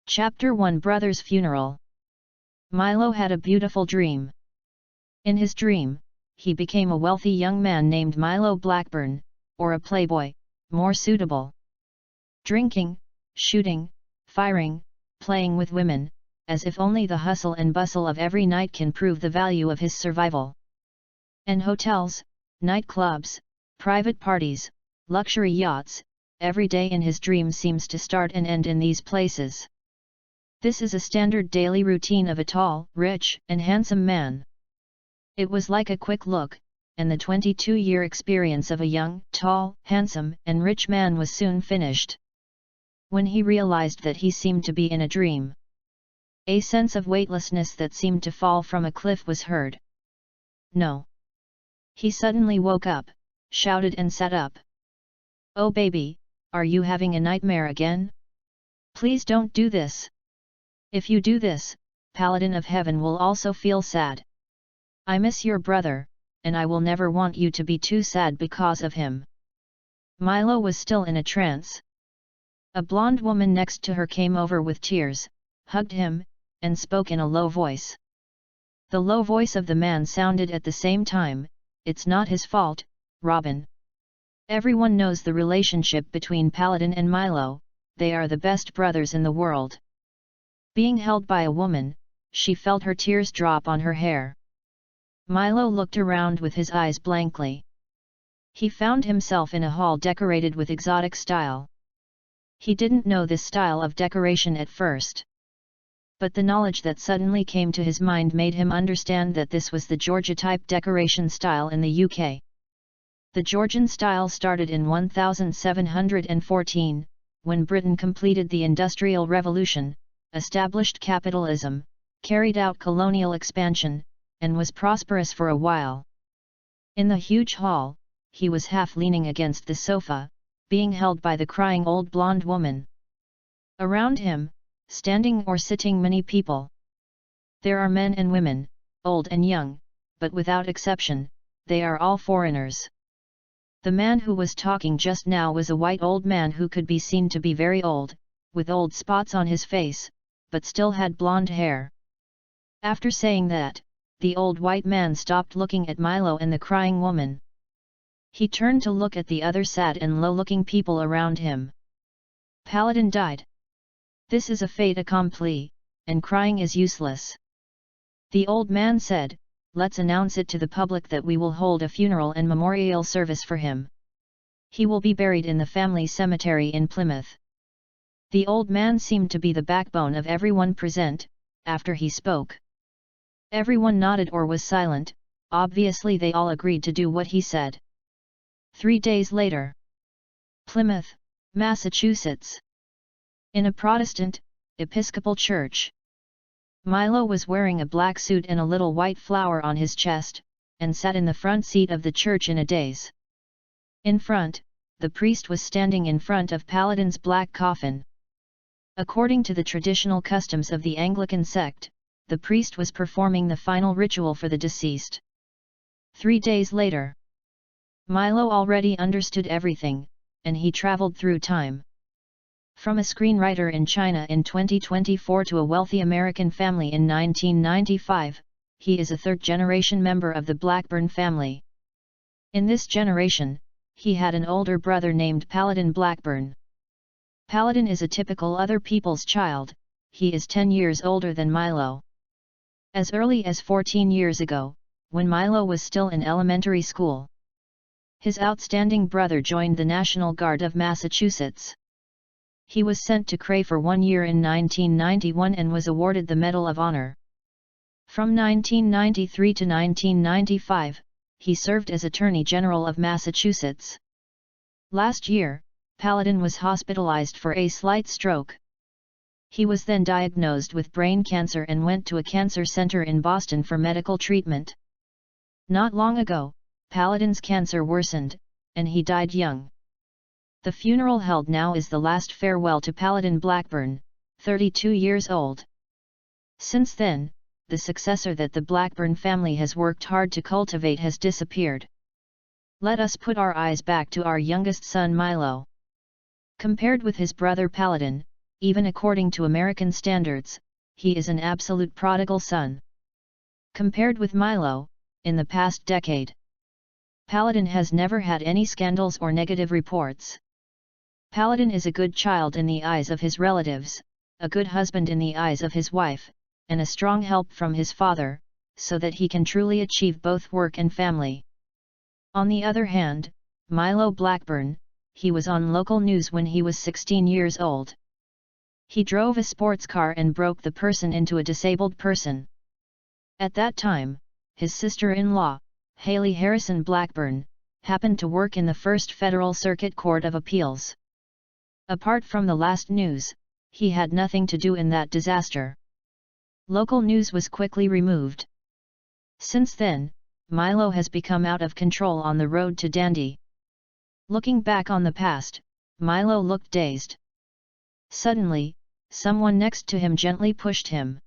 Chapter 1 Brother's Funeral. Milo had a beautiful dream. In his dream, he became a wealthy young man named Milo Blackburn, or a playboy, more suitable. Drinking, shooting, firing, playing with women, as if only the hustle and bustle of every night can prove the value of his survival. And hotels, nightclubs, private parties, luxury yachts, every day in his dream seems to start and end in these places. This is a standard daily routine of a tall, rich, and handsome man. It was like a quick look, and the 22-year experience of a young, tall, handsome, and rich man was soon finished. When he realized that he seemed to be in a dream, a sense of weightlessness that seemed to fall from a cliff was heard. No. He suddenly woke up, shouted and sat up. "Oh baby, are you having a nightmare again? Please don't do this. If you do this, Paladin of Heaven will also feel sad. I miss your brother, and I will never want you to be too sad because of him." Milo was still in a trance. A blonde woman next to her came over with tears, hugged him, and spoke in a low voice. The low voice of the man sounded at the same time, "It's not his fault, Robin. Everyone knows the relationship between Paladin and Milo, they are the best brothers in the world." Being held by a woman, she felt her tears drop on her hair. Milo looked around with his eyes blankly. He found himself in a hall decorated with exotic style. He didn't know this style of decoration at first. But the knowledge that suddenly came to his mind made him understand that this was the Georgia-type decoration style in the UK. The Georgian style started in 1714, when Britain completed the Industrial Revolution, established capitalism, carried out colonial expansion, and was prosperous for a while. In the huge hall, he was half leaning against the sofa, being held by the crying old blonde woman. Around him, standing or sitting many people. There are men and women, old and young, but without exception, they are all foreigners. The man who was talking just now was a white old man who could be seen to be very old, with old spots on his face, but still had blonde hair. After saying that, the old white man stopped looking at Milo and the crying woman. He turned to look at the other sad and low-looking people around him. Paladin died. This is a fait accompli, and crying is useless. The old man said, "Let's announce it to the public that we will hold a funeral and memorial service for him. He will be buried in the family cemetery in Plymouth." The old man seemed to be the backbone of everyone present. After he spoke, everyone nodded or was silent, obviously they all agreed to do what he said. 3 days later. Plymouth, Massachusetts. In a Protestant, Episcopal church. Milo was wearing a black suit and a little white flower on his chest, and sat in the front seat of the church in a daze. In front, the priest was standing in front of Paladin's black coffin. According to the traditional customs of the Anglican sect, the priest was performing the final ritual for the deceased. 3 days later. Milo already understood everything, and he traveled through time. From a screenwriter in China in 2024 to a wealthy American family in 1995, he is a third-generation member of the Blackburn family. In this generation, he had an older brother named Paladin Blackburn. Paladin is a typical other people's child, he is 10 years older than Milo. As early as 14 years ago, when Milo was still in elementary school, his outstanding brother joined the National Guard of Massachusetts. He was sent to Cray for 1 year in 1991 and was awarded the Medal of Honor. From 1993 to 1995, he served as Attorney General of Massachusetts. Last year, Paladin was hospitalized for a slight stroke. He was then diagnosed with brain cancer and went to a cancer center in Boston for medical treatment. Not long ago, Paladin's cancer worsened, and he died young. The funeral held now is the last farewell to Paladin Blackburn, 32 years old. Since then, the successor that the Blackburn family has worked hard to cultivate has disappeared. Let us put our eyes back to our youngest son Milo. Compared with his brother Paladin, even according to American standards, he is an absolute prodigal son. Compared with Milo, in the past decade, Paladin has never had any scandals or negative reports. Paladin is a good child in the eyes of his relatives, a good husband in the eyes of his wife, and a strong help from his father, so that he can truly achieve both work and family. On the other hand, Milo Blackburn, he was on local news when he was 16 years old. He drove a sports car and broke the person into a disabled person. At that time, his sister-in-law, Haley Harrison Blackburn, happened to work in the First Federal Circuit Court of Appeals. Apart from the last news, he had nothing to do in that disaster. Local news was quickly removed. Since then, Milo has become out of control on the road to dandy. Looking back on the past, Milo looked dazed. Suddenly, someone next to him gently pushed him.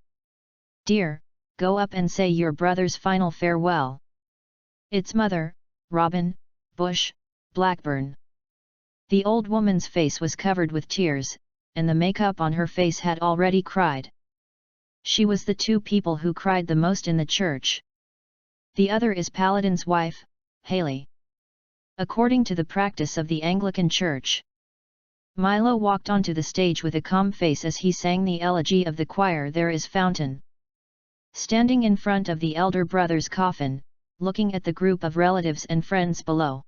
"Dear, go up and say your brother's final farewell." Its mother, Robin Bush Blackburn. The old woman's face was covered with tears, and the makeup on her face had already cried. She was the two people who cried the most in the church. The other is Paladin's wife, Haley. According to the practice of the Anglican Church, Milo walked onto the stage with a calm face as he sang the elegy of the choir "There is Fountain." Standing in front of the elder brother's coffin, looking at the group of relatives and friends below.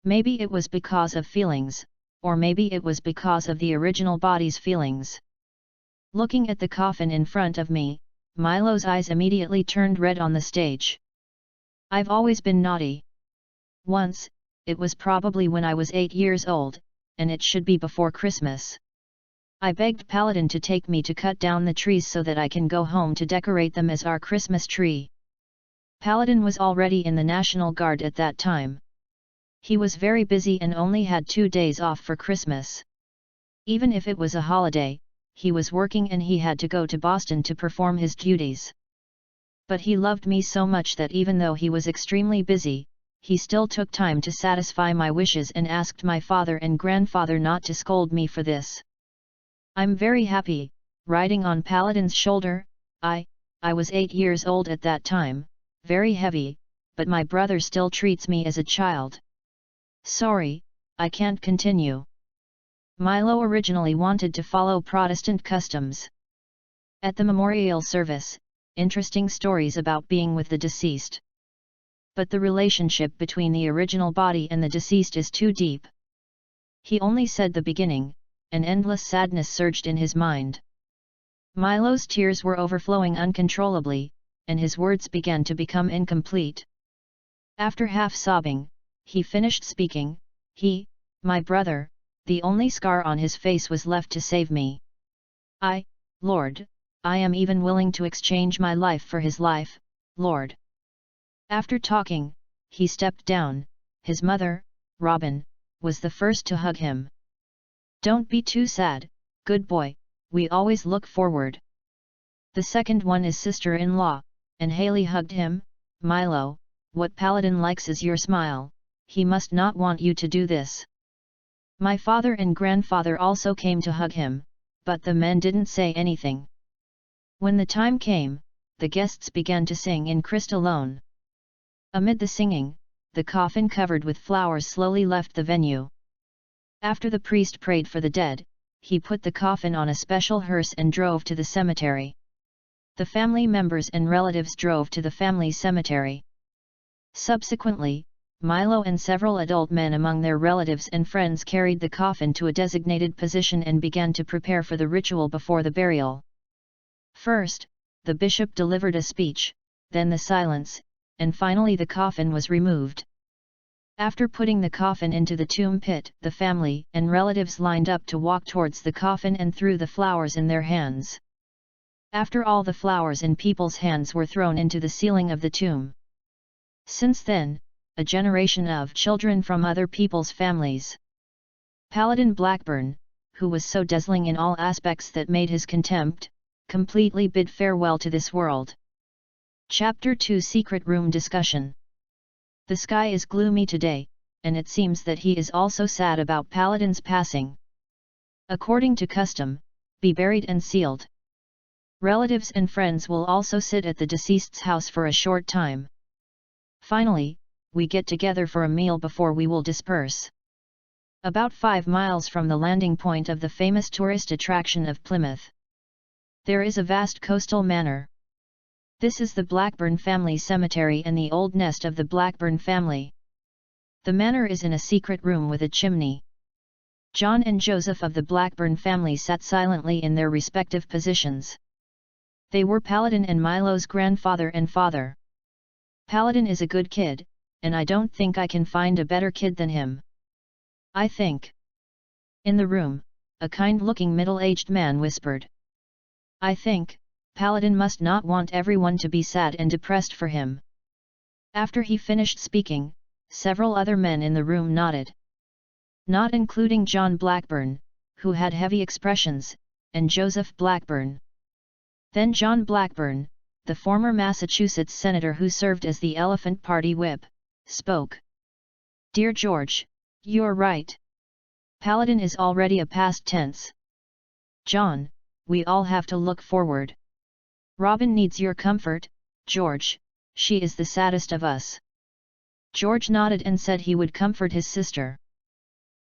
Maybe it was because of feelings, or maybe it was because of the original body's feelings. Looking at the coffin in front of me, Milo's eyes immediately turned red on the stage. "I've always been naughty. Once, it was probably when I was 8 years old, and it should be before Christmas. I begged Paladin to take me to cut down the trees so that I can go home to decorate them as our Christmas tree. Paladin was already in the National Guard at that time. He was very busy and only had 2 days off for Christmas. Even if it was a holiday, he was working and he had to go to Boston to perform his duties. But he loved me so much that even though he was extremely busy, he still took time to satisfy my wishes and asked my father and grandfather not to scold me for this. I'm very happy." Riding on Paladin's shoulder, I was 8 years old at that time, very heavy, but my brother still treats me as a child. Sorry, I can't continue. Milo originally wanted to follow Protestant customs. At the memorial service, interesting stories about being with the deceased. But the relationship between the original body and the deceased is too deep. He only said the beginning, and endless sadness surged in his mind. Milo's tears were overflowing uncontrollably, and his words began to become incomplete. After half sobbing, he finished speaking. My brother, the only scar on his face was left to save me. Lord, I am even willing to exchange my life for his life, Lord. After talking, he stepped down. His mother, Robin, was the first to hug him. Don't be too sad, good boy, we always look forward. The second one is sister-in-law, and Haley hugged him. Milo, what Paladin likes is your smile, he must not want you to do this. My father and grandfather also came to hug him, but the men didn't say anything. When the time came, the guests began to sing in Crystalone. Amid the singing, the coffin covered with flowers slowly left the venue. After the priest prayed for the dead, he put the coffin on a special hearse and drove to the cemetery. The family members and relatives drove to the family cemetery. Subsequently, Milo and several adult men among their relatives and friends carried the coffin to a designated position and began to prepare for the ritual before the burial. First, the bishop delivered a speech, then the silence, and finally the coffin was removed. After putting the coffin into the tomb pit, the family and relatives lined up to walk towards the coffin and threw the flowers in their hands. After all the flowers in people's hands were thrown into the ceiling of the tomb. Since then, a generation of children from other people's families. Paladin Blackburn, who was so dazzling in all aspects that made his contempt, completely bid farewell to this world. Chapter 2 Secret Room Discussion. The sky is gloomy today, and it seems that he is also sad about Paladin's passing. According to custom, be buried and sealed. Relatives and friends will also sit at the deceased's house for a short time. Finally, we get together for a meal before we will disperse. About 5 miles from the landing point of the famous tourist attraction of Plymouth, there is a vast coastal manor. This is the Blackburn family cemetery and the old nest of the Blackburn family. The manor is in a secret room with a chimney. John and Joseph of the Blackburn family sat silently in their respective positions. They were Paladin and Milo's grandfather and father. Paladin is a good kid, and I don't think I can find a better kid than him. I think. In the room, a kind-looking middle-aged man whispered. I think, Paladin must not want everyone to be sad and depressed for him. After he finished speaking, several other men in the room nodded. Not including John Blackburn, who had heavy expressions, and Joseph Blackburn. Then John Blackburn, the former Massachusetts senator who served as the Elephant Party whip, spoke. Dear George, you're right. Paladin is already a past tense. John, we all have to look forward. Robin needs your comfort, George, she is the saddest of us. George nodded and said he would comfort his sister.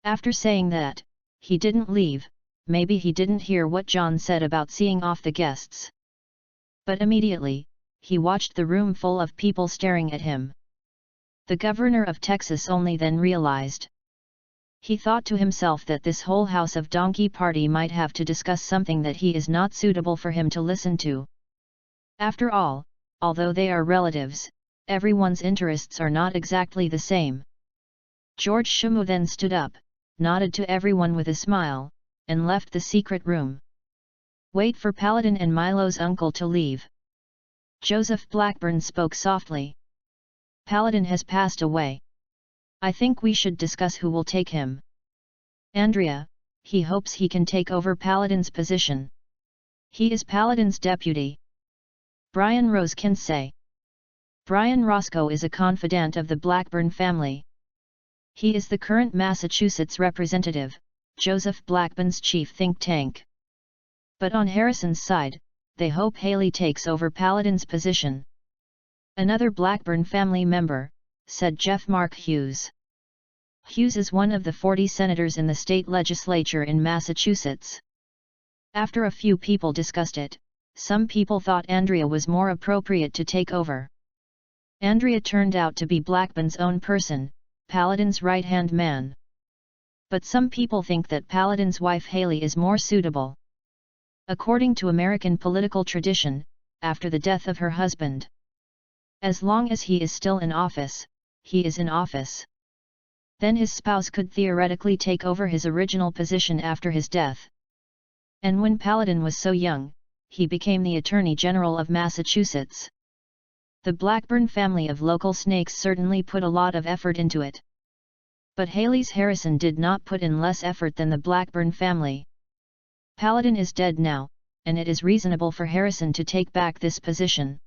After saying that, he didn't leave. Maybe he didn't hear what John said about seeing off the guests. But immediately, he watched the room full of people staring at him. The governor of Texas only then realized. He thought to himself that this whole house of donkey party might have to discuss something that he is not suitable for him to listen to. After all, although they are relatives, everyone's interests are not exactly the same. George Shumo then stood up, nodded to everyone with a smile, and left the secret room. Wait for Paladin and Milo's uncle to leave. Joseph Blackburn spoke softly. Paladin has passed away. I think we should discuss who will take him. Andrea, he hopes he can take over Paladin's position. He is Paladin's deputy. Brian Rose can say. Brian Roscoe is a confidant of the Blackburn family. He is the current Massachusetts representative, Joseph Blackburn's chief think tank. But on Harrison's side, they hope Haley takes over Paladin's position. Another Blackburn family member, said Jeff Mark Hughes. Hughes is one of the 40 senators in the state legislature in Massachusetts. After a few people discussed it, some people thought Andrea was more appropriate to take over. Andrea turned out to be Blackburn's own person, Paladin's right-hand man. But some people think that Paladin's wife Haley is more suitable. According to American political tradition, after the death of her husband, as long as he is still in office, he is in office. Then his spouse could theoretically take over his original position after his death. And when Paladin was so young, he became the Attorney General of Massachusetts. The Blackburn family of local snakes certainly put a lot of effort into it. But Haley's Harrison did not put in less effort than the Blackburn family. Paladin is dead now, and it is reasonable for Harrison to take back this position.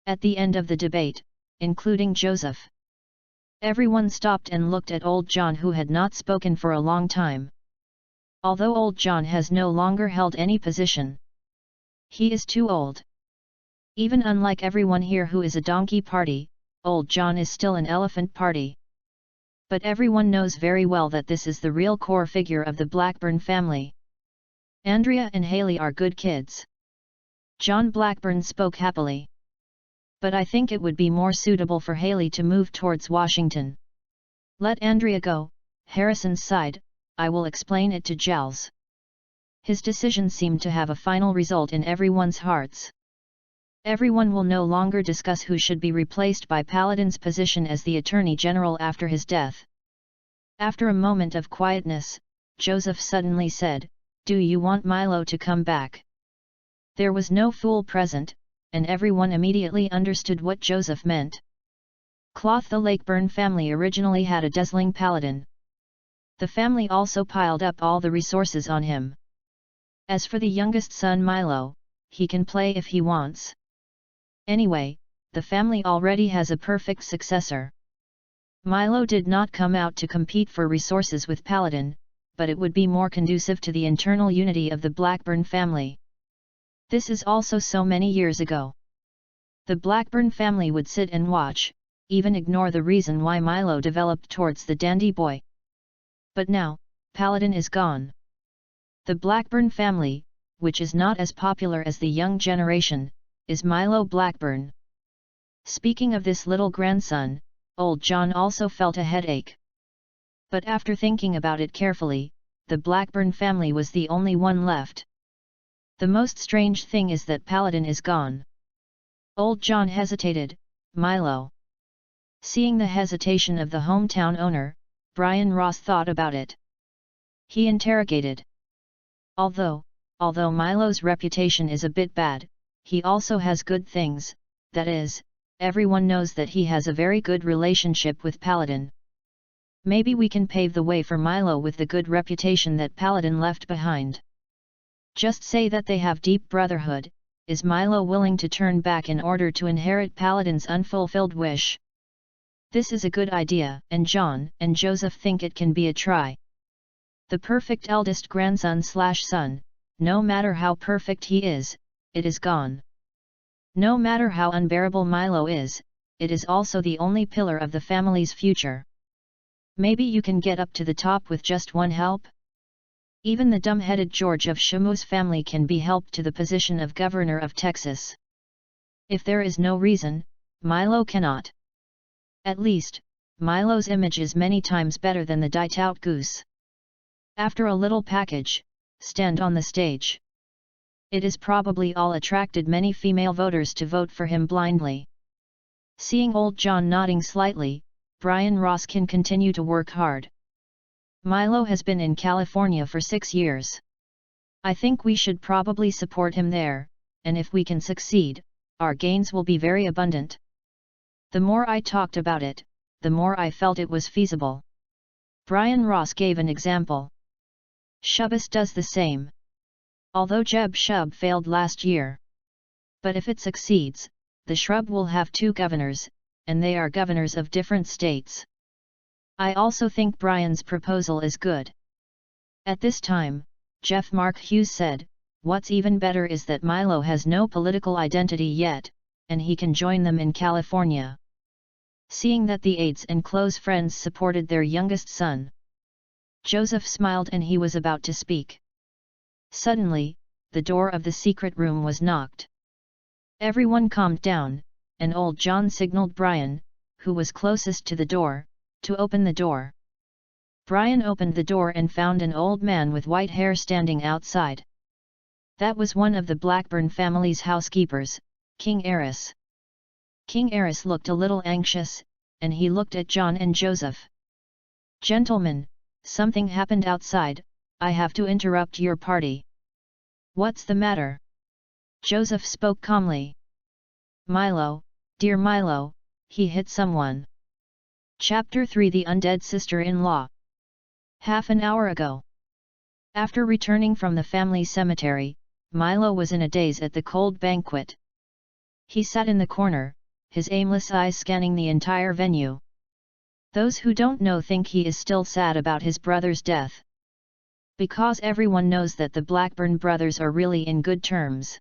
At the end of the debate, including Joseph, everyone stopped and looked at old John, who had not spoken for a long time. Although old John has no longer held any position, he is too old. Even unlike everyone here who is a donkey party, old John is still an elephant party. But everyone knows very well that this is the real core figure of the Blackburn family. Andrea and Haley are good kids. John Blackburn spoke happily. But I think it would be more suitable for Haley to move towards Washington. Let Andrea go, Harrison sighed. I will explain it to Giles. His decision seemed to have a final result in everyone's hearts. Everyone will no longer discuss who should be replaced by Paladin's position as the Attorney General after his death. After a moment of quietness, Joseph suddenly said, "Do you want Milo to come back?" There was no fool present, and everyone immediately understood what Joseph meant. Cloth the Lakeburn family originally had a dazzling Paladin. The family also piled up all the resources on him. As for the youngest son Milo, he can play if he wants. Anyway, the family already has a perfect successor. Milo did not come out to compete for resources with Paladin, but it would be more conducive to the internal unity of the Blackburn family. This is also so many years ago. The Blackburn family would sit and watch, even ignore the reason why Milo developed towards the dandy boy. But now, Paladin is gone. The Blackburn family, which is not as popular as the young generation, is Milo Blackburn. Speaking of this little grandson, old John also felt a headache. But after thinking about it carefully, the Blackburn family was the only one left. The most strange thing is that Paladin is gone. Old John hesitated. Milo. Seeing the hesitation of the hometown owner, Brian Ross thought about it. He interrogated. Although Milo's reputation is a bit bad, he also has good things, that is, everyone knows that he has a very good relationship with Paladin. Maybe we can pave the way for Milo with the good reputation that Paladin left behind. Just say that they have deep brotherhood. Is Milo willing to turn back in order to inherit Paladin's unfulfilled wish? This is a good idea, and John and Joseph think it can be a try. The perfect eldest grandson/son, no matter how perfect he is, it is gone. No matter how unbearable Milo is, it is also the only pillar of the family's future. Maybe you can get up to the top with just one help? Even the dumb-headed George of Shamu's family can be helped to the position of governor of Texas. If there is no reason, Milo cannot. At least, Milo's image is many times better than the dight-out goose. After a little package, stand on the stage. It is probably all attracted many female voters to vote for him blindly. Seeing old John nodding slightly, Brian Ross can continue to work hard. Milo has been in California for 6 years. I think we should probably support him there, and if we can succeed, our gains will be very abundant. The more I talked about it, the more I felt it was feasible. Brian Ross gave an example. Shubis does the same. Although Jeb Shub failed last year. But if it succeeds, the Shrub will have 2 governors, and they are governors of different states. I also think Brian's proposal is good. At this time, Jeff Mark Hughes said, what's even better is that Milo has no political identity yet, and he can join them in California. Seeing that the aides and close friends supported their youngest son, Joseph smiled and he was about to speak. Suddenly, the door of the secret room was knocked. Everyone calmed down, and old John signaled Brian, who was closest to the door, to open the door. Brian opened the door and found an old man with white hair standing outside. That was one of the Blackburn family's housekeepers, King Eris. King Eris looked a little anxious, and he looked at John and Joseph. Gentlemen, something happened outside, I have to interrupt your party. What's the matter? Joseph spoke calmly. Milo, dear Milo, he hit someone. Chapter 3 The Undead Sister-in-Law. Half an hour ago. After returning from the family cemetery, Milo was in a daze at the cold banquet. He sat in the corner, his aimless eyes scanning the entire venue. Those who don't know think he is still sad about his brother's death. Because everyone knows that the Blackburn brothers are really in good terms.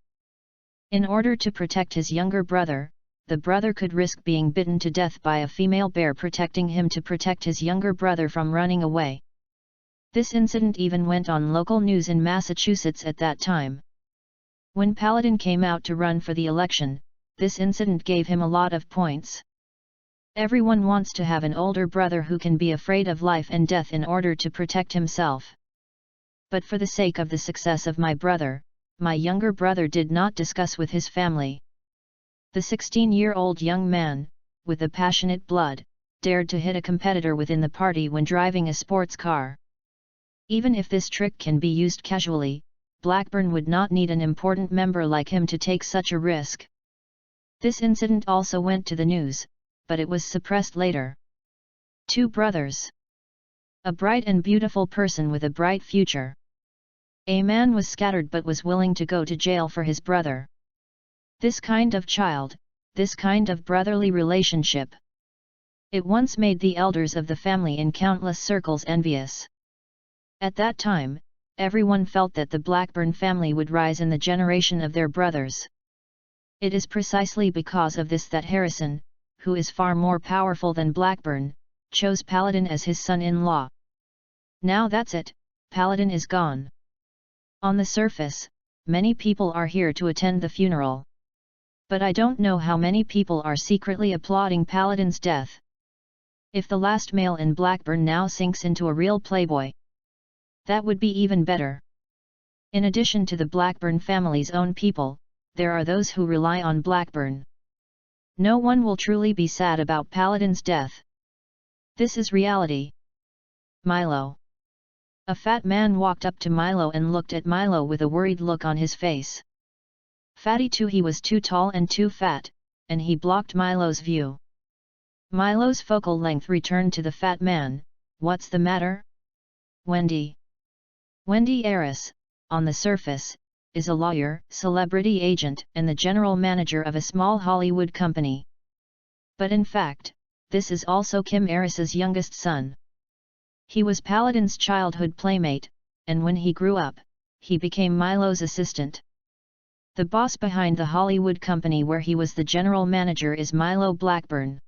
In order to protect his younger brother, the brother could risk being bitten to death by a female bear protecting him to protect his younger brother from running away. This incident even went on local news in Massachusetts at that time. When Paladin came out to run for the election, this incident gave him a lot of points. Everyone wants to have an older brother who can be afraid of life and death in order to protect himself. But for the sake of the success of my brother, my younger brother did not discuss with his family. The 16-year-old young man, with a passionate blood, dared to hit a competitor within the party when driving a sports car. Even if this trick can be used casually, Blackburn would not need an important member like him to take such a risk. This incident also went to the news, but it was suppressed later. 2 brothers. A bright and beautiful person with a bright future. A man was scattered but was willing to go to jail for his brother. This kind of child, this kind of brotherly relationship. It once made the elders of the family in countless circles envious. At that time, everyone felt that the Blackburn family would rise in the generation of their brothers. It is precisely because of this that Harrison, who is far more powerful than Blackburn, chose Paladin as his son-in-law. Now that's it, Paladin is gone. On the surface, many people are here to attend the funeral. But I don't know how many people are secretly applauding Paladin's death. If the last male in Blackburn now sinks into a real playboy, that would be even better. In addition to the Blackburn family's own people, there are those who rely on Blackburn. No one will truly be sad about Paladin's death. This is reality. Milo. A fat man walked up to Milo and looked at Milo with a worried look on his face. Fatty too, he was too tall and too fat, and he blocked Milo's view. Milo's focal length returned to the fat man. What's the matter? Wendy. Wendy Eris, on the surface, is a lawyer, celebrity agent and the general manager of a small Hollywood company. But in fact, this is also Kim Eris's youngest son. He was Paladin's childhood playmate, and when he grew up, he became Milo's assistant. The boss behind the Hollywood company where he was the general manager is Milo Blackburn.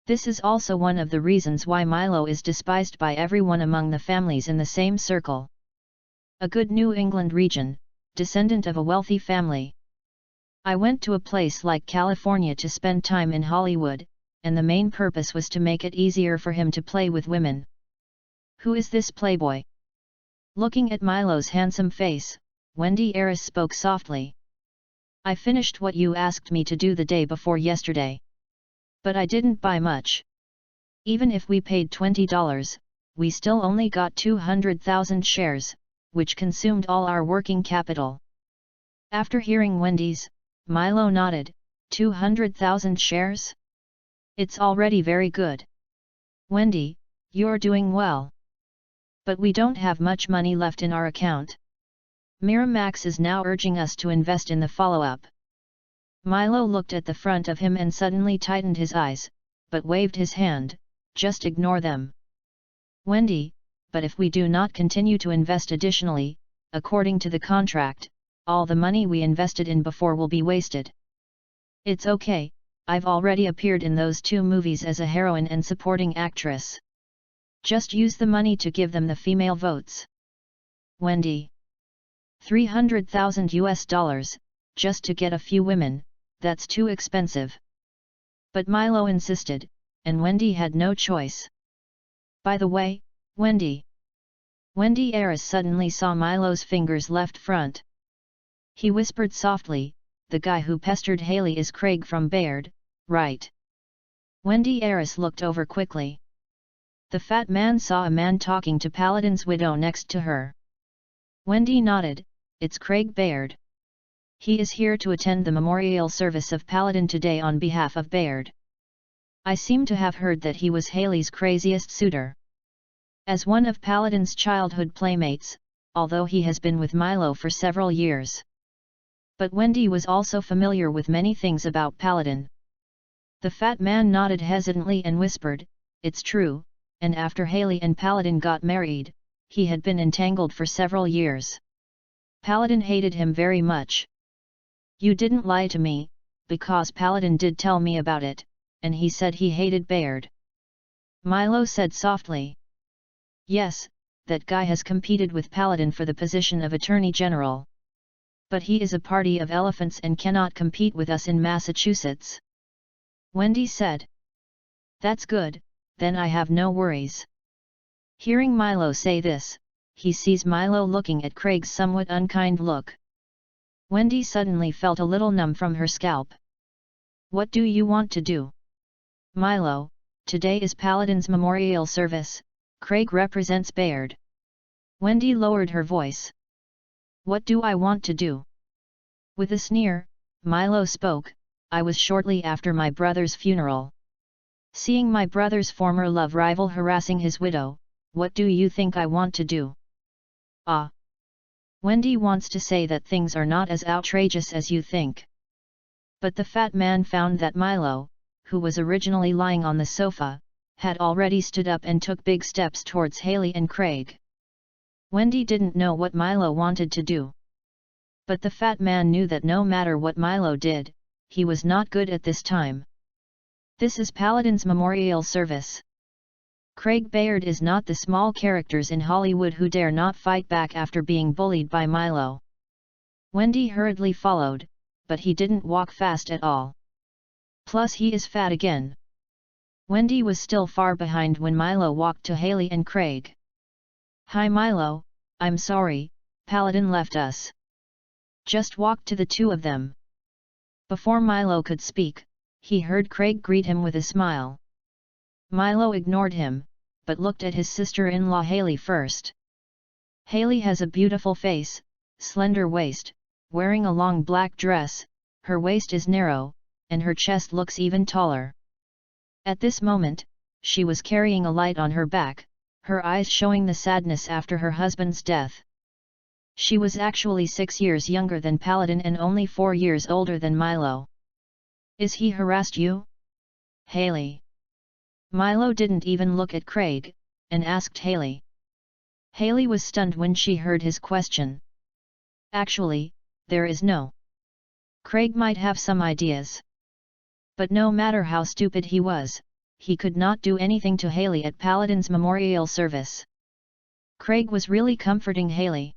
This is also one of the reasons why Milo is despised by everyone among the families in the same circle. A good New England region, descendant of a wealthy family. I went to a place like California to spend time in Hollywood, and the main purpose was to make it easier for him to play with women. Who is this playboy? Looking at Milo's handsome face, Wendy Eris spoke softly. I finished what you asked me to do the day before yesterday. But I didn't buy much. Even if we paid $20, we still only got 200,000 shares, which consumed all our working capital. After hearing Wendy's, Milo nodded. 200,000 shares? It's already very good. Wendy, you're doing well. But we don't have much money left in our account. Miramax is now urging us to invest in the follow-up. Milo looked at the front of him and suddenly tightened his eyes, but waved his hand. Just ignore them. Wendy, but if we do not continue to invest additionally, according to the contract, all the money we invested in before will be wasted. It's okay, I've already appeared in those 2 movies as a heroine and supporting actress. Just use the money to give them the female votes. Wendy. $300,000 just to get a few women, that's too expensive. But Milo insisted, and Wendy had no choice. By the way, Wendy. Wendy Eris suddenly saw Milo's fingers left front. He whispered softly, the guy who pestered Haley is Craig from Baird, right? Wendy Eris looked over quickly. The fat man saw a man talking to Paladin's widow next to her. Wendy nodded. It's Craig Baird. He is here to attend the memorial service of Paladin today on behalf of Baird. I seem to have heard that he was Haley's craziest suitor. As one of Paladin's childhood playmates, although he has been with Milo for several years. But Wendy was also familiar with many things about Paladin. The fat man nodded hesitantly and whispered, it's true, and after Haley and Paladin got married, he had been entangled for several years. Paladin hated him very much. You didn't lie to me, because Paladin did tell me about it, and he said he hated Baird. Milo said softly. Yes, that guy has competed with Paladin for the position of Attorney General. But he is a party of elephants and cannot compete with us in Massachusetts. Wendy said. That's good, then I have no worries. Hearing Milo say this, he sees Milo looking at Craig's somewhat unkind look. Wendy suddenly felt a little numb from her scalp. What do you want to do? Milo, today is Paladin's memorial service, Craig represents Baird. Wendy lowered her voice. What do I want to do? With a sneer, Milo spoke, I was shortly after my brother's funeral. Seeing my brother's former love rival harassing his widow, what do you think I want to do? Ah! Wendy wants to say that things are not as outrageous as you think. But the fat man found that Milo, who was originally lying on the sofa, had already stood up and took big steps towards Haley and Craig. Wendy didn't know what Milo wanted to do. But the fat man knew that no matter what Milo did, he was not good at this time. This is Paladin's memorial service. Craig Bayard is not the small characters in Hollywood who dare not fight back after being bullied by Milo. Wendy hurriedly followed, but he didn't walk fast at all. Plus he is fat again. Wendy was still far behind when Milo walked to Haley and Craig. "Hi Milo, I'm sorry, Paladin left us." Just walked to the two of them. Before Milo could speak, he heard Craig greet him with a smile. Milo ignored him, but looked at his sister-in-law Haley first. Haley has a beautiful face, slender waist, wearing a long black dress, her waist is narrow, and her chest looks even taller. At this moment, she was carrying a light on her back, her eyes showing the sadness after her husband's death. She was actually 6 years younger than Paladin and only 4 years older than Milo. "Is he harassed you, Haley?" Milo didn't even look at Craig, and asked Haley. Haley was stunned when she heard his question. "Actually, there is no." Craig might have some ideas. But no matter how stupid he was, he could not do anything to Haley at Paladin's memorial service. Craig was really comforting Haley.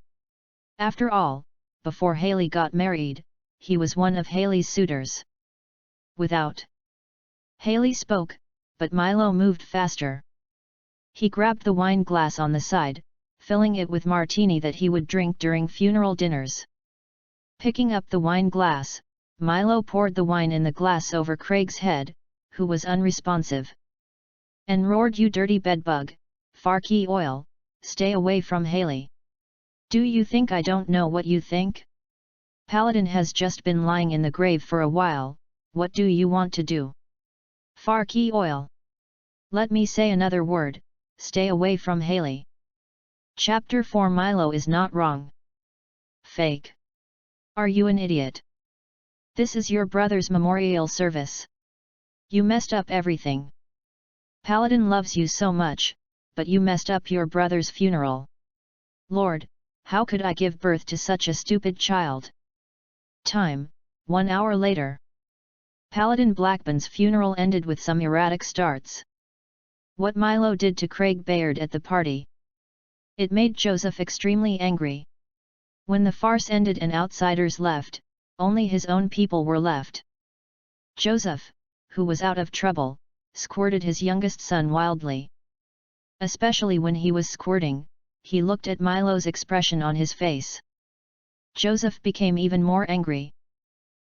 After all, before Haley got married, he was one of Haley's suitors. Without Haley spoke, but Milo moved faster. He grabbed the wine glass on the side, filling it with martini that he would drink during funeral dinners. Picking up the wine glass, Milo poured the wine in the glass over Craig's head, who was unresponsive. And roared, "You dirty bedbug, Farkey oil, stay away from Haley. Do you think I don't know what you think? Paladin has just been lying in the grave for a while, what do you want to do? Farkey oil. Let me say another word, stay away from Haley." Chapter 4 Milo is not wrong. Fake. Are you an idiot? This is your brother's memorial service. You messed up everything. Paladin loves you so much, but you messed up your brother's funeral. Lord, how could I give birth to such a stupid child? Time, 1 hour later. Paladin Blackburn's funeral ended with some erratic starts. What Milo did to Craig Bayard at the party. It made Joseph extremely angry. When the farce ended and outsiders left, only his own people were left. Joseph, who was out of trouble, squirted his youngest son wildly. Especially when he was squirting, he looked at Milo's expression on his face. Joseph became even more angry.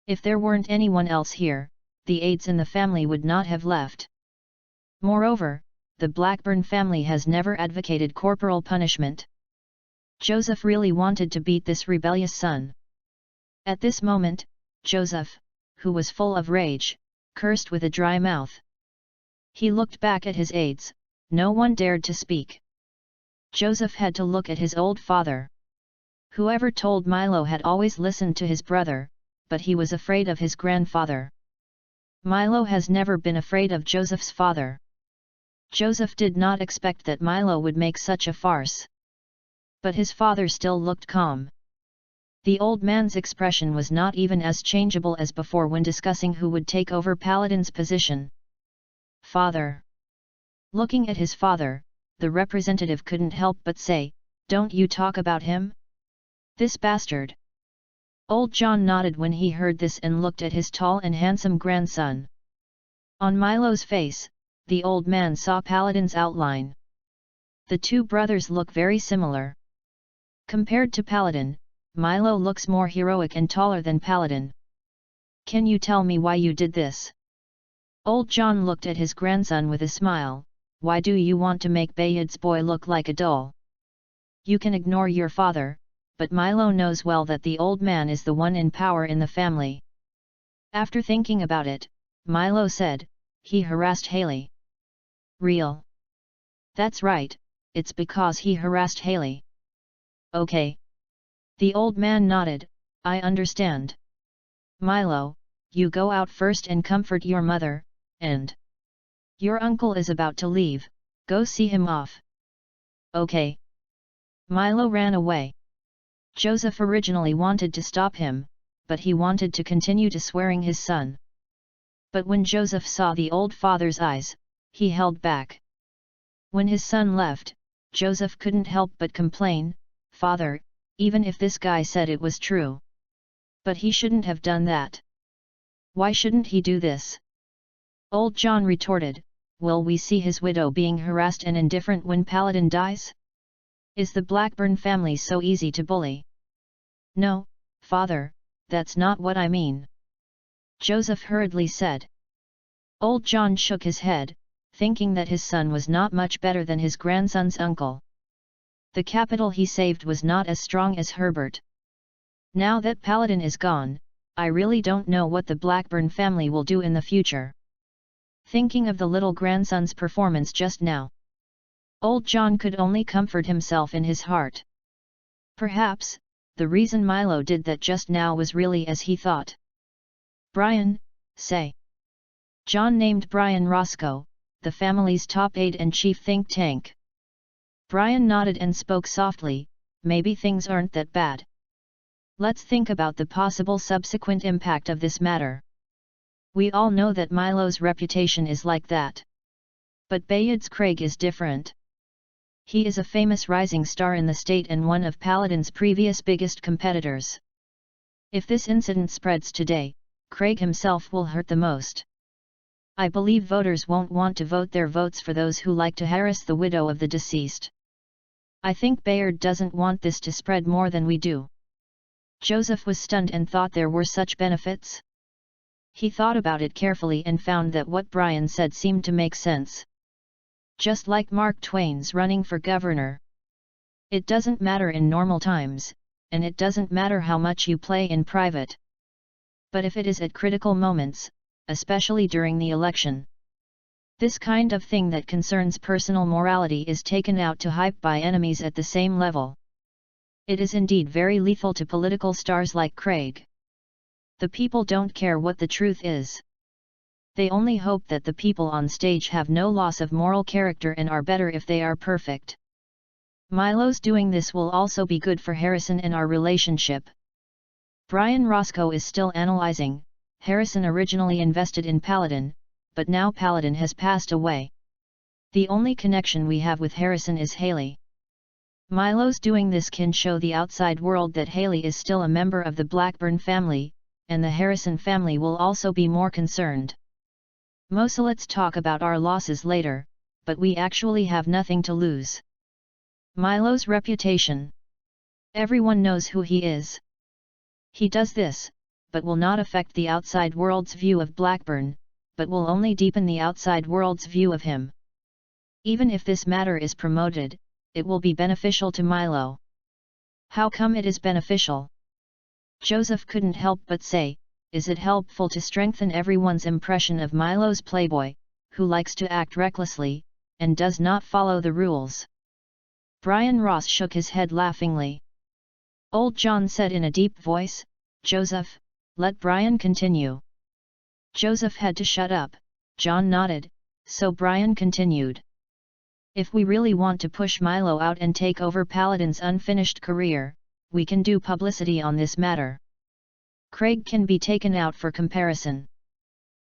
If there weren't anyone else here, the aides in the family would not have left. Moreover, the Blackburn family has never advocated corporal punishment. Joseph really wanted to beat this rebellious son. At this moment, Joseph, who was full of rage, cursed with a dry mouth. He looked back at his aides, no one dared to speak. Joseph had to look at his old father. Whoever told Milo had always listened to his brother, but he was afraid of his grandfather. Milo has never been afraid of Joseph's father. Joseph did not expect that Milo would make such a farce. But his father still looked calm. The old man's expression was not even as changeable as before when discussing who would take over Paladin's position. "Father." Looking at his father, the representative couldn't help but say, "Don't you talk about him? This bastard." Old John nodded when he heard this and looked at his tall and handsome grandson. On Milo's face, the old man saw Paladin's outline. The two brothers look very similar. Compared to Paladin, Milo looks more heroic and taller than Paladin. "Can you tell me why you did this?" Old John looked at his grandson with a smile. "Why do you want to make Bayard's boy look like a doll? You can ignore your father, but Milo knows well that the old man is the one in power in the family." After thinking about it, Milo said, "He harassed Haley." "Real?" "That's right, it's because he harassed Haley." "Okay." The old man nodded, "I understand. Milo, you go out first and comfort your mother, and your uncle is about to leave, go see him off." "Okay." Milo ran away. Joseph originally wanted to stop him, but he wanted to continue to swearing his son. But when Joseph saw the old father's eyes, he held back. When his son left, Joseph couldn't help but complain, "Father, even if this guy said it was true. But he shouldn't have done that. Why shouldn't he do this?" Old John retorted, "Will we see his widow being harassed and indifferent when Paladin dies? Is the Blackburn family so easy to bully?" "No, father, that's not what I mean," Joseph hurriedly said. Old John shook his head, thinking that his son was not much better than his grandson's uncle. The capital he saved was not as strong as Herbert. "Now that Paladin is gone, I really don't know what the Blackburn family will do in the future." Thinking of the little grandson's performance just now, Old John could only comfort himself in his heart. Perhaps, the reason Milo did that just now was really as he thought. "Brian, say." John named Brian Roscoe, the family's top aide and chief think tank. Brian nodded and spoke softly, "Maybe things aren't that bad. Let's think about the possible subsequent impact of this matter. We all know that Milo's reputation is like that. But Bayard's Craig is different. He is a famous rising star in the state and one of Paladin's previous biggest competitors. If this incident spreads today, Craig himself will hurt the most. I believe voters won't want to vote their votes for those who like to harass the widow of the deceased. I think Bayard doesn't want this to spread more than we do." Joseph was stunned and thought there were such benefits. He thought about it carefully and found that what Brian said seemed to make sense. Just like Mark Twain's running for governor. It doesn't matter in normal times, and it doesn't matter how much you play in private. But if it is at critical moments, especially during the election, this kind of thing that concerns personal morality is taken out to hype by enemies at the same level. It is indeed very lethal to political stars like Craig. The people don't care what the truth is. They only hope that the people on stage have no loss of moral character and are better if they are perfect. Milo's doing this will also be good for Harrison and our relationship. Brian Roscoe is still analyzing. Harrison originally invested in Paladin, but now Paladin has passed away. The only connection we have with Harrison is Haley. Milo's doing this can show the outside world that Haley is still a member of the Blackburn family, and the Harrison family will also be more concerned. "So let's talk about our losses later, but we actually have nothing to lose. Milo's reputation. Everyone knows who he is. He does this, but will not affect the outside world's view of Blackburn, but will only deepen the outside world's view of him. Even if this matter is promoted, it will be beneficial to Milo." "How come it is beneficial?" Joseph couldn't help but say, "Is it helpful to strengthen everyone's impression of Milo's playboy, who likes to act recklessly, and does not follow the rules?" Brian Ross shook his head laughingly. Old John said in a deep voice, "Joseph, let Brian continue." Joseph had to shut up. John nodded, so Brian continued. "If we really want to push Milo out and take over Paladin's unfinished career, we can do publicity on this matter. Craig can be taken out for comparison.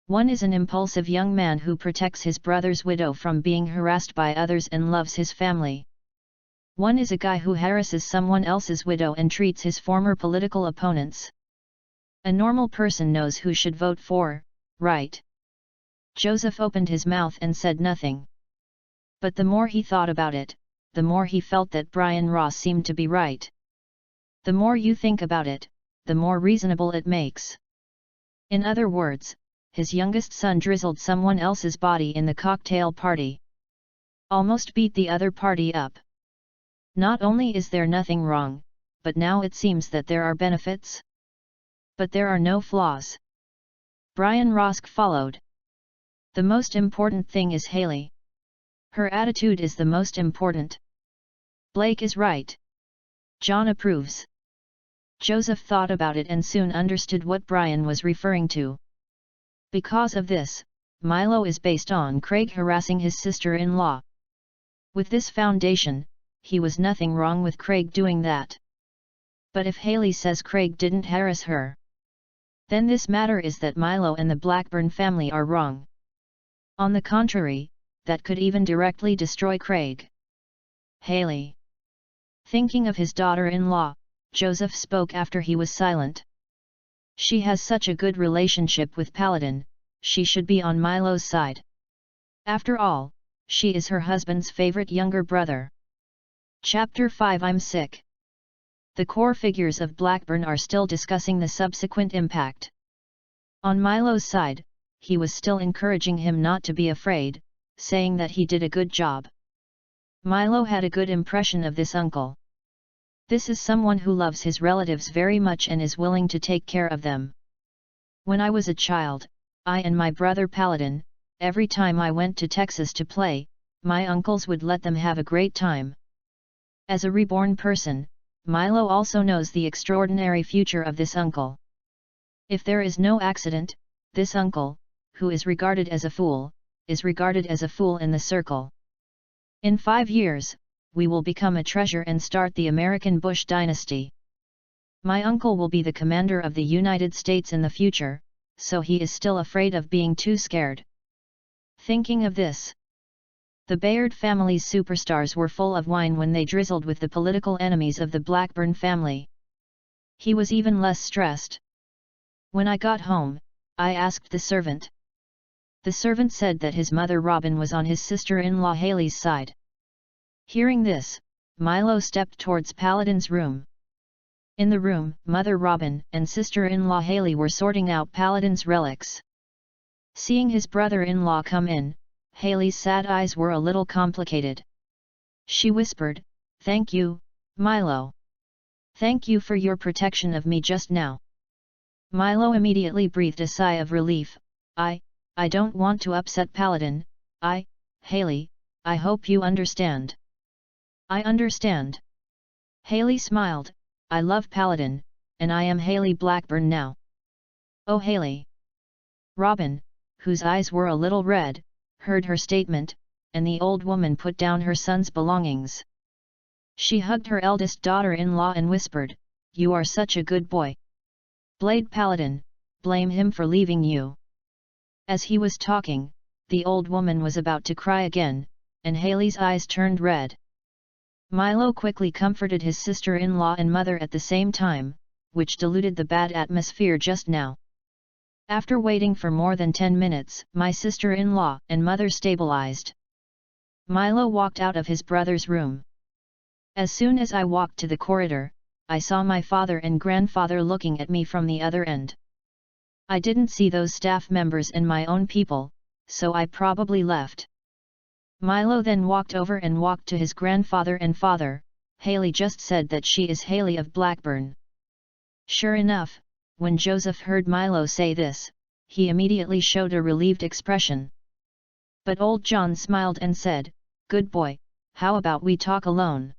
One is an impulsive young man who protects his brother's widow from being harassed by others and loves his family. One is a guy who harasses someone else's widow and treats his former political opponents. A normal person knows who should vote for, right?" Joseph opened his mouth and said nothing. But the more he thought about it, the more he felt that Brian Ross seemed to be right. The more you think about it, the more reasonable it makes. In other words, his youngest son drizzled someone else's body in the cocktail party. Almost beat the other party up. Not only is there nothing wrong, but now it seems that there are benefits. But there are no flaws. Brian Ross followed. "The most important thing is Haley. Her attitude is the most important. Blake is right. John approves." Joseph thought about it and soon understood what Brian was referring to. Because of this, Milo is based on Craig harassing his sister-in-law. With this foundation, he was nothing wrong with Craig doing that. But if Haley says Craig didn't harass her, then this matter is that Milo and the Blackburn family are wrong. On the contrary, that could even directly destroy Craig. Haley. Thinking of his daughter-in-law, Joseph spoke after he was silent. She has such a good relationship with Paladin, she should be on Milo's side. After all, she is her husband's favorite younger brother. Chapter 5 I'm sick. The core figures of Blackburn are still discussing the subsequent impact. On Milo's side, he was still encouraging him not to be afraid, saying that he did a good job. Milo had a good impression of this uncle. This is someone who loves his relatives very much and is willing to take care of them. When I was a child, I and my brother Paladin, every time I went to Texas to play, my uncles would let them have a great time. As a reborn person, Milo also knows the extraordinary future of this uncle. If there is no accident, this uncle, who is regarded as a fool, is regarded as a fool in the circle. In 5 years, we will become a treasure and start the American Bush dynasty. My uncle will be the commander of the United States in the future, so he is still afraid of being too scared. Thinking of this, the Bayard family's superstars were full of wine when they drizzled with the political enemies of the Blackburn family. He was even less stressed. When I got home, I asked the servant. The servant said that his mother Robin was on his sister-in-law Haley's side. Hearing this, Milo stepped towards Paladin's room. In the room, Mother Robin and sister-in-law Haley were sorting out Paladin's relics. Seeing his brother-in-law come in, Haley's sad eyes were a little complicated. She whispered, "Thank you, Milo. Thank you for your protection of me just now." Milo immediately breathed a sigh of relief. I don't want to upset Paladin, Haley, I hope you understand." "I understand." Haley smiled, "I love Paladin, and I am Haley Blackburn now." "Oh Haley." Robin, whose eyes were a little red, heard her statement, and the old woman put down her son's belongings. She hugged her eldest daughter-in-law and whispered, "You are such a good boy. Blade Paladin, blame him for leaving you." As he was talking, the old woman was about to cry again, and Haley's eyes turned red. Milo quickly comforted his sister-in-law and mother at the same time, which diluted the bad atmosphere just now. After waiting for more than 10 minutes, my sister-in-law and mother stabilized. Milo walked out of his brother's room. As soon as I walked to the corridor, I saw my father and grandfather looking at me from the other end. I didn't see those staff members and my own people, so I probably left. Milo then walked over and walked to his grandfather and father. "Haley just said that she is Haley of Blackburn." Sure enough, when Joseph heard Milo say this, he immediately showed a relieved expression. But old John smiled and said, "Good boy, how about we talk alone?"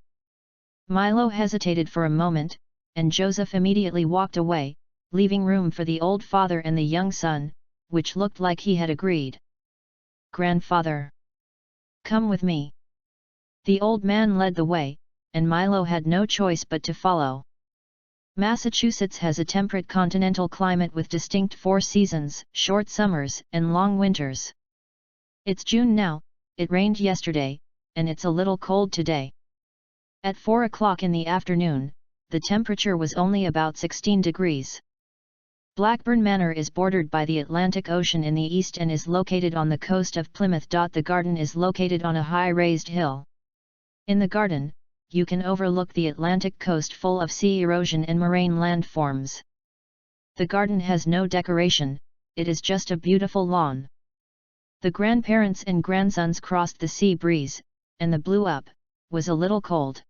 Milo hesitated for a moment, and Joseph immediately walked away, leaving room for the old father and the young son, which looked like he had agreed. "Grandfather, come with me." The old man led the way, and Milo had no choice but to follow. Massachusetts has a temperate continental climate with distinct 4 seasons, short summers and long winters. It's June now, it rained yesterday, and it's a little cold today. At 4 o'clock in the afternoon, the temperature was only about 16 degrees. Blackburn Manor is bordered by the Atlantic Ocean in the east and is located on the coast of Plymouth. The garden is located on a high raised hill. In the garden, you can overlook the Atlantic coast full of sea erosion and moraine landforms. The garden has no decoration, it is just a beautiful lawn. The grandparents and grandsons crossed the sea breeze, and the blue up was a little cold.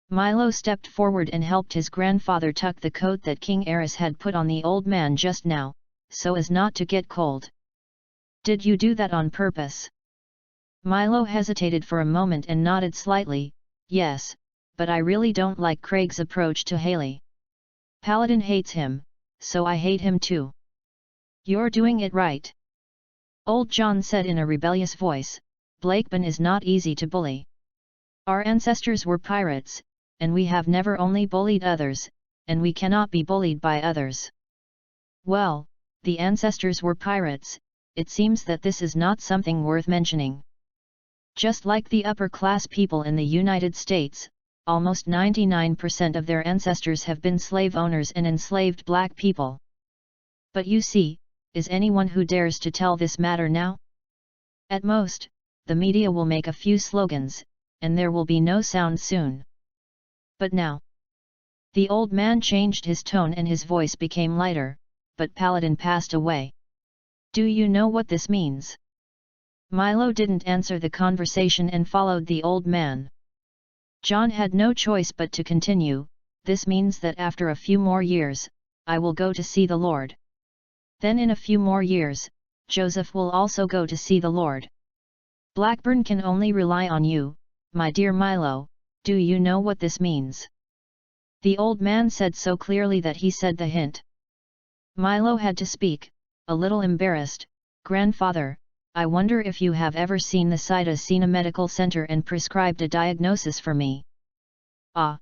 Milo stepped forward and helped his grandfather tuck the coat that King Eris had put on the old man just now, so as not to get cold. "Did you do that on purpose?" Milo hesitated for a moment and nodded slightly, "Yes, but I really don't like Craig's approach to Haley. Paladin hates him, so I hate him too." "You're doing it right," old John said in a rebellious voice. "Blackburn is not easy to bully. Our ancestors were pirates, and we have never only bullied others, and we cannot be bullied by others. Well, the ancestors were pirates, it seems that this is not something worth mentioning. Just like the upper-class people in the United States, almost 99% of their ancestors have been slave owners and enslaved black people. But you see, is anyone who dares to tell this matter now? At most, the media will make a few slogans, and there will be no sound soon. But now. The old man changed his tone and his voice became lighter, but Paladin passed away. Do you know what this means? Milo didn't answer the conversation and followed the old man. John had no choice but to continue. This means that after a few more years, I will go to see the Lord. Then in a few more years, Joseph will also go to see the Lord. Blackburn can only rely on you, my dear Milo. Do you know what this means? The old man said so clearly that he said the hint. Milo had to speak, a little embarrassed. Grandfather, I wonder if you have ever seen the Sina Medical Center and prescribed a diagnosis for me. Ah!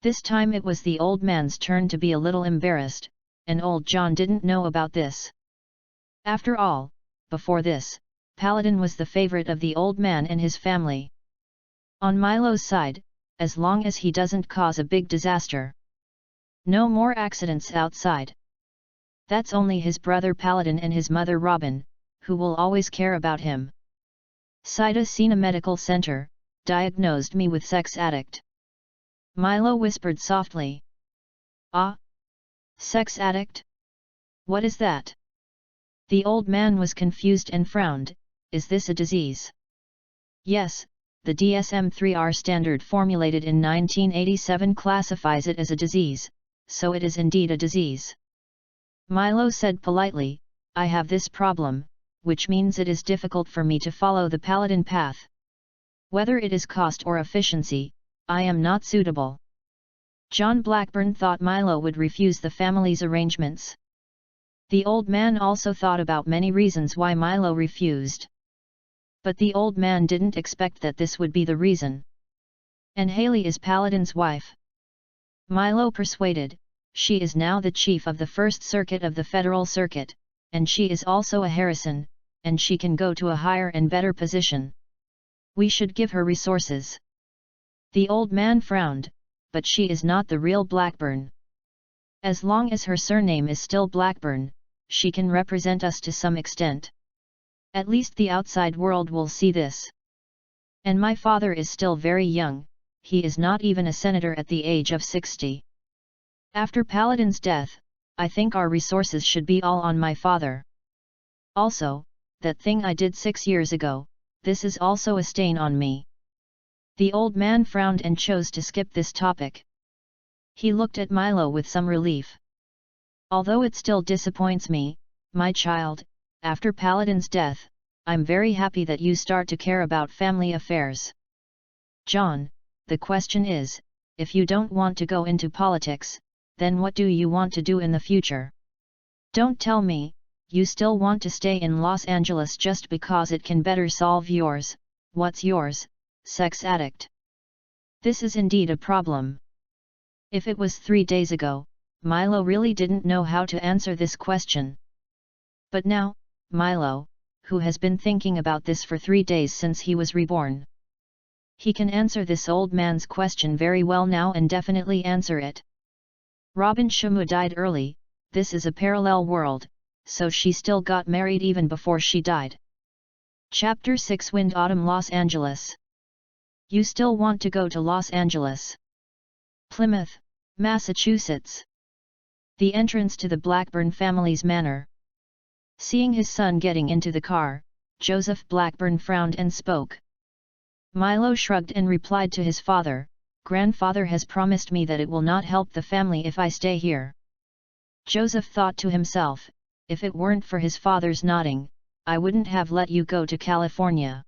This time it was the old man's turn to be a little embarrassed, and old John didn't know about this. After all, before this, Paladin was the favorite of the old man and his family. On Milo's side, as long as he doesn't cause a big disaster. No more accidents outside. That's only his brother Paladin and his mother Robin, who will always care about him. Sina Medical Center diagnosed me with sex addict. Milo whispered softly. Ah? Sex addict? What is that? The old man was confused and frowned. Is this a disease? Yes, the DSM-3R standard formulated in 1987 classifies it as a disease, so it is indeed a disease. Milo said politely, I have this problem, which means it is difficult for me to follow the Paladin path. Whether it is cost or efficiency, I am not suitable. John Blackburn thought Milo would refuse the family's arrangements. The old man also thought about many reasons why Milo refused. But the old man didn't expect that this would be the reason. And Haley is Paladin's wife. Milo persuaded, she is now the chief of the First Circuit of the Federal Circuit, and she is also a Harrison, and she can go to a higher and better position. We should give her resources. The old man frowned, but she is not the real Blackburn. As long as her surname is still Blackburn, she can represent us to some extent. At least the outside world will see this. And my father is still very young, he is not even a senator at the age of 60. After Paladin's death, I think our resources should be all on my father. Also, that thing I did 6 years ago, this is also a stain on me. The old man frowned and chose to skip this topic. He looked at Milo with some relief. Although it still disappoints me, my child, after Paladin's death, I'm very happy that you start to care about family affairs. John, the question is, if you don't want to go into politics, then what do you want to do in the future? Don't tell me, you still want to stay in Los Angeles just because it can better solve yours, what's yours, sex addict. This is indeed a problem. If it was 3 days ago, Milo really didn't know how to answer this question. But now, Milo, who has been thinking about this for 3 days since he was reborn. He can answer this old man's question very well now and definitely answer it. Robin Shamu died early, this is a parallel world, so she still got married even before she died. Chapter 6 Wind Autumn Los Angeles. You still want to go to Los Angeles? Plymouth, Massachusetts. The entrance to the Blackburn family's manor. Seeing his son getting into the car, Joseph Blackburn frowned and spoke. Milo shrugged and replied to his father, Grandfather has promised me that it will not help the family if I stay here. Joseph thought to himself, if it weren't for his father's nodding, I wouldn't have let you go to California.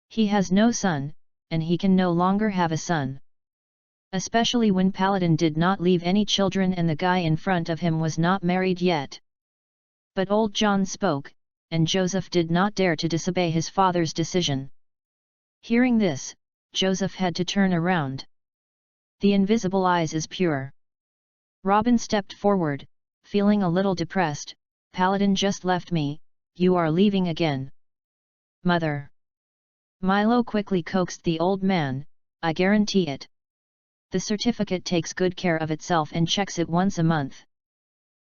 He has no son, and he can no longer have a son. Especially when Paladin did not leave any children and the guy in front of him was not married yet. But old John spoke, and Joseph did not dare to disobey his father's decision. Hearing this, Joseph had to turn around. The invisible eyes is pure. Robin stepped forward, feeling a little depressed. Paladin just left me, you are leaving again. Mother. Milo quickly coaxed the old man, I guarantee it. The certificate takes good care of itself and checks it once a month.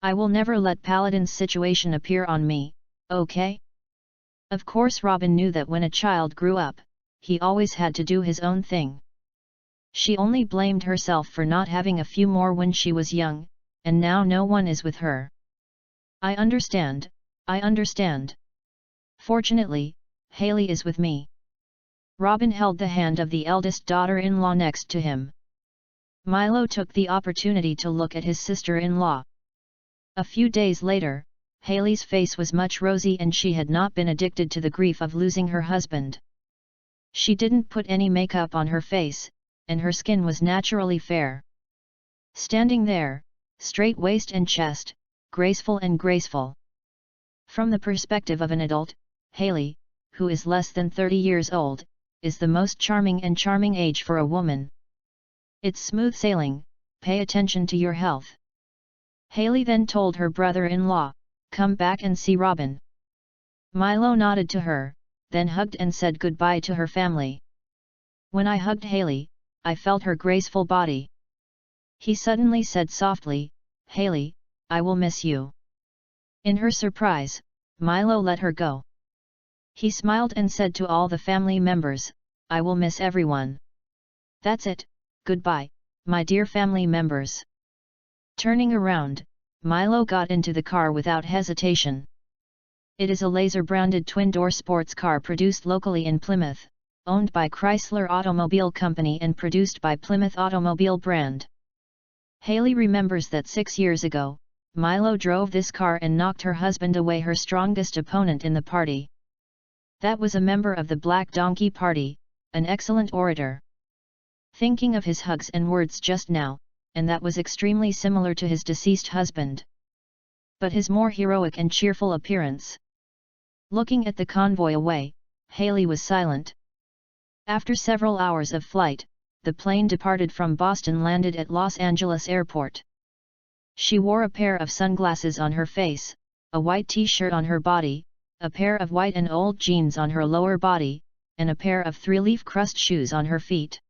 I will never let Paladin's situation appear on me, okay? Of course Robin knew that when a child grew up, he always had to do his own thing. She only blamed herself for not having a few more when she was young, and now no one is with her. I understand, I understand. Fortunately, Haley is with me. Robin held the hand of the eldest daughter-in-law next to him. Milo took the opportunity to look at his sister-in-law. A few days later, Haley's face was much rosy and she had not been addicted to the grief of losing her husband. She didn't put any makeup on her face, and her skin was naturally fair. Standing there, straight waist and chest, graceful and graceful. From the perspective of an adult, Haley, who is less than 30 years old, is the most charming age for a woman. It's smooth sailing, pay attention to your health. Haley then told her brother-in-law, come back and see Robin. Milo nodded to her, then hugged and said goodbye to her family. When I hugged Haley, I felt her graceful body. He suddenly said softly, Haley, I will miss you. In her surprise, Milo let her go. He smiled and said to all the family members, I will miss everyone. That's it, goodbye, my dear family members. Turning around, Milo got into the car without hesitation. It is a laser-branded twin-door sports car produced locally in Plymouth, owned by Chrysler Automobile Company and produced by Plymouth Automobile brand. Haley remembers that 6 years ago, Milo drove this car and knocked her husband away, her strongest opponent in the party. That was a member of the Black Donkey Party, an excellent orator. Thinking of his hugs and words just now, and that was extremely similar to his deceased husband. But his more heroic and cheerful appearance. Looking at the convoy away, Haley was silent. After several hours of flight, the plane departed from Boston, landed at Los Angeles Airport. She wore a pair of sunglasses on her face, a white t-shirt on her body, a pair of white and old jeans on her lower body, and a pair of three-leaf crust shoes on her feet.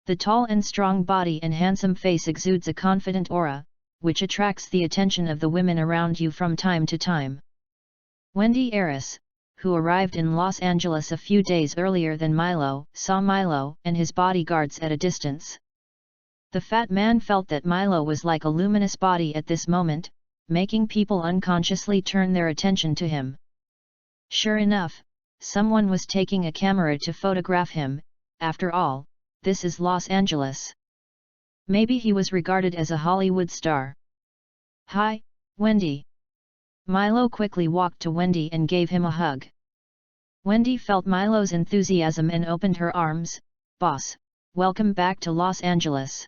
The tall and strong body and handsome face exudes a confident aura, which attracts the attention of the women around you from time to time. Wendy Eris, who arrived in Los Angeles a few days earlier than Milo, saw Milo and his bodyguards at a distance. The fat man felt that Milo was like a luminous body at this moment, making people unconsciously turn their attention to him. Sure enough, someone was taking a camera to photograph him. After all, this is Los Angeles. Maybe he was regarded as a Hollywood star. Hi, Wendy. Milo quickly walked to Wendy and gave him a hug. Wendy felt Milo's enthusiasm and opened her arms. Boss, welcome back to Los Angeles.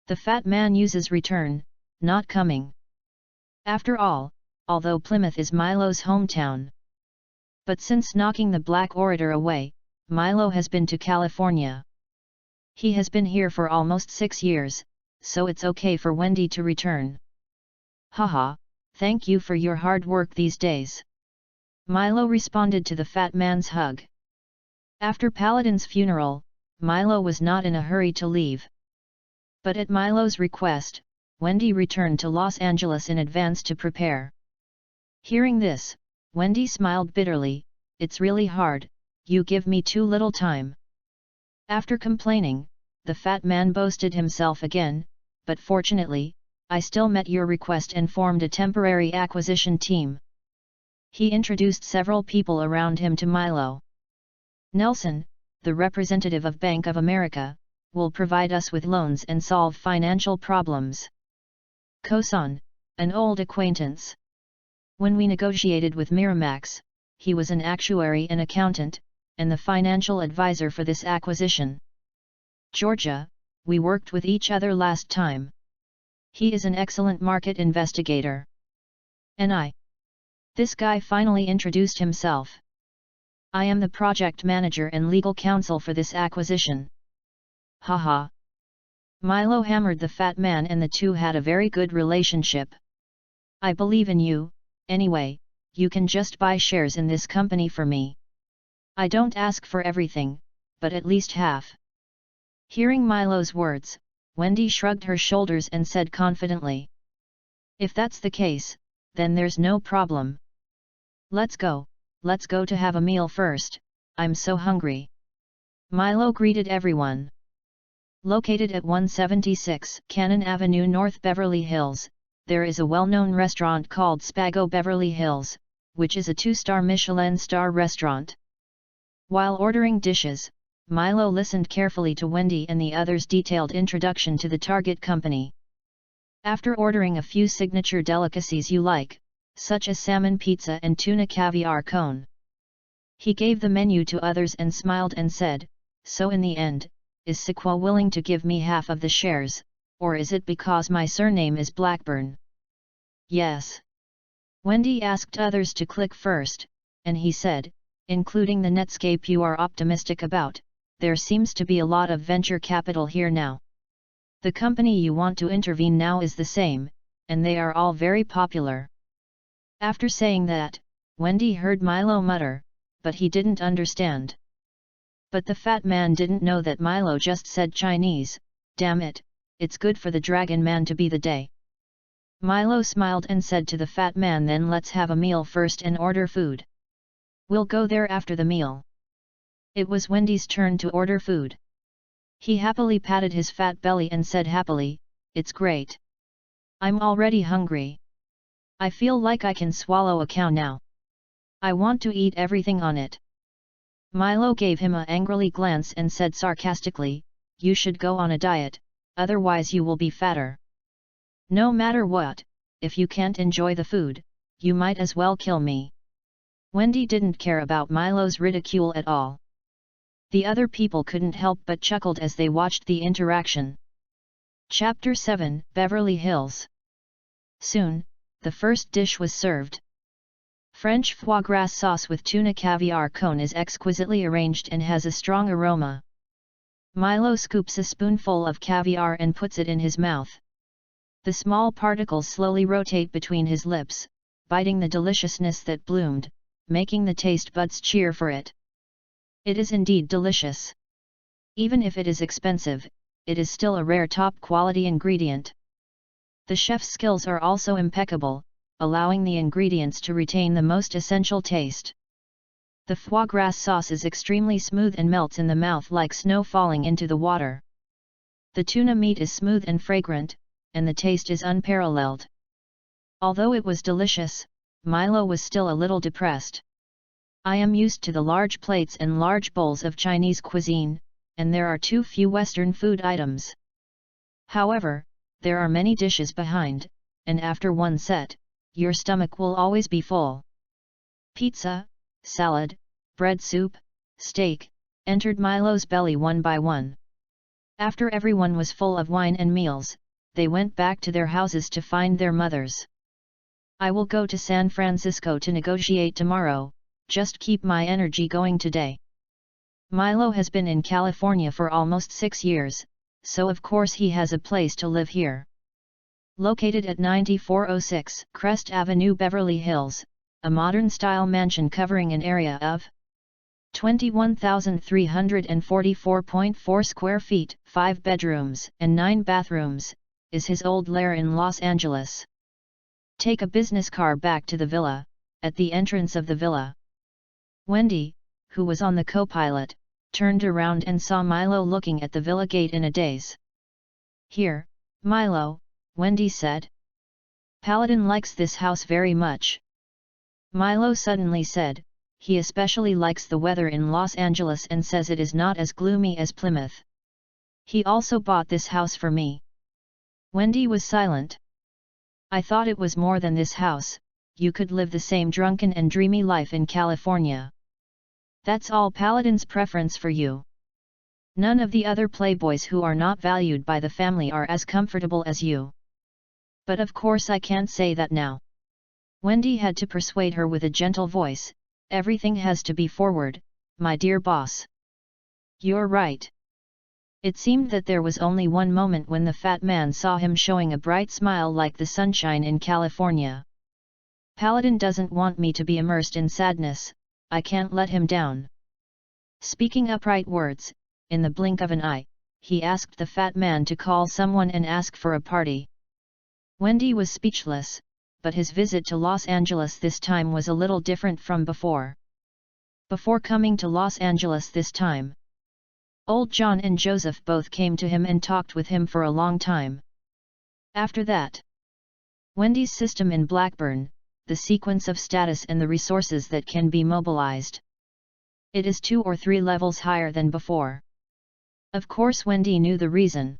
The fat man uses return, not coming. After all, although Plymouth is Milo's hometown. But since knocking the black orator away, Milo has been to California. He has been here for almost 6 years, so it's okay for Wendy to return. Haha, thank you for your hard work these days. Milo responded to the fat man's hug. After Paladin's funeral, Milo was not in a hurry to leave. But at Milo's request, Wendy returned to Los Angeles in advance to prepare. Hearing this, Wendy smiled bitterly, it's really hard, you give me too little time. After complaining, the fat man boasted himself again, but fortunately, I still met your request and formed a temporary acquisition team. He introduced several people around him to Milo. Nelson, the representative of Bank of America, will provide us with loans and solve financial problems. Kosan, an old acquaintance. When we negotiated with Miramax, he was an actuary and accountant, and the financial advisor for this acquisition. Georgia, we worked with each other last time. He is an excellent market investigator. And I. This guy finally introduced himself. I am the project manager and legal counsel for this acquisition. Haha. Milo hammered the fat man and the two had a very good relationship. I believe in you, anyway, you can just buy shares in this company for me. I don't ask for everything, but at least half. Hearing Milo's words, Wendy shrugged her shoulders and said confidently. If that's the case, then there's no problem. Let's go to have a meal first, I'm so hungry. Milo greeted everyone. Located at 176 Cannon Avenue North Beverly Hills, there is a well-known restaurant called Spago Beverly Hills, which is a 2-star Michelin star restaurant. While ordering dishes, Milo listened carefully to Wendy and the others' detailed introduction to the target company. After ordering a few signature delicacies you like, such as salmon pizza and tuna caviar cone, he gave the menu to others and smiled and said, "So in the end, is Sequoia willing to give me half of the shares, or is it because my surname is Blackburn?" "Yes." Wendy asked others to click first, and he said, "Including the Netscape you are optimistic about, there seems to be a lot of venture capital here now. The company you want to intervene now is the same, and they are all very popular." After saying that, Wendy heard Milo mutter, but he didn't understand. But the fat man didn't know that Milo just said Chinese. Damn it, it's good for the Dragon Man to be the day. Milo smiled and said to the fat man, "Then let's have a meal first and order food. We'll go there after the meal." It was Wendy's turn to order food. He happily patted his fat belly and said happily, "It's great. I'm already hungry. I feel like I can swallow a cow now. I want to eat everything on it." Milo gave him an angrily glance and said sarcastically, "You should go on a diet, otherwise you will be fatter. No matter what, if you can't enjoy the food, you might as well kill me." Wendy didn't care about Milo's ridicule at all. The other people couldn't help but chuckled as they watched the interaction. Chapter 7, Beverly Hills. Soon, the first dish was served. French foie gras sauce with tuna caviar cone is exquisitely arranged and has a strong aroma. Milo scoops a spoonful of caviar and puts it in his mouth. The small particles slowly rotate between his lips, biting the deliciousness that bloomed, making the taste buds cheer for it. It is indeed delicious. Even if it is expensive, it is still a rare top-quality ingredient. The chef's skills are also impeccable, allowing the ingredients to retain the most essential taste. The foie gras sauce is extremely smooth and melts in the mouth like snow falling into the water. The tuna meat is smooth and fragrant, and the taste is unparalleled. Although it was delicious, Milo was still a little depressed. "I am used to the large plates and large bowls of Chinese cuisine, and there are too few Western food items. However, there are many dishes behind, and after one set, your stomach will always be full." Pizza, salad, bread soup, steak, entered Milo's belly one by one. After everyone was full of wine and meals, they went back to their houses to find their mothers. "I will go to San Francisco to negotiate tomorrow, just keep my energy going today." Milo has been in California for almost 6 years, so of course he has a place to live here. Located at 9406 Crest Avenue, Beverly Hills, a modern-style mansion covering an area of 21,344.4 square feet, 5 bedrooms and 9 bathrooms, is his old lair in Los Angeles. Take a business car back to the villa. At the entrance of the villa, Wendy, who was on the co-pilot, turned around and saw Milo looking at the villa gate in a daze. "Here, Milo," Wendy said. "Paladin likes this house very much." Milo suddenly said, he especially likes the weather in Los Angeles and says it is not as gloomy as Plymouth. He also bought this house for me. Wendy was silent. "I thought it was more than this house, you could live the same drunken and dreamy life in California. That's all Paladin's preference for you. None of the other playboys who are not valued by the family are as comfortable as you. But of course I can't say that now." Wendy had to persuade her with a gentle voice, Everything has to be forward, my dear boss. You're right. It seemed that there was only one moment when the fat man saw him showing a bright smile like the sunshine in California. Paladin doesn't want me to be immersed in sadness, I can't let him down. Speaking upright words, in the blink of an eye, he asked the fat man to call someone and ask for a party. Wendy was speechless, but his visit to Los Angeles this time was a little different from before. Before coming to Los Angeles this time, old John and Joseph both came to him and talked with him for a long time. After that, Wendy's system in Blackburn, the sequence of status and the resources that can be mobilized. It is 2 or 3 levels higher than before. Of course Wendy knew the reason.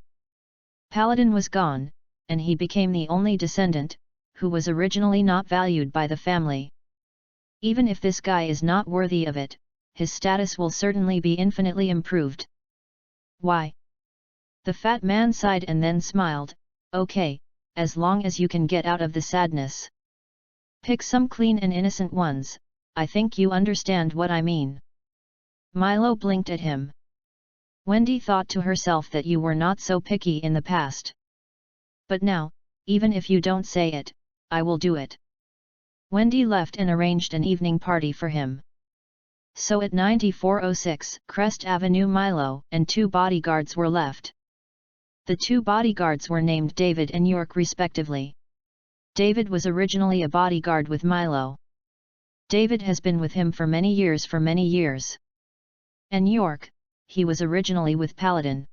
Paladin was gone, and he became the only descendant, who was originally not valued by the family. Even if this guy is not worthy of it, his status will certainly be infinitely improved. Why? The fat man sighed and then smiled, okay, as long as you can get out of the sadness. Pick some clean and innocent ones, I think you understand what I mean. Milo blinked at him. Wendy thought to herself that you were not so picky in the past. But now, even if you don't say it, I will do it. Wendy left and arranged an evening party for him. So at 9406 Crest Avenue, Milo and 2 bodyguards were left. The 2 bodyguards were named David and York respectively. David was originally a bodyguard with Milo. David has been with him for many years. And York, he was originally with Paladin.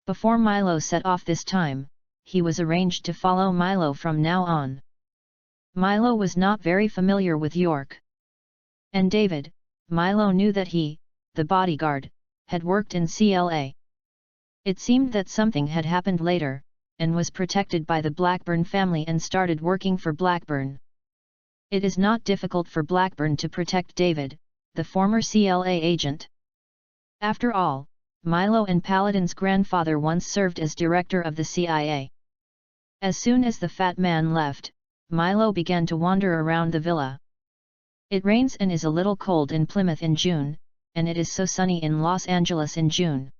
Before Milo set off this time, he was arranged to follow Milo from now on. Milo was not very familiar with York. And David, Milo knew that he, the bodyguard, had worked in CLA. It seemed that something had happened later, and was protected by the Blackburn family and started working for Blackburn. It is not difficult for Blackburn to protect David, the former CLA agent. After all, Milo and Paladin's grandfather once served as director of the CIA. As soon as the fat man left, Milo began to wander around the villa. It rains and is a little cold in Plymouth in June, and it is so sunny in Los Angeles in June.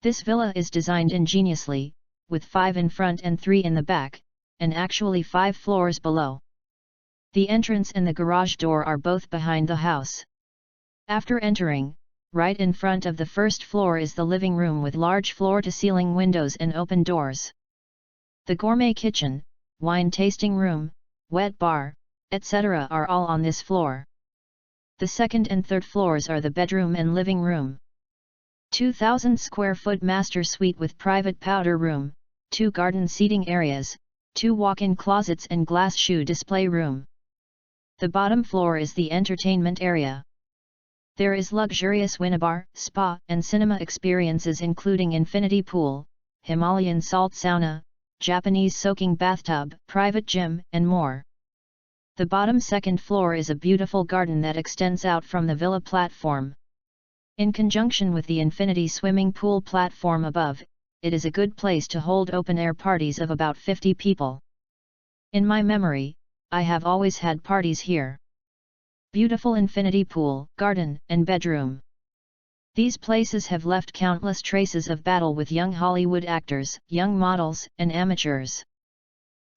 This villa is designed ingeniously, with 5 in front and 3 in the back, and actually 5 floors below. The entrance and the garage door are both behind the house. After entering, right in front of the first floor is the living room with large floor-to-ceiling windows and open doors. The gourmet kitchen, wine tasting room, wet bar, etc. are all on this floor. The second and third floors are the bedroom and living room. 2,000 square foot master suite with private powder room, 2 garden seating areas, 2 walk-in closets and glass shoe display room. The bottom floor is the entertainment area. There is luxurious winabar, spa and cinema experiences including infinity pool, Himalayan salt sauna, Japanese soaking bathtub, private gym, and more. The bottom second floor is a beautiful garden that extends out from the villa platform. In conjunction with the infinity swimming pool platform above, it is a good place to hold open-air parties of about 50 people. In my memory, I have always had parties here. Beautiful infinity pool, garden, and bedroom. These places have left countless traces of battle with young Hollywood actors, young models, and amateurs.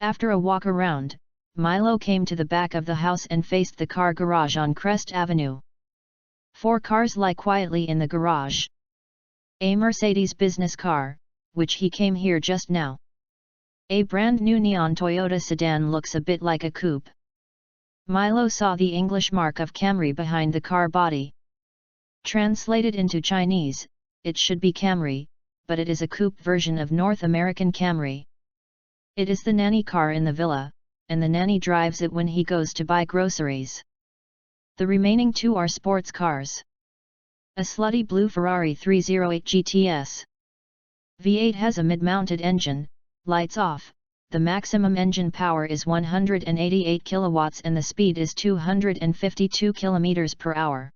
After a walk around, Milo came to the back of the house and faced the car garage on Crest Avenue. 4 cars lie quietly in the garage. A Mercedes business car, which he came here just now. A brand new neon Toyota sedan looks a bit like a coupe. Milo saw the English mark of Camry behind the car body. Translated into Chinese, it should be Camry, but it is a coupe version of North American Camry. It is the nanny car in the villa, and the nanny drives it when he goes to buy groceries. The remaining 2 are sports cars. A slutty blue Ferrari 308 GTS. V8 has a mid-mounted engine, lights off, the maximum engine power is 188 kilowatts and the speed is 252 kilometers per hour.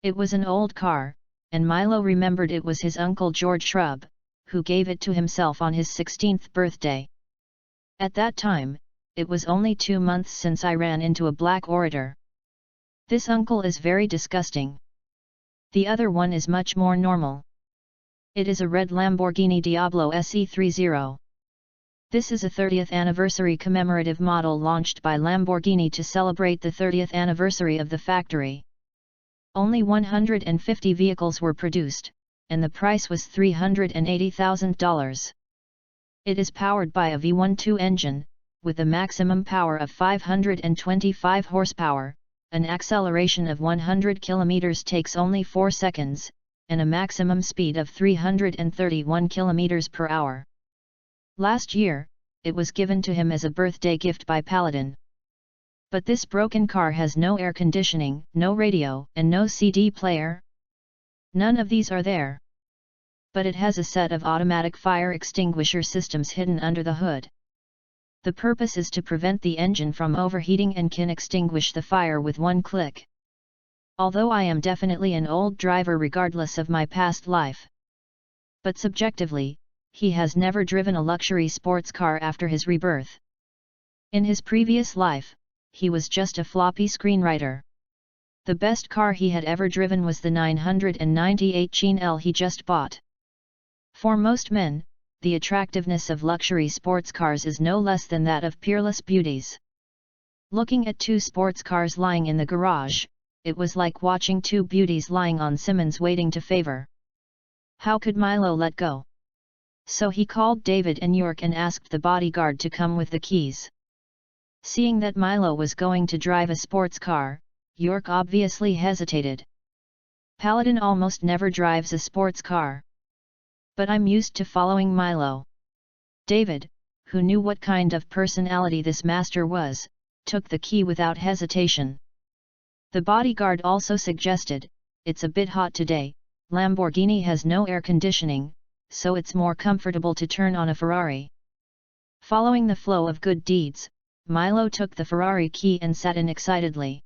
It was an old car, and Milo remembered it was his uncle George Shrub, who gave it to himself on his 16th birthday. At that time, it was only 2 months since I ran into a black orator. This uncle is very disgusting. The other one is much more normal. It is a red Lamborghini Diablo SE30. This is a 30th anniversary commemorative model launched by Lamborghini to celebrate the 30th anniversary of the factory. Only 150 vehicles were produced, and the price was $380,000. It is powered by a V12 engine, with a maximum power of 525 horsepower, an acceleration of 100 km takes only 4 seconds, and a maximum speed of 331 km per hour. Last year, it was given to him as a birthday gift by Paladin. But this broken car has no air conditioning, no radio, and no CD player. None of these are there. But it has a set of automatic fire extinguisher systems hidden under the hood. The purpose is to prevent the engine from overheating and can extinguish the fire with one click. Although I am definitely an old driver regardless of my past life. But subjectively, he has never driven a luxury sports car after his rebirth. In his previous life, he was just a floppy screenwriter. The best car he had ever driven was the 998 Chine L he just bought. For most men, the attractiveness of luxury sports cars is no less than that of peerless beauties. Looking at two sports cars lying in the garage, it was like watching two beauties lying on Simmons waiting to favor. How could Milo let go? So he called David and York and asked the bodyguard to come with the keys. Seeing that Milo was going to drive a sports car, York obviously hesitated. Paladin almost never drives a sports car. But I'm used to following Milo. David, who knew what kind of personality this master was, took the key without hesitation. The bodyguard also suggested, "It's a bit hot today, Lamborghini has no air conditioning, so it's more comfortable to turn on a Ferrari." Following the flow of good deeds, Milo took the Ferrari key and sat in excitedly.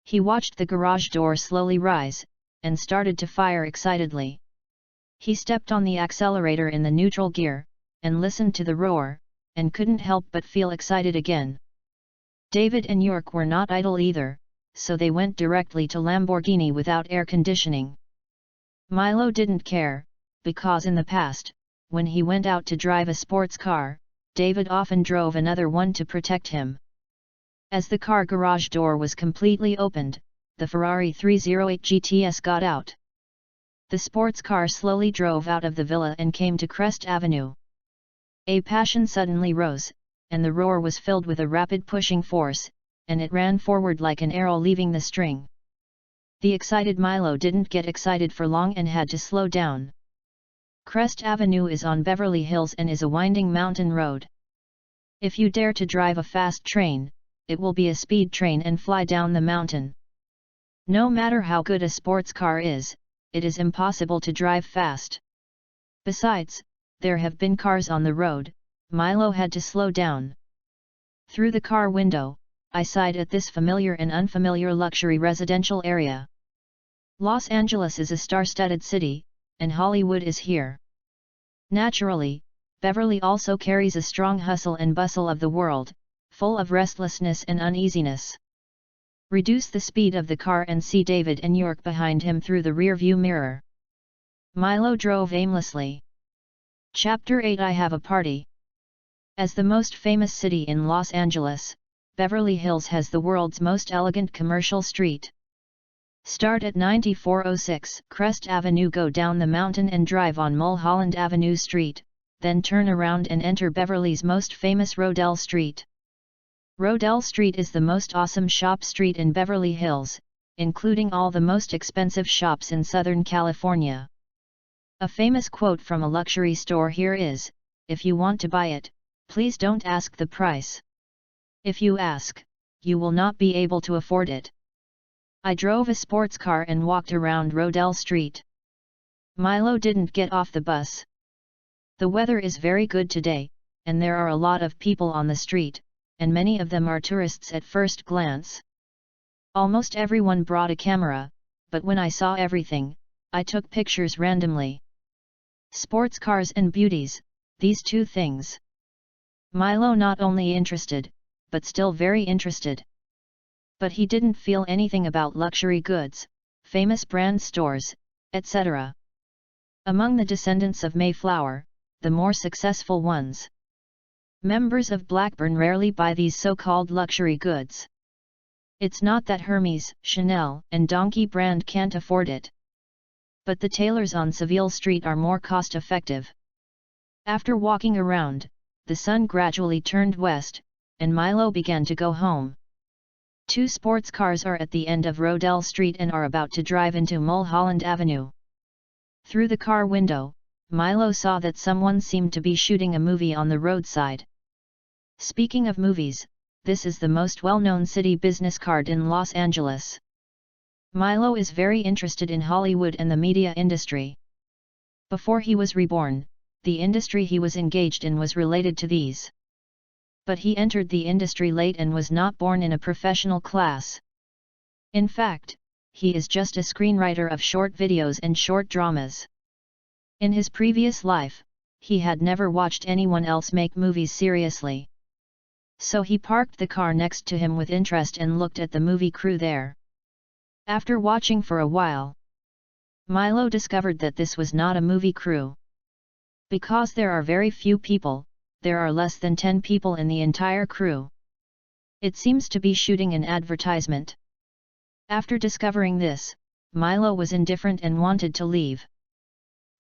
He watched the garage door slowly rise, and started to fire excitedly. He stepped on the accelerator in the neutral gear, and listened to the roar, and couldn't help but feel excited again. David and York were not idle either, so they went directly to Lamborghini without air conditioning. Milo didn't care, because in the past, when he went out to drive a sports car, David often drove another one to protect him. As the car garage door was completely opened, the Ferrari 308 GTS got out. The sports car slowly drove out of the villa and came to Crest Avenue. A passion suddenly rose, and the roar was filled with a rapid pushing force, and it ran forward like an arrow leaving the string. The excited Milo didn't get excited for long and had to slow down. Crest Avenue is on Beverly Hills and is a winding mountain road. If you dare to drive a fast train, it will be a speed train and fly down the mountain. No matter how good a sports car is, it is impossible to drive fast. Besides, there have been cars on the road, Milo had to slow down. Through the car window, I sighed at this familiar and unfamiliar luxury residential area. Los Angeles is a star-studded city, and Hollywood is here. Naturally, Beverly also carries a strong hustle and bustle of the world, full of restlessness and uneasiness. Reduce the speed of the car and see David and York behind him through the rear-view mirror. Milo drove aimlessly. Chapter 8 I Have a Party. As the most famous city in Los Angeles, Beverly Hills has the world's most elegant commercial street. Start at 9406 Crest Avenue, go down the mountain and drive on Mulholland Avenue Street, then turn around and enter Beverly's most famous Rodell Street. Rodell Street is the most awesome shop street in Beverly Hills, including all the most expensive shops in Southern California. A famous quote from a luxury store here is, "If you want to buy it, please don't ask the price. If you ask, you will not be able to afford it." I drove a sports car and walked around Rodell Street. Milo didn't get off the bus. The weather is very good today, and there are a lot of people on the street, and many of them are tourists at first glance. Almost everyone brought a camera, but when I saw everything, I took pictures randomly. Sports cars and beauties, these two things. Milo not only interested, but still very interested. But he didn't feel anything about luxury goods, famous brand stores, etc. Among the descendants of Mayflower, the more successful ones, members of Blackburn rarely buy these so-called luxury goods. It's not that Hermes, Chanel, and Donkey brand can't afford it. But the tailors on Seville Street are more cost-effective. After walking around, the sun gradually turned west, and Milo began to go home. 2 sports cars are at the end of Rodell Street and are about to drive into Mulholland Avenue. Through the car window, Milo saw that someone seemed to be shooting a movie on the roadside. Speaking of movies, this is the most well-known city business card in Los Angeles. Milo is very interested in Hollywood and the media industry. Before he was reborn, the industry he was engaged in was related to these. But he entered the industry late and was not born in a professional class. In fact, he is just a screenwriter of short videos and short dramas. In his previous life, he had never watched anyone else make movies seriously. So he parked the car next to him with interest and looked at the movie crew there. After watching for a while, Milo discovered that this was not a movie crew. Because there are very few people, there are less than 10 people in the entire crew. It seems to be shooting an advertisement. After discovering this, Milo was indifferent and wanted to leave.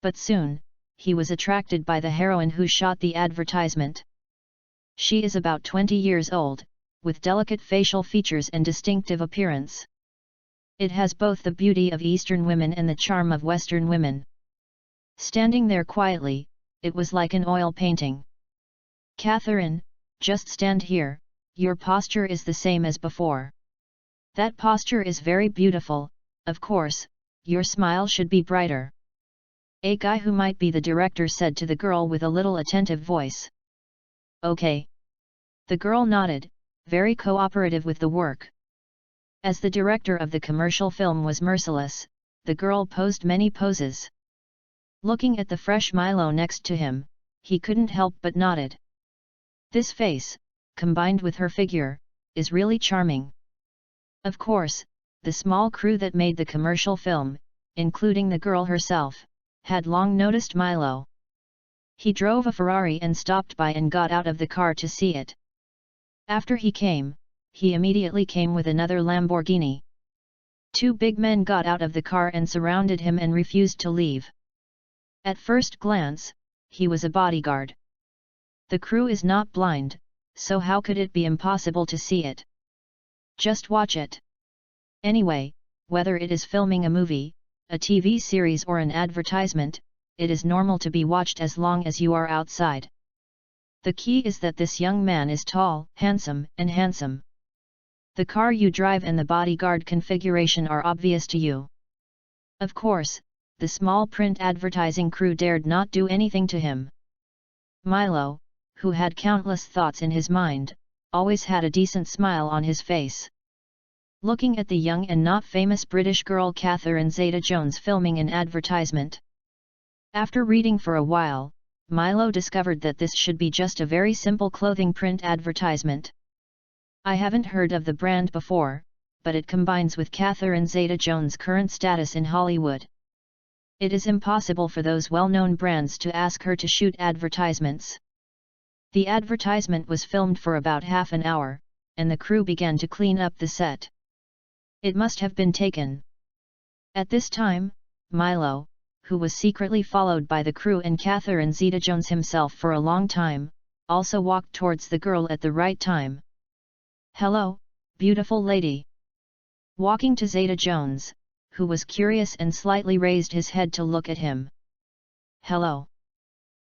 But soon, he was attracted by the heroine who shot the advertisement. She is about 20 years old, with delicate facial features and distinctive appearance. It has both the beauty of Eastern women and the charm of Western women. Standing there quietly, it was like an oil painting. "Catherine, just stand here, your posture is the same as before. That posture is very beautiful, of course, your smile should be brighter," a guy who might be the director said to the girl with a little attentive voice. "Okay." The girl nodded, very cooperative with the work. As the director of the commercial film was merciless, the girl posed many poses. Looking at the fresh Milo next to him, he couldn't help but nodded. This face, combined with her figure, is really charming. Of course, the small crew that made the commercial film, including the girl herself, had long noticed Milo. He drove a Ferrari and stopped by and got out of the car to see it. After he immediately came with another Lamborghini. 2 big men got out of the car and surrounded him and refused to leave. At first glance, he was a bodyguard. The crew is not blind, so how could it be impossible to see it? Just watch it. Anyway, whether it is filming a movie, a TV series or an advertisement, it is normal to be watched as long as you are outside. The key is that this young man is tall, handsome. The car you drive and the bodyguard configuration are obvious to you. Of course, the small print advertising crew dared not do anything to him. Milo, who had countless thoughts in his mind, always had a decent smile on his face. Looking at the young and not famous British girl Catherine Zeta-Jones filming an advertisement. After reading for a while, Milo discovered that this should be just a very simple clothing print advertisement. I haven't heard of the brand before, but it combines with Catherine Zeta-Jones' current status in Hollywood. It is impossible for those well-known brands to ask her to shoot advertisements. The advertisement was filmed for about half an hour, and the crew began to clean up the set. It must have been taken. At this time, Milo, who was secretly followed by the crew and Catherine Zeta-Jones himself for a long time, also walked towards the girl at the right time. "Hello, beautiful lady." Walking to Zeta-Jones, who was curious and slightly raised his head to look at him. "Hello."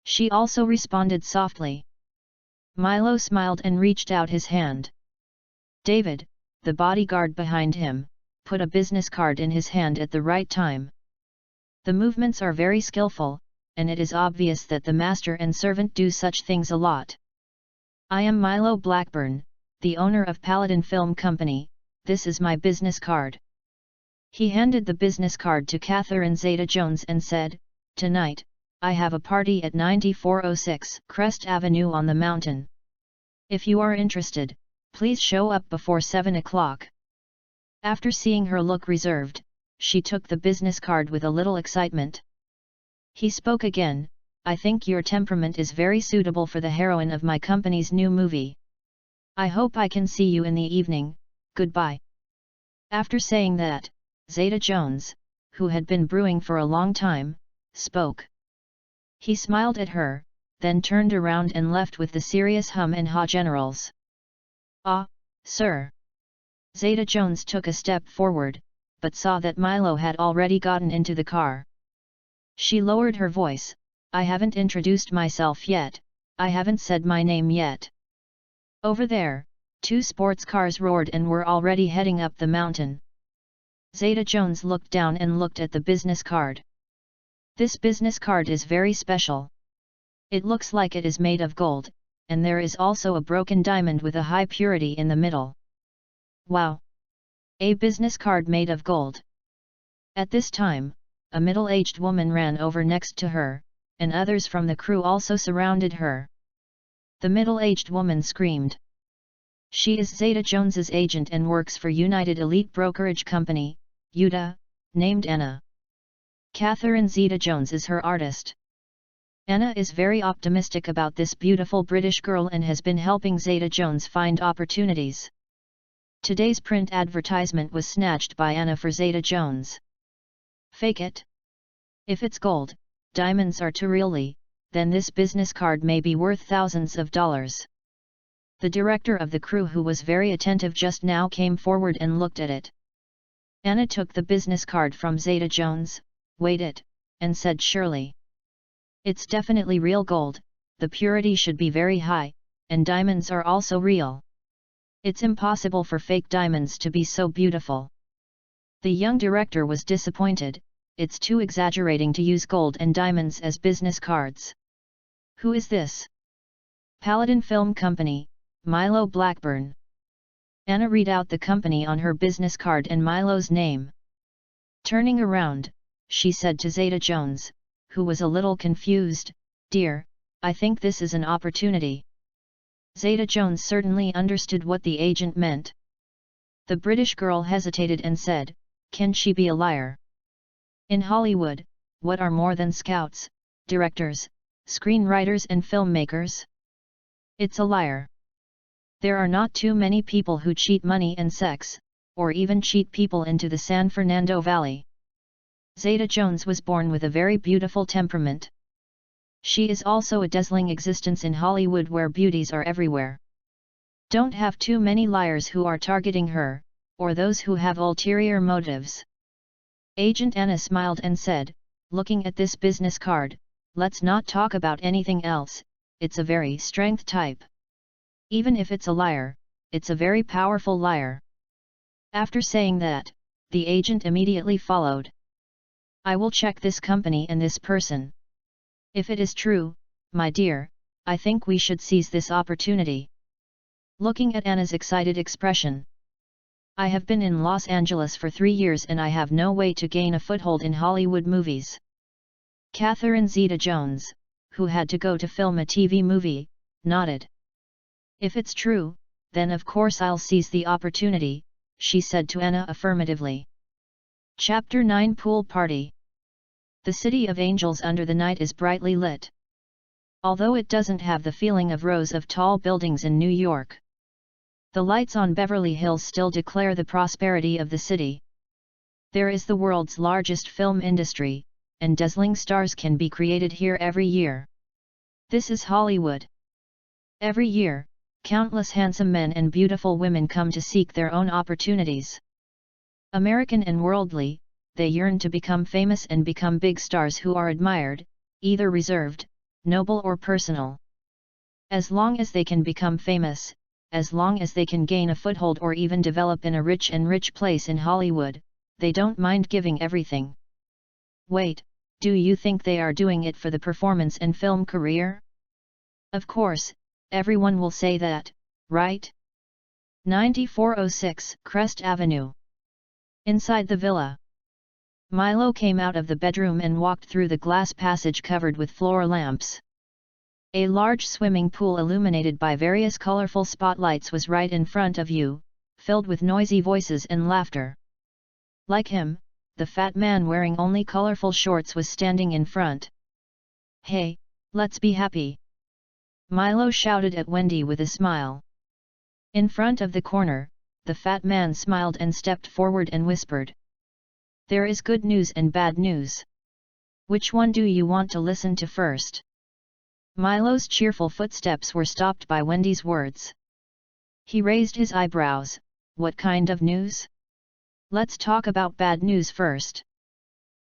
She also responded softly. Milo smiled and reached out his hand. David, the bodyguard behind him, put a business card in his hand at the right time. The movements are very skillful, and it is obvious that the master and servant do such things a lot. "I am Milo Blackburn, the owner of Paladin Film Company, this is my business card." He handed the business card to Catherine Zeta-Jones and said, "Tonight, I have a party at 9406 Crest Avenue on the mountain. If you are interested, please show up before 7 o'clock. After seeing her look reserved, she took the business card with a little excitement. He spoke again, "I think your temperament is very suitable for the heroine of my company's new movie. I hope I can see you in the evening, goodbye." After saying that, Zeta Jones, who had been brewing for a long time, spoke. He smiled at her, then turned around and left with the serious hum and ha generals. "Ah, sir." Zeta Jones took a step forward, but saw that Milo had already gotten into the car. She lowered her voice, "I haven't introduced myself yet, I haven't said my name yet." Over there, 2 sports cars roared and were already heading up the mountain. Zeta Jones looked down and looked at the business card. This business card is very special. It looks like it is made of gold, and there is also a broken diamond with a high purity in the middle. Wow! A business card made of gold. At this time, a middle-aged woman ran over next to her, and others from the crew also surrounded her. The middle-aged woman screamed. She is Zeta Jones's agent and works for United Elite Brokerage Company, UTA, named Anna. Catherine Zeta Jones is her artist. Anna is very optimistic about this beautiful British girl and has been helping Zeta Jones find opportunities. Today's print advertisement was snatched by Anna for Zeta Jones. Fake it. If it's gold, diamonds are too really, then this business card may be worth thousands of dollars. The director of the crew, who was very attentive just now, came forward and looked at it. Anna took the business card from Zeta Jones, weighed it, and said surely. "It's definitely real gold, the purity should be very high, and diamonds are also real. It's impossible for fake diamonds to be so beautiful." The young director was disappointed. It's too exaggerating to use gold and diamonds as business cards. "Who is this?" "Paladin Film Company, Milo Blackburn." Anna read out the company on her business card and Milo's name. Turning around, she said to Zeta Jones, who was a little confused, "Dear, I think this is an opportunity." Zeta Jones certainly understood what the agent meant. The British girl hesitated and said, "Can she be a liar? In Hollywood, what are more than scouts, directors, screenwriters and filmmakers? It's a liar. There are not too many people who cheat money and sex, or even cheat people into the San Fernando Valley." Zeta Jones was born with a very beautiful temperament. She is also a dazzling existence in Hollywood where beauties are everywhere. Don't have too many liars who are targeting her, or those who have ulterior motives. Agent Anna smiled and said, looking at this business card, "Let's not talk about anything else, it's a very strength type. Even if it's a liar, it's a very powerful liar." After saying that, the agent immediately followed. "I will check this company and this person. If it is true, my dear, I think we should seize this opportunity." Looking at Anna's excited expression. "I have been in Los Angeles for 3 years and I have no way to gain a foothold in Hollywood movies." Catherine Zeta Jones, who had to go to film a TV movie, nodded. "If it's true, then of course I'll seize the opportunity," she said to Anna affirmatively. Chapter 9 Pool Party. The City of Angels under the night is brightly lit. Although it doesn't have the feeling of rows of tall buildings in New York, the lights on Beverly Hills still declare the prosperity of the city. There is the world's largest film industry, and dazzling stars can be created here every year. This is Hollywood. Every year, countless handsome men and beautiful women come to seek their own opportunities. American and worldly, they yearn to become famous and become big stars who are admired, either reserved, noble or personal. As long as they can become famous, as long as they can gain a foothold or even develop in a rich place in Hollywood, they don't mind giving everything. Wait, do you think they are doing it for the performance and film career? Of course, everyone will say that, right? 9406 Crest Avenue. Inside the villa, Milo came out of the bedroom and walked through the glass passage covered with floor lamps. A large swimming pool illuminated by various colorful spotlights was right in front of you, filled with noisy voices and laughter. Like him, the fat man wearing only colorful shorts was standing in front. "Hey, let's be happy!" Milo shouted at Wendy with a smile. In front of the corner, the fat man smiled and stepped forward and whispered, "There is good news and bad news. Which one do you want to listen to first?" Milo's cheerful footsteps were stopped by Wendy's words. He raised his eyebrows. "What kind of news? Let's talk about bad news first."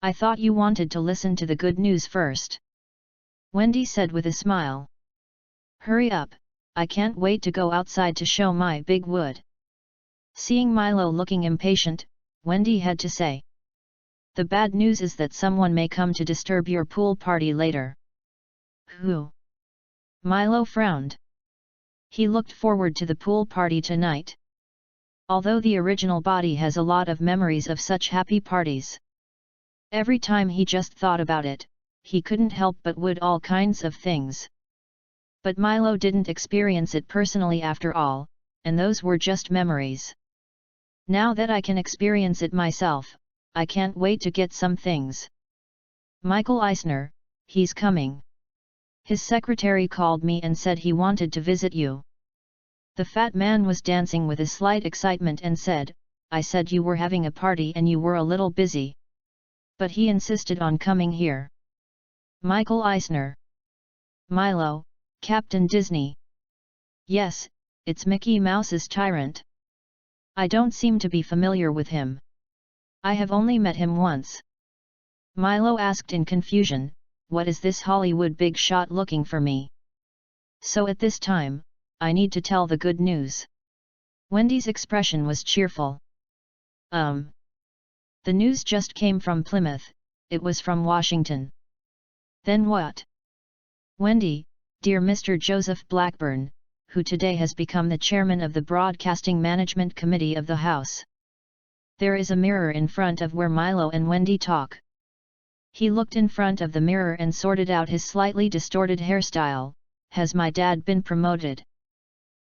"I thought you wanted to listen to the good news first," Wendy said with a smile. "Hurry up, I can't wait to go outside to show my big wood." Seeing Milo looking impatient, Wendy had to say, "The bad news is that someone may come to disturb your pool party later." "Who?" Milo frowned. He looked forward to the pool party tonight. Although the original body has a lot of memories of such happy parties. Every time he just thought about it, he couldn't help but would all kinds of things. But Milo didn't experience it personally after all, and those were just memories. Now that I can experience it myself, I can't wait to get some things. "Michael Eisner, he's coming. His secretary called me and said he wanted to visit you." The fat man was dancing with a slight excitement and said, "I said you were having a party and you were a little busy. But he insisted on coming here." "Michael Eisner? Milo, Captain Disney." "Yes, it's Mickey Mouse's tyrant. I don't seem to be familiar with him. I have only met him once." Milo asked in confusion, "What is this Hollywood big shot looking for me? So at this time, I need to tell the good news." Wendy's expression was cheerful. The news just came from Plymouth, it was from Washington." "Then what?" "Wendy, dear Mr. Joseph Blackburn, who today has become the chairman of the Broadcasting Management Committee of the House. There is a mirror in front of where Milo and Wendy talk. He looked in front of the mirror and sorted out his slightly distorted hairstyle. Has my dad been promoted?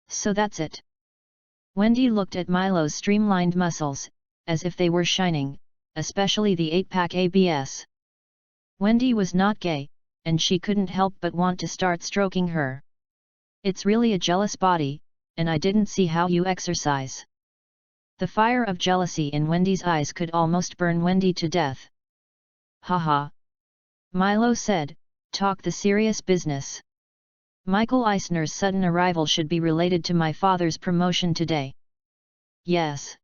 So that's it." Wendy looked at Milo's streamlined muscles, as if they were shining, especially the 8-pack abs. Wendy was not gay, and she couldn't help but want to start stroking her. "It's really a jealous body, and I didn't see how you exercise." The fire of jealousy in Wendy's eyes could almost burn Wendy to death. "Haha!" Milo said, "Talk the serious business. Michael Eisner's sudden arrival should be related to my father's promotion today." "Yes."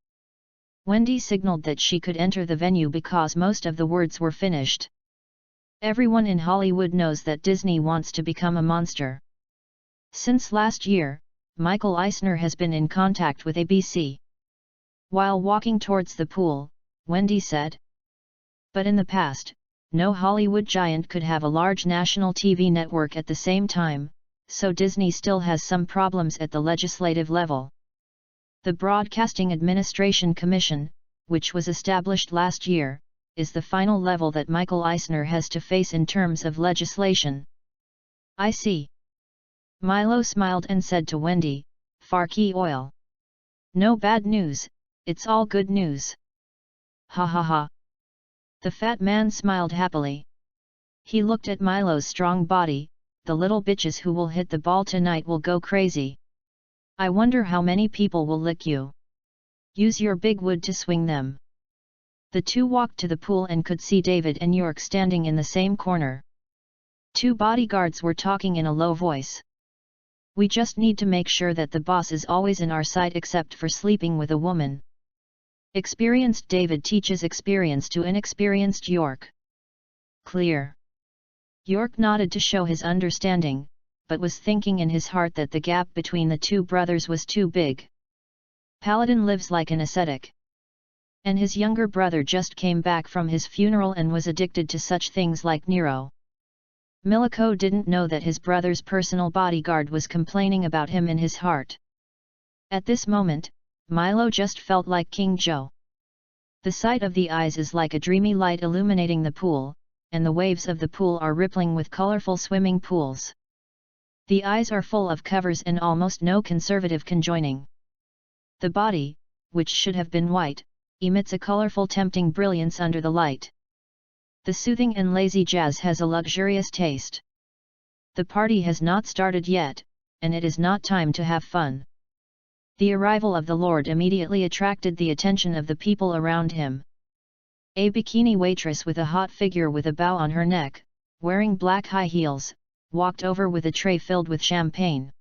Wendy signaled that she could enter the venue because most of the words were finished. Everyone in Hollywood knows that Disney wants to become a monster. Since last year, Michael Eisner has been in contact with ABC. While walking towards the pool, Wendy said. "But in the past, no Hollywood giant could have a large national TV network at the same time, so Disney still has some problems at the legislative level. The Broadcasting Administration Commission, which was established last year, is the final level that Michael Eisner has to face in terms of legislation." "I see." Milo smiled and said to Wendy, "Far key oil. No bad news, it's all good news." "Ha ha ha." The fat man smiled happily. He looked at Milo's strong body. "The little bitches who will hit the ball tonight will go crazy. I wonder how many people will lick you. Use your big wood to swing them." The two walked to the pool and could see David and York standing in the same corner. Two bodyguards were talking in a low voice. "We just need to make sure that the boss is always in our sight except for sleeping with a woman." Experienced David teaches experience to inexperienced York. "Clear." York nodded to show his understanding, but was thinking in his heart that the gap between the two brothers was too big. Paladin lives like an ascetic. And his younger brother just came back from his funeral and was addicted to such things like Nero. Milico didn't know that his brother's personal bodyguard was complaining about him in his heart. At this moment, Milo just felt like King Joe. The sight of the eyes is like a dreamy light illuminating the pool, and the waves of the pool are rippling with colorful swimming pools. The eyes are full of covers and almost no conservative conjoining. The body, which should have been white, emits a colorful tempting brilliance under the light. The soothing and lazy jazz has a luxurious taste. The party has not started yet, and it is not time to have fun. The arrival of the Lord immediately attracted the attention of the people around him. A bikini waitress with a hot figure with a bow on her neck, wearing black high heels, walked over with a tray filled with champagne.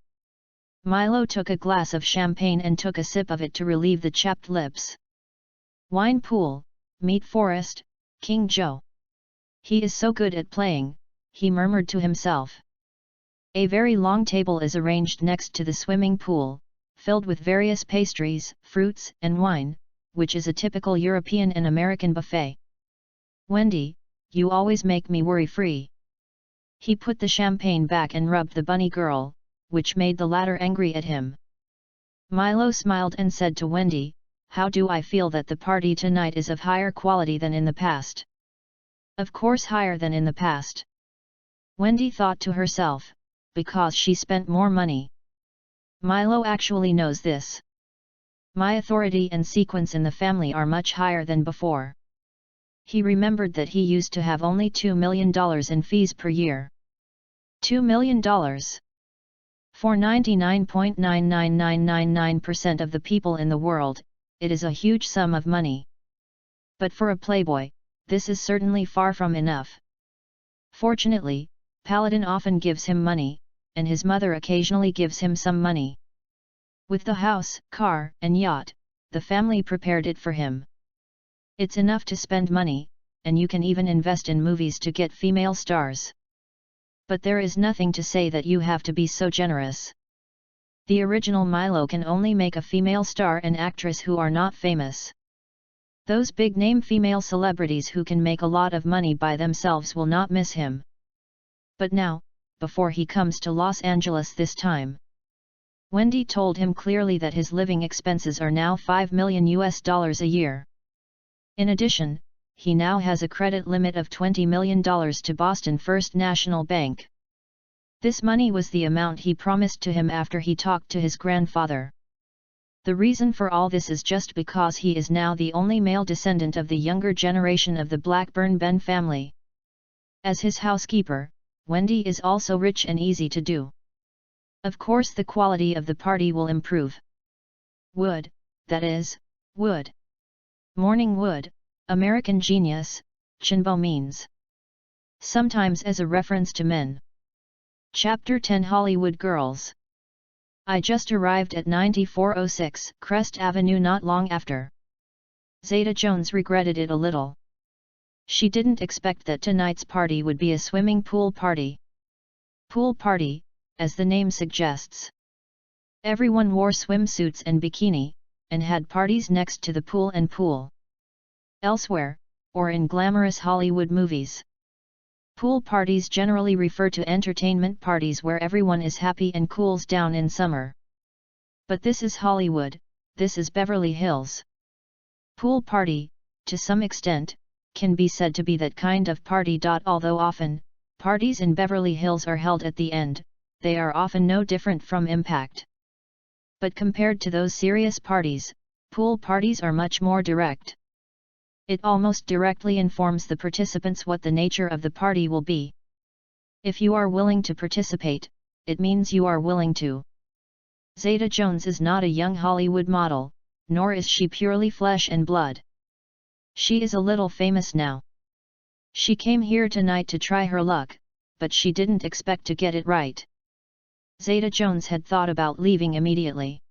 Milo took a glass of champagne and took a sip of it to relieve the chapped lips. Wine pool, meat forest, King Joe. He is so good at playing, he murmured to himself. A very long table is arranged next to the swimming pool, filled with various pastries, fruits, and wine, which is a typical European and American buffet. Wendy, you always make me worry-free. He put the champagne back and rubbed the bunny girl, which made the latter angry at him. Milo smiled and said to Wendy, "How do I feel that the party tonight is of higher quality than in the past?" "Of course higher than in the past," Wendy thought to herself, "because she spent more money. Milo actually knows this. My authority and sequence in the family are much higher than before." He remembered that he used to have only $2 million in fees per year. $2 million. For 99.99999% of the people in the world, it is a huge sum of money. But for a playboy, this is certainly far from enough. Fortunately, Paladin often gives him money, and his mother occasionally gives him some money. With the house, car, and yacht, the family prepared it for him. It's enough to spend money, and you can even invest in movies to get female stars. But there is nothing to say that you have to be so generous. The original Milo can only make a female star and actress who are not famous. Those big-name female celebrities who can make a lot of money by themselves will not miss him. But now, before he comes to Los Angeles this time, Wendy told him clearly that his living expenses are now $5 million a year. In addition, he now has a credit limit of $20 million to Boston First National Bank. This money was the amount he promised to him after he talked to his grandfather. The reason for all this is just because he is now the only male descendant of the younger generation of the Blackburn Ben family. As his housekeeper, Wendy is also rich and easy to do. Of course the quality of the party will improve. Wood, that is, wood. Morning wood, American genius, Chinbo means. Sometimes as a reference to men. Chapter 10 Hollywood Girls. I just arrived at 9406 Crest Avenue not long after. Zeta Jones regretted it a little. She didn't expect that tonight's party would be a swimming pool party. Pool party, as the name suggests. Everyone wore swimsuits and bikini, and had parties next to the pool and pool. Elsewhere, or in glamorous Hollywood movies, pool parties generally refer to entertainment parties where everyone is happy and cools down in summer. But this is Hollywood, this is Beverly Hills. Pool party, to some extent, can be said to be that kind of party. Although often, parties in Beverly Hills are held at the end, they are often no different from Impact. But compared to those serious parties, pool parties are much more direct. It almost directly informs the participants what the nature of the party will be. If you are willing to participate, it means you are willing to. Zeta Jones is not a young Hollywood model, nor is she purely flesh and blood. She is a little famous now. She came here tonight to try her luck, but she didn't expect to get it right. Zeta Jones had thought about leaving immediately.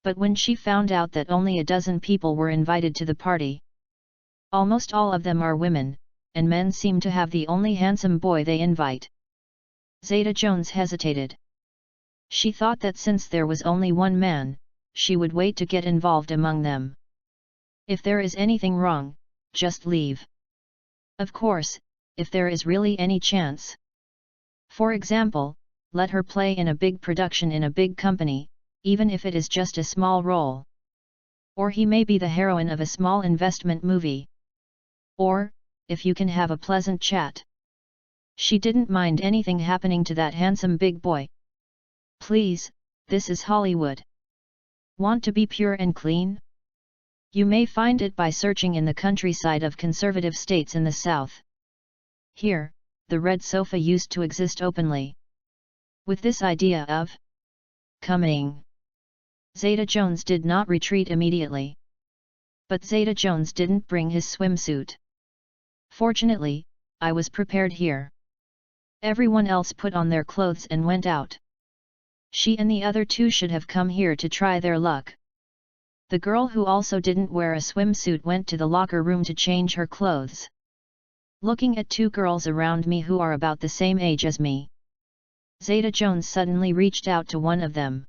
But when she found out that only a dozen people were invited to the party, almost all of them are women, and men seem to have the only handsome boy they invite, Zeta Jones hesitated. She thought that since there was only one man, she would wait to get involved among them. If there is anything wrong, just leave. Of course, if there is really any chance. For example, let her play in a big production in a big company, even if it is just a small role. Or he may be the heroine of a small investment movie. Or, if you can have a pleasant chat. She didn't mind anything happening to that handsome big boy. Please, this is Hollywood. Want to be pure and clean? You may find it by searching in the countryside of conservative states in the south. Here, the red sofa used to exist openly. With this idea of coming, Zeta Jones did not retreat immediately. But Zeta Jones didn't bring his swimsuit. Fortunately, I was prepared here. Everyone else put on their clothes and went out. She and the other two should have come here to try their luck. The girl who also didn't wear a swimsuit went to the locker room to change her clothes. Looking at two girls around me who are about the same age as me, Zeta Jones suddenly reached out to one of them.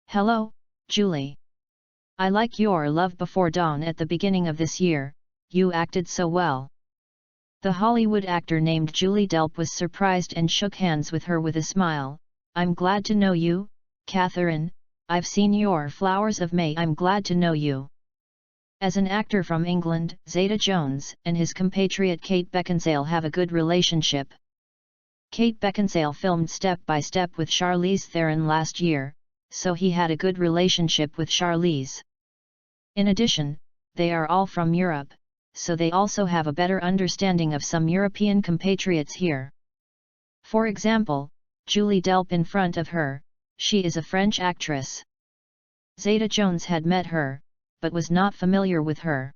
"Hello, Julie. I like your Love Before Dawn at the beginning of this year, you acted so well." The Hollywood actor named Julie Delp was surprised and shook hands with her with a smile. "I'm glad to know you, Catherine. I've seen your Flowers of May. I'm glad to know you." As an actor from England, Zeta Jones and his compatriot Kate Beckinsale have a good relationship. Kate Beckinsale filmed Step by Step with Charlize Theron last year, so he had a good relationship with Charlize. In addition, they are all from Europe, so they also have a better understanding of some European compatriots here. For example, Julie Delp in front of her, she is a French actress. Zeta Jones had met her, but was not familiar with her.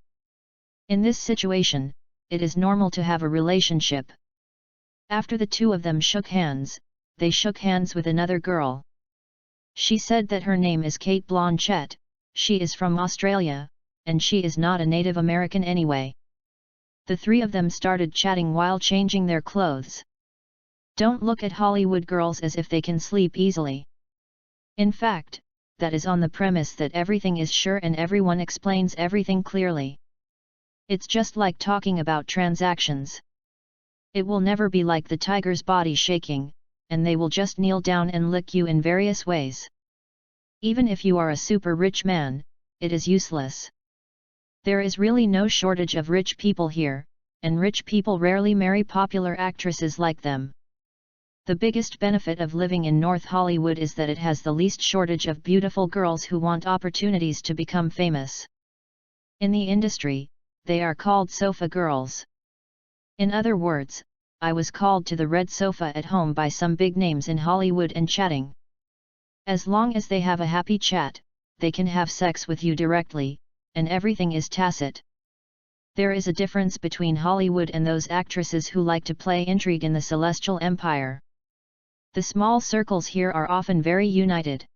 In this situation, it is normal to have a relationship. After the two of them shook hands, they shook hands with another girl. She said that her name is Kate Blanchett, she is from Australia, and she is not a Native American anyway. The three of them started chatting while changing their clothes. Don't look at Hollywood girls as if they can sleep easily. In fact, that is on the premise that everything is sure and everyone explains everything clearly. It's just like talking about transactions. It will never be like the tiger's body shaking, and they will just kneel down and lick you in various ways. Even if you are a super rich man, it is useless. There is really no shortage of rich people here, and rich people rarely marry popular actresses like them. The biggest benefit of living in North Hollywood is that it has the least shortage of beautiful girls who want opportunities to become famous. In the industry, they are called sofa girls. In other words, I was called to the red sofa at home by some big names in Hollywood and chatting. As long as they have a happy chat, they can have sex with you directly, and everything is tacit. There is a difference between Hollywood and those actresses who like to play intrigue in the celestial empire. The small circles here are often very united.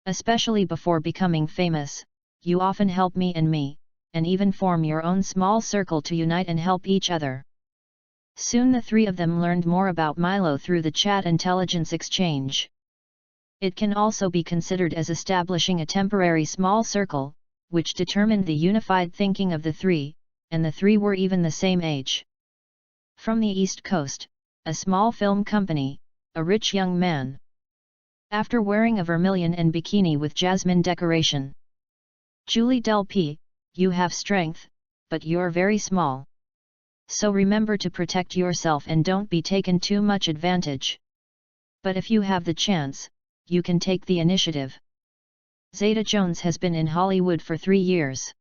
Especially before becoming famous, you often help me, and even form your own small circle to unite and help each other. Soon the three of them learned more about Milo through the chat intelligence exchange. It can also be considered as establishing a temporary small circle, which determined the unified thinking of the three, and the three were even the same age. From the East Coast, a small film company, a rich young man. After wearing a vermilion and bikini with jasmine decoration. Julie Delp, you have strength, but you're very small. So remember to protect yourself and don't be taken too much advantage. But if you have the chance, you can take the initiative. Zeta Jones has been in Hollywood for 3 years.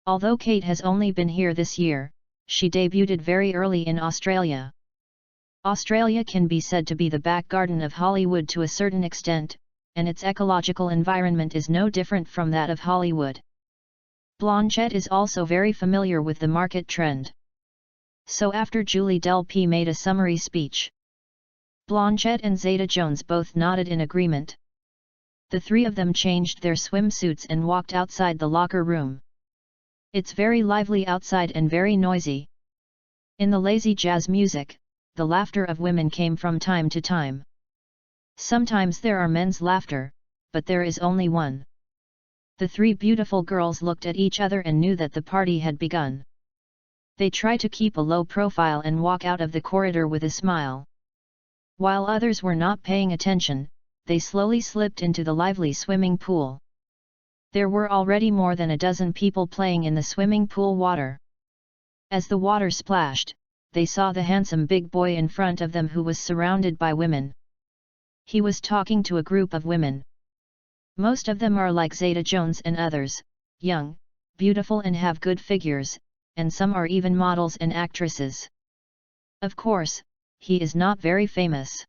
Although Kate has only been here this year, she debuted very early in Australia. Australia can be said to be the back garden of Hollywood to a certain extent, and its ecological environment is no different from that of Hollywood. Blanchett is also very familiar with the market trend. So after Julie Delp made a summary speech, Blanchett and Zeta Jones both nodded in agreement. The three of them changed their swimsuits and walked outside the locker room. It's very lively outside and very noisy. In the lazy jazz music, the laughter of women came from time to time. Sometimes there are men's laughter, but there is only one. The three beautiful girls looked at each other and knew that the party had begun. They try to keep a low profile and walk out of the corridor with a smile. While others were not paying attention, they slowly slipped into the lively swimming pool. There were already more than a dozen people playing in the swimming pool water. As the water splashed, they saw the handsome big boy in front of them who was surrounded by women. He was talking to a group of women. Most of them are like Zeta Jones and others, young, beautiful and have good figures, and some are even models and actresses. Of course, he is not very famous.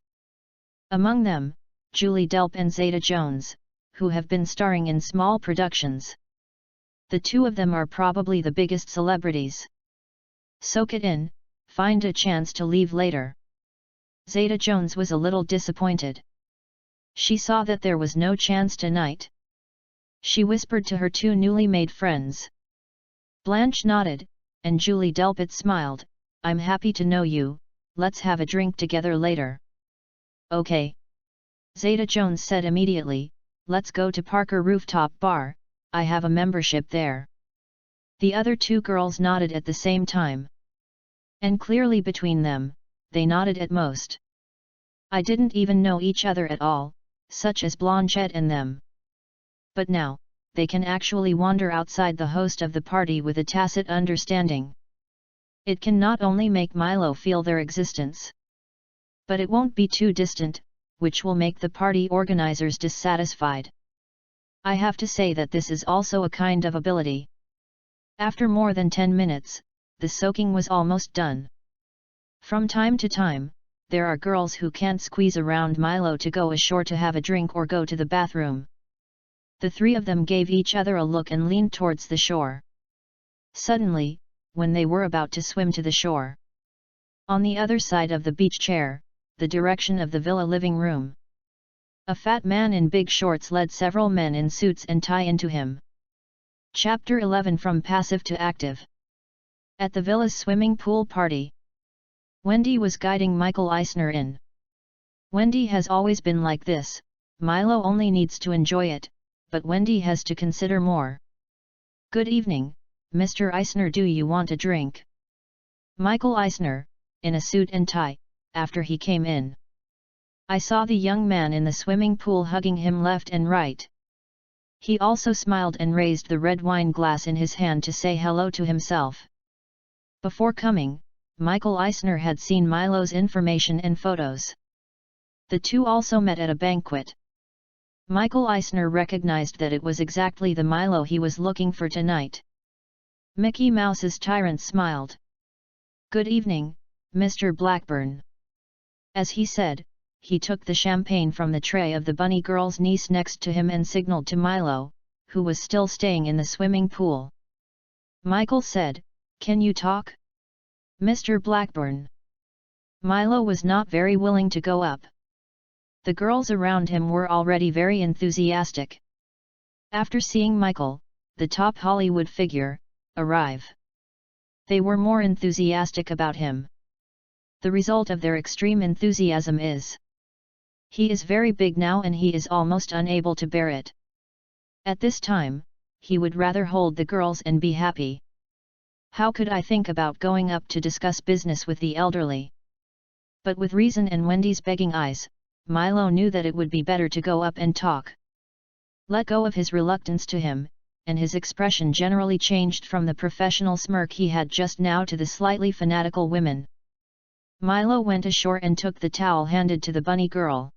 Among them, Julie Delp and Zeta Jones, who have been starring in small productions. The two of them are probably the biggest celebrities. Soak it in, find a chance to leave later. Zeta Jones was a little disappointed. She saw that there was no chance tonight. She whispered to her two newly made friends. Blanche nodded, and Julie Delpit smiled. I'm happy to know you, let's have a drink together later. Okay. Zeta Jones said immediately, let's go to Parker Rooftop Bar, I have a membership there. The other two girls nodded at the same time. And clearly between them, they nodded at most. I didn't even know each other at all, such as Blanchette and them. But now, they can actually wander outside the host of the party with a tacit understanding. It can not only make Milo feel their existence, but it won't be too distant, which will make the party organizers dissatisfied. I have to say that this is also a kind of ability. After more than 10 minutes, the soaking was almost done. From time to time, there are girls who can't squeeze around Milo to go ashore to have a drink or go to the bathroom. The three of them gave each other a look and leaned towards the shore. Suddenly, when they were about to swim to the shore, on the other side of the beach chair, the direction of the villa living room, a fat man in big shorts led several men in suits and tie into him. Chapter 11 From Passive to Active. At the villa's swimming pool party, Wendy was guiding Michael Eisner in. Wendy has always been like this, Milo only needs to enjoy it, but Wendy has to consider more. Good evening, Mr. Eisner, do you want a drink? Michael Eisner, in a suit and tie, after he came in. I saw the young man in the swimming pool hugging him left and right. He also smiled and raised the red wine glass in his hand to say hello to himself. Before coming, Michael Eisner had seen Milo's information and photos. The two also met at a banquet. Michael Eisner recognized that it was exactly the Milo he was looking for tonight. Mickey Mouse's tyrant smiled. Good evening, Mr. Blackburn. As he said, he took the champagne from the tray of the bunny girl's niece next to him and signaled to Milo, who was still staying in the swimming pool. Michael said, "Can you talk, Mr. Blackburn?" Milo was not very willing to go up. The girls around him were already very enthusiastic. After seeing Michael, the top Hollywood figure, arrive, they were more enthusiastic about him. The result of their extreme enthusiasm is, he is very big now and he is almost unable to bear it. At this time, he would rather hold the girls and be happy. How could I think about going up to discuss business with the elderly? But with reason and Wendy's begging eyes, Milo knew that it would be better to go up and talk. Let go of his reluctance to him, and his expression generally changed from the professional smirk he had just now to the slightly fanatical women. Milo went ashore and took the towel handed to the bunny girl.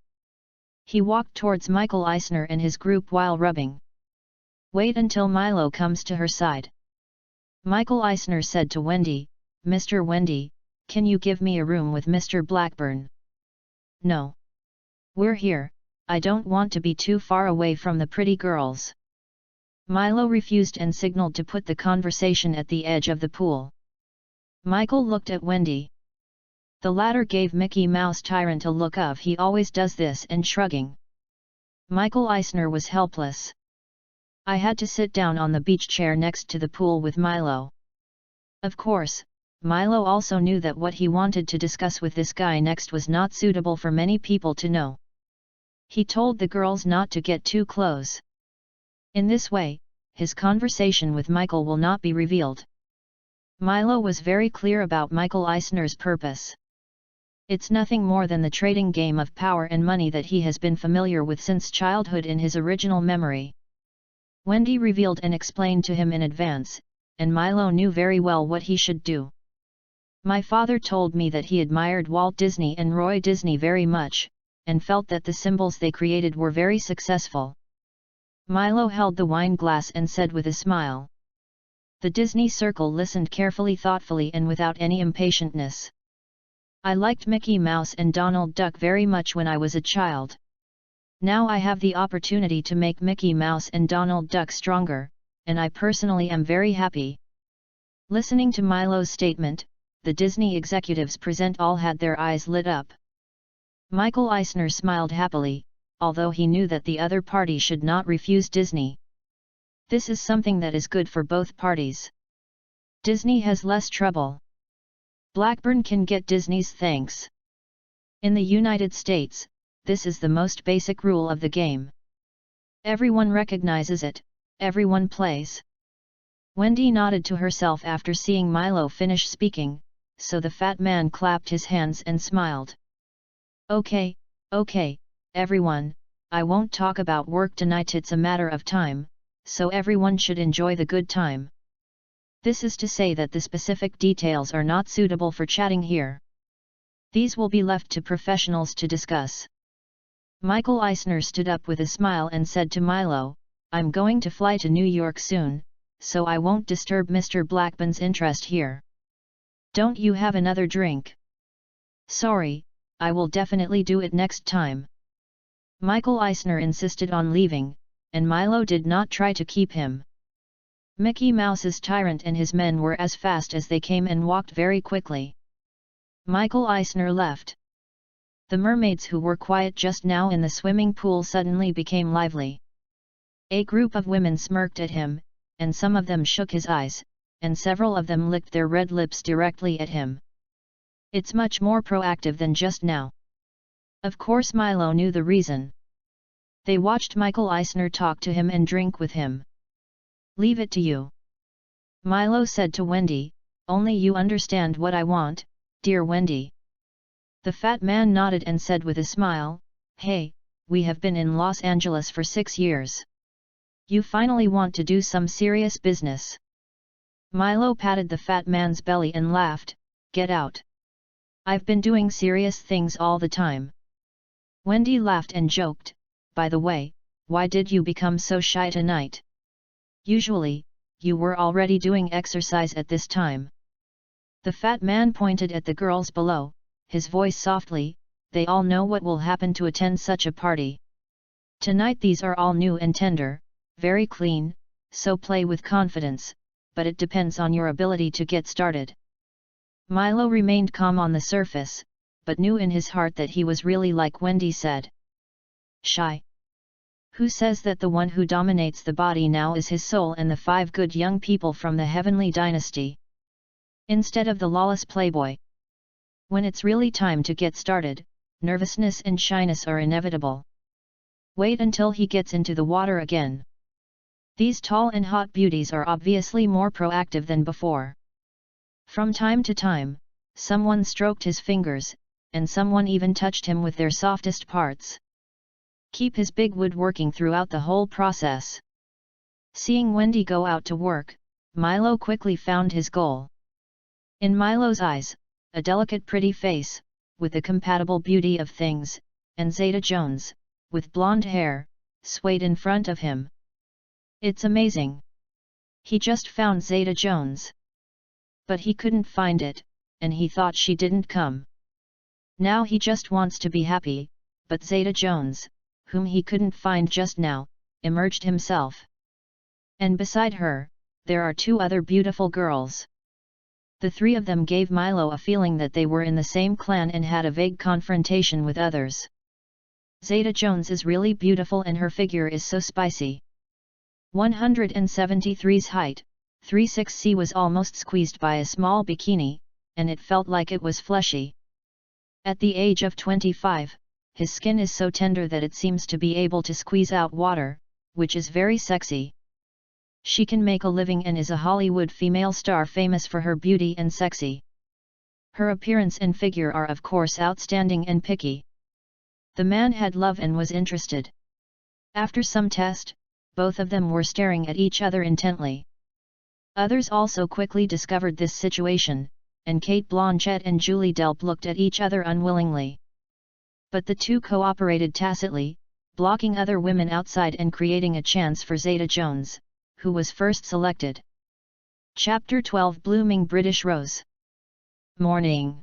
He walked towards Michael Eisner and his group while rubbing. Wait until Milo comes to her side. Michael Eisner said to Wendy, "Mr. Wendy, can you give me a room with Mr. Blackburn?" "No. We're here, I don't want to be too far away from the pretty girls." Milo refused and signaled to put the conversation at the edge of the pool. Michael looked at Wendy. The latter gave Mickey Mouse tyrant a look of "he always does this" and shrugging. Michael Eisner was helpless. I had to sit down on the beach chair next to the pool with Milo. Of course, Milo also knew that what he wanted to discuss with this guy next was not suitable for many people to know. He told the girls not to get too close. In this way, his conversation with Michael will not be revealed. Milo was very clear about Michael Eisner's purpose. It's nothing more than the trading game of power and money that he has been familiar with since childhood in his original memory. Wendy revealed and explained to him in advance, and Milo knew very well what he should do. My father told me that he admired Walt Disney and Roy Disney very much, and felt that the symbols they created were very successful. Milo held the wine glass and said with a smile, The Disney circle listened carefully, thoughtfully, and without any impatientness. I liked Mickey Mouse and Donald Duck very much when I was a child. Now I have the opportunity to make Mickey Mouse and Donald Duck stronger, and I personally am very happy. Listening to Milo's statement, the Disney executives present all had their eyes lit up. Michael Eisner smiled happily, although he knew that the other party should not refuse Disney. This is something that is good for both parties. Disney has less trouble. Blackburn can get Disney's thanks. In the United States, this is the most basic rule of the game. Everyone recognizes it, everyone plays. Wendy nodded to herself after seeing Milo finish speaking, so the fat man clapped his hands and smiled. Okay, everyone, I won't talk about work tonight, it's a matter of time, so everyone should enjoy the good time. This is to say that the specific details are not suitable for chatting here. These will be left to professionals to discuss. Michael Eisner stood up with a smile and said to Milo, I'm going to fly to New York soon, so I won't disturb Mr. Blackburn's interest here. Don't you have another drink? Sorry, I will definitely do it next time. Michael Eisner insisted on leaving, and Milo did not try to keep him. Mickey Mouse's tyrant and his men were as fast as they came and walked very quickly. Michael Eisner left. The mermaids who were quiet just now in the swimming pool suddenly became lively. A group of women smirked at him, and some of them shook his eyes, and several of them licked their red lips directly at him. It's much more proactive than just now. Of course Milo knew the reason. They watched Michael Eisner talk to him and drink with him. Leave it to you. Milo said to Wendy, only you understand what I want, dear Wendy. The fat man nodded and said with a smile, hey, we have been in Los Angeles for 6 years. You finally want to do some serious business. Milo patted the fat man's belly and laughed, get out. I've been doing serious things all the time. Wendy laughed and joked, by the way, why did you become so shy tonight? Usually, you were already doing exercise at this time. The fat man pointed at the girls below, his voice softly, they all know what will happen to attend such a party. Tonight these are all new and tender, very clean, so play with confidence, but it depends on your ability to get started. Milo remained calm on the surface, but knew in his heart that he was really like Wendy said. Shy. Who says that the one who dominates the body now is his soul and the 5 good young people from the heavenly dynasty? Instead of the lawless playboy. When it's really time to get started, nervousness and shyness are inevitable. Wait until he gets into the water again. These tall and hot beauties are obviously more proactive than before. From time to time, someone stroked his fingers, and someone even touched him with their softest parts. Keep his big wood working throughout the whole process. Seeing Wendy go out to work, Milo quickly found his goal. In Milo's eyes, a delicate pretty face, with the compatible beauty of things, and Zeta Jones, with blonde hair, swayed in front of him. It's amazing. He just found Zeta Jones. But he couldn't find it, and he thought she didn't come. Now he just wants to be happy, but Zeta Jones, whom he couldn't find just now, emerged himself. And beside her, there are 2 other beautiful girls. The 3 of them gave Milo a feeling that they were in the same clan and had a vague confrontation with others. Zeta Jones is really beautiful and her figure is so spicy. 173's height, 36C was almost squeezed by a small bikini, and it felt like it was fleshy. At the age of 25, his skin is so tender that it seems to be able to squeeze out water, which is very sexy. She can make a living and is a Hollywood female star famous for her beauty and sexy. Her appearance and figure are of course outstanding and picky. The man had love and was interested. After some test, both of them were staring at each other intently. Others also quickly discovered this situation, and Kate Blanchett and Julie Delp looked at each other unwillingly. But the 2 cooperated tacitly, blocking other women outside and creating a chance for Zeta Jones, who was first selected. Chapter 12 Blooming British Rose. Morning.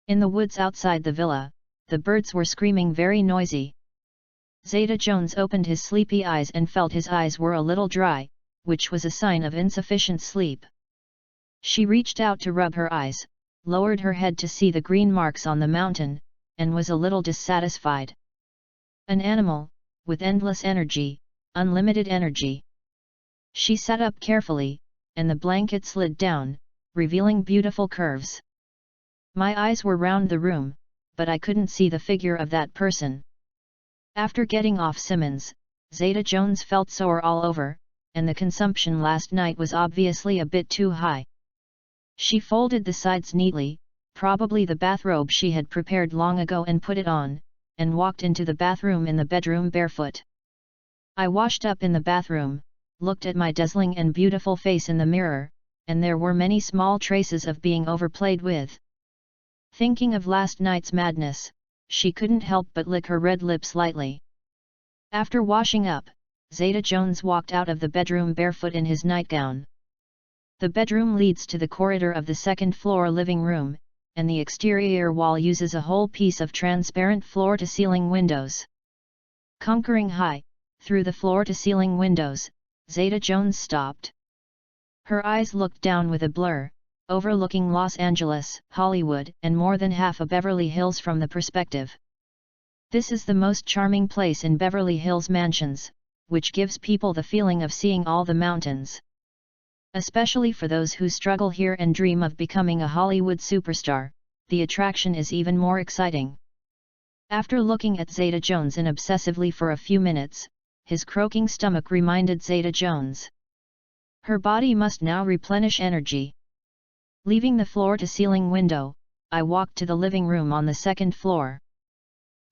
In the woods outside the villa, the birds were screaming very noisy. Zeta Jones opened his sleepy eyes and felt his eyes were a little dry, which was a sign of insufficient sleep. She reached out to rub her eyes, lowered her head to see the green marks on the mountain, and was a little dissatisfied. An animal, with endless energy, unlimited energy. She sat up carefully, and the blanket slid down, revealing beautiful curves. My eyes were round the room, but I couldn't see the figure of that person. After getting off Simmons, Zeta Jones felt sore all over, and the consumption last night was obviously a bit too high. She folded the sides neatly, probably the bathrobe she had prepared long ago, and put it on, and walked into the bathroom in the bedroom barefoot. I washed up in the bathroom, looked at my dazzling and beautiful face in the mirror, and there were many small traces of being overplayed with. Thinking of last night's madness, she couldn't help but lick her red lips lightly. After washing up, Zeta Jones walked out of the bedroom barefoot in his nightgown. The bedroom leads to the corridor of the second-floor living room, and the exterior wall uses a whole piece of transparent floor-to-ceiling windows. Conquering high, through the floor-to-ceiling windows, Zeta Jones stopped. Her eyes looked down with a blur, overlooking Los Angeles, Hollywood, and more than half of Beverly Hills from the perspective. This is the most charming place in Beverly Hills mansions, which gives people the feeling of seeing all the mountains. Especially for those who struggle here and dream of becoming a Hollywood superstar, the attraction is even more exciting. After looking at Zeta Jones obsessively for a few minutes, his croaking stomach reminded Zeta Jones. Her body must now replenish energy. Leaving the floor-to-ceiling window, I walked to the living room on the second floor.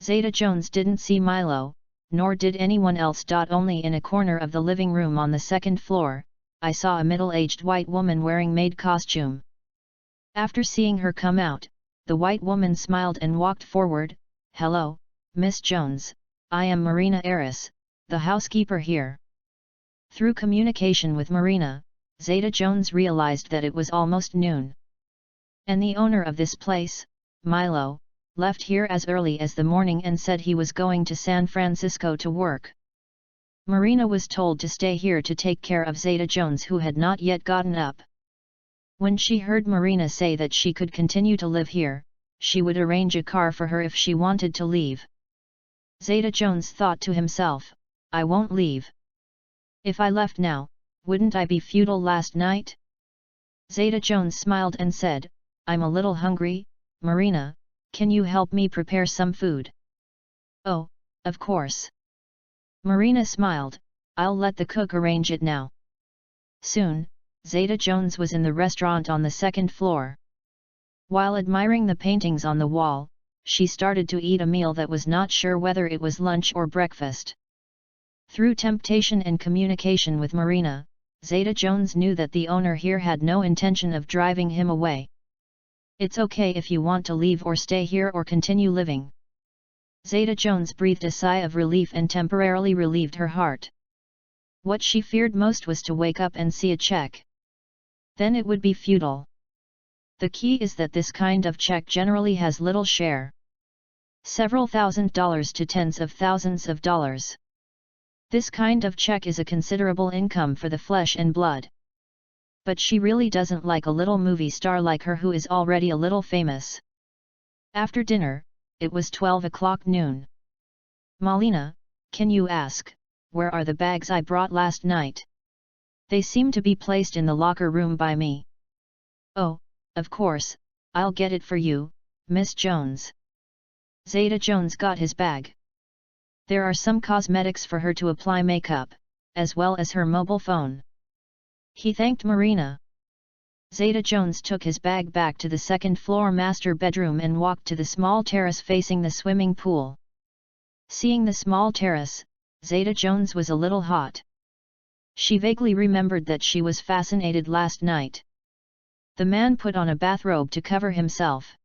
Zeta Jones didn't see Milo, nor did anyone else. Only in a corner of the living room on the second floor, I saw a middle-aged white woman wearing maid costume. After seeing her come out, the white woman smiled and walked forward. "Hello, Miss Jones, I am Marina Aris, the housekeeper here." Through communication with Marina, Zeta Jones realized that it was almost noon. And the owner of this place, Milo, left here as early as the morning and said he was going to San Francisco to work. Marina was told to stay here to take care of Zeta Jones, who had not yet gotten up. When she heard Marina say that she could continue to live here, she would arrange a car for her if she wanted to leave. Zeta Jones thought to himself, "I won't leave. If I left now, wouldn't I be futile last night?" Zeta Jones smiled and said, "I'm a little hungry, Marina, can you help me prepare some food?" "Oh, of course." Marina smiled, "I'll let the cook arrange it now." Soon, Zeta Jones was in the restaurant on the second floor. While admiring the paintings on the wall, she started to eat a meal that was not sure whether it was lunch or breakfast. Through temptation and communication with Marina, Zeta Jones knew that the owner here had no intention of driving him away. "It's okay if you want to leave or stay here or continue living." Zeta Jones breathed a sigh of relief and temporarily relieved her heart. What she feared most was to wake up and see a check. Then it would be futile. The key is that this kind of check generally has little share. Several $1,000s to tens of thousands of dollars. This kind of check is a considerable income for the flesh and blood. But she really doesn't like a little movie star like her who is already a little famous. After dinner, it was 12 o'clock noon. "Malina, can you ask, where are the bags I brought last night? They seem to be placed in the locker room by me." "Oh, of course, I'll get it for you, Miss Jones." Zeta Jones got his bag. There are some cosmetics for her to apply makeup, as well as her mobile phone. He thanked Marina. Zeta Jones took his bag back to the second-floor master bedroom and walked to the small terrace facing the swimming pool. Seeing the small terrace, Zeta Jones was a little hot. She vaguely remembered that she was fascinated last night. The man put on a bathrobe to cover himself.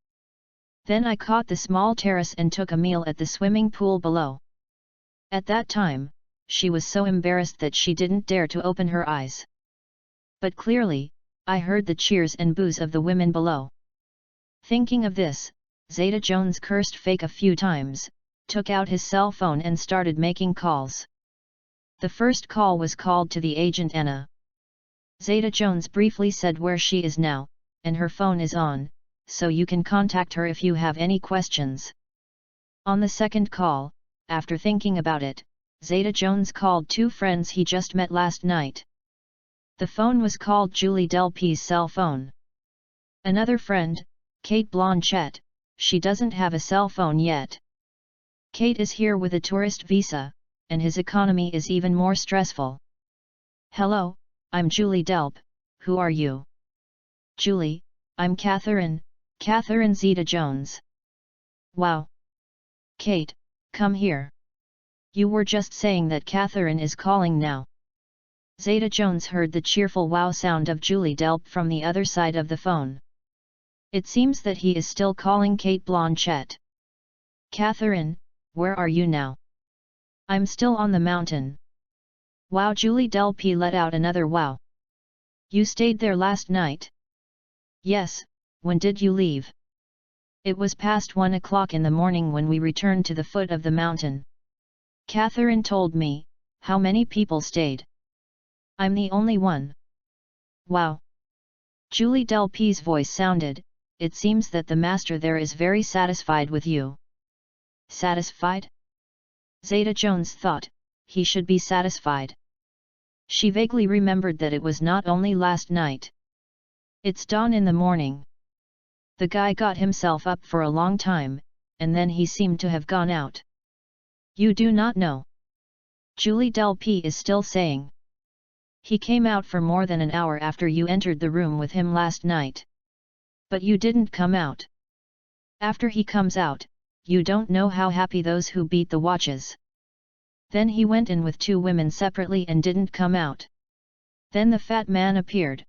"Then I caught the small terrace and took a meal at the swimming pool below." At that time, she was so embarrassed that she didn't dare to open her eyes. But clearly, I heard the cheers and boos of the women below. Thinking of this, Zeta Jones cursed fake a few times, took out his cell phone and started making calls. The first call was called to the agent Anna. Zeta Jones briefly said where she is now, and her phone is on, so you can contact her if you have any questions. On the second call, after thinking about it, Zeta Jones called two friends he just met last night. The phone was called Julie Delpy's cell phone. Another friend, Kate Blanchett, she doesn't have a cell phone yet. Kate is here with a tourist visa, and his economy is even more stressful. Hello, I'm Julie Delp, who are you? Julie, I'm Catherine Zeta Jones. Wow. Kate, come here. You were just saying that Catherine is calling now. Zeta Jones heard the cheerful wow sound of Julie Delp from the other side of the phone. It seems that he is still calling Kate Blanchett. Catherine, where are you now? I'm still on the mountain. Wow, Julie Delpy let out another wow. You stayed there last night? Yes, when did you leave? It was past 1 o'clock in the morning when we returned to the foot of the mountain. Catherine told me. How many people stayed? I'm the only one. Wow. Julie Delpy's voice sounded. It seems that the master there is very satisfied with you. Satisfied? Zeta Jones thought, he should be satisfied. She vaguely remembered that it was not only last night. It's dawn in the morning. The guy got himself up for a long time, and then he seemed to have gone out. You do not know. Julie Delpy is still saying. He came out for more than an hour after you entered the room with him last night. But you didn't come out. After he comes out, you don't know how happy those who beat the watches. Then he went in with two women separately and didn't come out. Then the fat man appeared.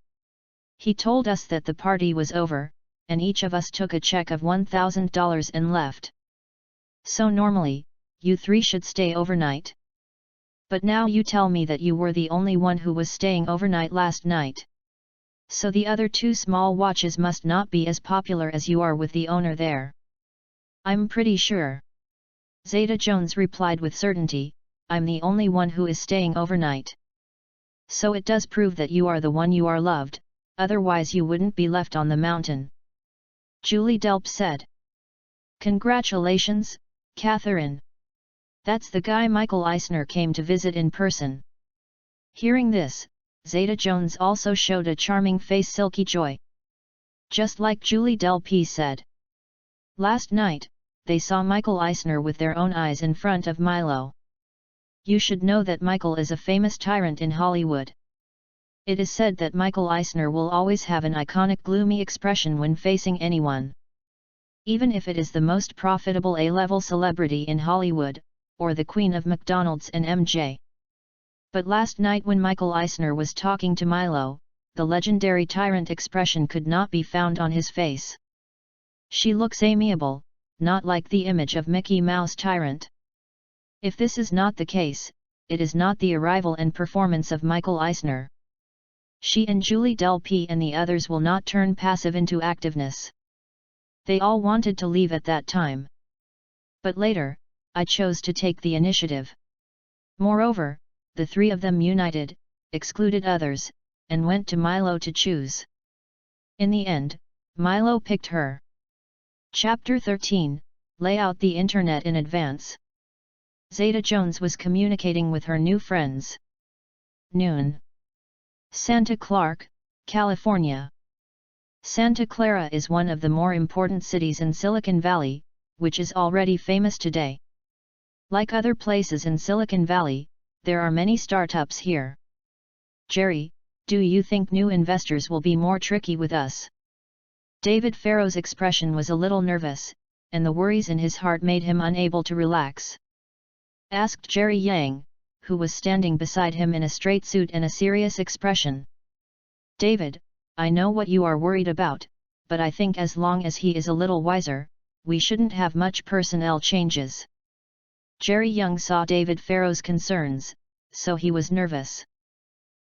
He told us that the party was over, and each of us took a check of $1,000 and left. So normally, you three should stay overnight. But now you tell me that you were the only one who was staying overnight last night. So the other two small watches must not be as popular as you are with the owner there. I'm pretty sure. Zeta Jones replied with certainty, I'm the only one who is staying overnight. So it does prove that you are the one you are loved, otherwise you wouldn't be left on the mountain. Julie Delp said. Congratulations, Catherine. That's the guy Michael Eisner came to visit in person. Hearing this, Zeta Jones also showed a charming face, silky joy. Just like Julie Delpy said. Last night, they saw Michael Eisner with their own eyes in front of Milo. You should know that Michael is a famous tyrant in Hollywood. It is said that Michael Eisner will always have an iconic gloomy expression when facing anyone. Even if it is the most profitable A-level celebrity in Hollywood, or the Queen of McDonald's and MJ. But last night when Michael Eisner was talking to Milo, the legendary tyrant expression could not be found on his face. She looks amiable, not like the image of Mickey Mouse tyrant. If this is not the case, it is not the arrival and performance of Michael Eisner. She and Julie Delpy and the others will not turn passive into activeness. They all wanted to leave at that time. But later, I chose to take the initiative. Moreover, the three of them united, excluded others, and went to Milo to choose. In the end, Milo picked her. Chapter 13, Lay out the internet in advance. Zeta Jones was communicating with her new friends. Noon. Santa Clara, California. Santa Clara is one of the more important cities in Silicon Valley, which is already famous today. Like other places in Silicon Valley, there are many startups here. Jerry, do you think new investors will be more tricky with us? David Farrow's expression was a little nervous, and the worries in his heart made him unable to relax. Asked Jerry Yang, who was standing beside him in a straight suit and a serious expression. David, I know what you are worried about, but I think as long as he is a little wiser, we shouldn't have much personnel changes. Jerry Yang saw David Farrow's concerns, so he was nervous.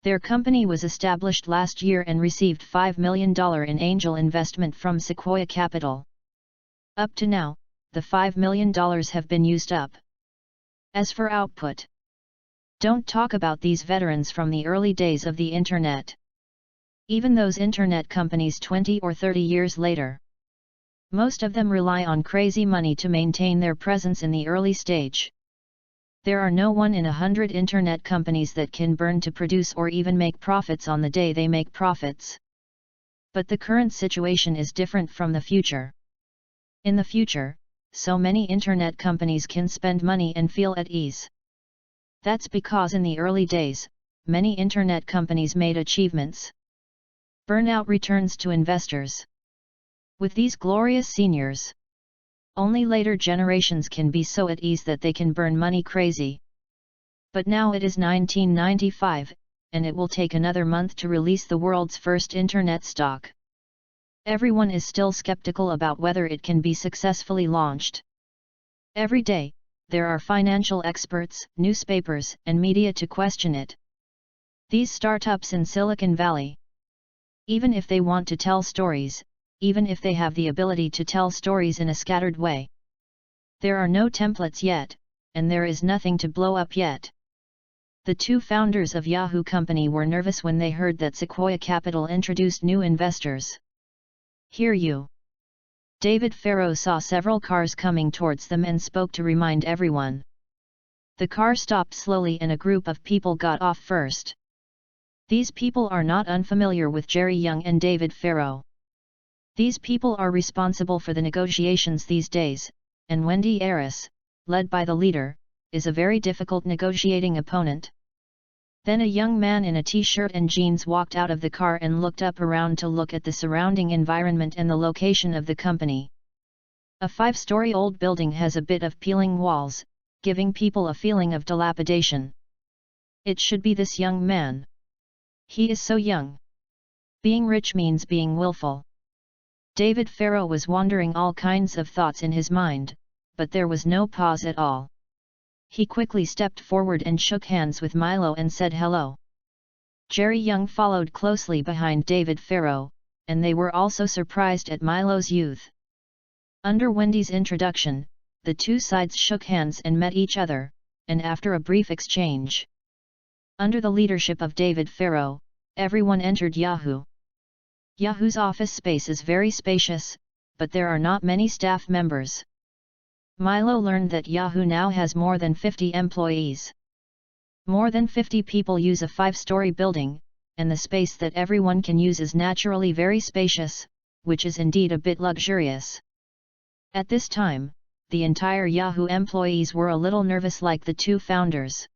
Their company was established last year and received $5 million in angel investment from Sequoia Capital. Up to now, the $5 million have been used up. As for output, don't talk about these veterans from the early days of the internet. Even those internet companies 20 or 30 years later, most of them rely on crazy money to maintain their presence in the early stage. There are no 1 in 100 internet companies that can burn to produce or even make profits on the day they make profits. But the current situation is different from the future. In the future, so many internet companies can spend money and feel at ease. That's because in the early days, many internet companies made achievements. Burnout returns to investors. With these glorious seniors, only later generations can be so at ease that they can burn money crazy. But now it is 1995, and it will take another month to release the world's first internet stock. Everyone is still skeptical about whether it can be successfully launched. Every day, there are financial experts, newspapers, and media to question it. These startups in Silicon Valley, even if they want to tell stories, even if they have the ability to tell stories in a scattered way, there are no templates yet, and there is nothing to blow up yet. The two founders of Yahoo company were nervous when they heard that Sequoia Capital introduced new investors. Hear you. David Farrow saw several cars coming towards them and spoke to remind everyone. The car stopped slowly and a group of people got off first. These people are not unfamiliar with Jerry Young and David Farrow. These people are responsible for the negotiations these days, and Wendy Aris, led by the leader, is a very difficult negotiating opponent. Then a young man in a t-shirt and jeans walked out of the car and looked up around to look at the surrounding environment and the location of the company. A 5-story old building has a bit of peeling walls, giving people a feeling of dilapidation. It should be this young man. He is so young. Being rich means being willful. David Farrow was wandering all kinds of thoughts in his mind, but there was no pause at all. He quickly stepped forward and shook hands with Milo and said hello. Jerry Young followed closely behind David Farrow, and they were also surprised at Milo's youth. Under Wendy's introduction, the two sides shook hands and met each other, and after a brief exchange, under the leadership of David Farrow, everyone entered Yahoo. Yahoo's office space is very spacious, but there are not many staff members. Milo learned that Yahoo now has more than 50 employees. More than 50 people use a 5-story building, and the space that everyone can use is naturally very spacious, which is indeed a bit luxurious. At this time, the entire Yahoo employees were a little nervous like the two founders.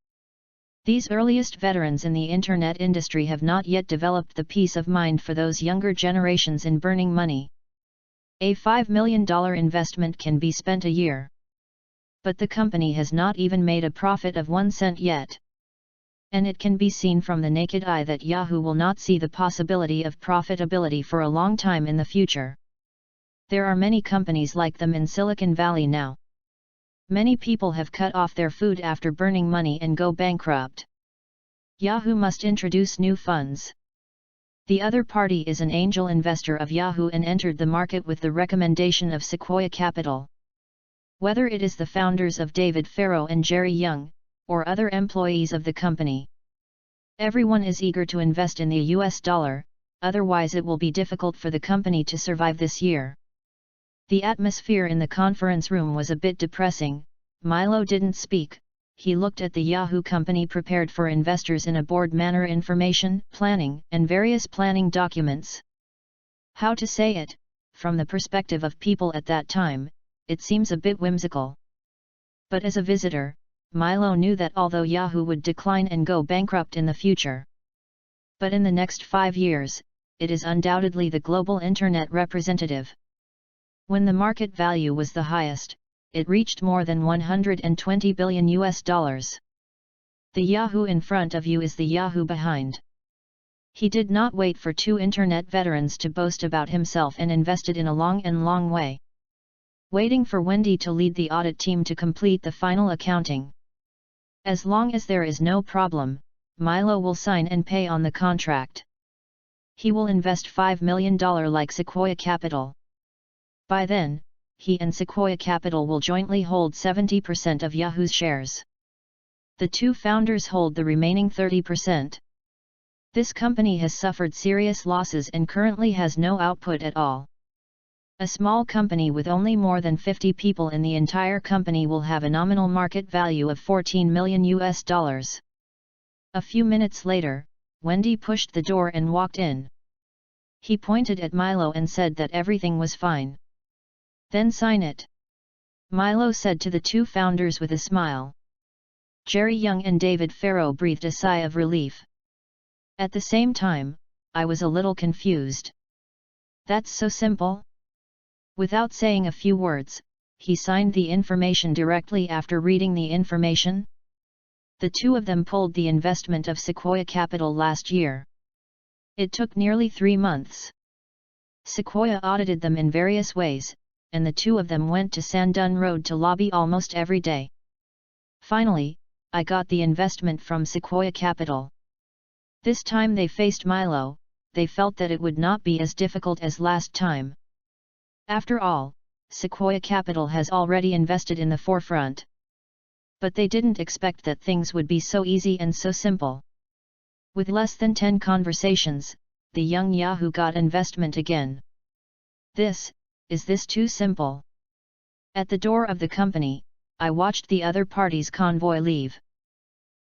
These earliest veterans in the internet industry have not yet developed the peace of mind for those younger generations in burning money. A $5 million investment can be spent a year. But the company has not even made a profit of 1 cent yet. And it can be seen from the naked eye that Yahoo will not see the possibility of profitability for a long time in the future. There are many companies like them in Silicon Valley now. Many people have cut off their food after burning money and go bankrupt. Yahoo must introduce new funds. The other party is an angel investor of Yahoo and entered the market with the recommendation of Sequoia Capital. Whether it is the founders of David Farrow and Jerry Young, or other employees of the company, everyone is eager to invest in the US dollar, otherwise it will be difficult for the company to survive this year. The atmosphere in the conference room was a bit depressing. Milo didn't speak. He looked at the Yahoo company prepared for investors in a board manner information, planning, and various planning documents. How to say it, from the perspective of people at that time, it seems a bit whimsical. But as a visitor, Milo knew that although Yahoo would decline and go bankrupt in the future, but in the next 5 years, it is undoubtedly the global internet representative. When the market value was the highest, it reached more than $120 billion US. The Yahoo in front of you is the Yahoo behind. He did not wait for two internet veterans to boast about himself and invested in a long way. Waiting for Wendy to lead the audit team to complete the final accounting. As long as there is no problem, Milo will sign and pay on the contract. He will invest $5 million like Sequoia Capital. By then, he and Sequoia Capital will jointly hold 70% of Yahoo's shares. The two founders hold the remaining 30%. This company has suffered serious losses and currently has no output at all. A small company with only more than 50 people in the entire company will have a nominal market value of $14 million. A few minutes later, Wendy pushed the door and walked in. He pointed at Milo and said that everything was fine. Then sign it. Milo said to the two founders with a smile. Jerry Young and David Farrow breathed a sigh of relief. At the same time, I was a little confused. That's so simple? Without saying a few words, he signed the information directly after reading the information. The two of them pulled the investment of Sequoia Capital last year. It took nearly 3 months. Sequoia audited them in various ways, and the two of them went to Sandun Road to lobby almost every day. Finally, I got the investment from Sequoia Capital. This time they faced Milo, they felt that it would not be as difficult as last time. After all, Sequoia Capital has already invested in the forefront. But they didn't expect that things would be so easy and so simple. With less than 10 conversations, the young Yahoo got investment again. Is this too simple? At the door of the company, I watched the other party's convoy leave.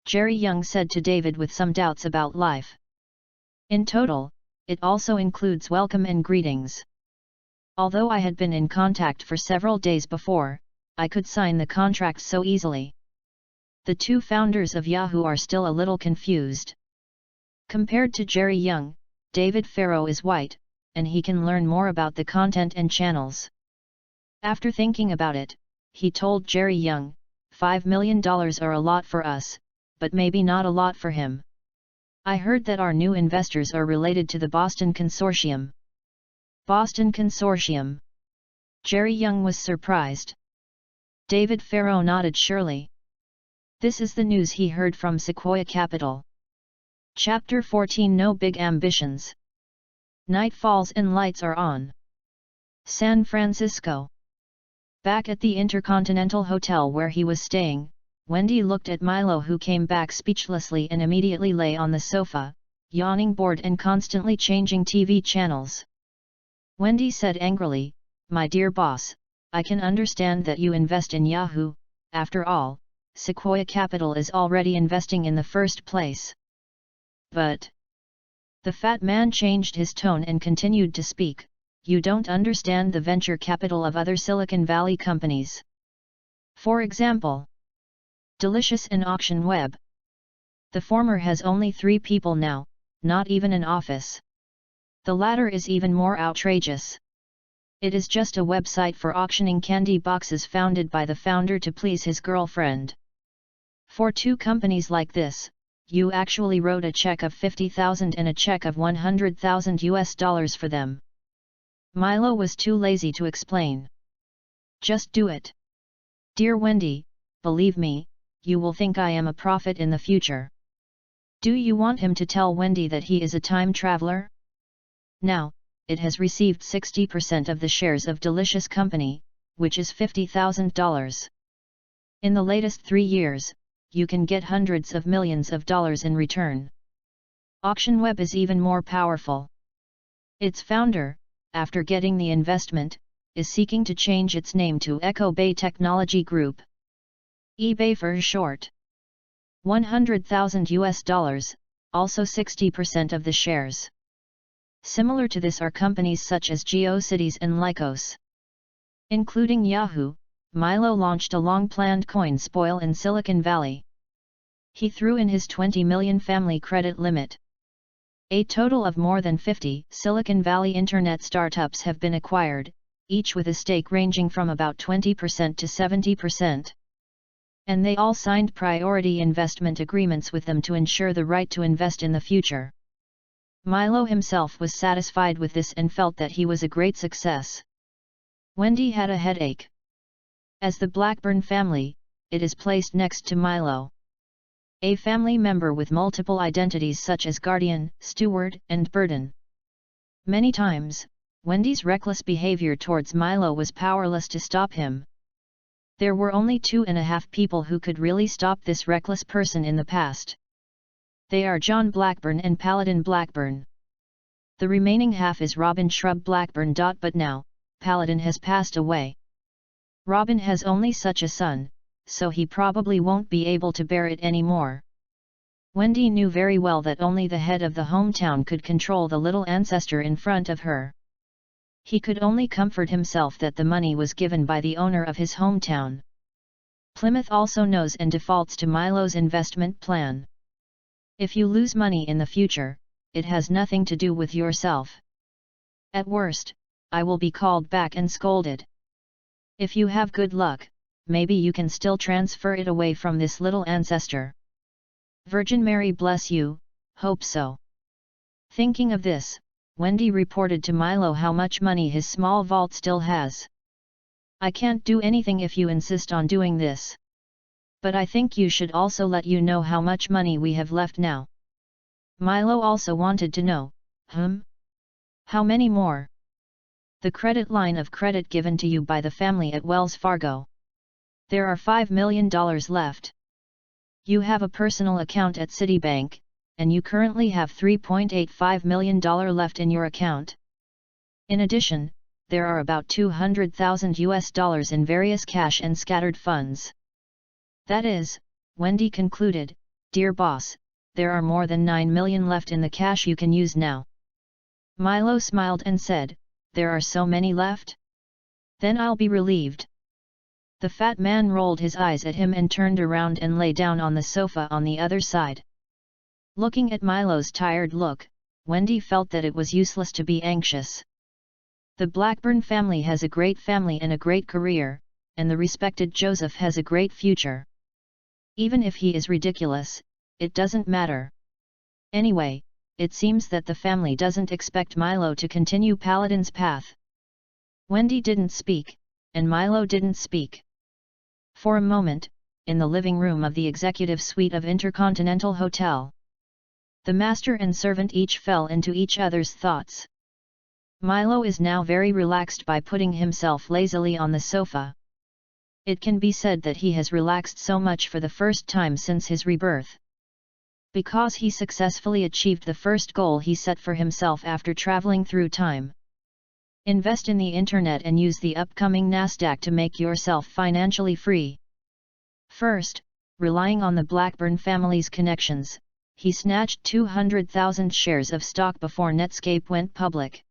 Jerry Young said to David with some doubts about life. In total, it also includes welcome and greetings. Although I had been in contact for several days before, I could sign the contract so easily. The two founders of Yahoo are still a little confused. Compared to Jerry Young, David Farrow is white, and he can learn more about the content and channels. After thinking about it, he told Jerry Young, $5 million are a lot for us, but maybe not a lot for him. I heard that our new investors are related to the Boston Consortium. Boston Consortium. Jerry Young was surprised. David Farrow nodded surely. This is the news he heard from Sequoia Capital. Chapter 14 No Big Ambitions. Night falls and lights are on. San Francisco. Back at the Intercontinental Hotel where he was staying, Wendy looked at Milo, who came back speechlessly and immediately lay on the sofa, yawning, bored and constantly changing TV channels. Wendy said angrily, "My dear boss, I can understand that you invest in Yahoo, after all, Sequoia Capital is already investing in the first place. But..." The fat man changed his tone and continued to speak, "You don't understand the venture capital of other Silicon Valley companies. For example, Delicious and Auction Web. The former has only 3 people now, not even an office. The latter is even more outrageous. It is just a website for auctioning candy boxes founded by the founder to please his girlfriend. For 2 companies like this, you actually wrote a check of $50,000 and a check of $100,000 for them." Milo was too lazy to explain. "Just do it. Dear Wendy, believe me, you will think I am a prophet in the future." Do you want him to tell Wendy that he is a time traveler? Now, it has received 60% of the shares of Delicious Company, which is $50,000. In the latest 3 years, you can get hundreds of millions of dollars in return. Auction Web is even more powerful. Its founder, after getting the investment, is seeking to change its name to Echo Bay Technology Group. eBay for short. $100,000, also 60% of the shares. Similar to this are companies such as GeoCities and Lycos. Including Yahoo, Milo launched a long-planned coin spoil in Silicon Valley. He threw in his $20 million family credit limit. A total of more than 50 Silicon Valley internet startups have been acquired, each with a stake ranging from about 20% to 70%. And they all signed priority investment agreements with them to ensure the right to invest in the future. Milo himself was satisfied with this and felt that he was a great success. Wendy had a headache. As the Blackburn family, it is placed next to Milo. A family member with multiple identities such as guardian, steward, and burden. Many times, Wendy's reckless behavior towards Milo was powerless to stop him. There were only 2.5 people who could really stop this reckless person in the past. They are John Blackburn and Paladin Blackburn. The remaining half is Robin Shrub Blackburn. But now, Paladin has passed away. Robin has only such a son, so he probably won't be able to bear it anymore. Wendy knew very well that only the head of the hometown could control the little ancestor in front of her. He could only comfort himself that the money was given by the owner of his hometown. Plymouth also knows and defaults to Milo's investment plan. If you lose money in the future, it has nothing to do with yourself. At worst, I will be called back and scolded. If you have good luck, maybe you can still transfer it away from this little ancestor. Virgin Mary bless you, hope so. Thinking of this, Wendy reported to Milo how much money his small vault still has. I can't do anything if you insist on doing this. But I think you should also let you know how much money we have left now. Milo also wanted to know, how many more? The credit line of credit given to you by the family at Wells Fargo. There are $5 million left. You have a personal account at Citibank, and you currently have $3.85 million left in your account. In addition, there are about $200,000 in various cash and scattered funds. That is, Wendy concluded, dear boss, there are more than 9 million left in the cash you can use now. Milo smiled and said, there are so many left? Then I'll be relieved. The fat man rolled his eyes at him and turned around and lay down on the sofa on the other side. Looking at Milo's tired look, Wendy felt that it was useless to be anxious. The Blackburn family has a great family and a great career, and the respected Joseph has a great future. Even if he is ridiculous, it doesn't matter. Anyway, it seems that the family doesn't expect Milo to continue Paladin's path. Wendy didn't speak, and Milo didn't speak. For a moment, in the living room of the executive suite of Intercontinental Hotel, the master and servant each fell into each other's thoughts. Milo is now very relaxed by putting himself lazily on the sofa. It can be said that he has relaxed so much for the first time since his rebirth. Because he successfully achieved the first goal he set for himself after traveling through time. Invest in the internet and use the upcoming Nasdaq to make yourself financially free. First, relying on the Blackburn family's connections, he snatched 200,000 shares of stock before Netscape went public.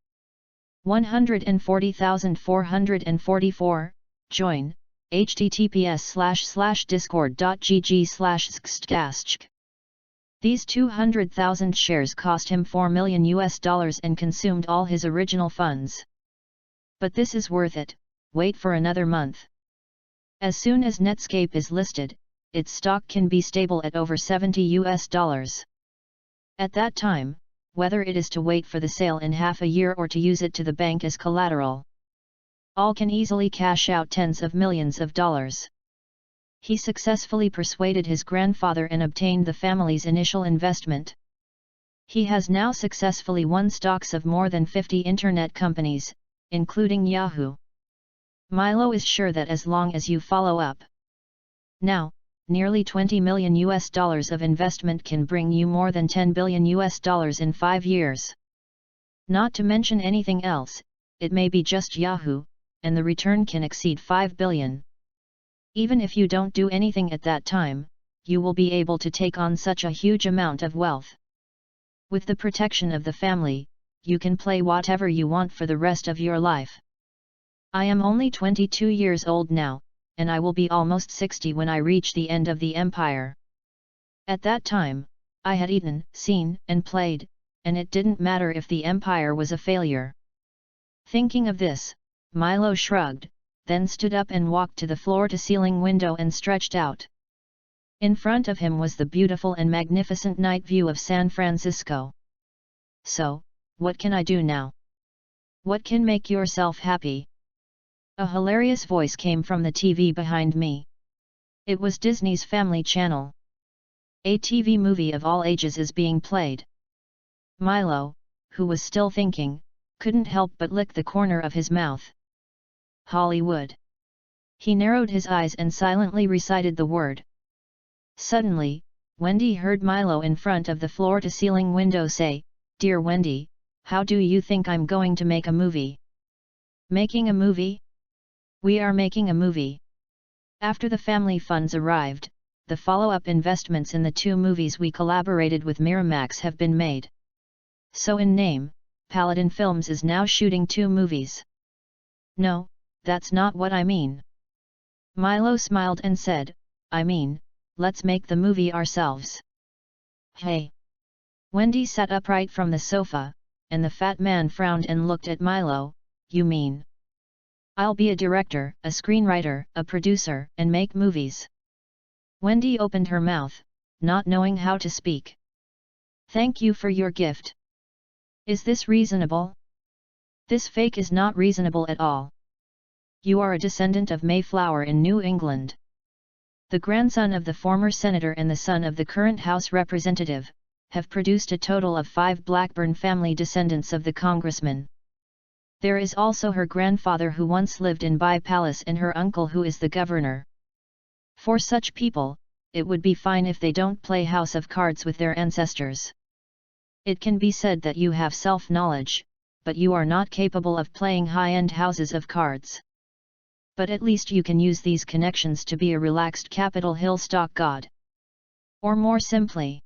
140,444, join, https://discord.gg/xtgastch. These 200,000 shares cost him $4 million and consumed all his original funds. But this is worth it, wait for another month. As soon as Netscape is listed, its stock can be stable at over $70. At that time, whether it is to wait for the sale in half a year or to use it to the bank as collateral, all can easily cash out tens of millions of dollars. He successfully persuaded his grandfather and obtained the family's initial investment. He has now successfully won stocks of more than 50 internet companies, including Yahoo. Milo is sure that as long as you follow up now, nearly $20 million of investment can bring you more than $10 billion in 5 years. Not to mention anything else, it may be just Yahoo, and the return can exceed $5 billion. Even if you don't do anything at that time, you will be able to take on such a huge amount of wealth. With the protection of the family, you can play whatever you want for the rest of your life. I am only 22 years old now, and I will be almost 60 when I reach the end of the empire. At that time, I had eaten, seen, and played, and it didn't matter if the empire was a failure. Thinking of this, Milo shrugged, then stood up and walked to the floor-to-ceiling window and stretched out. In front of him was the beautiful and magnificent night view of San Francisco. So, what can I do now? What can make yourself happy? A hilarious voice came from the TV behind me. It was Disney's Family Channel. A TV movie of all ages is being played. Milo, who was still thinking, couldn't help but lick the corner of his mouth. Hollywood. He narrowed his eyes and silently recited the word. Suddenly, Wendy heard Milo in front of the floor-to-ceiling window say, "Dear Wendy, how do you think I'm going to make a movie?" "Making a movie? We are making a movie." After the family funds arrived, the follow-up investments in the 2 movies we collaborated with Miramax have been made. So in name, Paladin Films is now shooting 2 movies. "No, that's not what I mean." Milo smiled and said, "I mean, let's make the movie ourselves." "Hey!" Wendy sat upright from the sofa, and the fat man frowned and looked at Milo. "You mean I'll be a director, a screenwriter, a producer, and make movies?" Wendy opened her mouth, not knowing how to speak. "Thank you for your gift. Is this reasonable?" "This fake is not reasonable at all. You are a descendant of Mayflower in New England. The grandson of the former senator and the son of the current House representative, have produced a total of 5 Blackburn family descendants of the congressman. There is also her grandfather who once lived in Bye Palace and her uncle who is the governor. For such people, it would be fine if they don't play house of cards with their ancestors. It can be said that you have self-knowledge, but you are not capable of playing high-end houses of cards. But at least you can use these connections to be a relaxed Capitol Hill stock god. Or more simply,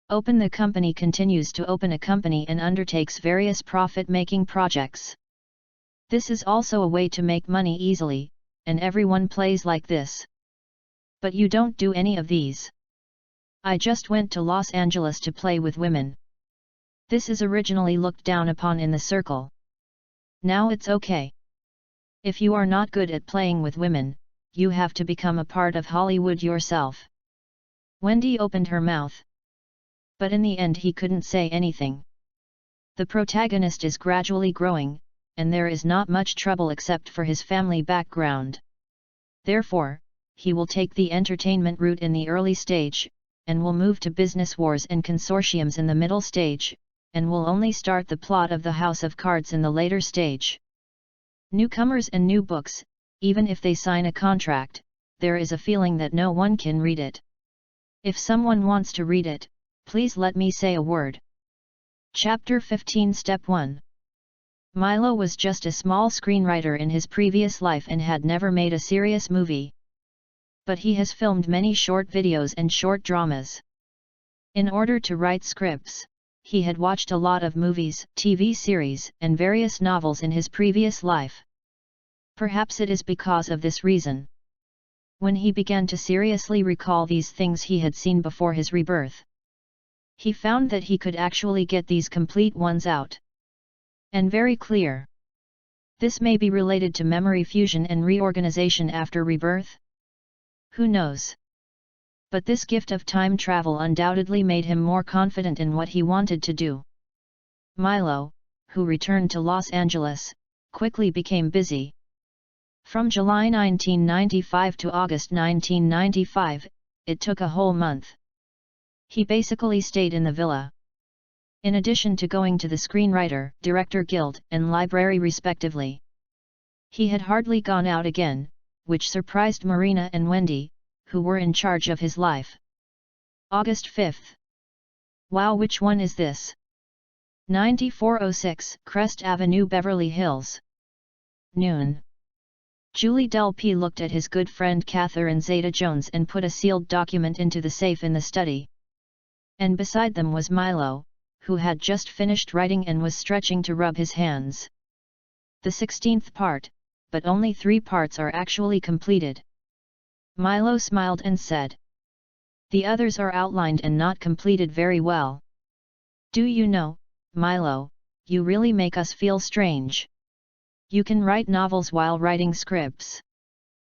Open the company continues to open a company and undertakes various profit-making projects. This is also a way to make money easily, and everyone plays like this. But you don't do any of these. I just went to Los Angeles to play with women. This is originally looked down upon in the circle. Now it's okay. If you are not good at playing with women, you have to become a part of Hollywood yourself." Wendy opened her mouth. But in the end he couldn't say anything. The protagonist is gradually growing, and there is not much trouble except for his family background. Therefore, he will take the entertainment route in the early stage, and will move to business wars and consortiums in the middle stage, and will only start the plot of the House of Cards in the later stage. Newcomers and new books, even if they sign a contract, there is a feeling that no one can read it. If someone wants to read it, please let me say a word. Chapter 15 Step 1. Milo was just a small screenwriter in his previous life and had never made a serious movie. But he has filmed many short videos and short dramas. In order to write scripts, he had watched a lot of movies, TV series, and various novels in his previous life. Perhaps it is because of this reason. When he began to seriously recall these things he had seen before his rebirth, he found that he could actually get these complete ones out. And very clear. This may be related to memory fusion and reorganization after rebirth? Who knows? But this gift of time travel undoubtedly made him more confident in what he wanted to do. Milo, who returned to Los Angeles, quickly became busy. From July 1995 to August 1995, it took a whole month. He basically stayed in the villa. In addition to going to the Screenwriter, Director Guild, and library respectively. He had hardly gone out again, which surprised Marina and Wendy, who were in charge of his life. August 5th. Wow, which one is this? 9406 Crest Avenue, Beverly Hills. Noon. Julie Del P looked at his good friend Catherine Zeta-Jones and put a sealed document into the safe in the study. And beside them was Milo, who had just finished writing and was stretching to rub his hands. The 16th part, but only 3 parts are actually completed. Milo smiled and said. The others are outlined and not completed very well. Do you know, Milo, you really make us feel strange. You can write novels while writing scripts.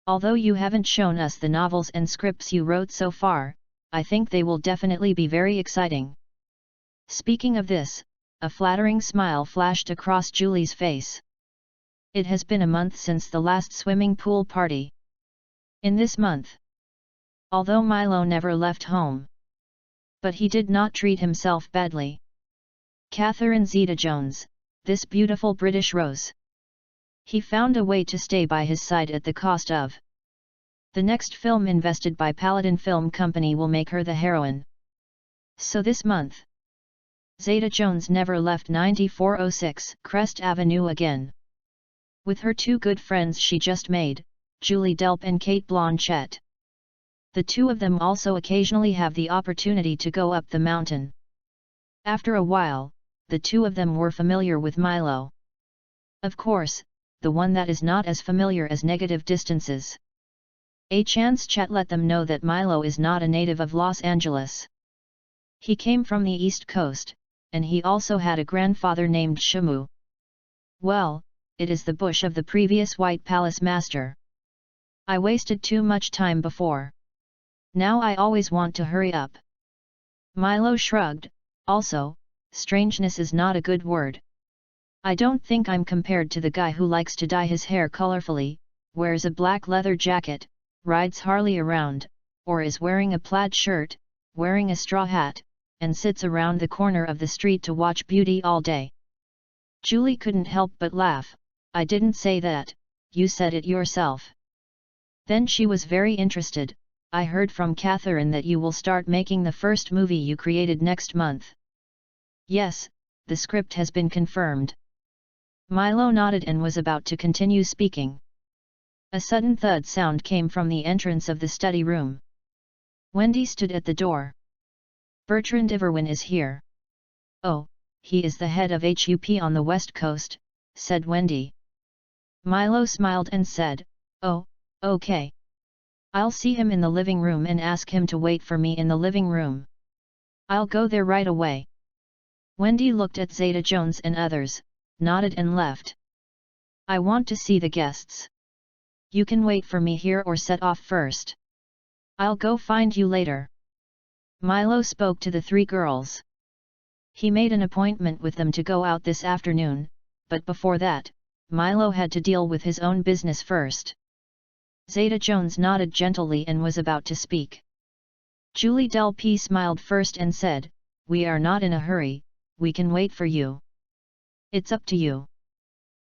Although you haven't shown us the novels and scripts you wrote so far, I think they will definitely be very exciting. Speaking of this, a flattering smile flashed across Julie's face. It has been a month since the last swimming pool party. In this month, although Milo never left home, But he did not treat himself badly. Catherine Zeta-Jones, this beautiful British rose. He found a way to stay by his side at the cost of. The next film invested by Paladin Film Company will make her the heroine. So this month, Zeta-Jones never left 9406 Crest Avenue again. With her two good friends she just made, Julie Delp and Kate Blanchett. The two of them also occasionally have the opportunity to go up the mountain. After a while, the two of them were familiar with Milo. Of course, the one that is not as familiar as negative distances. A chance chat let them know that Milo is not a native of Los Angeles. He came from the East Coast, and he also had a grandfather named Shamu. Well, it is the bush of the previous White Palace master. I wasted too much time before. Now I always want to hurry up. Milo shrugged. Also, strangeness is not a good word. I don't think I'm compared to the guy who likes to dye his hair colorfully, wears a black leather jacket, rides Harley around, or is wearing a plaid shirt, wearing a straw hat, and sits around the corner of the street to watch beauty all day. Julie couldn't help but laugh. I didn't say that, you said it yourself. Then she was very interested. I heard from Catherine that you will start making the first movie you created next month. Yes, the script has been confirmed. Milo nodded and was about to continue speaking. A sudden thud sound came from the entrance of the study room. Wendy stood at the door. Bertrand Iverwin is here. Oh, he is the head of HUP on the West Coast, said Wendy. Milo smiled and said, oh, okay. I'll see him in the living room and ask him to wait for me in the living room. I'll go there right away. Wendy looked at Zeta-Jones and others, nodded and left. I want to see the guests. You can wait for me here or set off first. I'll go find you later. Milo spoke to the three girls. He made an appointment with them to go out this afternoon, but before that, Milo had to deal with his own business first. Zeta-Jones nodded gently and was about to speak. Julie Delp smiled first and said, we are not in a hurry, we can wait for you. It's up to you.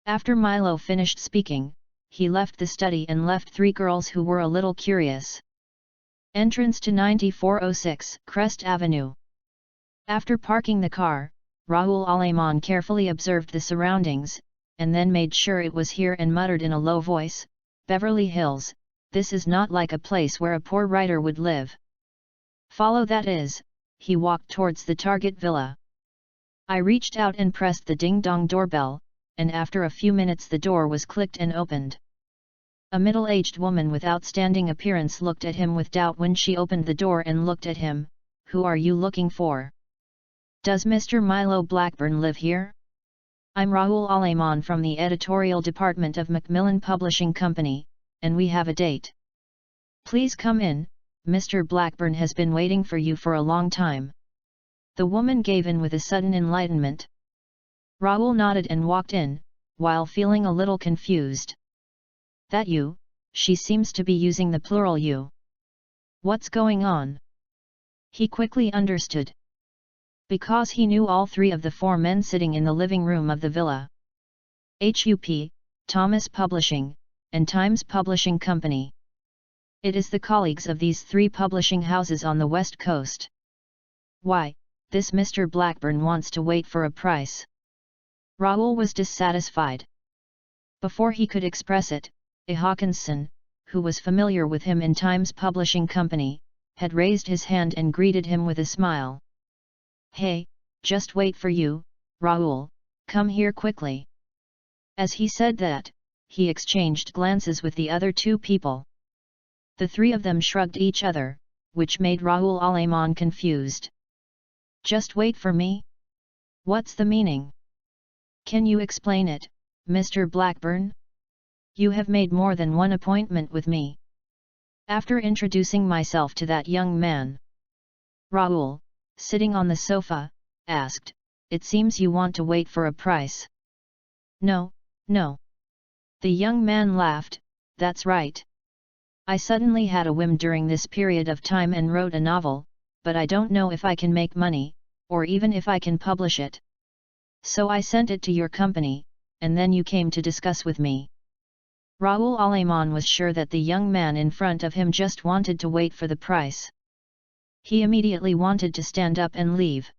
After Milo finished speaking, he left the study and left three girls who were a little curious. Entrance to 9406 Crest Avenue. After parking the car, Raoul Aleman carefully observed the surroundings, and then made sure it was here and muttered in a low voice, Beverly Hills, this is not like a place where a poor writer would live. Follow that is, he walked towards the target villa. I reached out and pressed the ding-dong doorbell, and after a few minutes the door was clicked and opened. A middle-aged woman with outstanding appearance looked at him with doubt when she opened the door and looked at him. Who are you looking for? Does Mr. Milo Blackburn live here? I'm Raoul Aleman from the editorial department of Macmillan Publishing Company, and we have a date. Please come in, Mr. Blackburn has been waiting for you for a long time. The woman gave in with a sudden enlightenment. Raoul nodded and walked in, while feeling a little confused. That you? She seems to be using the plural you. What's going on? He quickly understood. Because he knew all three of the four men sitting in the living room of the villa. HUP, Thomas Publishing, and Times Publishing Company. It is the colleagues of these three publishing houses on the West Coast. Why, this Mr. Blackburn wants to wait for a price. Raoul was dissatisfied. Before he could express it, A. Hawkinson, who was familiar with him in Times Publishing Company, had raised his hand and greeted him with a smile. Hey, just wait for you, Raoul, come here quickly. As he said that, he exchanged glances with the other two people. The three of them shrugged each other, which made Raoul Aleman confused. Just wait for me? What's the meaning? Can you explain it, Mr. Blackburn? You have made more than one appointment with me. After introducing myself to that young man, Raoul, sitting on the sofa, asked, it seems you want to wait for a price. No, no. The young man laughed, that's right. I suddenly had a whim during this period of time and wrote a novel, but I don't know if I can make money, or even if I can publish it. So I sent it to your company, and then you came to discuss with me." Raoul Aleman was sure that the young man in front of him just wanted to wait for the price. He immediately wanted to stand up and leave.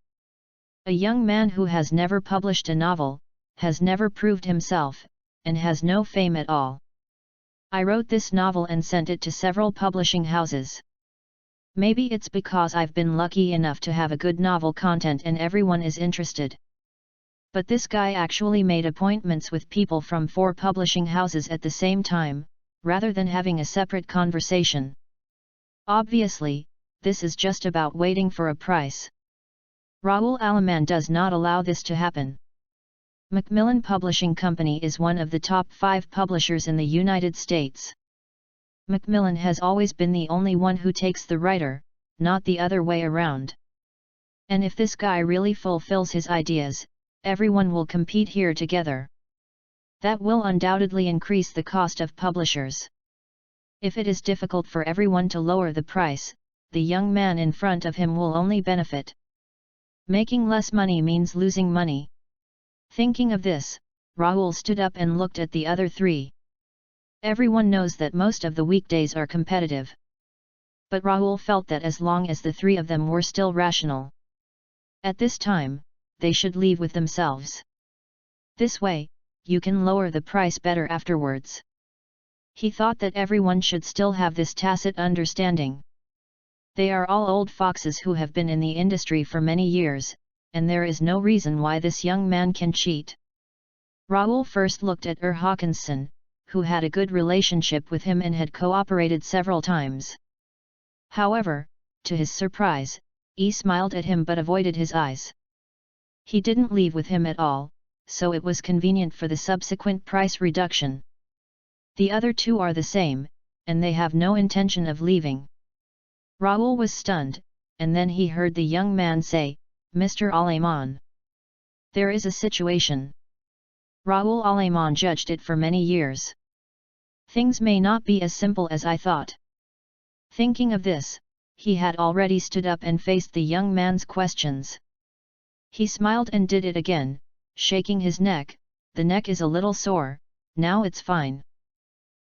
A young man who has never published a novel, has never proved himself, and has no fame at all. I wrote this novel and sent it to several publishing houses. Maybe it's because I've been lucky enough to have a good novel content and everyone is interested. But this guy actually made appointments with people from 4 publishing houses at the same time, rather than having a separate conversation. Obviously, this is just about waiting for a price. Raoul Aleman does not allow this to happen. Macmillan Publishing Company is one of the top 5 publishers in the United States. Macmillan has always been the only one who takes the writer, not the other way around. And if this guy really fulfills his ideas, everyone will compete here together. That will undoubtedly increase the cost of publishers. If it is difficult for everyone to lower the price, the young man in front of him will only benefit. Making less money means losing money. Thinking of this, Raoul stood up and looked at the other 3. Everyone knows that most of the weekdays are competitive. But Raoul felt that as long as the 3 of them were still rational, at this time, they should leave with themselves. This way, you can lower the price better afterwards. He thought that everyone should still have this tacit understanding. They are all old foxes who have been in the industry for many years, and there is no reason why this young man can cheat. Raoul first looked at Hawkinson, who had a good relationship with him and had cooperated several times. However, to his surprise, he smiled at him but avoided his eyes. He didn't leave with him at all, so it was convenient for the subsequent price reduction. The other 2 are the same, and they have no intention of leaving. Raoul was stunned, and then he heard the young man say, "Mr. Aleman, there is a situation." Raoul Aleman judged it for many years. Things may not be as simple as I thought. Thinking of this, he had already stood up and faced the young man's questions. He smiled and did it again, shaking his neck. "The neck is a little sore, now it's fine."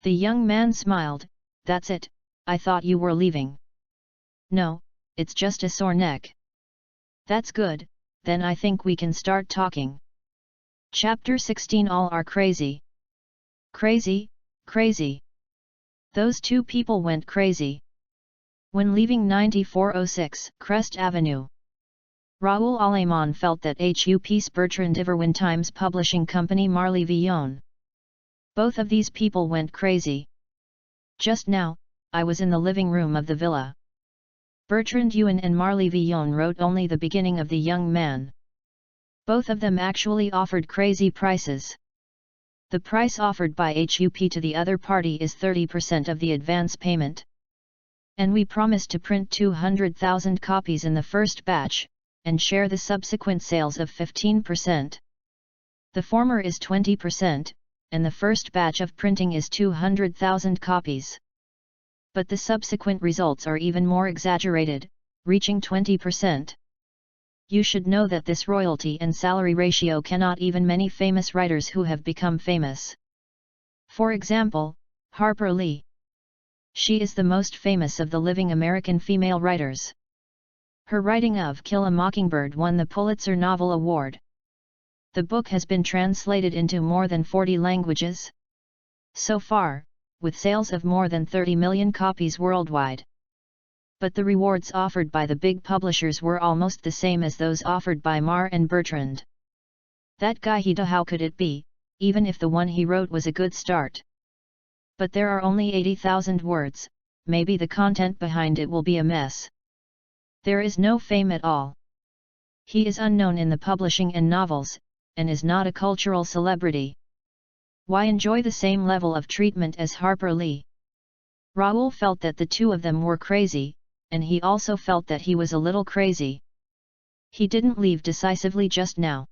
The young man smiled. "That's it, I thought you were leaving." "No, it's just a sore neck." "That's good, then I think we can start talking." Chapter 16. All are crazy. Crazy, crazy. Those 2 people went crazy. When leaving 9406 Crest Avenue, Raoul Aleman felt that Hups Bertrand Iverwin Times Publishing Company Marley Villon. Both of these people went crazy. "Just now, I was in the living room of the villa. Bertrand Ewan and Marley Villon wrote only the beginning of the young man. Both of them actually offered crazy prices. The price offered by HUP to the other party is 30% of the advance payment. And we promised to print 200,000 copies in the first batch, and share the subsequent sales of 15%. The former is 20%, and the first batch of printing is 200,000 copies. But the subsequent results are even more exaggerated, reaching 20%. You should know that this royalty and salary ratio cannot even many famous writers who have become famous. For example, Harper Lee. She is the most famous of the living American female writers. Her writing of Kill a Mockingbird won the Pulitzer Novel Award. The book has been translated into more than 40 languages so far, with sales of more than 30 million copies worldwide. But the rewards offered by the big publishers were almost the same as those offered by Marr and Bertrand. That guy Hida, how could it be, even if the one he wrote was a good start? But there are only 80,000 words, maybe the content behind it will be a mess. There is no fame at all. He is unknown in the publishing and novels, and is not a cultural celebrity. Why enjoy the same level of treatment as Harper Lee? Raoul felt that the 2 of them were crazy, and he also felt that he was a little crazy. He didn't leave decisively just now.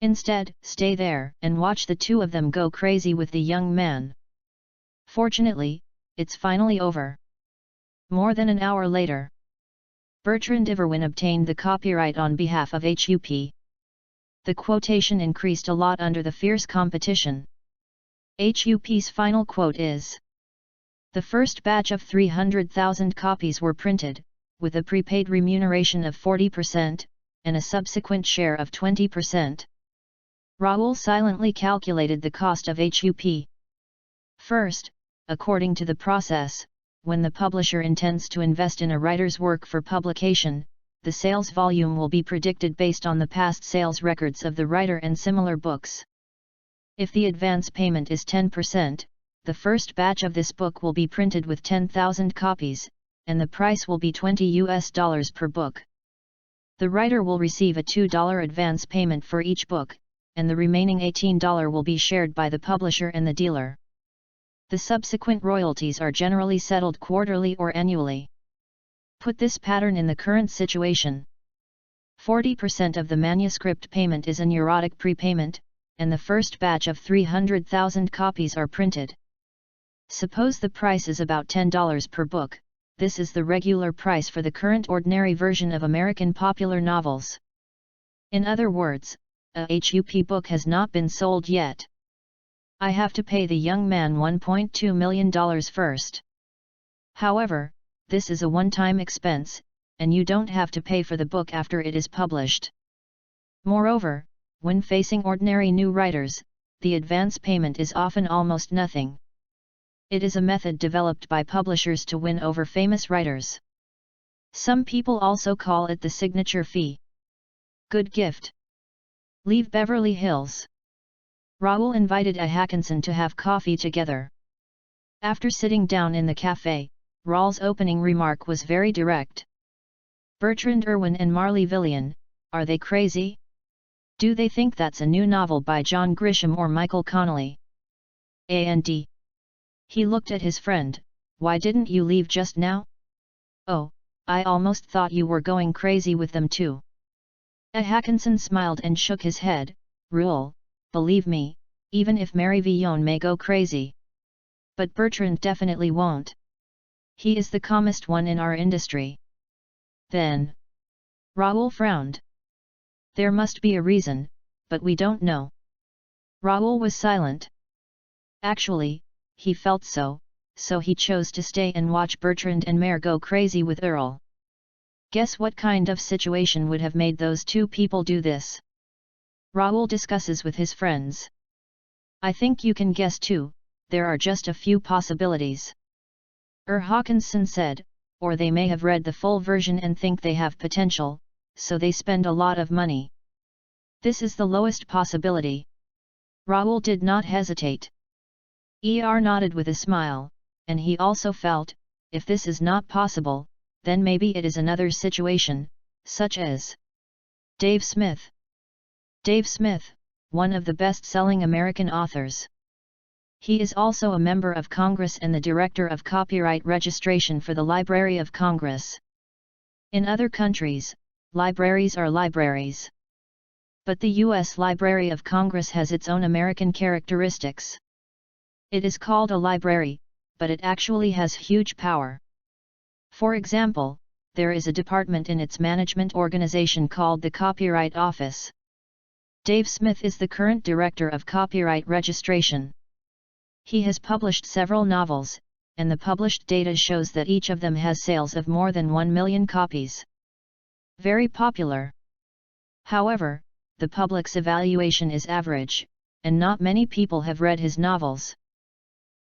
Instead, stay there and watch the 2 of them go crazy with the young man. Fortunately, it's finally over. More than an hour later, Bertrand Iverwin obtained the copyright on behalf of HUP. The quotation increased a lot under the fierce competition. HUP's final quote is: "The first batch of 300,000 copies were printed, with a prepaid remuneration of 40%, and a subsequent share of 20%. Raoul silently calculated the cost of HUP. First, according to the process, when the publisher intends to invest in a writer's work for publication, the sales volume will be predicted based on the past sales records of the writer and similar books. If the advance payment is 10%, the first batch of this book will be printed with 10,000 copies, and the price will be $20 per book. The writer will receive a $2 advance payment for each book, and the remaining $18 will be shared by the publisher and the dealer. The subsequent royalties are generally settled quarterly or annually. Put this pattern in the current situation. 40% of the manuscript payment is a neurotic prepayment, and the first batch of 300,000 copies are printed. Suppose the price is about $10 per book. This is the regular price for the current ordinary version of American popular novels. In other words, a HUP book has not been sold yet. I have to pay the young man $1.2 million first. However, this is a one-time expense, and you don't have to pay for the book after it is published. Moreover, when facing ordinary new writers, the advance payment is often almost nothing. It is a method developed by publishers to win over famous writers. Some people also call it the signature fee. Good gift. Leave Beverly Hills. Raoul invited A. Hackinson to have coffee together. After sitting down in the cafe, Raoul's opening remark was very direct. Bertrand Irwin and Marley Villian, are they crazy? Do they think that's a new novel by John Grisham or Michael Connelly? And he looked at his friend. Why didn't you leave just now? Oh, I almost thought you were going crazy with them too. A. Hackinson smiled and shook his head. Raoul, believe me, even if Mary Villon may go crazy. But Bertrand definitely won't. He is the calmest one in our industry. Then. Raoul frowned. There must be a reason, but we don't know. Raoul was silent. Actually, he felt so he chose to stay and watch Bertrand and Mare go crazy with Earl. Guess what kind of situation would have made those two people do this? Raoul discusses with his friends. I think you can guess too, there are just a few possibilities. Hawkinson said, or they may have read the full version and think they have potential, so they spend a lot of money. This is the lowest possibility. Raoul did not hesitate. Nodded with a smile, and he also felt, if this is not possible, then maybe it is another situation, such as Dave Smith. Dave Smith, one of the best-selling American authors. He is also a member of Congress and the Director of Copyright Registration for the Library of Congress. In other countries, libraries are libraries. But the U.S. Library of Congress has its own American characteristics. It is called a library, but it actually has huge power. For example, there is a department in its management organization called the Copyright Office. Dave Smith is the current Director of Copyright Registration. He has published several novels, and the published data shows that each of them has sales of more than 1 million copies. Very popular. However, the public's evaluation is average, and not many people have read his novels.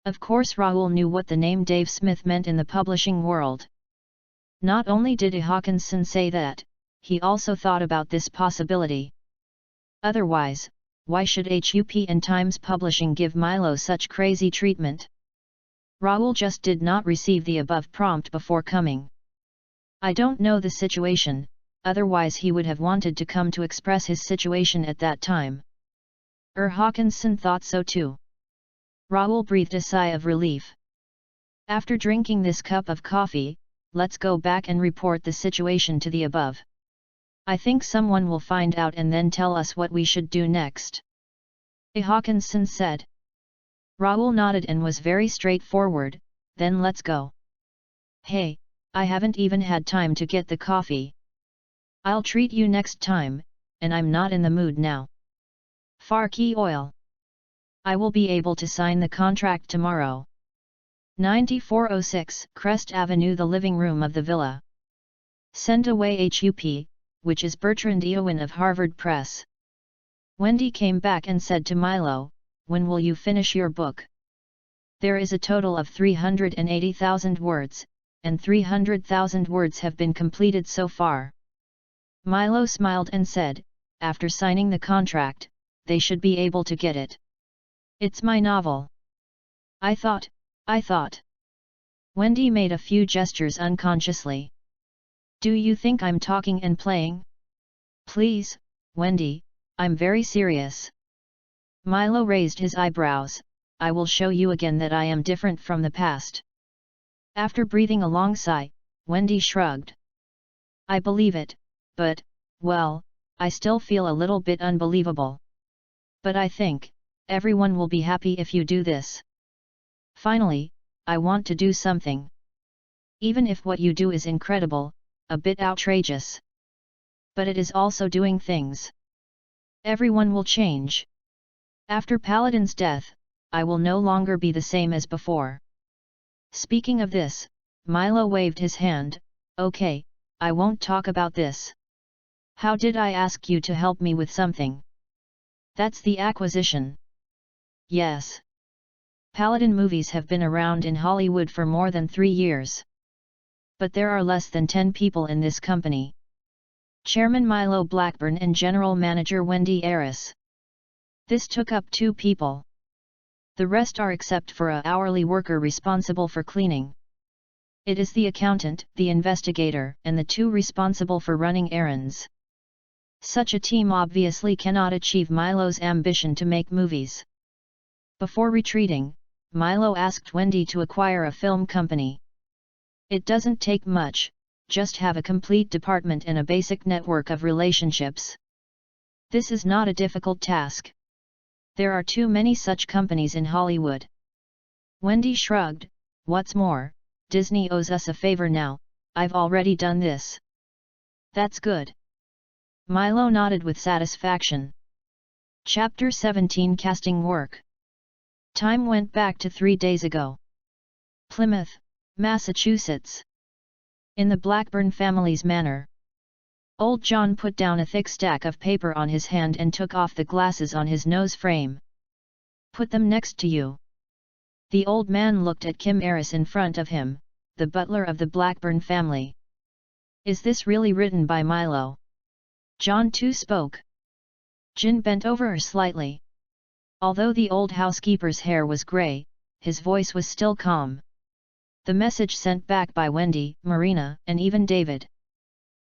Of course, Raoul knew what the name Dave Smith meant in the publishing world. Not only did A. Hawkinson say that, he also thought about this possibility. Otherwise, why should HUP and Times Publishing give Milo such crazy treatment? Raoul just did not receive the above prompt before coming. I don't know the situation, otherwise he would have wanted to come to express his situation at that time. Hawkinson thought so too. Raoul breathed a sigh of relief. After drinking this cup of coffee, let's go back and report the situation to the above. I think someone will find out and then tell us what we should do next. A. Hawkinson said. Raoul nodded and was very straightforward, then let's go. Hey, I haven't even had time to get the coffee. I'll treat you next time, and I'm not in the mood now. Farki Oil. I will be able to sign the contract tomorrow. 9406 Crest Avenue, the living room of the villa. Send away HUP, which is Bertrand Eowyn of Harvard Press. Wendy came back and said to Milo, "When will you finish your book? There is a total of 380,000 words, and 300,000 words have been completed so far." Milo smiled and said, "After signing the contract, they should be able to get it. It's my novel." I thought. Wendy made a few gestures unconsciously. "Do you think I'm talking and playing? Please, Wendy, I'm very serious." Milo raised his eyebrows. "I will show you again that I am different from the past." After breathing a long sigh, Wendy shrugged. "I believe it, but, well, I still feel a little bit unbelievable. But I think, everyone will be happy if you do this. Finally, I want to do something. Even if what you do is incredible, a bit outrageous. But it is also doing things. Everyone will change. After Paladin's death, I will no longer be the same as before." Speaking of this, Milo waved his hand. "Okay, I won't talk about this. How did I ask you to help me with something? That's the acquisition." "Yes. Paladin movies have been around in Hollywood for more than 3 years. But there are less than 10 people in this company. Chairman Milo Blackburn and General Manager Wendy Aris. This took up 2 people. The rest are except for a hourly worker responsible for cleaning. It is the accountant, the investigator, and the 2 responsible for running errands. Such a team obviously cannot achieve Milo's ambition to make movies." Before retreating, Milo asked Wendy to acquire a film company. "It doesn't take much, just have a complete department and a basic network of relationships. This is not a difficult task. There are too many such companies in Hollywood." Wendy shrugged. "What's more, Disney owes us a favor now. I've already done this." "That's good." Milo nodded with satisfaction. Chapter 17 Casting Work. Time went back to 3 days ago. Plymouth, Massachusetts. In the Blackburn family's manor. Old John put down a thick stack of paper on his hand and took off the glasses on his nose frame. "Put them next to you." The old man looked at Kim Aris in front of him, the butler of the Blackburn family. "Is this really written by Milo?" John too spoke. Jin bent over her slightly. Although the old housekeeper's hair was grey, his voice was still calm. The message sent back by Wendy, Marina, and even David.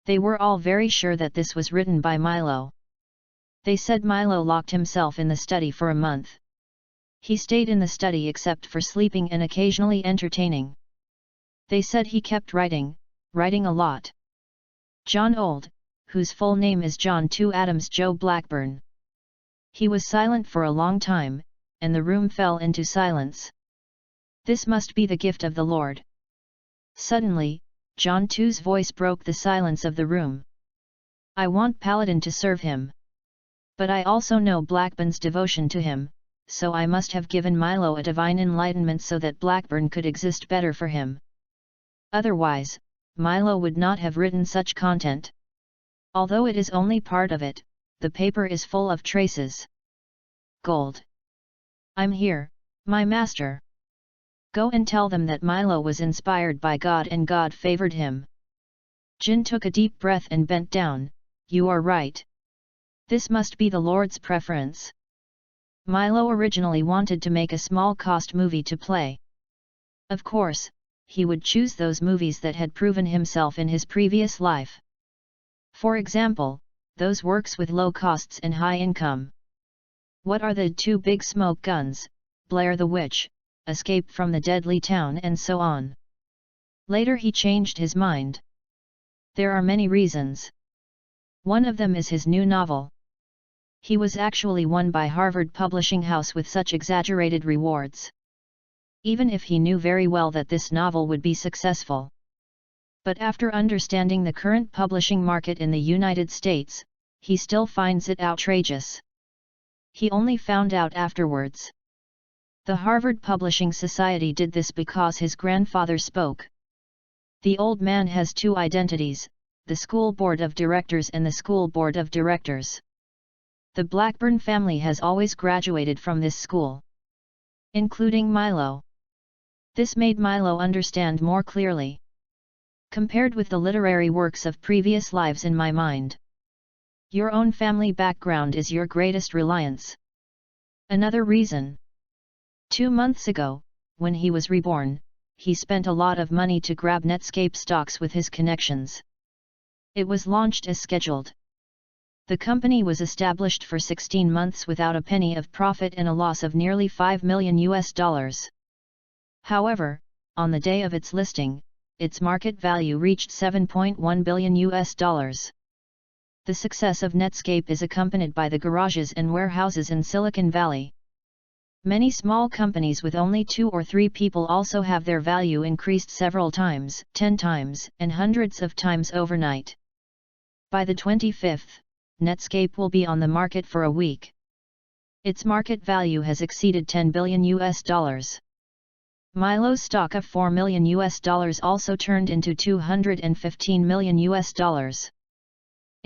They were all very sure that this was written by Milo. They said Milo locked himself in the study for a month. He stayed in the study except for sleeping and occasionally entertaining. They said he kept writing a lot. John Old, whose full name is John 2 Adams Joe Blackburn. He was silent for a long time, and the room fell into silence. "This must be the gift of the Lord." Suddenly, John 2's voice broke the silence of the room. "I want Paladin to serve him. But I also know Blackburn's devotion to him, so I must have given Milo a divine enlightenment so that Blackburn could exist better for him. Otherwise, Milo would not have written such content. Although it is only part of it, the paper is full of traces. Gold. I'm here, my master. Go and tell them that Milo was inspired by God and God favored him." Jin took a deep breath and bent down. "You are right. This must be the Lord's preference." Milo originally wanted to make a small-cost movie to play. Of course, he would choose those movies that had proven himself in his previous life. For example, those works with low costs and high income. What are the 2 big smoke guns, Blair the Witch, Escape from the Deadly Town and so on. Later he changed his mind. There are many reasons. One of them is his new novel. He was actually won by Harvard Publishing House with such exaggerated rewards. Even if he knew very well that this novel would be successful. But after understanding the current publishing market in the United States, he still finds it outrageous. He only found out afterwards. The Harvard Publishing Society did this because his grandfather spoke. The old man has two identities, the school board of directors and the school board of directors. The Blackburn family has always graduated from this school, including Milo. This made Milo understand more clearly. Compared with the literary works of previous lives in my mind, your own family background is your greatest reliance. Another reason. 2 months ago, when he was reborn, he spent a lot of money to grab Netscape stocks with his connections. It was launched as scheduled. The company was established for 16 months without a penny of profit and a loss of nearly $5 million. However, on the day of its listing, its market value reached $7.1 billion. The success of Netscape is accompanied by the garages and warehouses in Silicon Valley. Many small companies with only 2 or 3 people also have their value increased several times, 10 times, and hundreds of times overnight. By the 25th, Netscape will be on the market for a week. Its market value has exceeded $10 billion. Milo's stock of $4 million also turned into $215 million.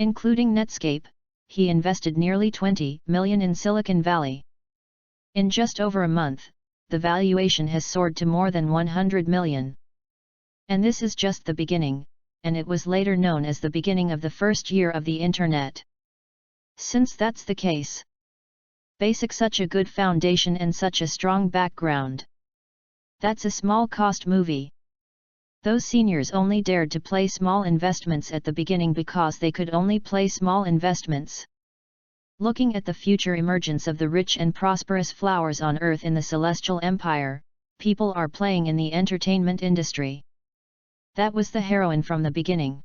Including Netscape, he invested nearly $20 million in Silicon Valley. In just over a month, the valuation has soared to more than $100 million. And this is just the beginning, and it was later known as the beginning of the first year of the Internet. Since that's the case, basic such a good foundation and such a strong background. That's a small-cost movie. Those seniors only dared to play small investments at the beginning because they could only play small investments. Looking at the future emergence of the rich and prosperous flowers on earth in the Celestial Empire, people are playing in the entertainment industry. That was the heroine from the beginning.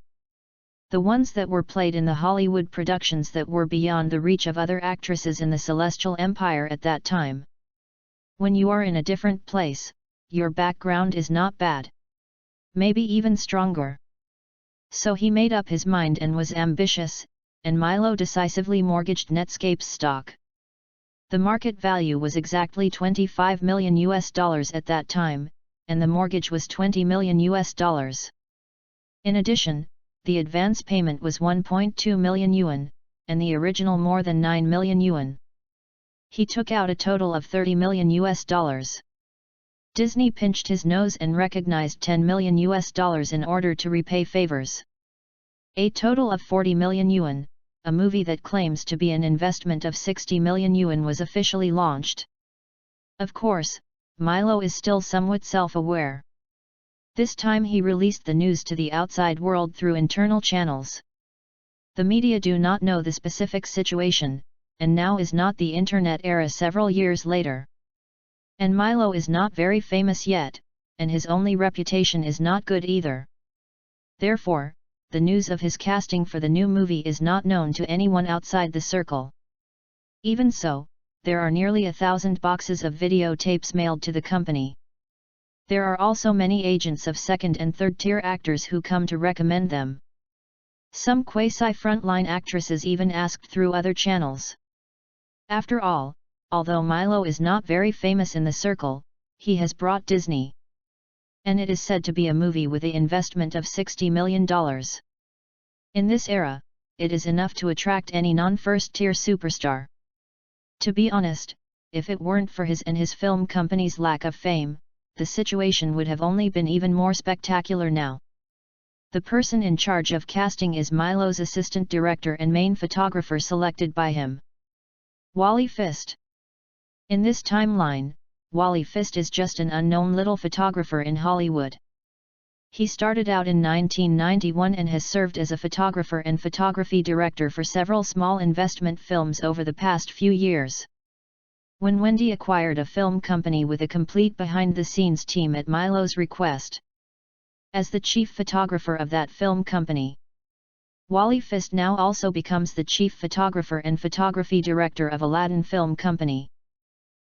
The ones that were played in the Hollywood productions that were beyond the reach of other actresses in the Celestial Empire at that time. When you are in a different place, your background is not bad. Maybe even stronger. So he made up his mind and was ambitious, and Milo decisively mortgaged Netscape's stock. The market value was exactly $25 million at that time, and the mortgage was $20 million. In addition, the advance payment was 1.2 million yuan, and the original more than 9 million yuan. He took out a total of $30 million. Disney pinched his nose and recognized $10 million in order to repay favors. A total of 40 million yuan, a movie that claims to be an investment of 60 million yuan, was officially launched. Of course, Milo is still somewhat self-aware. This time he released the news to the outside world through internal channels. The media do not know the specific situation, and now is not the Internet era several years later. And Milo is not very famous yet, and his only reputation is not good either. Therefore, the news of his casting for the new movie is not known to anyone outside the circle. Even so, there are nearly 1,000 boxes of videotapes mailed to the company. There are also many agents of second and third-tier actors who come to recommend them. Some quasi-frontline actresses even asked through other channels. After all, although Milo is not very famous in the circle, he has brought Disney. And it is said to be a movie with an investment of $60 million. In this era, it is enough to attract any non-first-tier superstar. To be honest, if it weren't for his and his film company's lack of fame, the situation would have only been even more spectacular now. The person in charge of casting is Milo's assistant director and main photographer selected by him, Wally Fist. In this timeline, Wally Fist is just an unknown little photographer in Hollywood. He started out in 1991 and has served as a photographer and photography director for several small investment films over the past few years. When Wendy acquired a film company with a complete behind-the-scenes team at Milo's request, as the chief photographer of that film company, Wally Fist now also becomes the chief photographer and photography director of Aladdin Film Company.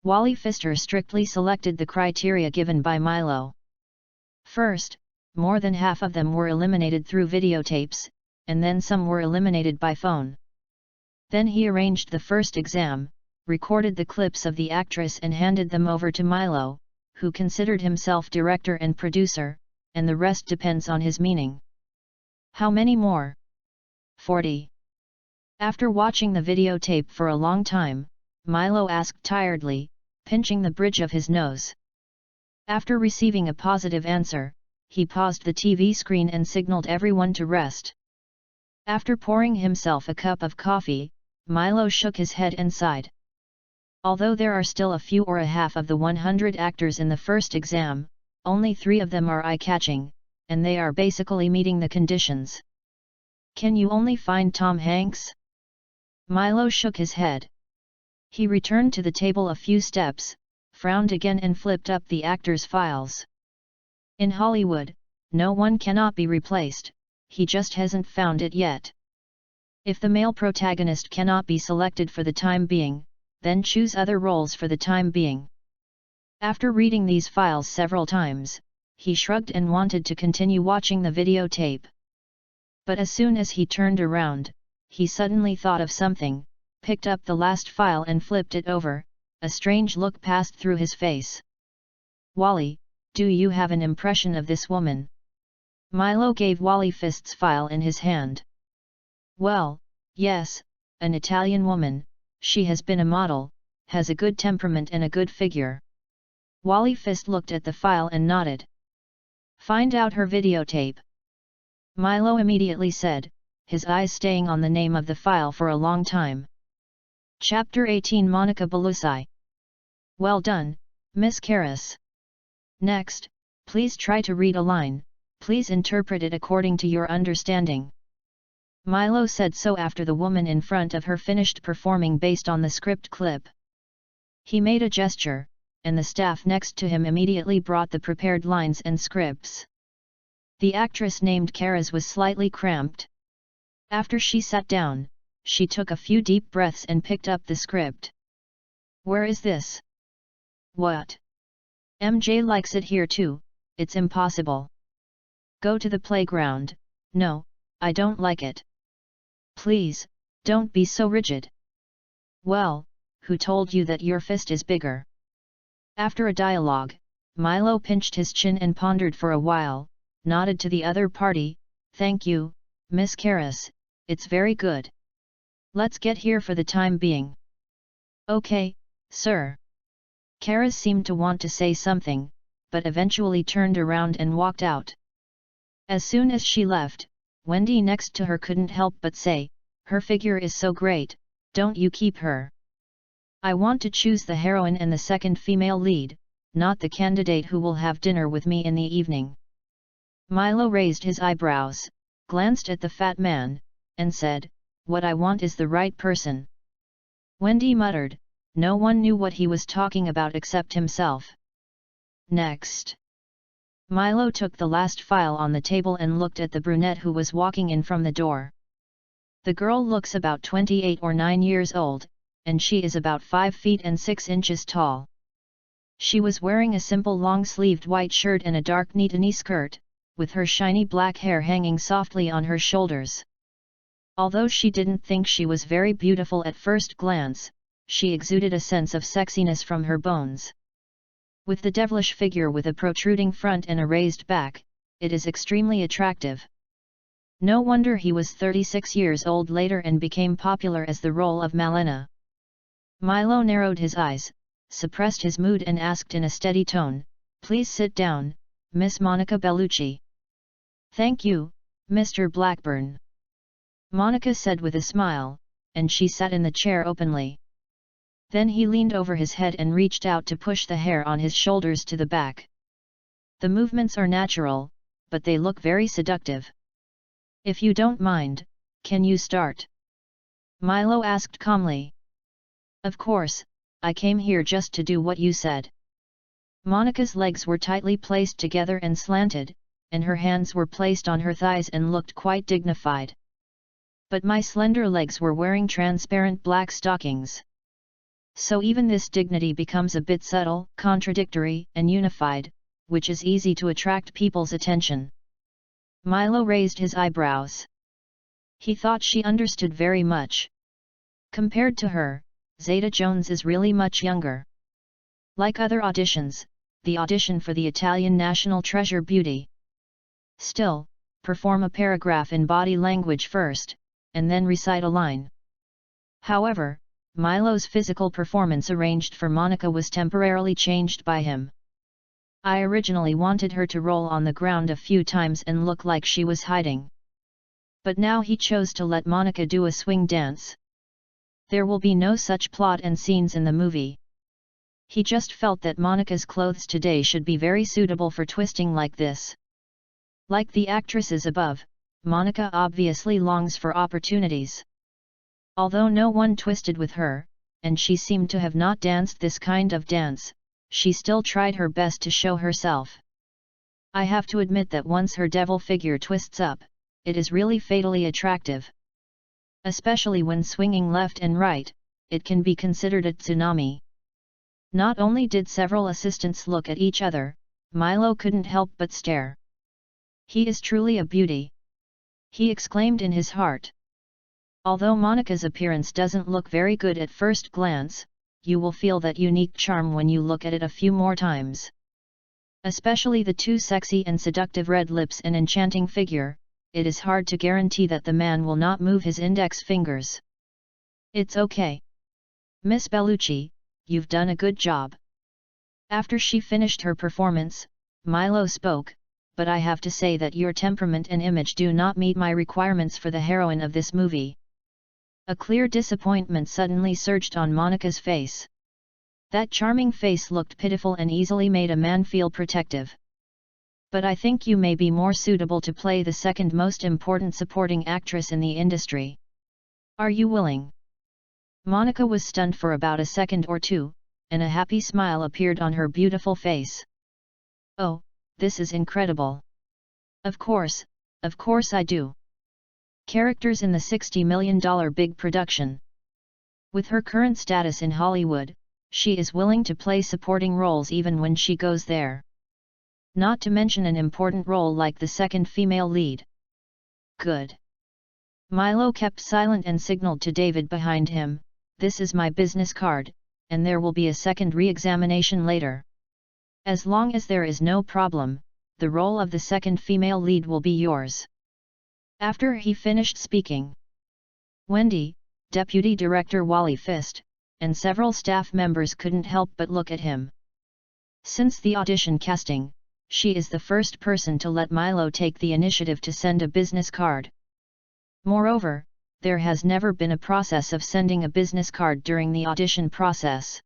Wally Pfister strictly selected the criteria given by Milo. First, more than half of them were eliminated through videotapes, and then some were eliminated by phone. Then he arranged the first exam, recorded the clips of the actress and handed them over to Milo, who considered himself director and producer, and the rest depends on his meaning. How many more? 40. After watching the videotape for a long time, Milo asked tiredly, pinching the bridge of his nose. After receiving a positive answer, he paused the TV screen and signaled everyone to rest. After pouring himself a cup of coffee, Milo shook his head and sighed. Although there are still a few or a half of the 100 actors in the first exam, only 3 of them are eye-catching, and they are basically meeting the conditions. Can you only find Tom Hanks? Milo shook his head. He returned to the table a few steps, frowned again and flipped up the actors' files. In Hollywood, no one cannot be replaced, he just hasn't found it yet. If the male protagonist cannot be selected for the time being, then choose other roles for the time being. After reading these files several times, he shrugged and wanted to continue watching the videotape. But as soon as he turned around, he suddenly thought of something, picked up the last file and flipped it over. A strange look passed through his face. Wally, do you have an impression of this woman? Milo gave Wally Fist's file in his hand. Well, yes, an Italian woman. She has been a model, has a good temperament and a good figure. Wally Fist looked at the file and nodded. Find out her videotape. Milo immediately said, his eyes staying on the name of the file for a long time. Chapter 18 Monica Bellucci. Well done, Miss Karras. Next, please try to read a line, please interpret it according to your understanding. Milo said so after the woman in front of her finished performing based on the script clip. He made a gesture, and the staff next to him immediately brought the prepared lines and scripts. The actress named Karras was slightly cramped. After she sat down, she took a few deep breaths and picked up the script. Where is this? What? MJ likes it here too, it's impossible. Go to the playground. No, I don't like it. Please, don't be so rigid. Well, who told you that your fist is bigger? After a dialogue, Milo pinched his chin and pondered for a while, nodded to the other party. Thank you, Miss Karras, it's very good. Let's get here for the time being. Okay, sir. Karras seemed to want to say something, but eventually turned around and walked out. As soon as she left, Wendy next to her couldn't help but say, her figure is so great, don't you keep her? I want to choose the heroine and the second female lead, not the candidate who will have dinner with me in the evening. Milo raised his eyebrows, glanced at the fat man, and said, what I want is the right person. Wendy muttered, no one knew what he was talking about except himself. Next. Milo took the last file on the table and looked at the brunette who was walking in from the door. The girl looks about 28 or 9 years old, and she is about 5 feet and 6 inches tall. She was wearing a simple long-sleeved white shirt and a dark knee-to-knee skirt, with her shiny black hair hanging softly on her shoulders. Although she didn't think she was very beautiful at first glance, she exuded a sense of sexiness from her bones. With the devilish figure with a protruding front and a raised back, it is extremely attractive. No wonder he was 36 years old later and became popular as the role of Malena. Milo narrowed his eyes, suppressed his mood and asked in a steady tone, please sit down, Miss Monica Bellucci. Thank you, Mr. Blackburn. Monica said with a smile, and she sat in the chair openly. Then he leaned over his head and reached out to push the hair on his shoulders to the back. The movements are natural, but they look very seductive. If you don't mind, can you start? Milo asked calmly. Of course, I came here just to do what you said. Monica's legs were tightly placed together and slanted, and her hands were placed on her thighs and looked quite dignified. But my slender legs were wearing transparent black stockings. So even this dignity becomes a bit subtle, contradictory, and unified, which is easy to attract people's attention. Milo raised his eyebrows. He thought she understood very much. Compared to her, Zeta Jones is really much younger. Like other auditions, the audition for the Italian National Treasure Beauty. Still, perform a paragraph in body language first, and then recite a line. However, Milo's physical performance arranged for Monica was temporarily changed by him. I originally wanted her to roll on the ground a few times and look like she was hiding. But now he chose to let Monica do a swing dance. There will be no such plot and scenes in the movie. He just felt that Monica's clothes today should be very suitable for twisting like this. Like the actresses above, Monica obviously longs for opportunities. Although no one twisted with her, and she seemed to have not danced this kind of dance, she still tried her best to show herself. I have to admit that once her devil figure twists up, it is really fatally attractive. Especially when swinging left and right, it can be considered a tsunami. Not only did several assistants look at each other, Milo couldn't help but stare. He is truly a beauty, he exclaimed in his heart. Although Monica's appearance doesn't look very good at first glance, you will feel that unique charm when you look at it a few more times. Especially the two sexy and seductive red lips and enchanting figure, it is hard to guarantee that the man will not move his index fingers. It's okay. Miss Bellucci, you've done a good job. After she finished her performance, Milo spoke, but I have to say that your temperament and image do not meet my requirements for the heroine of this movie. A clear disappointment suddenly surged on Monica's face. That charming face looked pitiful and easily made a man feel protective. But I think you may be more suitable to play the second most important supporting actress in the industry. Are you willing? Monica was stunned for about a second or two, and a happy smile appeared on her beautiful face. Oh, this is incredible. Of course I do. Characters in the $60 million big production. With her current status in Hollywood, she is willing to play supporting roles even when she goes there. Not to mention an important role like the second female lead. Good. Milo kept silent and signaled to David behind him, "This is my business card, and there will be a second re-examination later. As long as there is no problem, the role of the second female lead will be yours." After he finished speaking, Wendy, Deputy Director Wally Fist, and several staff members couldn't help but look at him. Since the audition casting, she is the first person to let Milo take the initiative to send a business card. Moreover, there has never been a process of sending a business card during the audition process.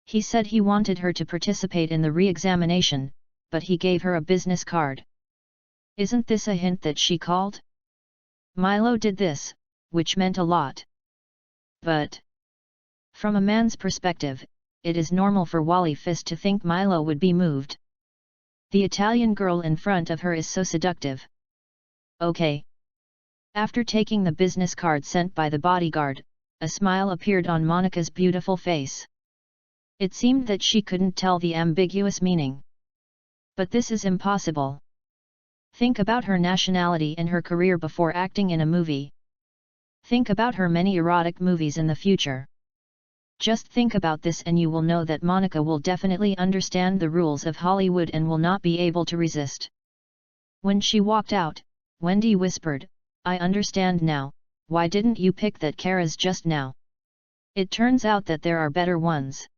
He said he wanted her to participate in the re-examination, but he gave her a business card. Isn't this a hint that she called? Milo did this, which meant a lot. But from a man's perspective, it is normal for Wally Fist to think Milo would be moved. The Italian girl in front of her is so seductive. Okay. After taking the business card sent by the bodyguard, a smile appeared on Monica's beautiful face. It seemed that she couldn't tell the ambiguous meaning. But this is impossible. Think about her nationality and her career before acting in a movie. Think about her many erotic movies in the future. Just think about this and you will know that Monica will definitely understand the rules of Hollywood and will not be able to resist. When she walked out, Wendy whispered, "I understand now, why didn't you pick that Kara's just now? It turns out that there are better ones."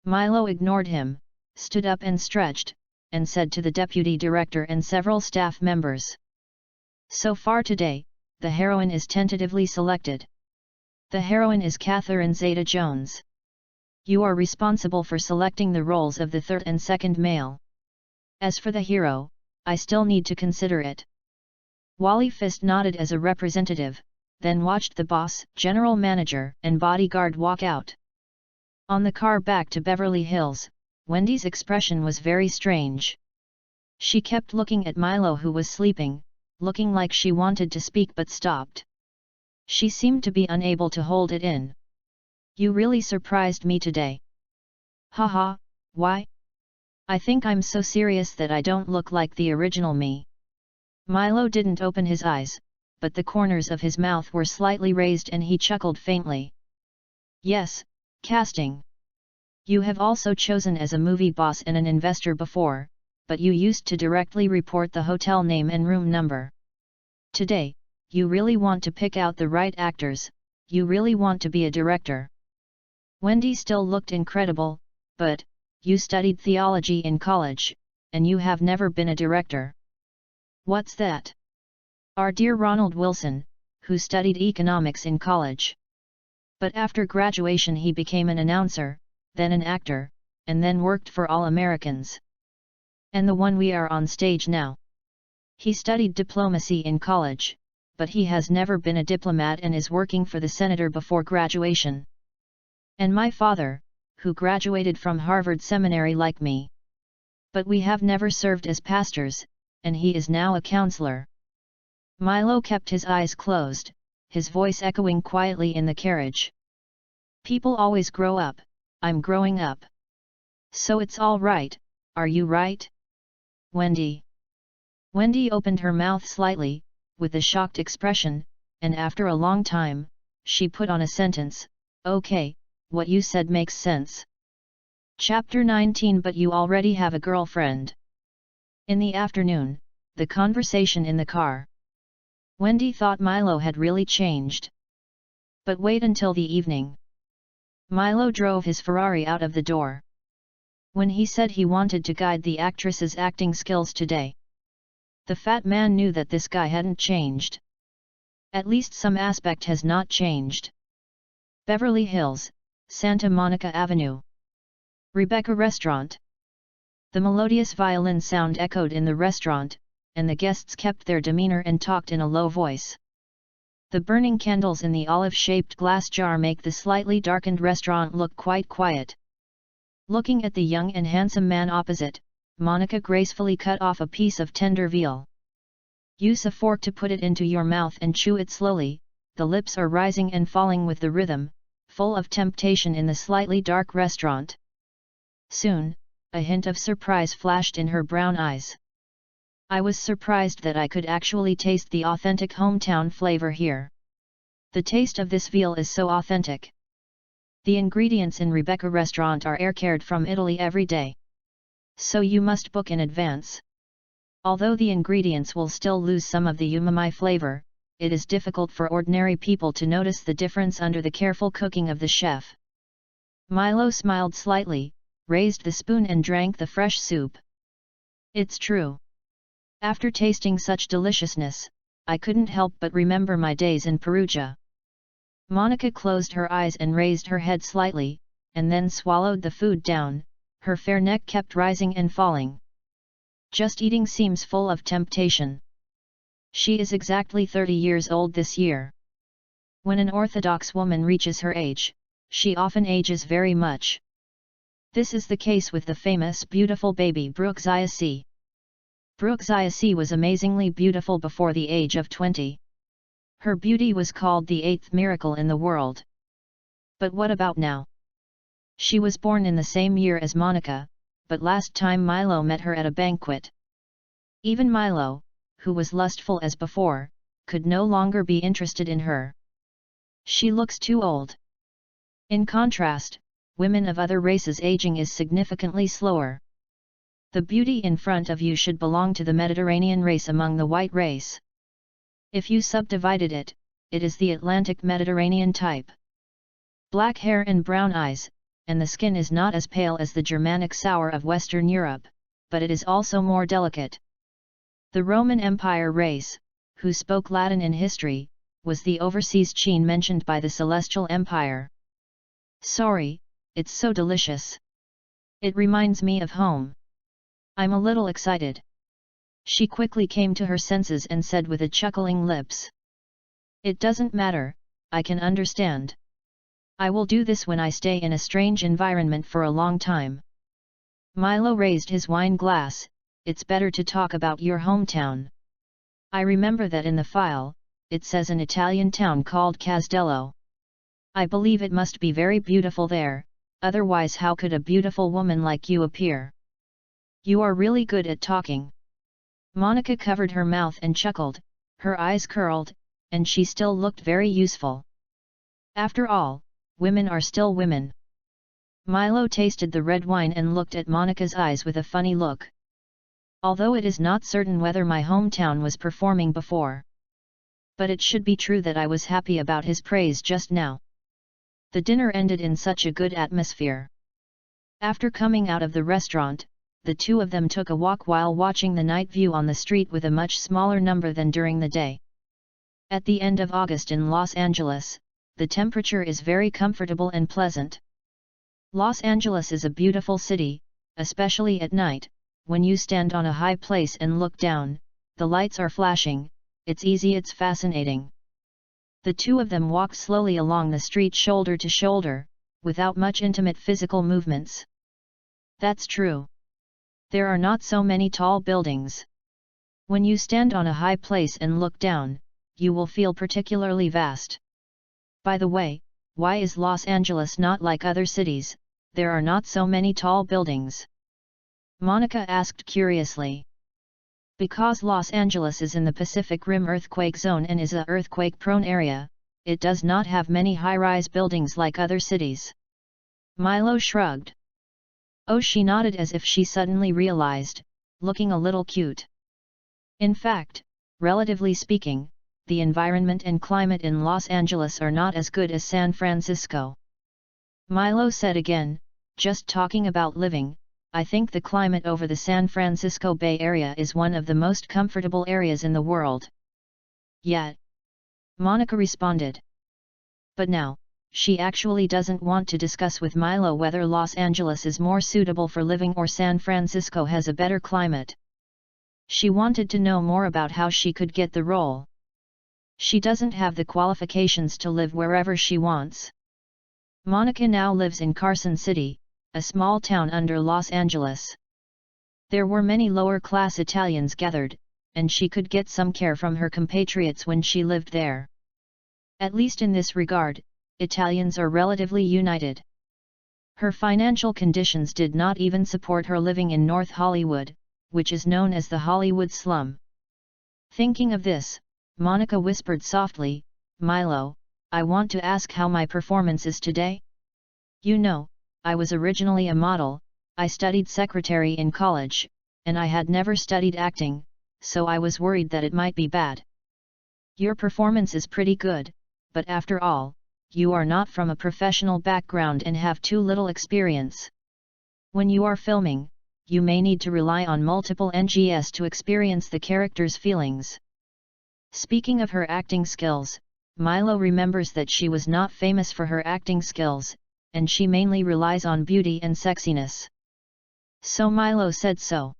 Milo ignored him, stood up and stretched, and said to the deputy director and several staff members, "So far today, the heroine is tentatively selected. The heroine is Catherine Zeta-Jones. You are responsible for selecting the roles of the third and second male. As for the hero, I still need to consider it." Wally Fist nodded as a representative, then watched the boss, general manager, and bodyguard walk out. On the car back to Beverly Hills, Wendy's expression was very strange. She kept looking at Milo who was sleeping, looking like she wanted to speak but stopped. She seemed to be unable to hold it in. "You really surprised me today." "Haha, why? I think I'm so serious that I don't look like the original me." Milo didn't open his eyes, but the corners of his mouth were slightly raised and he chuckled faintly. Yes, casting. You have also chosen as a movie boss and an investor before, but you used to directly report the hotel name and room number. Today, you really want to pick out the right actors, you really want to be a director. Wendy still looked incredible, but, you studied theology in college, and you have never been a director. What's that? Our dear Ronald Wilson, who studied economics in college. But after graduation he became an announcer, then an actor, and then worked for All Americans. And the one we are on stage now. He studied diplomacy in college, but he has never been a diplomat and is working for the senator before graduation. And my father, who graduated from Harvard Seminary like me. But we have never served as pastors, and he is now a counselor. Milo kept his eyes closed, his voice echoing quietly in the carriage. People always grow up, I'm growing up. So it's all right, are you right? Wendy. Wendy opened her mouth slightly, with a shocked expression, and after a long time, she put on a sentence, okay, what you said makes sense. Chapter 19 But you already have a girlfriend. In the afternoon, the conversation in the car. Wendy thought Milo had really changed. But wait until the evening. Milo drove his Ferrari out of the door. When he said he wanted to guide the actress's acting skills today, the fat man knew that this guy hadn't changed. At least some aspect has not changed. Beverly Hills, Santa Monica Avenue. Rebecca Restaurant. The melodious violin sound echoed in the restaurant, and the guests kept their demeanor and talked in a low voice. The burning candles in the olive-shaped glass jar make the slightly darkened restaurant look quite quiet. Looking at the young and handsome man opposite, Monica gracefully cut off a piece of tender veal. Use a fork to put it into your mouth and chew it slowly, the lips are rising and falling with the rhythm, full of temptation in the slightly dark restaurant. Soon, a hint of surprise flashed in her brown eyes. I was surprised that I could actually taste the authentic hometown flavor here. The taste of this veal is so authentic. The ingredients in Rebecca Restaurant are air-carried from Italy every day. So you must book in advance. Although the ingredients will still lose some of the umami flavor, it is difficult for ordinary people to notice the difference under the careful cooking of the chef. Milo smiled slightly, raised the spoon and drank the fresh soup. It's true. After tasting such deliciousness, I couldn't help but remember my days in Perugia. Monica closed her eyes and raised her head slightly, and then swallowed the food down, her fair neck kept rising and falling. Just eating seems full of temptation. She is exactly 30 years old this year. When an Orthodox woman reaches her age, she often ages very much. This is the case with the famous beautiful baby Brooke Ziasi. Brooke Ziasi was amazingly beautiful before the age of 20. Her beauty was called the eighth miracle in the world. But what about now? She was born in the same year as Monica, but last time Milo met her at a banquet. Even Milo, who was lustful as before, could no longer be interested in her. She looks too old. In contrast, women of other races aging is significantly slower. The beauty in front of you should belong to the Mediterranean race among the white race. If you subdivided it, it is the Atlantic Mediterranean type. Black hair and brown eyes, and the skin is not as pale as the Germanic sour of Western Europe, but it is also more delicate. The Roman Empire race, who spoke Latin in history, was the overseas Chine mentioned by the Celestial Empire. Sorry, it's so delicious. It reminds me of home. I'm a little excited. She quickly came to her senses and said with a chuckling lips. It doesn't matter, I can understand. I will do this when I stay in a strange environment for a long time. Milo raised his wine glass. It's better to talk about your hometown. I remember that in the file, it says an Italian town called Castello. I believe it must be very beautiful there, otherwise how could a beautiful woman like you appear? You are really good at talking. Monica covered her mouth and chuckled, her eyes curled, and she still looked very useful. After all, women are still women. Milo tasted the red wine and looked at Monica's eyes with a funny look. Although it is not certain whether my hometown was performing before. But it should be true that I was happy about his praise just now. The dinner ended in such a good atmosphere. After coming out of the restaurant, the two of them took a walk while watching the night view on the street with a much smaller number than during the day. At the end of August in Los Angeles, the temperature is very comfortable and pleasant. Los Angeles is a beautiful city, especially at night. When you stand on a high place and look down, the lights are flashing, it's easy, it's fascinating. The two of them walked slowly along the street shoulder to shoulder, without much intimate physical movements. That's true. There are not so many tall buildings. When you stand on a high place and look down, you will feel particularly vast. By the way, why is Los Angeles not like other cities? There are not so many tall buildings. Monica asked curiously. Because Los Angeles is in the Pacific Rim earthquake zone and is a earthquake-prone area, it does not have many high-rise buildings like other cities. Milo shrugged. Oh, she nodded as if she suddenly realized, looking a little cute. In fact, relatively speaking, the environment and climate in Los Angeles are not as good as San Francisco. Milo said again, just talking about living, I think the climate over the San Francisco Bay Area is one of the most comfortable areas in the world. Yeah. Monica responded. But now, she actually doesn't want to discuss with Milo whether Los Angeles is more suitable for living or San Francisco has a better climate. She wanted to know more about how she could get the role. She doesn't have the qualifications to live wherever she wants. Monica now lives in Carson City, a small town under Los Angeles. There were many lower-class Italians gathered, and she could get some care from her compatriots when she lived there. At least in this regard, Italians are relatively united. Her financial conditions did not even support her living in North Hollywood, which is known as the Hollywood slum. Thinking of this, Monica whispered softly, Milo, I want to ask how my performance is today. You know, I was originally a model, I studied secretary in college, and I had never studied acting, so I was worried that it might be bad. Your performance is pretty good, but after all, you are not from a professional background and have too little experience. When you are filming, you may need to rely on multiple NGs to experience the character's feelings. Speaking of her acting skills, Milo remembers that she was not famous for her acting skills, and she mainly relies on beauty and sexiness. So Milo said so.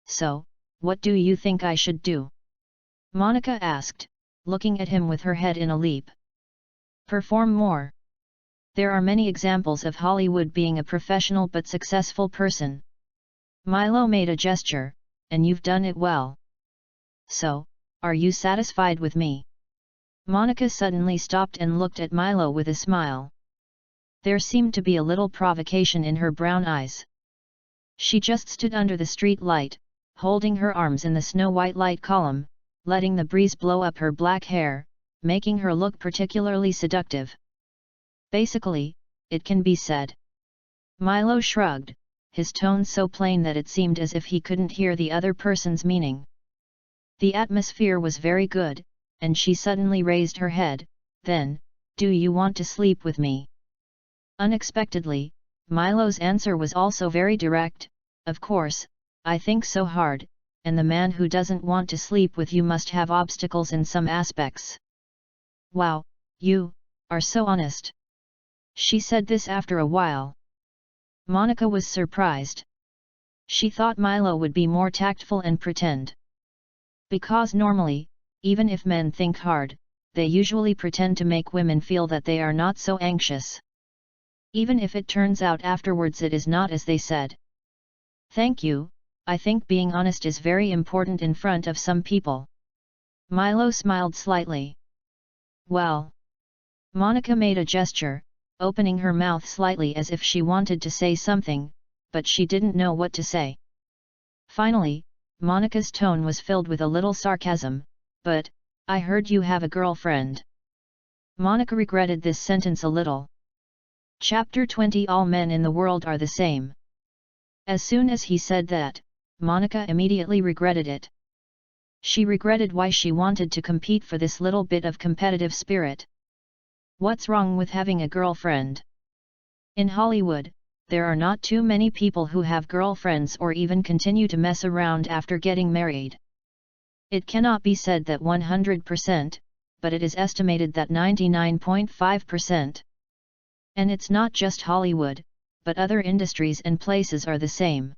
So, what do you think I should do? Monica asked, looking at him with her head in a leap. Perform more. There are many examples of Hollywood being a professional but successful person. Milo made a gesture, and you've done it well. So, are you satisfied with me? Monica suddenly stopped and looked at Milo with a smile. There seemed to be a little provocation in her brown eyes. She just stood under the street light, holding her arms in the snow-white light column, letting the breeze blow up her black hair, making her look particularly seductive. Basically, it can be said. Milo shrugged, his tone so plain that it seemed as if he couldn't hear the other person's meaning. The atmosphere was very good, and she suddenly raised her head, then, do you want to sleep with me? Unexpectedly, Milo's answer was also very direct, of course, I think so hard, and the man who doesn't want to sleep with you must have obstacles in some aspects. Wow, you are so honest. She said this after a while. Monica was surprised. She thought Milo would be more tactful and pretend. Because normally, even if men think hard, they usually pretend to make women feel that they are not so anxious. Even if it turns out afterwards it is not as they said. Thank you, I think being honest is very important in front of some people. Milo smiled slightly. Well. Monica made a gesture, opening her mouth slightly as if she wanted to say something, but she didn't know what to say. Finally, Monica's tone was filled with a little sarcasm, "But, I heard you have a girlfriend." Monica regretted this sentence a little. Chapter 20 All men in the world are the same. As soon as he said that, Monica immediately regretted it. She regretted why she wanted to compete for this little bit of competitive spirit. What's wrong with having a girlfriend? In Hollywood, there are not too many people who have girlfriends or even continue to mess around after getting married. It cannot be said that 100%, but it is estimated that 99.5%. And it's not just Hollywood, but other industries and places are the same.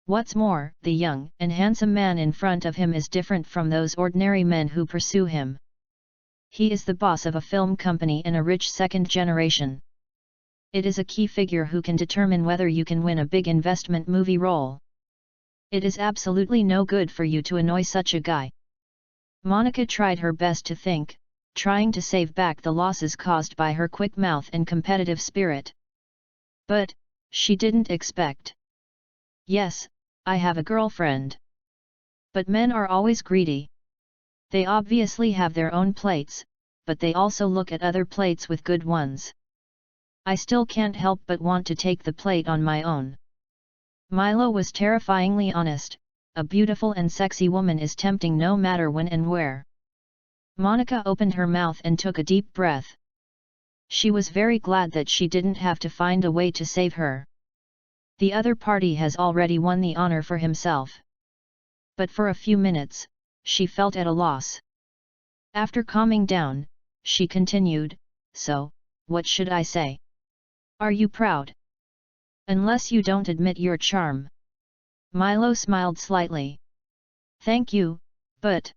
What's more, the young and handsome man in front of him is different from those ordinary men who pursue him. He is the boss of a film company and a rich second generation. It is a key figure who can determine whether you can win a big investment movie role. It is absolutely no good for you to annoy such a guy. Monica tried her best to think, trying to save back the losses caused by her quick mouth and competitive spirit. But, she didn't expect. Yes, I have a girlfriend. But men are always greedy. They obviously have their own plates, but they also look at other plates with good ones. I still can't help but want to take the plate on my own. Milo was terrifyingly honest. A beautiful and sexy woman is tempting no matter when and where. Monica opened her mouth and took a deep breath. She was very glad that she didn't have to find a way to save her. The other party has already won the honor for himself. But for a few minutes, she felt at a loss. After calming down, she continued, "So, what should I say? Are you proud? Unless you don't admit your charm." Milo smiled slightly. "Thank you, but..."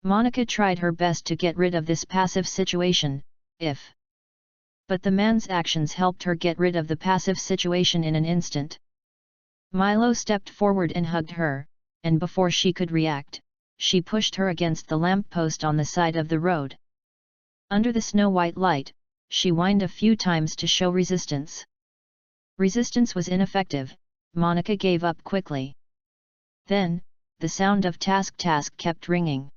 Monica tried her best to get rid of this passive situation, but the man's actions helped her get rid of the passive situation in an instant. Milo stepped forward and hugged her, and before she could react, she pushed her against the lamppost on the side of the road. Under the snow-white light, she whined a few times to show resistance. Resistance was ineffective. Monica gave up quickly. Then, the sound of task kept ringing.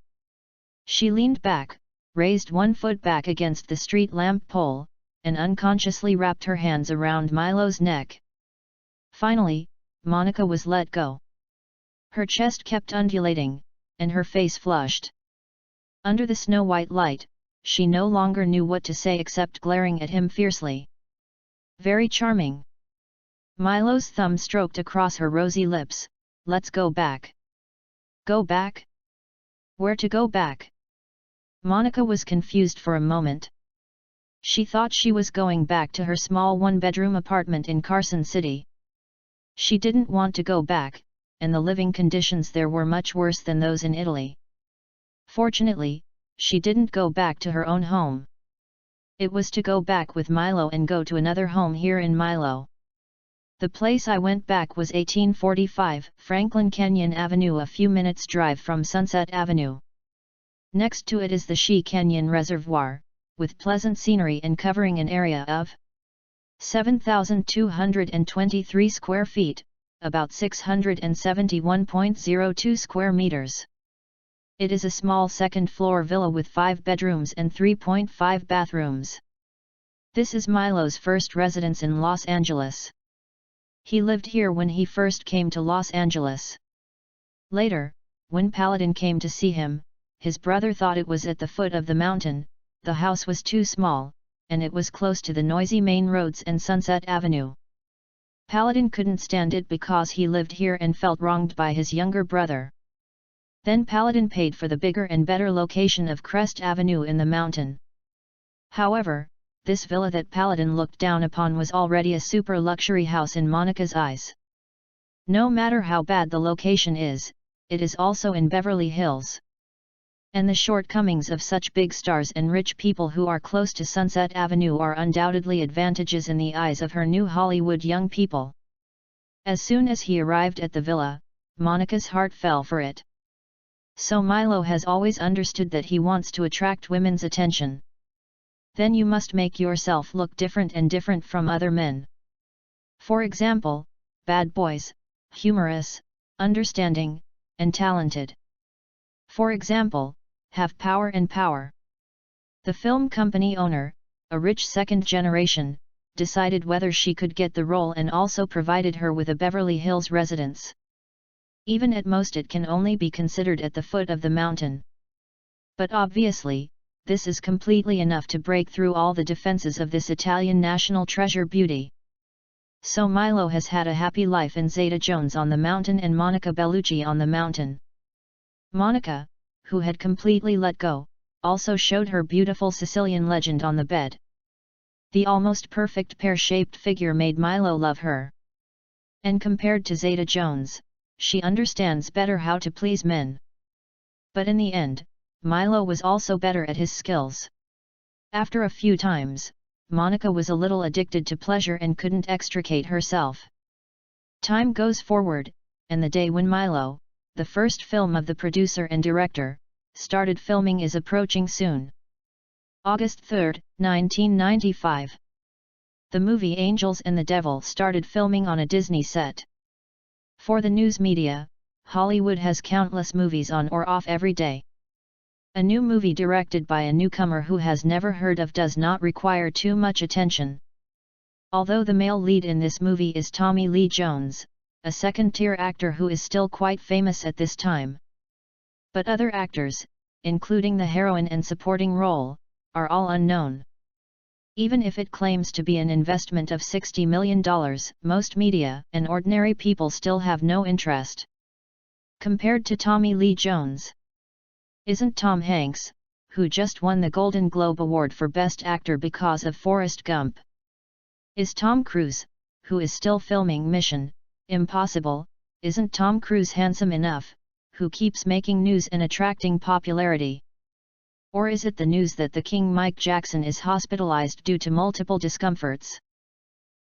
She leaned back, raised one foot back against the street lamp pole, and unconsciously wrapped her hands around Milo's neck. Finally, Monica was let go. Her chest kept undulating, and her face flushed. Under the snow-white light, she no longer knew what to say except glaring at him fiercely. "Very charming." Milo's thumb stroked across her rosy lips. "Let's go back." "Go back? Where to go back?" Monica was confused for a moment. She thought she was going back to her small one-bedroom apartment in Carson City. She didn't want to go back, and the living conditions there were much worse than those in Italy. Fortunately, she didn't go back to her own home. It was to go back with Milo and go to another home here in Milo. "The place I went back was 1845 Franklin Canyon Avenue, a few minutes' drive from Sunset Avenue. Next to it is the She Canyon Reservoir, with pleasant scenery and covering an area of 7,223 square feet, about 671.02 square meters. It is a small second-floor villa with 5 bedrooms and 3.5 bathrooms. This is Milo's first residence in Los Angeles. He lived here when he first came to Los Angeles. Later, when Paladin came to see him, his brother thought it was at the foot of the mountain. The house was too small, and it was close to the noisy main roads and Sunset Avenue. Paladin couldn't stand it because he lived here and felt wronged by his younger brother. Then Paladin paid for the bigger and better location of Crest Avenue in the mountain. However, this villa that Paladin looked down upon was already a super luxury house in Monica's eyes. No matter how bad the location is, it is also in Beverly Hills. And the shortcomings of such big stars and rich people who are close to Sunset Avenue are undoubtedly advantages in the eyes of her new Hollywood young people. As soon as he arrived at the villa, Monica's heart fell for it. So Milo has always understood that he wants to attract women's attention. Then you must make yourself look different and different from other men. For example, bad boys, humorous, understanding, and talented. For example, have power and power. The film company owner, a rich second generation, decided whether she could get the role and also provided her with a Beverly Hills residence. Even at most it can only be considered at the foot of the mountain. But obviously, this is completely enough to break through all the defenses of this Italian national treasure beauty. So Milo has had a happy life in Zeta Jones on the mountain and Monica Bellucci on the mountain. Monica, who had completely let go, also showed her beautiful Sicilian legend on the bed. The almost perfect pear-shaped figure made Milo love her. And compared to Zeta Jones, she understands better how to please men. But in the end, Milo was also better at his skills. After a few times, Monica was a little addicted to pleasure and couldn't extricate herself. Time goes forward, and the day when Milo, the first film of the producer and director, started filming is approaching soon. August 3, 1995. The movie Angels and the Devil started filming on a Disney set. For the news media, Hollywood has countless movies on or off every day. A new movie directed by a newcomer who has never heard of does not require too much attention. Although the male lead in this movie is Tommy Lee Jones, a second-tier actor who is still quite famous at this time. But other actors, including the heroine and supporting role, are all unknown. Even if it claims to be an investment of $60 million, most media and ordinary people still have no interest. Compared to Tommy Lee Jones, isn't Tom Hanks, who just won the Golden Globe Award for Best Actor because of Forrest Gump? Is Tom Cruise, who is still filming Mission Impossible, isn't Tom Cruise handsome enough, who keeps making news and attracting popularity? Or is it the news that the King Mike Jackson is hospitalized due to multiple discomforts?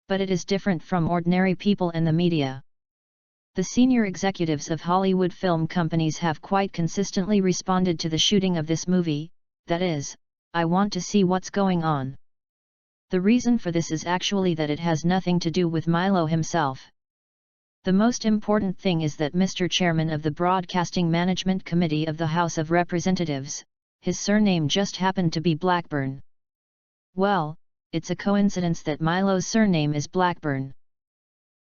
But it is different from ordinary people and the media. The senior executives of Hollywood film companies have quite consistently responded to the shooting of this movie, that is, I want to see what's going on. The reason for this is actually that it has nothing to do with Milo himself. The most important thing is that Mr. Chairman of the Broadcasting Management Committee of the House of Representatives, his surname just happened to be Blackburn. Well, it's a coincidence that Milo's surname is Blackburn.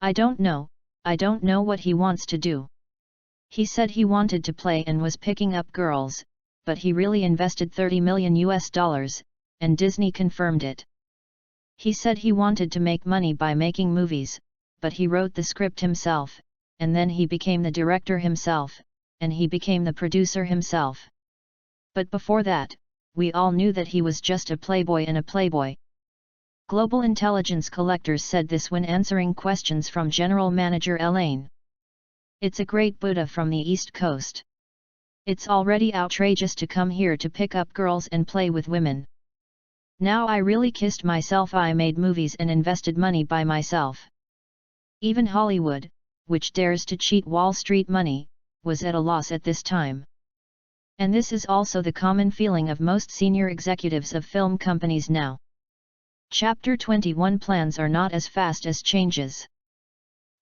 I don't know what he wants to do. He said he wanted to play and was picking up girls, but he really invested $30 million, and Disney confirmed it. He said he wanted to make money by making movies, but he wrote the script himself, and then he became the director himself, and he became the producer himself. But before that, we all knew that he was just a playboy and a playboy. Global intelligence collectors said this when answering questions from General Manager Elaine. It's a great Buddha from the East Coast. It's already outrageous to come here to pick up girls and play with women. Now I really kissed myself. I made movies and invested money by myself. Even Hollywood, which dares to cheat Wall Street money, was at a loss at this time. And this is also the common feeling of most senior executives of film companies now. Chapter 21. Plans are not as fast as changes.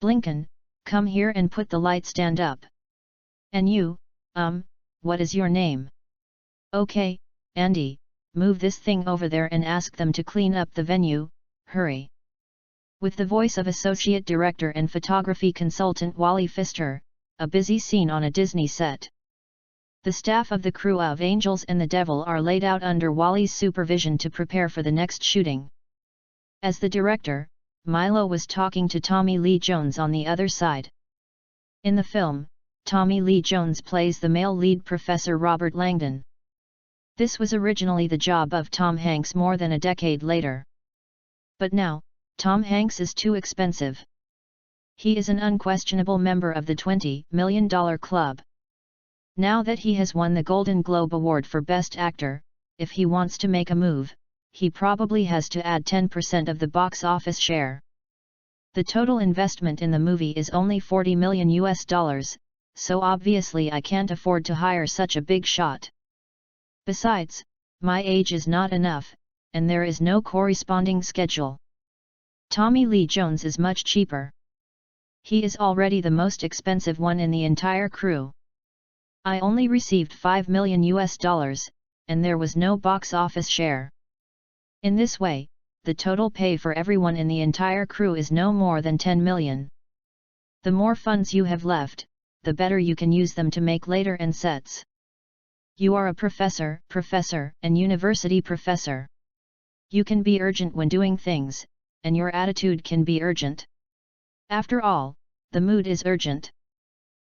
Blinken, come here and put the light stand up. And you, what is your name? Okay, Andy, move this thing over there and ask them to clean up the venue, hurry. With the voice of Associate Director and Photography Consultant Wally Pfister, a busy scene on a Disney set. The staff of the crew of Angels and the Devil are laid out under Wally's supervision to prepare for the next shooting. As the director, Milo was talking to Tommy Lee Jones on the other side. In the film, Tommy Lee Jones plays the male lead Professor Robert Langdon. This was originally the job of Tom Hanks more than a decade later. But now, Tom Hanks is too expensive. He is an unquestionable member of the $20 million club. Now that he has won the Golden Globe Award for Best Actor, if he wants to make a move, he probably has to add 10% of the box office share. The total investment in the movie is only $40 million, so obviously I can't afford to hire such a big shot. Besides, my age is not enough, and there is no corresponding schedule. Tommy Lee Jones is much cheaper. He is already the most expensive one in the entire crew. I only received $5 million, and there was no box office share. In this way, the total pay for everyone in the entire crew is no more than 10 million. The more funds you have left, the better you can use them to make later and sets. You are a professor, and university professor. You can be urgent when doing things, and your attitude can be urgent. After all, the mood is urgent.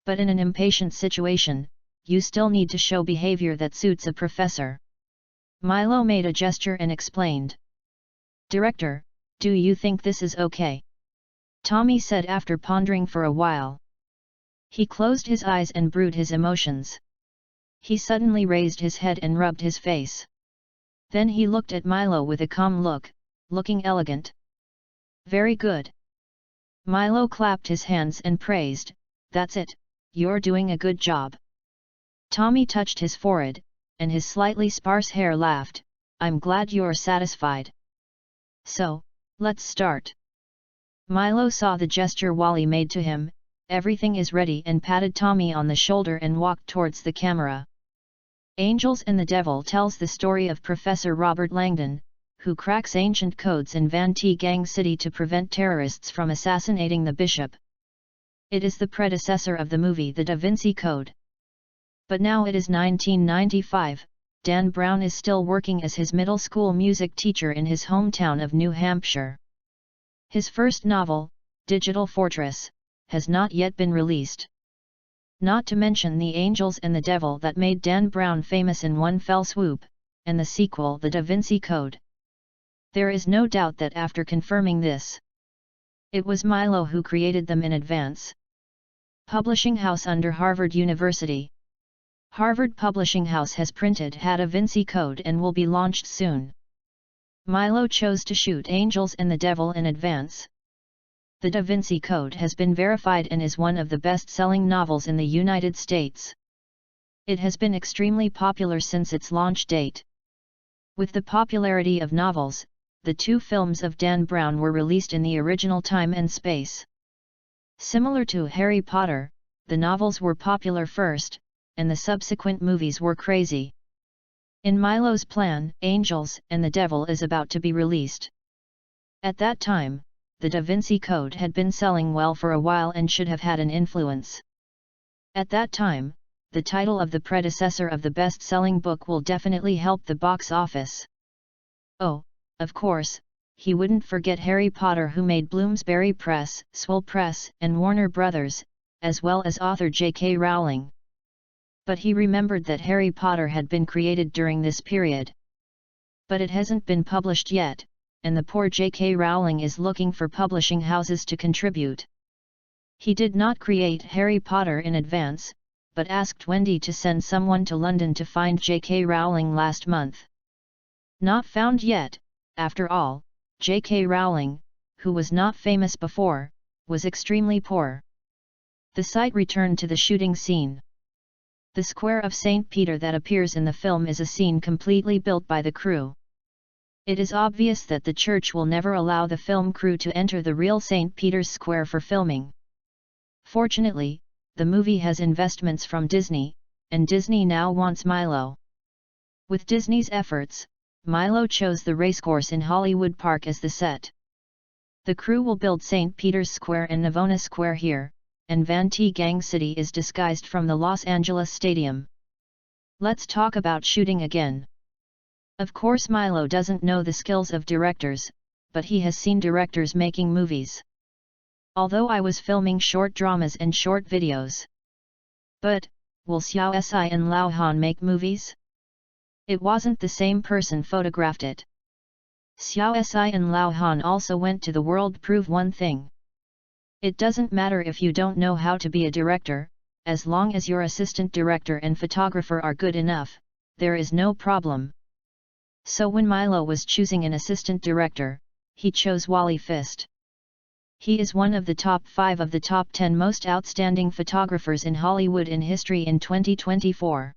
But in an impatient situation, you still need to show behavior that suits a professor. Milo made a gesture and explained. Director, do you think this is okay? Tommy said after pondering for a while. He closed his eyes and brewed his emotions. He suddenly raised his head and rubbed his face. Then he looked at Milo with a calm look, looking elegant. Very good. Milo clapped his hands and praised, That's it, you're doing a good job. Tommy touched his forehead, and his slightly sparse hair laughed, I'm glad you're satisfied. So, let's start. Milo saw the gesture Wally made to him, everything is ready, and patted Tommy on the shoulder and walked towards the camera. Angels and the Devil tells the story of Professor Robert Langdon, who cracks ancient codes in Van T Gang City to prevent terrorists from assassinating the bishop. It is the predecessor of the movie The Da Vinci Code. But now it is 1995, Dan Brown is still working as his middle school music teacher in his hometown of New Hampshire. His first novel, Digital Fortress, has not yet been released. Not to mention The Angels and the Devil that made Dan Brown famous in one fell swoop, and the sequel The Da Vinci Code. There is no doubt that after confirming this, it was Milo who created them in advance. Publishing house under Harvard University. Harvard Publishing House has printed Da Vinci Code and will be launched soon. Milo chose to shoot Angels and the Devil in advance. The Da Vinci Code has been verified and is one of the best-selling novels in the United States. It has been extremely popular since its launch date. With the popularity of novels, the two films of Dan Brown were released in the original time and space. Similar to Harry Potter, the novels were popular first, and the subsequent movies were crazy. In Milo's plan, Angels and the Devil is about to be released. At that time, the Da Vinci Code had been selling well for a while and should have had an influence. At that time, the title of the predecessor of the best-selling book will definitely help the box office. Oh, of course, he wouldn't forget Harry Potter, who made Bloomsbury Press, Swell Press, and Warner Brothers, as well as author J.K. Rowling. But he remembered that Harry Potter had been created during this period. But it hasn't been published yet, and the poor J.K. Rowling is looking for publishing houses to contribute. He did not create Harry Potter in advance, but asked Wendy to send someone to London to find J.K. Rowling last month. Not found yet. After all, J.K. Rowling, who was not famous before, was extremely poor. The site returned to the shooting scene. The square of St. Peter that appears in the film is a scene completely built by the crew. It is obvious that the church will never allow the film crew to enter the real St. Peter's Square for filming. Fortunately, the movie has investments from Disney, and Disney now wants Milo. With Disney's efforts, Milo chose the racecourse in Hollywood Park as the set. The crew will build St. Peter's Square and Navona Square here, and Van T Gang City is disguised from the Los Angeles Stadium. Let's talk about shooting again. Of course Milo doesn't know the skills of directors, but he has seen directors making movies. Although I was filming short dramas and short videos. But, will Xiao Si and Lao Han make movies? It wasn't the same person photographed it. Xiao Si and Lao Han also went to the world prove one thing. It doesn't matter if you don't know how to be a director, as long as your assistant director and photographer are good enough, there is no problem. So when Milo was choosing an assistant director, he chose Wally Fist. He is one of the top 5 of the top 10 most outstanding photographers in Hollywood in history in 2024.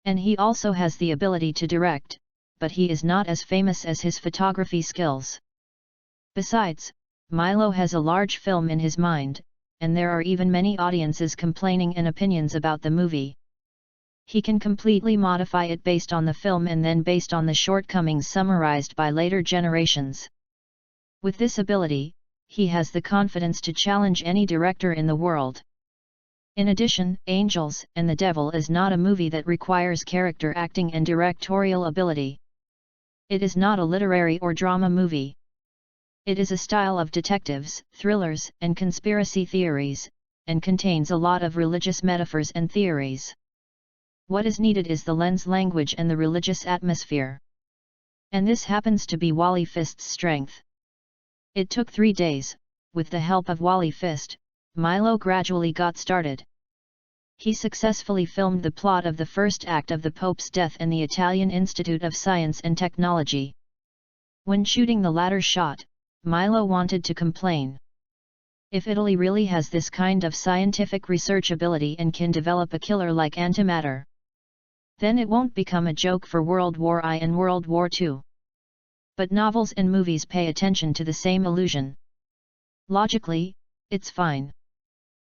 And he also has the ability to direct, but he is not as famous as his photography skills. Besides, Milo has a large film in his mind, and there are even many audiences complaining and opinions about the movie. He can completely modify it based on the film and then based on the shortcomings summarized by later generations. With this ability, he has the confidence to challenge any director in the world. In addition, Angels and the Devil is not a movie that requires character acting and directorial ability. It is not a literary or drama movie. It is a style of detectives, thrillers, and conspiracy theories, and contains a lot of religious metaphors and theories. What is needed is the lens language and the religious atmosphere. And this happens to be Wally Fist's strength. It took 3 days. With the help of Wally Fist, Milo gradually got started. He successfully filmed the plot of the first act of The Pope's Death and the Italian Institute of Science and Technology. When shooting the latter shot, Milo wanted to complain. If Italy really has this kind of scientific research ability and can develop a killer like antimatter, then it won't become a joke for World War I and World War II. But novels and movies pay attention to the same illusion. Logically, it's fine.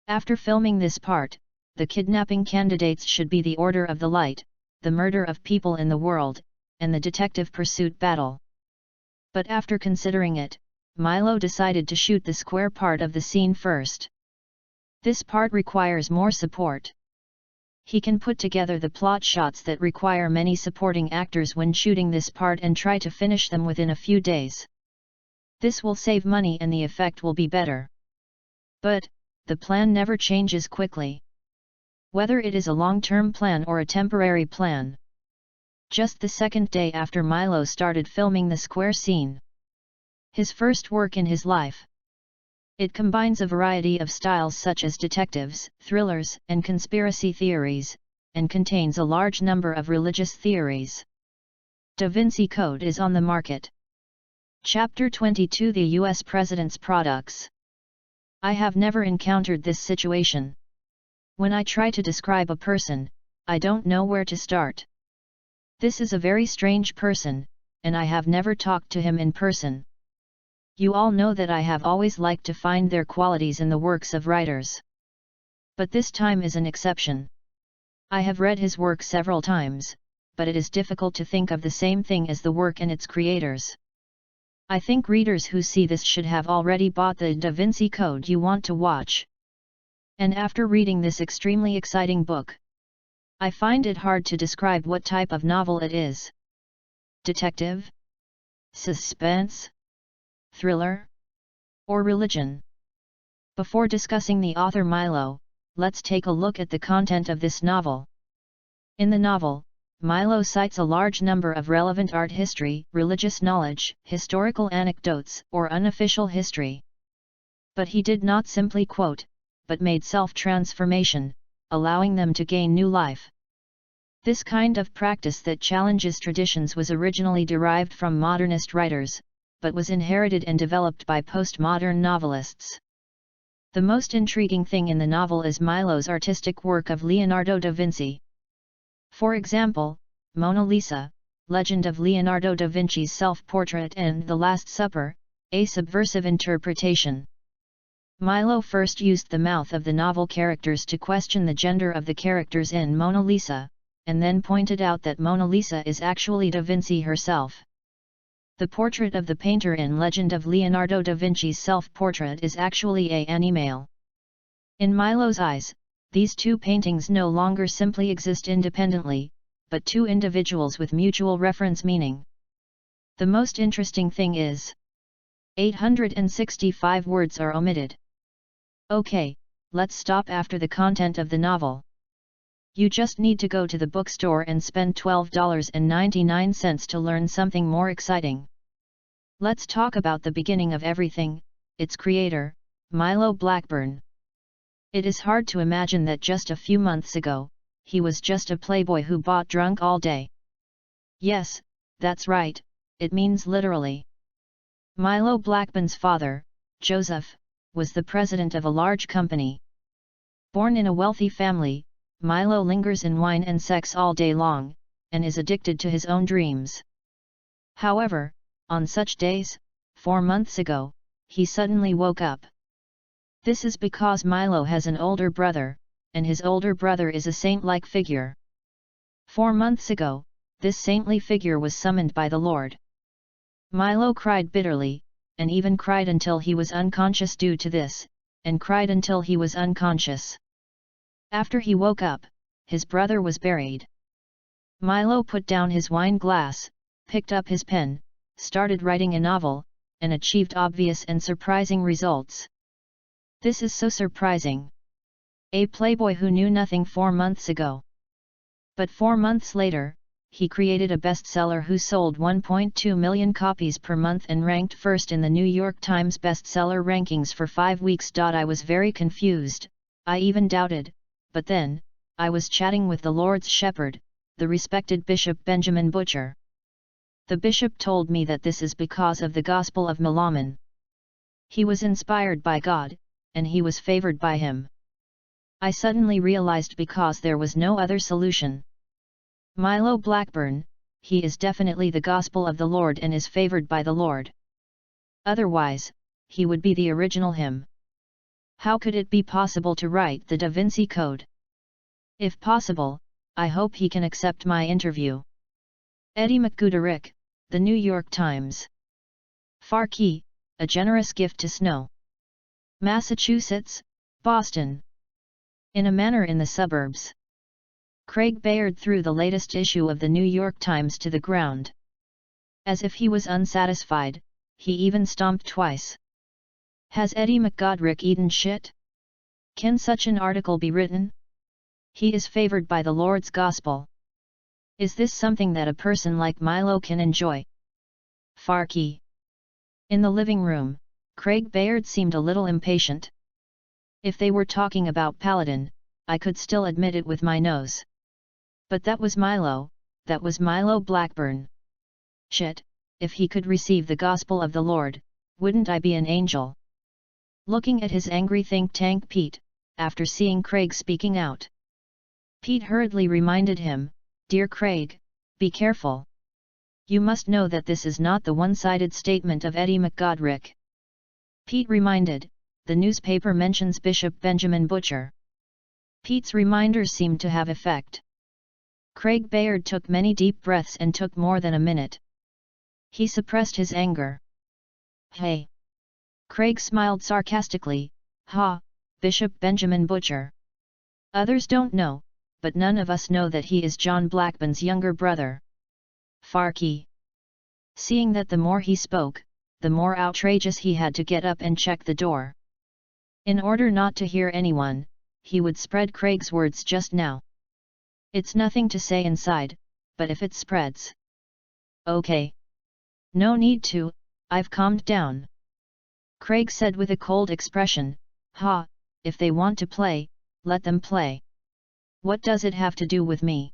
After filming this part, the kidnapping candidates should be the Order of the Light, the murder of people in the world, and the detective pursuit battle. But after considering it, Milo decided to shoot the square part of the scene first. This part requires more support. He can put together the plot shots that require many supporting actors when shooting this part and try to finish them within a few days. This will save money and the effect will be better. But, the plan never changes quickly. Whether it is a long-term plan or a temporary plan. Just the second day after Milo started filming the square scene. His first work in his life. It combines a variety of styles such as detectives, thrillers, and conspiracy theories, and contains a large number of religious theories. Da Vinci Code is on the market. Chapter 22: The U.S. President's Products. I have never encountered this situation. When I try to describe a person, I don't know where to start. This is a very strange person, and I have never talked to him in person. You all know that I have always liked to find their qualities in the works of writers. But this time is an exception. I have read his work several times, but it is difficult to think of the same thing as the work and its creators. I think readers who see this should have already bought the Da Vinci Code you want to watch. And after reading this extremely exciting book, I find it hard to describe what type of novel it is. Detective? Suspense? Thriller? Or religion? Before discussing the author Milo, let's take a look at the content of this novel. In the novel, Milo cites a large number of relevant art history, religious knowledge, historical anecdotes, or unofficial history. But he did not simply quote, but made self-transformation, allowing them to gain new life. This kind of practice that challenges traditions was originally derived from modernist writers, but was inherited and developed by postmodern novelists. The most intriguing thing in the novel is Milo's artistic work of Leonardo da Vinci. For example, Mona Lisa, Legend of Leonardo da Vinci's Self-Portrait and The Last Supper, a subversive interpretation. Milo first used the mouth of the novel characters to question the gender of the characters in Mona Lisa, and then pointed out that Mona Lisa is actually da Vinci herself. The portrait of the painter in Legend of Leonardo da Vinci's Self-Portrait is actually an animal. In Milo's eyes, these two paintings no longer simply exist independently, but two individuals with mutual reference meaning. The most interesting thing is, 865 words are omitted. Okay, let's stop after the content of the novel. You just need to go to the bookstore and spend $12.99 to learn something more exciting. Let's talk about the beginning of everything, its creator, Milo Blackburn. It is hard to imagine that just a few months ago, he was just a playboy who bought drunk all day. Yes, that's right, it means literally. Milo Blackburn's father, Joseph, was the president of a large company. Born in a wealthy family, Milo lingers in wine and sex all day long, and is addicted to his own dreams. However, on such days, 4 months ago, he suddenly woke up. This is because Milo has an older brother, and his older brother is a saint-like figure. 4 months ago, this saintly figure was summoned by the Lord. Milo cried bitterly, and even cried until he was unconscious due to this, and cried until he was unconscious. After he woke up, his brother was buried. Milo put down his wine glass, picked up his pen, started writing a novel, and achieved obvious and surprising results. This is so surprising. A playboy who knew nothing 4 months ago. But 4 months later, he created a bestseller who sold 1.2 million copies per month and ranked first in the New York Times bestseller rankings for 5 weeks. I was very confused, I even doubted, but then, I was chatting with the Lord's shepherd, the respected Bishop Benjamin Butcher. The bishop told me that this is because of the Gospel of Malaman. He was inspired by God, and he was favored by him. I suddenly realized because there was no other solution. Milo Blackburn, he is definitely the Gospel of the Lord and is favored by the Lord. Otherwise, he would be the original him. How could it be possible to write the Da Vinci Code? If possible, I hope he can accept my interview. Eddie McGooderick, The New York Times. FANFIC, A Generous Gift to Snow. Massachusetts, Boston. In a manor in the suburbs. Craig Bayard threw the latest issue of the New York Times to the ground. As if he was unsatisfied, he even stomped twice. Has Eddie McGooderick eaten shit? Can such an article be written? He is favored by the Lord's gospel. Is this something that a person like Milo can enjoy? FANFIC. In the living room, Craig Bayard seemed a little impatient. If they were talking about Paladin, I could still admit it with my nose. But that was Milo Blackburn. Shit, if he could receive the gospel of the Lord, wouldn't I be an angel? Looking at his angry think tank Pete, after seeing Craig speaking out. Pete hurriedly reminded him, "Dear Craig, be careful. You must know that this is not the one-sided statement of Eddie McGooderick." Pete reminded, "The newspaper mentions Bishop Benjamin Butcher." Pete's reminders seemed to have effect. Craig Bayard took many deep breaths and took more than a minute. He suppressed his anger. "Hey!" Craig smiled sarcastically, "Ha, Bishop Benjamin Butcher. Others don't know, but none of us know that he is John Blackburn's younger brother." FANFIC. Seeing that the more he spoke, the more outrageous he had to get up and check the door. In order not to hear anyone, he would spread Craig's words just now. "It's nothing to say inside, but if it spreads." "Okay. No need to, I've calmed down." Craig said with a cold expression, "Ha, if they want to play, let them play. What does it have to do with me?"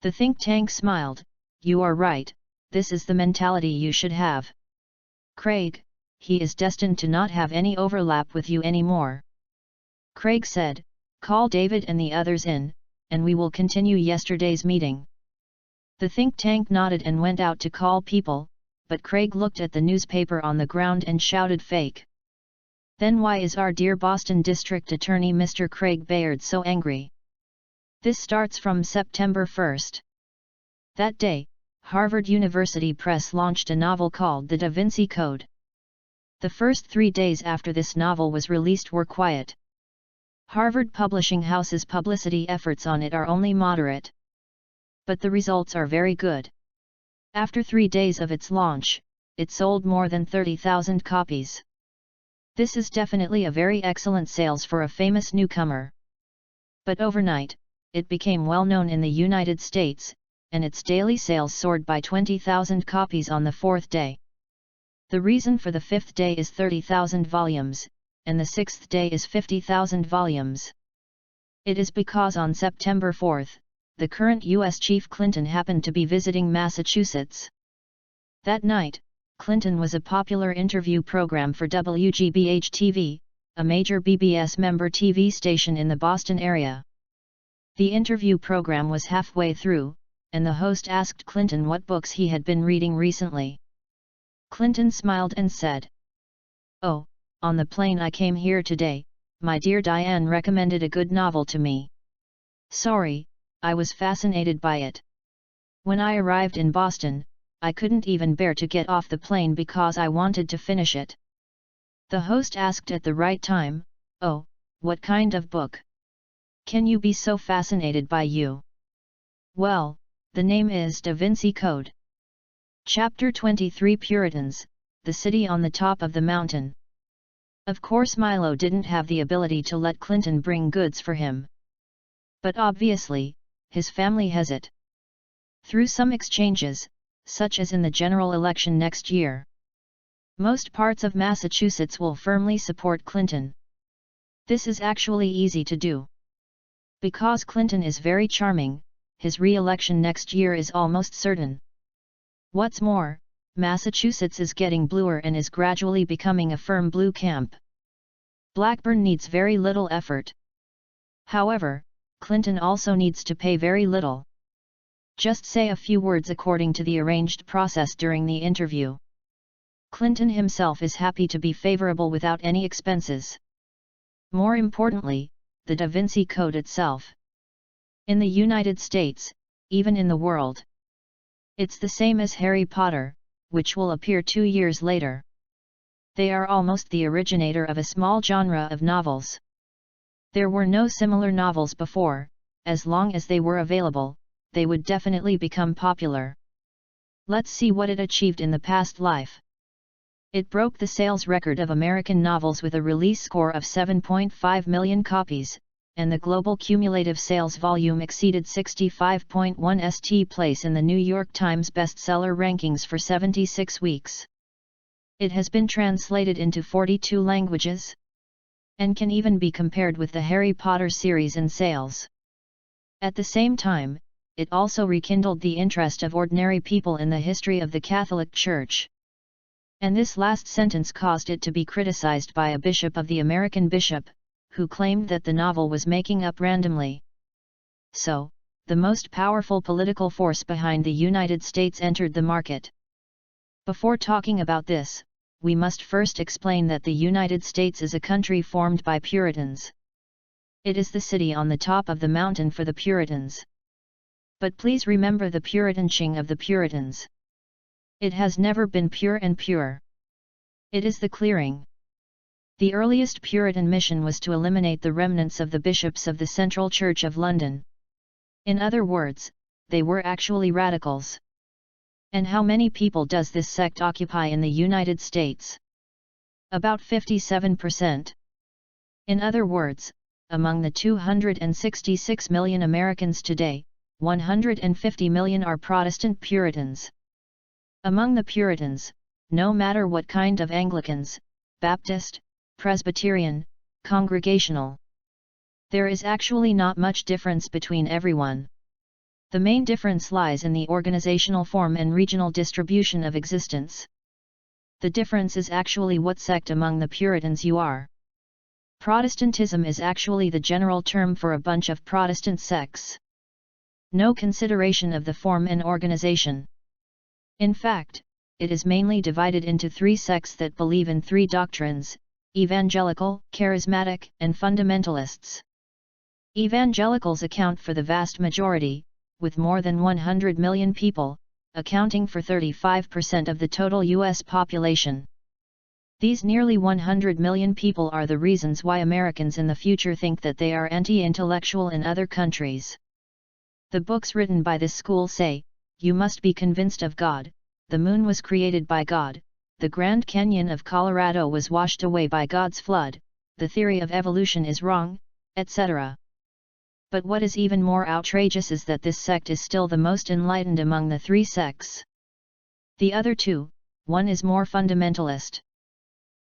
The think tank smiled, "You are right, this is the mentality you should have. Craig, he is destined to not have any overlap with you anymore." Craig said, "Call David and the others in, and we will continue yesterday's meeting." The think tank nodded and went out to call people, but Craig looked at the newspaper on the ground and shouted, "Fake." Then why is our dear Boston District Attorney Mr. Craig Bayard so angry? This starts from September 1st. That day, Harvard University Press launched a novel called The Da Vinci Code. The first 3 days after this novel was released were quiet. Harvard Publishing House's publicity efforts on it are only moderate. But the results are very good. After 3 days of its launch, it sold more than 30,000 copies. This is definitely a very excellent sales for a famous newcomer. But overnight, it became well known in the United States, and its daily sales soared by 20,000 copies on the 4th day. The reason for the 5th day is 30,000 volumes, and the 6th day is 50,000 volumes. It is because on September 4th, the current U.S. Chief Clinton happened to be visiting Massachusetts. That night, Clinton was a popular interview program for WGBH-TV, a major BBS member TV station in the Boston area. The interview program was halfway through, and the host asked Clinton what books he had been reading recently. Clinton smiled and said, "Oh, on the plane I came here today, my dear Diane recommended a good novel to me. Sorry, I was fascinated by it. When I arrived in Boston, I couldn't even bear to get off the plane because I wanted to finish it. The host asked at the right time, "Oh, what kind of book can you be so fascinated by you?" Well, the name is Da Vinci Code. Chapter 23 Puritans, the City on the Top of the Mountain. Of course Milo didn't have the ability to let Clinton bring goods for him. But obviously, his family has it. Through some exchanges, such as in the general election next year. Most parts of Massachusetts will firmly support Clinton. This is actually easy to do. Because Clinton is very charming, his re-election next year is almost certain. What's more, Massachusetts is getting bluer and is gradually becoming a firm blue camp. Blackburn needs very little effort. However, Clinton also needs to pay very little. Just say a few words according to the arranged process during the interview. Clinton himself is happy to be favorable without any expenses. More importantly, the Da Vinci Code itself. In the United States, even in the world. It's the same as Harry Potter, which will appear 2 years later. They are almost the originator of a small genre of novels. There were no similar novels before. As long as they were available, they would definitely become popular. Let's see what it achieved in the past life. It broke the sales record of American novels with a release score of 7.5 million copies, and the global cumulative sales volume exceeded 65.1 st place in the New York Times bestseller rankings for 76 weeks. It has been translated into 42 languages, and can even be compared with the Harry Potter series in sales. At the same time, it also rekindled the interest of ordinary people in the history of the Catholic Church. And this last sentence caused it to be criticized by a bishop of the American Bishop, who claimed that the novel was making up randomly. So, the most powerful political force behind the United States entered the market. Before talking about this, we must first explain that the United States is a country formed by Puritans. It is the city on the top of the mountain for the Puritans. But please remember the Puritanching of the Puritans. It has never been pure and pure. It is the clearing. The earliest Puritan mission was to eliminate the remnants of the bishops of the Central Church of London. In other words, they were actually radicals. And how many people does this sect occupy in the United States? About 57%. In other words, among the 266 million Americans today, 150 million are Protestant Puritans. Among the Puritans, no matter what kind of Anglicans, Baptist, Presbyterian, Congregational, there is actually not much difference between everyone. The main difference lies in the organizational form and regional distribution of existence. The difference is actually what sect among the Puritans you are. Protestantism is actually the general term for a bunch of Protestant sects. No consideration of the form and organization. In fact, it is mainly divided into 3 sects that believe in 3 doctrines: evangelical, charismatic, and fundamentalists. Evangelicals account for the vast majority, with more than 100 million people, accounting for 35% of the total U.S. population. These nearly 100 million people are the reasons why Americans in the future think that they are anti-intellectual in other countries. The books written by this school say, you must be convinced of God, the moon was created by God, the Grand Canyon of Colorado was washed away by God's flood, the theory of evolution is wrong, etc. But what is even more outrageous is that this sect is still the most enlightened among the 3 sects. The other 2, one is more fundamentalist.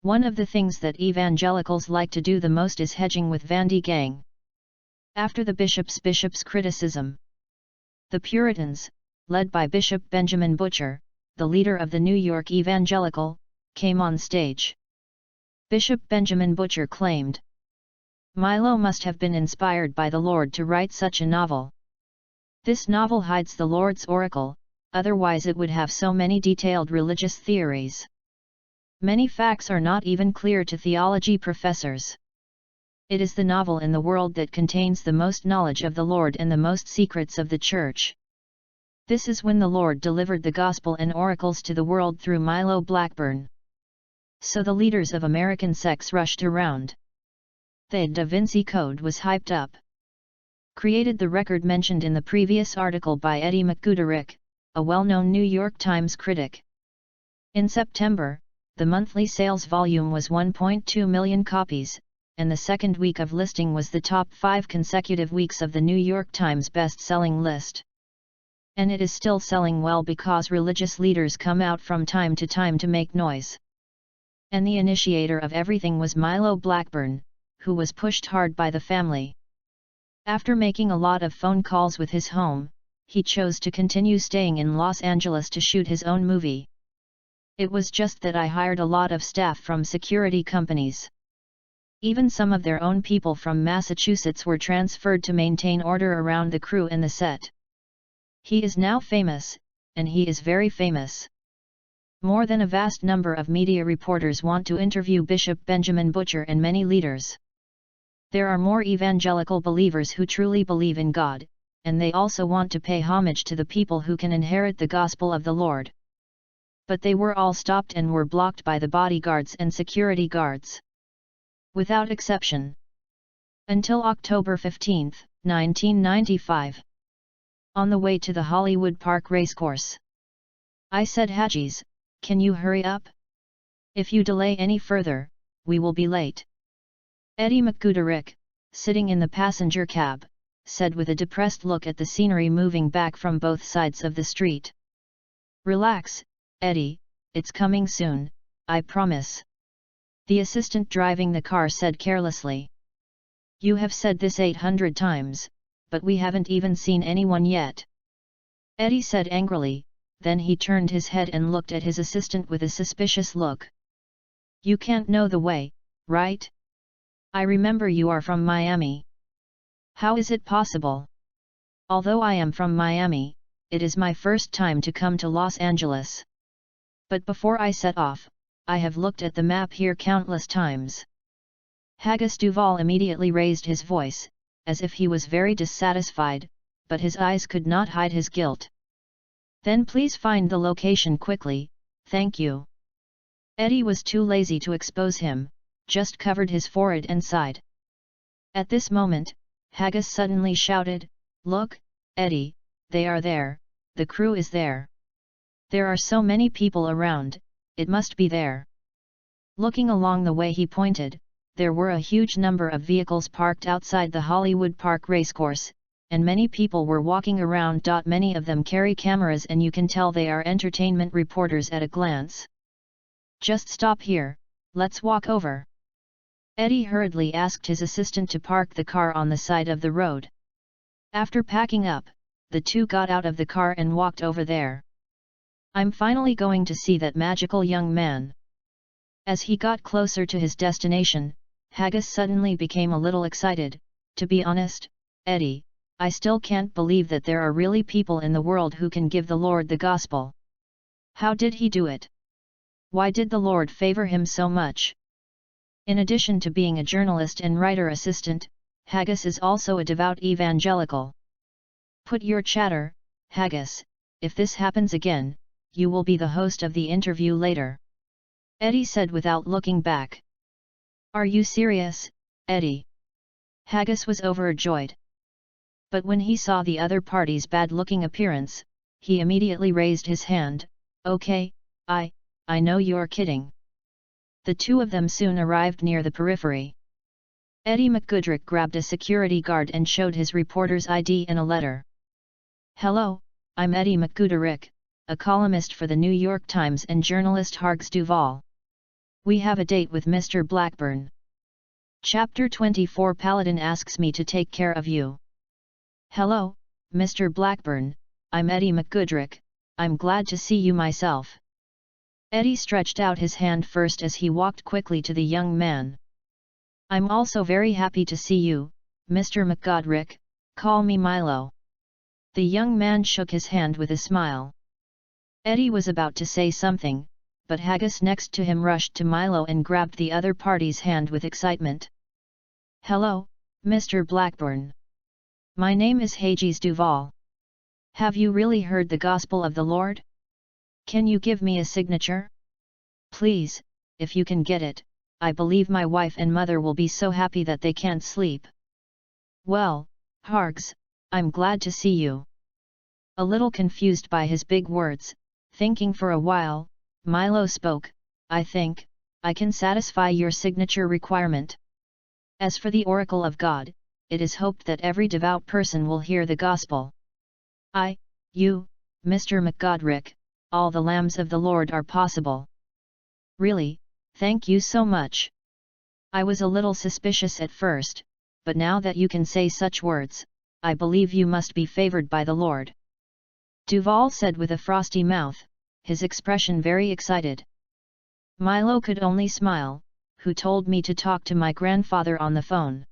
One of the things that evangelicals like to do the most is hedging with Vandy Gang. After the bishop's criticism, the Puritans, led by Bishop Benjamin Butcher, the leader of the New York Evangelical, came on stage. Bishop Benjamin Butcher claimed, Milo must have been inspired by the Lord to write such a novel. This novel hides the Lord's oracle, otherwise it would have so many detailed religious theories. Many facts are not even clear to theology professors. It is the novel in the world that contains the most knowledge of the Lord and the most secrets of the Church. This is when the Lord delivered the gospel and oracles to the world through Milo Blackburn. So the leaders of American sects rushed around. The Da Vinci Code was hyped up. Created the record mentioned in the previous article by Eddie McGoodrick, a well-known New York Times critic. In September, the monthly sales volume was 1.2 million copies, and the second week of listing was the top 5 consecutive weeks of the New York Times best-selling list. And it is still selling well because religious leaders come out from time to make noise. And the initiator of everything was Milo Blackburn, who was pushed hard by the family. After making a lot of phone calls with his home, he chose to continue staying in Los Angeles to shoot his own movie. It was just that I hired a lot of staff from security companies. Even some of their own people from Massachusetts were transferred to maintain order around the crew and the set. He is now famous, and he is very famous. More than a vast number of media reporters want to interview Bishop Benjamin Butcher and many leaders. There are more evangelical believers who truly believe in God, and they also want to pay homage to the people who can inherit the gospel of the Lord. But they were all stopped and were blocked by the bodyguards and security guards. Without exception. Until October 15, 1995. On the way to the Hollywood Park racecourse, I said, "Hajis, can you hurry up? If you delay any further, we will be late." Eddie McGoodrick, sitting in the passenger cab, said with a depressed look at the scenery moving back from both sides of the street. "Relax, Eddie, it's coming soon, I promise." The assistant driving the car said carelessly. "You have said this 800 times, but we haven't even seen anyone yet." Eddie said angrily, then he turned his head and looked at his assistant with a suspicious look. "You can't know the way, right? I remember you are from Miami. How is it possible? Although I am from Miami, it is my first time to come to Los Angeles. But before I set off, I have looked at the map here countless times." Haggis Duvall immediately raised his voice, as if he was very dissatisfied, but his eyes could not hide his guilt. "Then please find the location quickly, thank you." Eddie was too lazy to expose him, just covered his forehead and sighed. At this moment, Haggis suddenly shouted, "Look, Eddie, they are there, the crew is there. There are so many people around, it must be there." Looking along the way he pointed, there were a huge number of vehicles parked outside the Hollywood Park racecourse, and many people were walking around. Many of them carry cameras and you can tell they are entertainment reporters at a glance. "Just stop here, let's walk over." Eddie hurriedly asked his assistant to park the car on the side of the road. After packing up, the two got out of the car and walked over there. "I'm finally going to see that magical young man." As he got closer to his destination, Haggis suddenly became a little excited. "To be honest, Eddie, I still can't believe that there are really people in the world who can give the Lord the gospel. How did he do it? Why did the Lord favor him so much?" In addition to being a journalist and writer assistant, Haggis is also a devout evangelical. "Put your chatter, Haggis, if this happens again, you will be the host of the interview later," Eddie said without looking back. "Are you serious, Eddie?" Haggis was overjoyed. But when he saw the other party's bad-looking appearance, he immediately raised his hand. "Okay, I know you're kidding." The two of them soon arrived near the periphery. Eddie McGoodrick grabbed a security guard and showed his reporter's ID and a letter. "Hello, I'm Eddie McGoodrick, a columnist for the New York Times and journalist Haggis Duvall. We have a date with Mr. Blackburn. Chapter 24 Paladin asks me to take care of you." "Hello, Mr. Blackburn, I'm Eddie McGoodrick, I'm glad to see you myself." Eddie stretched out his hand first as he walked quickly to the young man. "I'm also very happy to see you, Mr. McGoodrick, call me Milo." The young man shook his hand with a smile. Eddie was about to say something, but Haggis next to him rushed to Milo and grabbed the other party's hand with excitement. Hello, Mr. Blackburn. My name is Hagis Duval. Have you really heard the Gospel of the Lord? Can you give me a signature? Please, if you can get it, I believe my wife and mother will be so happy that they can't sleep. Well, Hargs, I'm glad to see you. A little confused by his big words, thinking for a while, Milo spoke, I think, I can satisfy your signature requirement. As for the oracle of God, it is hoped that every devout person will hear the gospel. You, Mr. McGodrick, all the lambs of the Lord are possible. Really, thank you so much. I was a little suspicious at first, but now that you can say such words, I believe you must be favored by the Lord. Duval said with a frosty mouth, his expression very excited. Milo could only smile. Who told me to talk to my grandfather on the phone?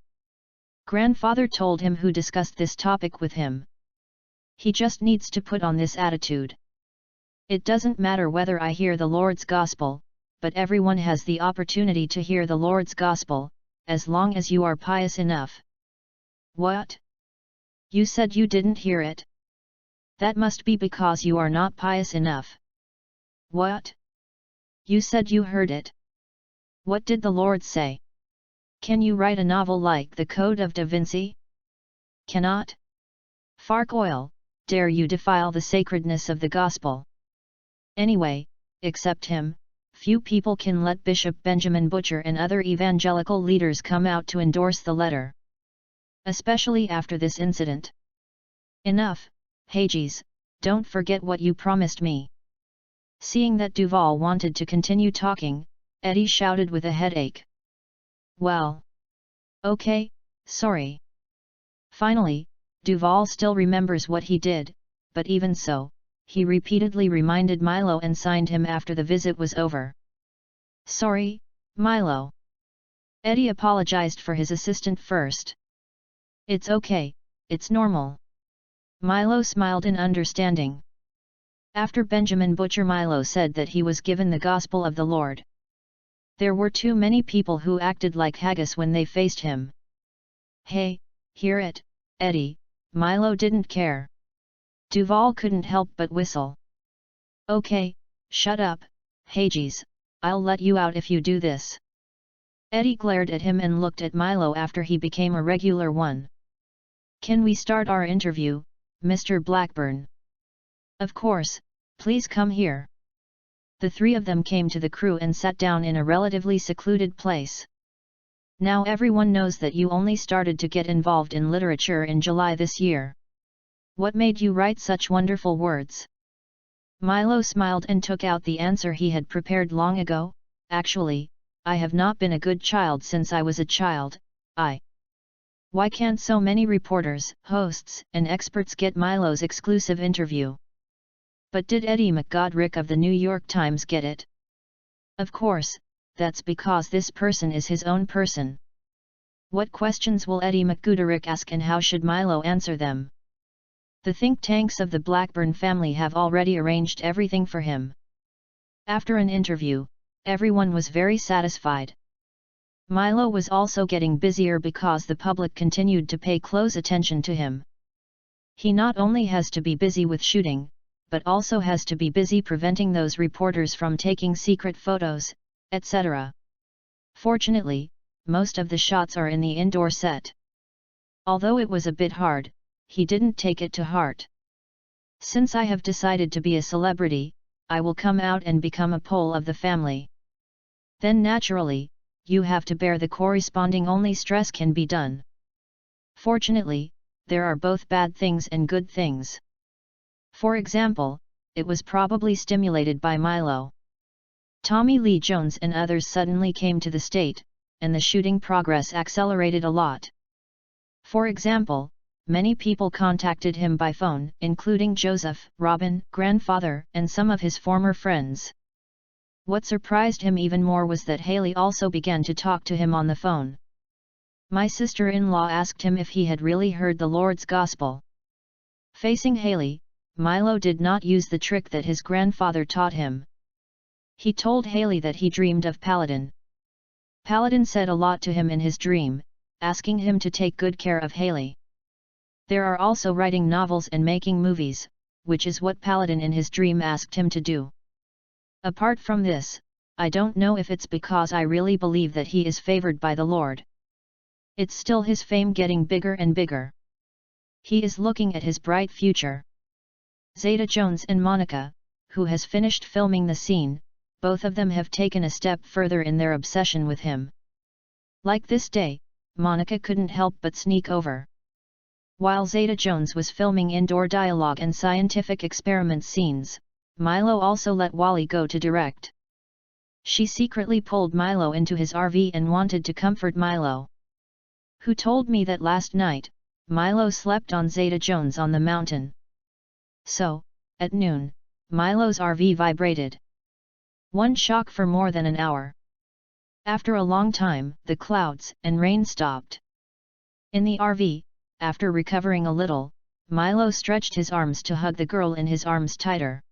Grandfather told him who discussed this topic with him. He just needs to put on this attitude. It doesn't matter whether I hear the Lord's gospel, but everyone has the opportunity to hear the Lord's gospel, as long as you are pious enough. What? You said you didn't hear it? That must be because you are not pious enough. What? You said you heard it. What did the Lord say? Can you write a novel like The Code of Da Vinci? Cannot? Fark oil, dare you defile the sacredness of the gospel? Anyway, except him, few people can let Bishop Benjamin Butcher and other evangelical leaders come out to endorse the letter. Especially after this incident. Enough, Hagis, don't forget what you promised me. Seeing that Duval wanted to continue talking, Eddie shouted with a headache. Well. Okay, sorry. Finally, Duval still remembers what he did, but even so, he repeatedly reminded Milo and signed him after the visit was over. Sorry, Milo. Eddie apologized for his assistant first. It's okay, it's normal. Milo smiled in understanding. After Benjamin Butcher, Milo said that he was given the gospel of the Lord. There were too many people who acted like haggis when they faced him. Hey, hear it, Eddie, Milo didn't care. Duval couldn't help but whistle. Okay, shut up, Hagis, I'll let you out if you do this. Eddie glared at him and looked at Milo after he became a regular one. Can we start our interview, Mr. Blackburn? Of course, please come here. The three of them came to the crew and sat down in a relatively secluded place. Now everyone knows that you only started to get involved in literature in July this year. What made you write such wonderful words? Milo smiled and took out the answer he had prepared long ago. Actually, I have not been a good child since I was a child. Why can't so many reporters, hosts, and experts get Milo's exclusive interview? But did Eddie McGodrick of the New York Times get it? Of course, that's because this person is his own person. What questions will Eddie McGodrick ask and how should Milo answer them? The think tanks of the Blackburn family have already arranged everything for him. After an interview, everyone was very satisfied. Milo was also getting busier because the public continued to pay close attention to him. He not only has to be busy with shooting, but also has to be busy preventing those reporters from taking secret photos, etc. Fortunately, most of the shots are in the indoor set. Although it was a bit hard, he didn't take it to heart. Since I have decided to be a celebrity, I will come out and become a pole of the family. Then naturally, you have to bear the corresponding only stress can be done. Fortunately, there are both bad things and good things. For example, it was probably stimulated by Milo. Tommy Lee Jones and others suddenly came to the state, and the shooting progress accelerated a lot. For example, many people contacted him by phone, including Joseph, Robin, grandfather, and some of his former friends. What surprised him even more was that Haley also began to talk to him on the phone. My sister-in-law asked him if he had really heard the Lord's gospel. Facing Haley, Milo did not use the trick that his grandfather taught him. He told Haley that he dreamed of Paladin. Paladin said a lot to him in his dream, asking him to take good care of Haley. There are also writing novels and making movies, which is what Paladin in his dream asked him to do. Apart from this, I don't know if it's because I really believe that he is favored by the Lord. It's still his fame getting bigger and bigger. He is looking at his bright future. Zeta Jones and Monica, who has finished filming the scene, both of them have taken a step further in their obsession with him. Like this day, Monica couldn't help but sneak over. While Zeta Jones was filming indoor dialogue and scientific experiment scenes, Milo also let Wally go to direct. She secretly pulled Milo into his RV and wanted to comfort Milo. Who told me that last night, Milo slept on Zeta Jones on the mountain. So, at noon, Milo's RV vibrated. One shock for more than an hour. After a long time, the clouds and rain stopped. In the RV, after recovering a little, Milo stretched his arms to hug the girl in his arms tighter.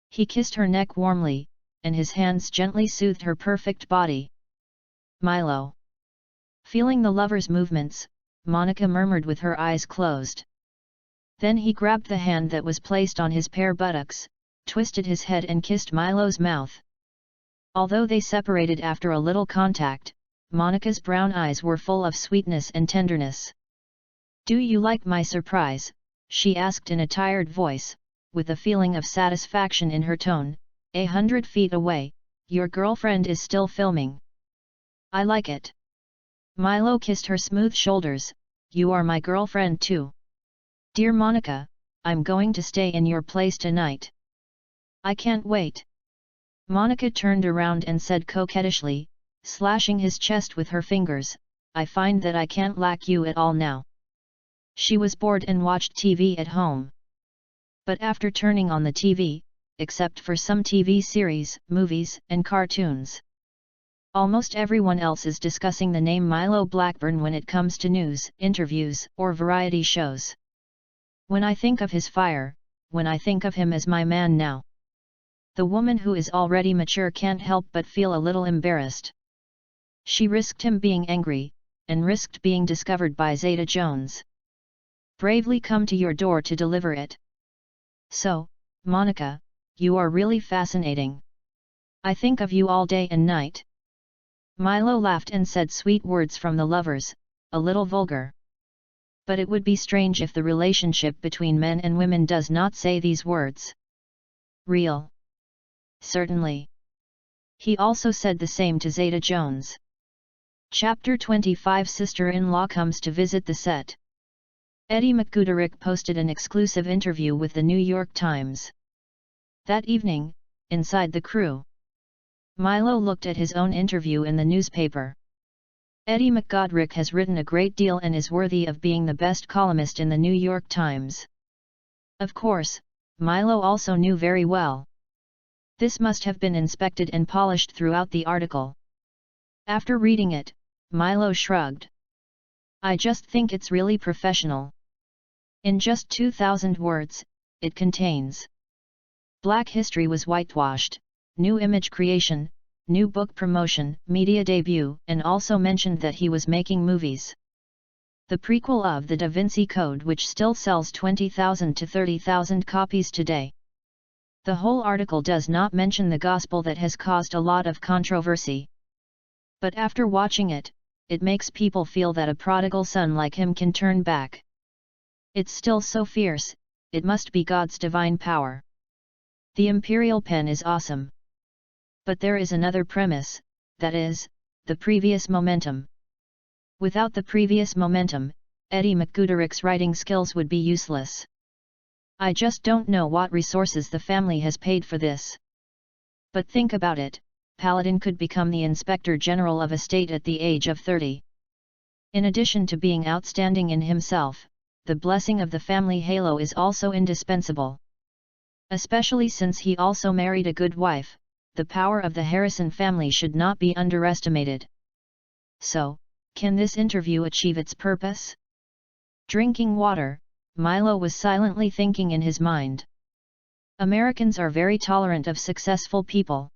He kissed her neck warmly, and his hands gently soothed her perfect body. Milo. Feeling the lover's movements, Monica murmured with her eyes closed. Then he grabbed the hand that was placed on his bare buttocks, twisted his head and kissed Milo's mouth. Although they separated after a little contact, Monica's brown eyes were full of sweetness and tenderness. "Do you like my surprise?" she asked in a tired voice, with a feeling of satisfaction in her tone. 100 feet away, your girlfriend is still filming. "I like it." Milo kissed her smooth shoulders. "You are my girlfriend too. Dear Monica, I'm going to stay in your place tonight. I can't wait." Monica turned around and said coquettishly, slashing his chest with her fingers, "I find that I can't lack you at all now." She was bored and watched TV at home. But after turning on the TV, except for some TV series, movies, and cartoons, almost everyone else is discussing the name Milo Blackburn when it comes to news, interviews, or variety shows. When I think of his fire, when I think of him as my man now, the woman who is already mature can't help but feel a little embarrassed. She risked him being angry, and risked being discovered by Zeta Jones. Bravely come to your door to deliver it. So, Monica, you are really fascinating. I think of you all day and night. Milo laughed and said sweet words from the lovers, a little vulgar. But it would be strange if the relationship between men and women does not say these words. Real. Certainly. He also said the same to Zeta Jones. Chapter 25 Sister-in-law comes to visit the set. Eddie McGooderick posted an exclusive interview with the New York Times. That evening, inside the crew, Milo looked at his own interview in the newspaper. Eddie McGooderick has written a great deal and is worthy of being the best columnist in the New York Times. Of course, Milo also knew very well. This must have been inspected and polished throughout the article. After reading it, Milo shrugged. "I just think it's really professional. In just 2,000 words, it contains Black history was whitewashed, new image creation, new book promotion, media debut, and also mentioned that he was making movies. The prequel of The Da Vinci Code, which still sells 20,000 to 30,000 copies today. The whole article does not mention the gospel that has caused a lot of controversy. But after watching it, it makes people feel that a prodigal son like him can turn back. It's still so fierce, it must be God's divine power. The imperial pen is awesome. But there is another premise, that is, the previous momentum. Without the previous momentum, Eddie McGooderick's writing skills would be useless. I just don't know what resources the family has paid for this. But think about it, Paladin could become the Inspector General of a state at the age of 30. In addition to being outstanding in himself, the blessing of the family halo is also indispensable. Especially since he also married a good wife, the power of the Harrison family should not be underestimated. So, can this interview achieve its purpose? Drinking water, Milo was silently thinking in his mind. Americans are very tolerant of successful people.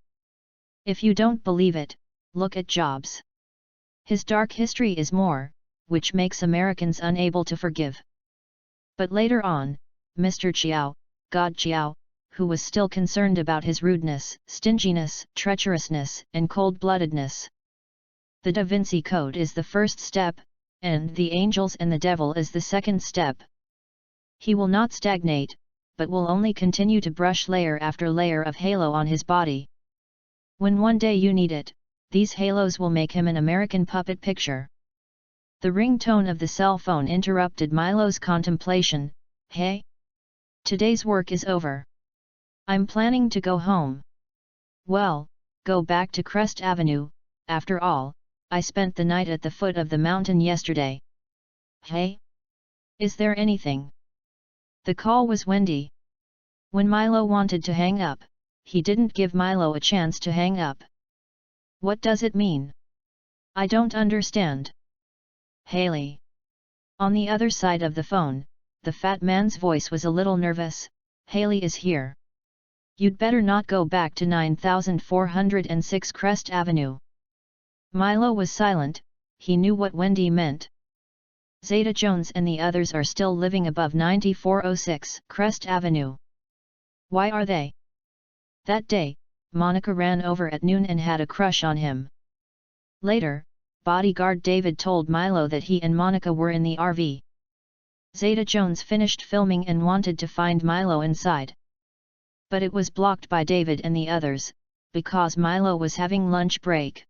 If you don't believe it, look at Jobs. His dark history is more, which makes Americans unable to forgive. But later on, Mr. Chiao, God Chiao, who was still concerned about his rudeness, stinginess, treacherousness, and cold-bloodedness. The Da Vinci Code is the first step, and the angels and the devil is the second step. He will not stagnate, but will only continue to brush layer after layer of halo on his body. When one day you need it, these halos will make him an American puppet picture. The ringtone of the cell phone interrupted Milo's contemplation. Hey? Today's work is over. I'm planning to go home. Well, go back to Crest Avenue, after all, I spent the night at the foot of the mountain yesterday. Hey? Is there anything? The call was Wendy. When Milo wanted to hang up, he didn't give Milo a chance to hang up. What does it mean? I don't understand. Haley. On the other side of the phone, the fat man's voice was a little nervous. Haley is here. You'd better not go back to 9406 Crest Avenue. Milo was silent, he knew what Wendy meant. Zeta Jones and the others are still living above 9406 Crest Avenue. Why are they? That day, Monica ran over at noon and had a crush on him. Later, bodyguard David told Milo that he and Monica were in the RV. Zeta Jones finished filming and wanted to find Milo inside. But it was blocked by David and the others, because Milo was having lunch break.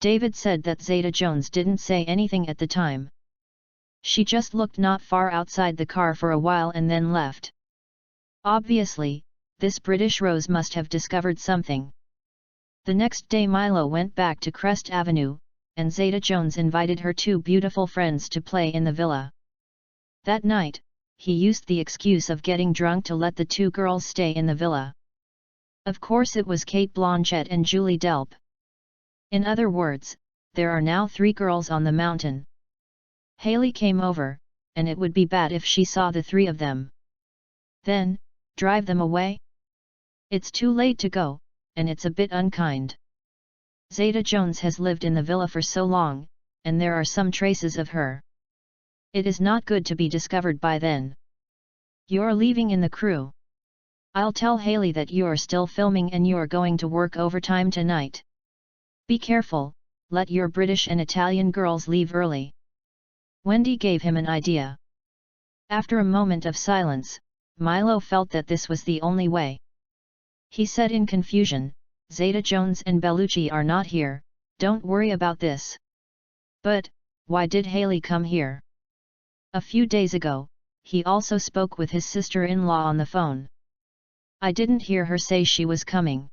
David said that Zeta Jones didn't say anything at the time. She just looked not far outside the car for a while and then left. Obviously, this British Rose must have discovered something. The next day Milo went back to Crest Avenue, and Zeta Jones invited her two beautiful friends to play in the villa. That night, he used the excuse of getting drunk to let the two girls stay in the villa. Of course it was Kate Blanchett and Julie Delp. In other words, there are now 3 girls on the mountain. Haley came over, and it would be bad if she saw the 3 of them. Then, drive them away? It's too late to go, and it's a bit unkind. Zeta Jones has lived in the villa for so long, and there are some traces of her. It is not good to be discovered by then. You're leaving in the crew. I'll tell Haley that you're still filming and you're going to work overtime tonight. Be careful, let your British and Italian girls leave early. Wendy gave him an idea. After a moment of silence, Milo felt that this was the only way. He said in confusion, Zeta Jones and Bellucci are not here, don't worry about this. But, why did Haley come here? A few days ago, he also spoke with his sister-in-law on the phone. I didn't hear her say she was coming.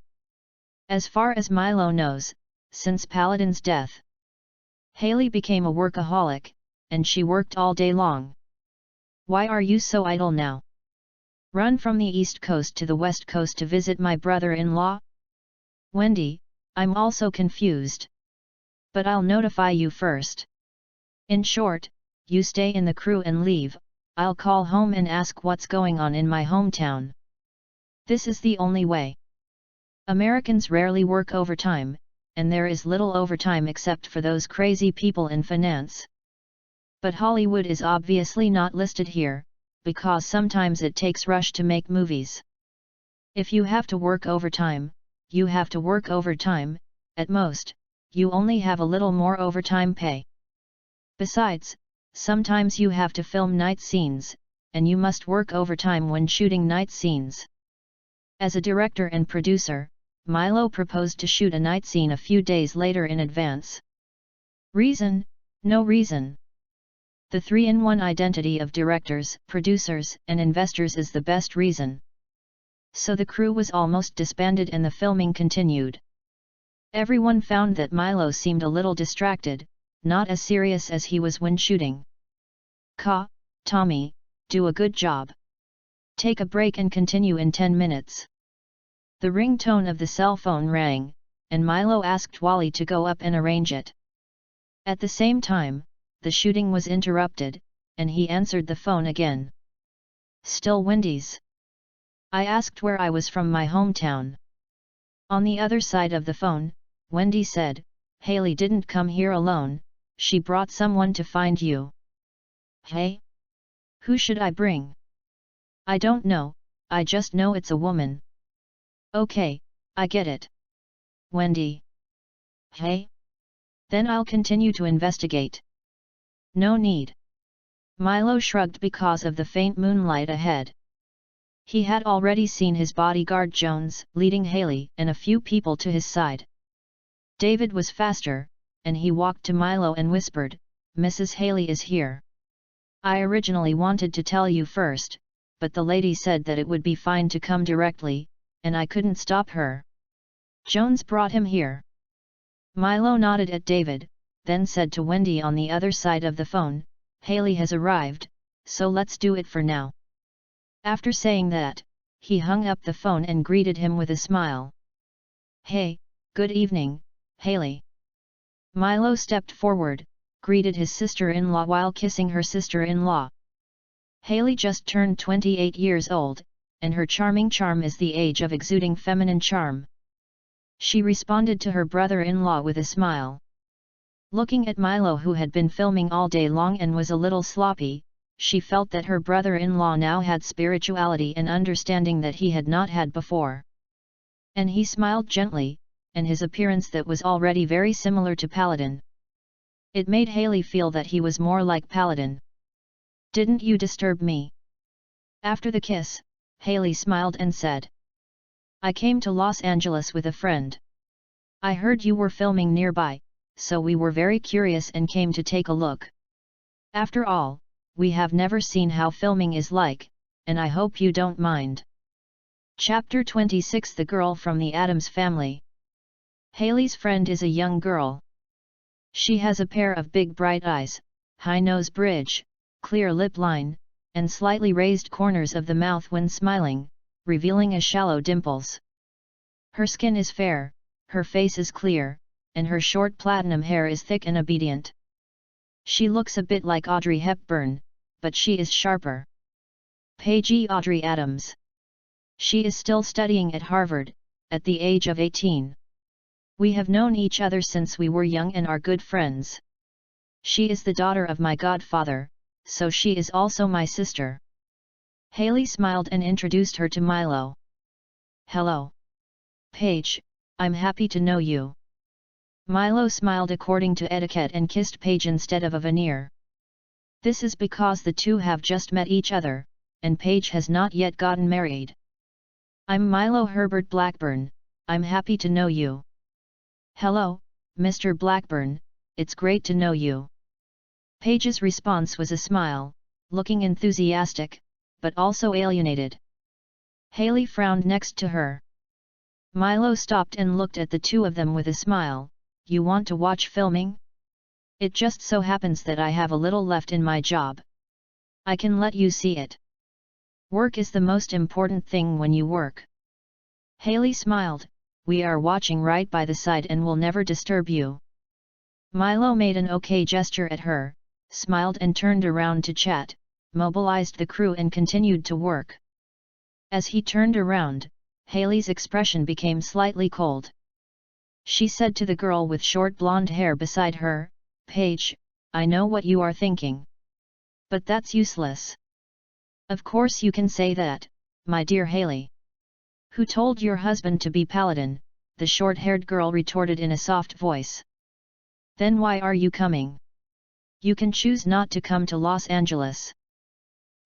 As far as Milo knows, since Paladin's death, Haley became a workaholic, and she worked all day long. Why are you so idle now? Run from the East Coast to the West Coast to visit my brother-in-law? Wendy, I'm also confused. But I'll notify you first. In short, you stay in the crew and leave, I'll call home and ask what's going on in my hometown. This is the only way. Americans rarely work overtime, and there is little overtime except for those crazy people in finance. But Hollywood is obviously not listed here, because sometimes it takes rush to make movies. If you have to work overtime, you have to work overtime, at most, you only have a little more overtime pay. Besides, sometimes you have to film night scenes, and you must work overtime when shooting night scenes. As a director and producer, Milo proposed to shoot a night scene a few days later in advance. Reason? No reason. The 3-in-1 identity of directors, producers, and investors is the best reason. So the crew was almost disbanded and the filming continued. Everyone found that Milo seemed a little distracted, not as serious as he was when shooting. Tommy, do a good job. Take a break and continue in 10 minutes. The ringtone of the cell phone rang, and Milo asked Wally to go up and arrange it. At the same time, the shooting was interrupted, and he answered the phone again. Still Wendy's. I asked where I was from my hometown. On the other side of the phone, Wendy said, Haley didn't come here alone, she brought someone to find you. Hey? Who should I bring? I don't know, I just know it's a woman. Okay, I get it. Wendy. Hey? Then I'll continue to investigate. No need. Milo shrugged because of the faint moonlight ahead. He had already seen his bodyguard Jones leading Haley and a few people to his side. David was faster, and he walked to Milo and whispered, "Mrs. Haley is here. I originally wanted to tell you first, but the lady said that it would be fine to come directly, and I couldn't stop her. Jones brought him here." Milo nodded at David, then said to Wendy on the other side of the phone, "Haley has arrived, so let's do it for now." After saying that, he hung up the phone and greeted him with a smile. "Hey, good evening, Haley." Milo stepped forward, greeted his sister-in-law while kissing her sister-in-law. Haley just turned 28 years old, and her charming charm is the age of exuding feminine charm. She responded to her brother-in-law with a smile. Looking at Milo, who had been filming all day long and was a little sloppy, she felt that her brother-in-law now had spirituality and understanding that he had not had before. And he smiled gently, and his appearance that was already very similar to Paladin. It made Haley feel that he was more like Paladin. "Didn't you disturb me?" After the kiss, Haley smiled and said, "I came to Los Angeles with a friend. I heard you were filming nearby, so we were very curious and came to take a look. After all, we have never seen how filming is like, and I hope you don't mind." Chapter 26 The Girl from the Addams Family. Haley's friend is a young girl. She has a pair of big bright eyes, high nose bridge, clear lip line, and slightly raised corners of the mouth when smiling, revealing a shallow dimples. Her skin is fair, her face is clear, and her short platinum hair is thick and obedient. She looks a bit like Audrey Hepburn, but she is sharper. Page Audrey Addams. She is still studying at Harvard, at the age of 18. We have known each other since we were young and are good friends. She is the daughter of my godfather, so she is also my sister. Haley smiled and introduced her to Milo. "Hello. Paige, I'm happy to know you." Milo smiled according to etiquette and kissed Paige instead of a veneer. This is because the two have just met each other, and Paige has not yet gotten married. "I'm Milo Herbert Blackburn, I'm happy to know you." "Hello, Mr. Blackburn, it's great to know you." Paige's response was a smile, looking enthusiastic, but also alienated. Haley frowned next to her. Milo stopped and looked at the two of them with a smile. "You want to watch filming? It just so happens that I have a little left in my job. I can let you see it. Work is the most important thing when you work." Haley smiled. "We are watching right by the side and will never disturb you." Milo made an okay gesture at her, smiled and turned around to chat, mobilized the crew and continued to work. As he turned around, Haley's expression became slightly cold. She said to the girl with short blonde hair beside her, "Paige, I know what you are thinking. But that's useless." "Of course you can say that, my dear Haley. Who told your husband to be Paladin?" the short-haired girl retorted in a soft voice. "Then why are you coming? You can choose not to come to Los Angeles."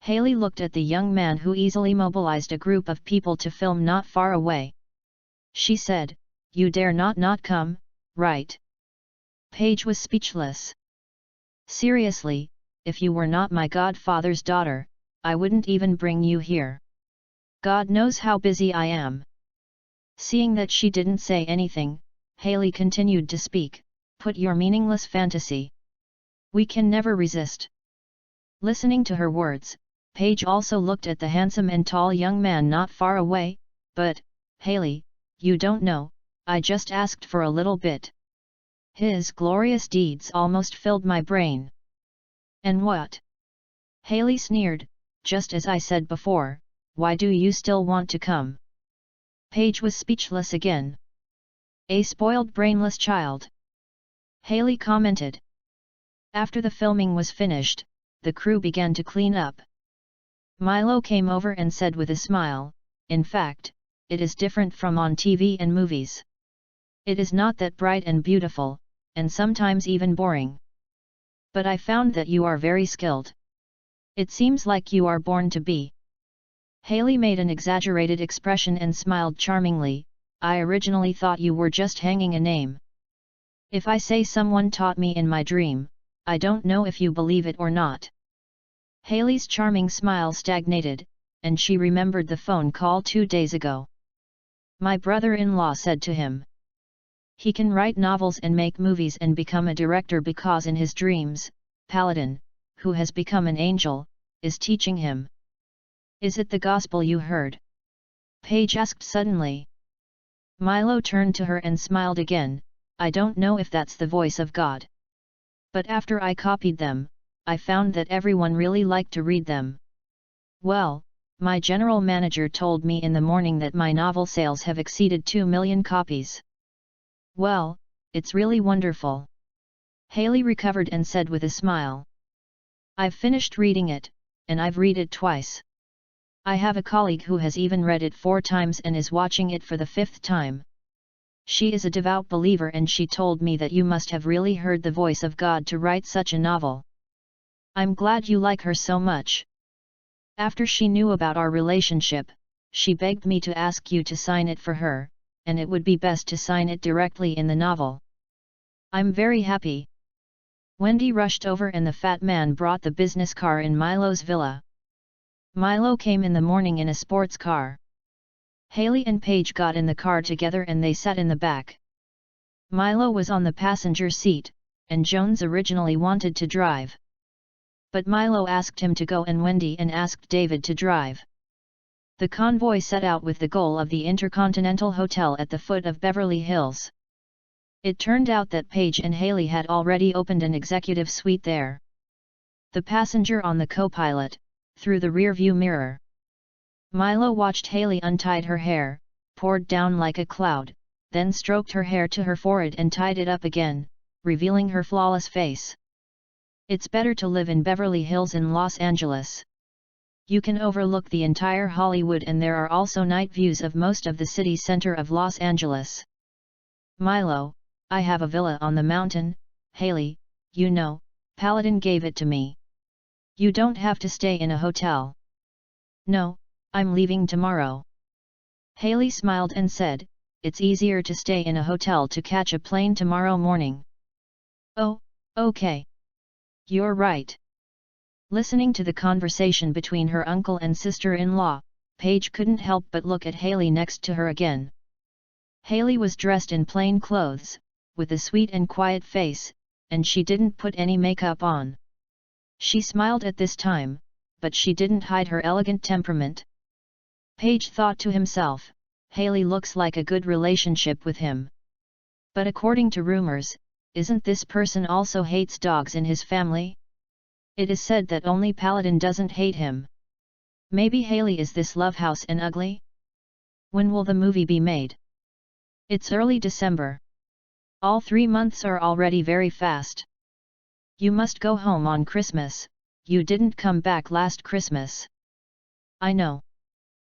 Haley looked at the young man who easily mobilized a group of people to film not far away. She said, "You dare not come, right?" Paige was speechless. "Seriously, if you were not my godfather's daughter, I wouldn't even bring you here. God knows how busy I am." Seeing that she didn't say anything, Haley continued to speak, "Put your meaningless fantasy. We can never resist." Listening to her words, Paige also looked at the handsome and tall young man not far away, "But, Haley, you don't know, I just asked for a little bit. His glorious deeds almost filled my brain." "And what?" Haley sneered, "Just as I said before, why do you still want to come?" Paige was speechless again. "A spoiled brainless child," Haley commented. After the filming was finished, the crew began to clean up. Milo came over and said with a smile, "In fact, it is different from on TV and movies. It is not that bright and beautiful, and sometimes even boring. But I found that you are very skilled. It seems like you are born to be." Haley made an exaggerated expression and smiled charmingly. "I originally thought you were just hanging a name. If I say someone taught me in my dream, I don't know if you believe it or not." Haley's charming smile stagnated, and she remembered the phone call 2 days ago. "My brother-in-law said to him. He can write novels and make movies and become a director because in his dreams, Paladin, who has become an angel, is teaching him." "Is it the gospel you heard?" Paige asked suddenly. Milo turned to her and smiled again. "I don't know if that's the voice of God. But after I copied them, I found that everyone really liked to read them. Well, my general manager told me in the morning that my novel sales have exceeded 2 million copies. Well, it's really wonderful." Haley recovered and said with a smile. "I've finished reading it, and I've read it twice. I have a colleague who has even read it 4 times and is watching it for the 5th time. She is a devout believer and she told me that you must have really heard the voice of God to write such a novel. I'm glad you like her so much. After she knew about our relationship, she begged me to ask you to sign it for her, and it would be best to sign it directly in the novel. I'm very happy." Wendy rushed over and the fat man brought the business car in Milo's villa. Milo came in the morning in a sports car. Haley and Paige got in the car together and they sat in the back. Milo was on the passenger seat, and Jones originally wanted to drive. But Milo asked him to go and Wendy and asked David to drive. The convoy set out with the goal of the Intercontinental Hotel at the foot of Beverly Hills. It turned out that Paige and Haley had already opened an executive suite there. The passenger on the co-pilot, through the rear-view mirror. Milo watched Haley untied her hair, poured down like a cloud, then stroked her hair to her forehead and tied it up again, revealing her flawless face. It's better to live in Beverly Hills in Los Angeles. You can overlook the entire Hollywood and there are also night views of most of the city center of Los Angeles. Milo, I have a villa on the mountain. Haley, you know, Paladin gave it to me. You don't have to stay in a hotel. No, I'm leaving tomorrow. Haley smiled and said, it's easier to stay in a hotel to catch a plane tomorrow morning. Oh, okay. You're right. Listening to the conversation between her uncle and sister-in-law, Paige couldn't help but look at Haley next to her again. Haley was dressed in plain clothes, with a sweet and quiet face, and she didn't put any makeup on. She smiled at this time, but she didn't hide her elegant temperament. Paige thought to himself, Haley looks like a good relationship with him. But according to rumors, isn't this person also hates dogs in his family? It is said that only Paladin doesn't hate him. Maybe Haley is this love house and ugly? When will the movie be made? It's early December. All 3 months are already very fast. You must go home on Christmas, you didn't come back last Christmas. I know.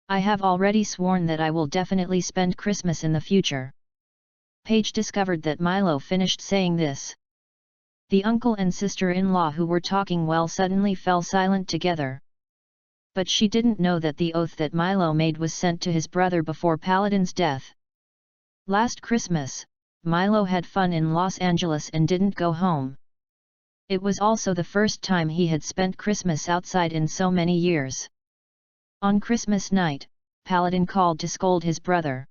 I have already sworn that I will definitely spend Christmas in the future. Paige discovered that Milo finished saying this. The uncle and sister-in-law who were talking well suddenly fell silent together. But she didn't know that the oath that Milo made was sent to his brother before Paladin's death. Last Christmas, Milo had fun in Los Angeles and didn't go home. It was also the first time he had spent Christmas outside in so many years. On Christmas night, Paladin called to scold his brother.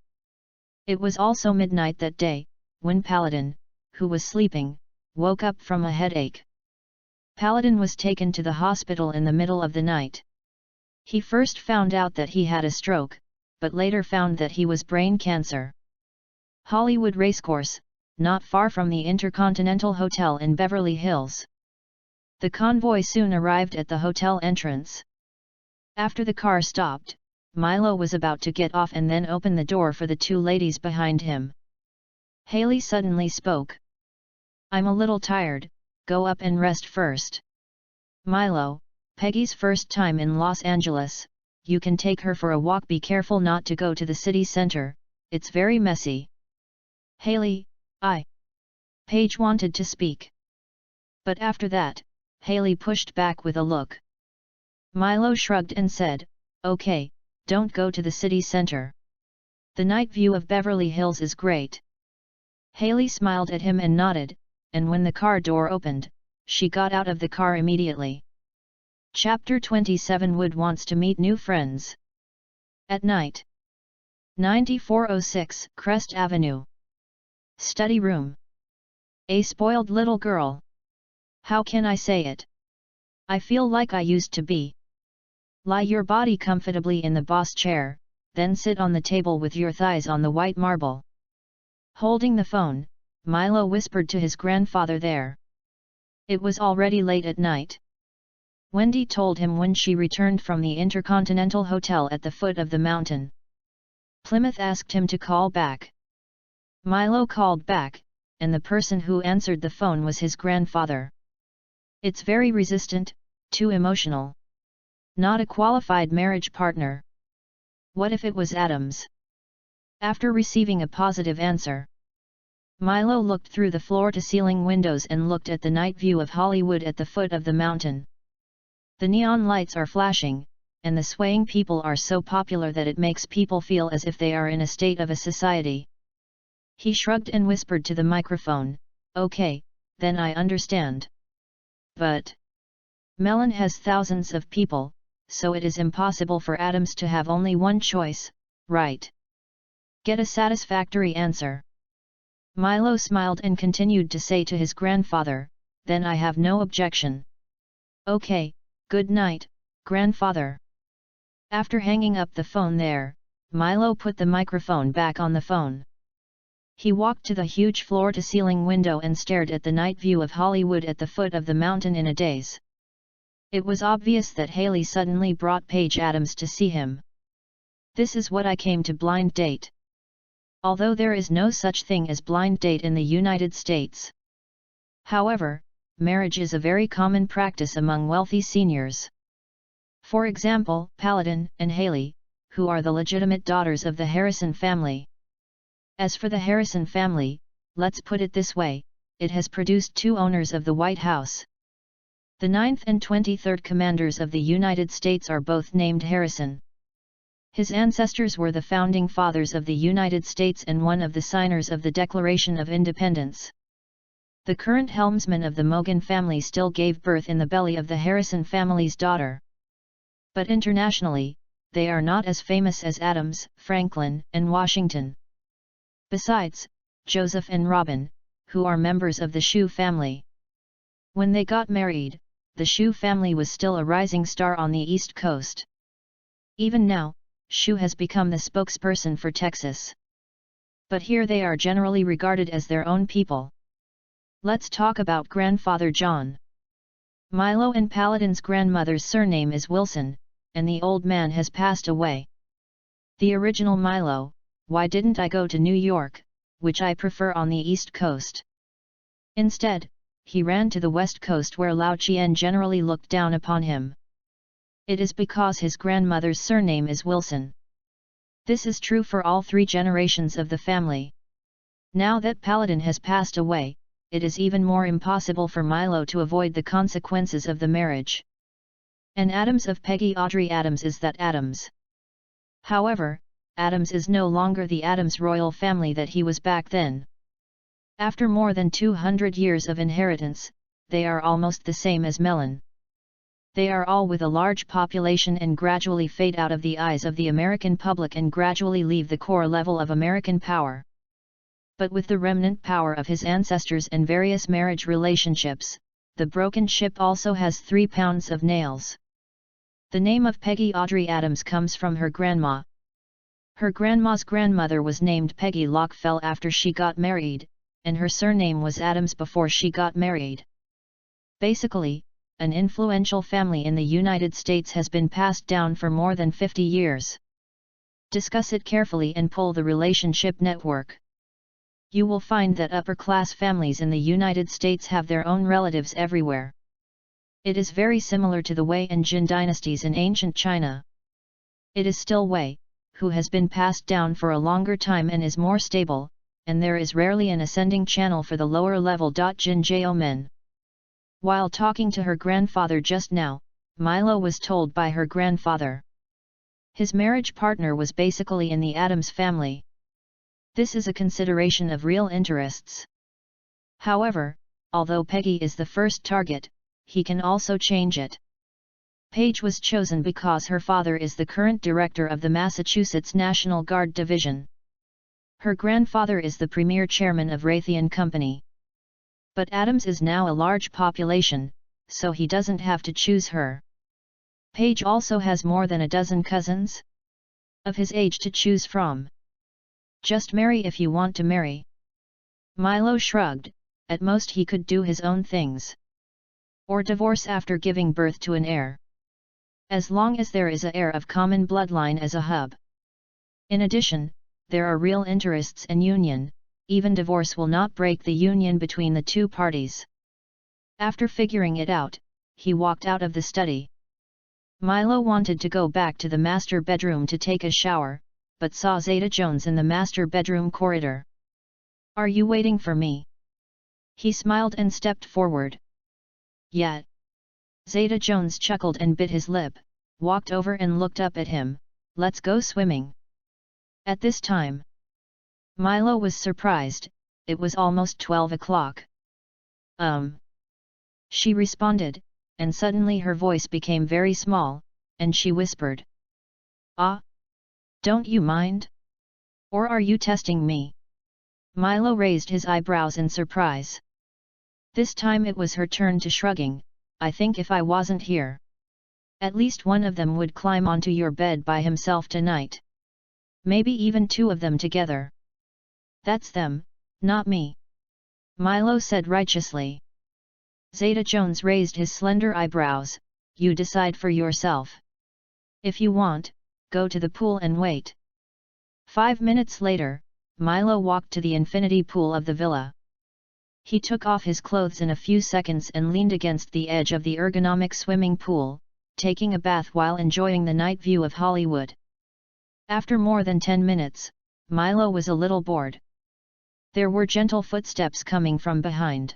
It was also midnight that day, when Paladin, who was sleeping, woke up from a headache. Paladin was taken to the hospital in the middle of the night. He first found out that he had a stroke, but later found that he was brain cancer. Hollywood Racecourse, not far from the Intercontinental Hotel in Beverly Hills. The convoy soon arrived at the hotel entrance. After the car stopped, Milo was about to get off and then open the door for the 2 ladies behind him. Haley suddenly spoke. I'm a little tired, go up and rest first. Milo, Peggy's first time in Los Angeles, you can take her for a walk. Be careful not to go to the city center, it's very messy. Haley, Paige wanted to speak. But after that, Haley pushed back with a look. Milo shrugged and said, okay, don't go to the city center. The night view of Beverly Hills is great. Haley smiled at him and nodded, and when the car door opened, she got out of the car immediately. Chapter 27. Wood wants to meet new friends. At night. 9406 Crest Avenue. Study room. A spoiled little girl. How can I say it? I feel like I used to be. Lie your body comfortably in the boss chair, then sit on the table with your thighs on the white marble. Holding the phone, Milo whispered to his grandfather there. It was already late at night. Wendy told him when she returned from the Intercontinental Hotel at the foot of the mountain. Plymouth asked him to call back. Milo called back, and the person who answered the phone was his grandfather. It's very resistant, too emotional. Not a qualified marriage partner. What if it was Adams? After receiving a positive answer, Milo looked through the floor-to-ceiling windows and looked at the night view of Hollywood at the foot of the mountain. The neon lights are flashing, and the swaying people are so popular that it makes people feel as if they are in a state of a society. He shrugged and whispered to the microphone, okay, then I understand. But Mellon has thousands of people, so it is impossible for Adams to have only one choice, right? Get a satisfactory answer. Milo smiled and continued to say to his grandfather, then I have no objection. Okay, good night, grandfather. After hanging up the phone there, Milo put the microphone back on the phone. He walked to the huge floor-to-ceiling window and stared at the night view of Hollywood at the foot of the mountain in a daze. It was obvious that Haley suddenly brought Paige Adams to see him. This is what I came to blind date. Although there is no such thing as blind date in the United States. However, marriage is a very common practice among wealthy seniors. For example, Paladin and Haley, who are the legitimate daughters of the Harrison family. As for the Harrison family, let's put it this way, it has produced two owners of the White House. The 9th and 23rd Commanders of the United States are both named Harrison. His ancestors were the founding fathers of the United States and one of the signers of the Declaration of Independence. The current helmsman of the Morgan family still gave birth in the belly of the Harrison family's daughter. But internationally, they are not as famous as Adams, Franklin, and Washington. Besides, Joseph and Robin, who are members of the Shue family. When they got married, the Shue family was still a rising star on the East Coast. Even now, Shue has become the spokesperson for Texas. But here they are generally regarded as their own people. Let's talk about Grandfather John. Milo and Paladin's grandmother's surname is Wilson, and the old man has passed away. The original Milo, why didn't I go to New York, which I prefer on the East Coast? Instead, he ran to the West Coast where Lao Chien generally looked down upon him. It is because his grandmother's surname is Wilson. This is true for all three generations of the family. Now that Paladin has passed away, it is even more impossible for Milo to avoid the consequences of the marriage. And Adams of Peggy Audrey Adams is that Adams. However, Adams is no longer the Adams royal family that he was back then. After more than 200 years of inheritance, they are almost the same as Mellon. They are all with a large population and gradually fade out of the eyes of the American public and gradually leave the core level of American power. But with the remnant power of his ancestors and various marriage relationships, the broken ship also has 3 pounds of nails. The name of Peggy Audrey Adams comes from her grandma. Her grandma's grandmother was named Peggy Lockfell after she got married, and her surname was Adams before she got married. Basically, an influential family in the United States has been passed down for more than 50 years. Discuss it carefully and pull the relationship network. You will find that upper-class families in the United States have their own relatives everywhere. It is very similar to the Wei and Jin dynasties in ancient China. It is still Wei, who has been passed down for a longer time and is more stable, and there is rarely an ascending channel for the lower level. Jin Jiao men. While talking to her grandfather just now, Milo was told by her grandfather. His marriage partner was basically in the Adams family. This is a consideration of real interests. However, although Peggy is the first target, he can also change it. Paige was chosen because her father is the current director of the Massachusetts National Guard Division. Her grandfather is the premier chairman of Raytheon Company. But Adams is now a large population, so he doesn't have to choose her. Paige also has more than a dozen cousins of his age to choose from. Just marry if you want to marry. Milo shrugged, at most he could do his own things. Or divorce after giving birth to an heir. As long as there is an heir of common bloodline as a hub. In addition, there are real interests and union, even divorce will not break the union between the two parties. After figuring it out, he walked out of the study. Milo wanted to go back to the master bedroom to take a shower, but saw Zeta Jones in the master bedroom corridor. Are you waiting for me? He smiled and stepped forward. Yeah. Zeta Jones chuckled and bit his lip, walked over and looked up at him. Let's go swimming. At this time, Milo was surprised, it was almost 12 o'clock. She responded, and suddenly her voice became very small, and she whispered. Don't you mind? Or are you testing me? Milo raised his eyebrows in surprise. This time it was her turn to shrugging. I think if I wasn't here, at least one of them would climb onto your bed by himself tonight. Maybe even two of them together. That's them, not me. Milo said righteously. Zeta Jones raised his slender eyebrows. You decide for yourself. If you want, go to the pool and wait. 5 minutes later, Milo walked to the infinity pool of the villa. He took off his clothes in a few seconds and leaned against the edge of the ergonomic swimming pool, taking a bath while enjoying the night view of Hollywood. After more than 10 minutes, Milo was a little bored. There were gentle footsteps coming from behind.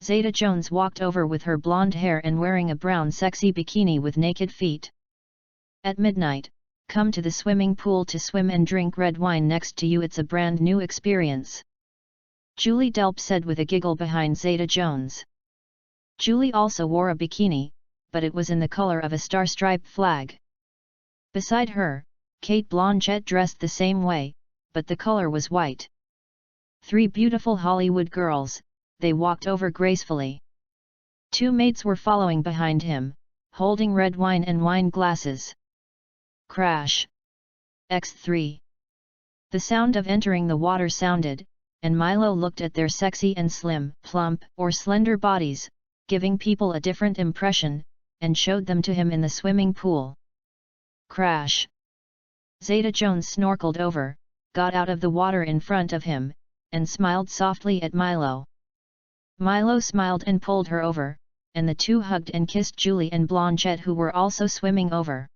Zeta Jones walked over with her blonde hair and wearing a brown sexy bikini with naked feet. At midnight, come to the swimming pool to swim and drink red wine next to you. It's a brand new experience. Julie Delp said with a giggle behind Zeta Jones. Julie also wore a bikini, but it was in the color of a star-striped flag. Beside her, Kate Blanchett dressed the same way, but the color was white. 3 beautiful Hollywood girls, they walked over gracefully. 2 maids were following behind him, holding red wine and wine glasses. Crash! X3. The sound of entering the water sounded, and Milo looked at their sexy and slim, plump, or slender bodies, giving people a different impression, and showed them to him in the swimming pool. Crash! Zeta Jones snorkeled over, got out of the water in front of him, and smiled softly at Milo. Milo smiled and pulled her over, and the two hugged and kissed Julie and Blanchett, who were also swimming over.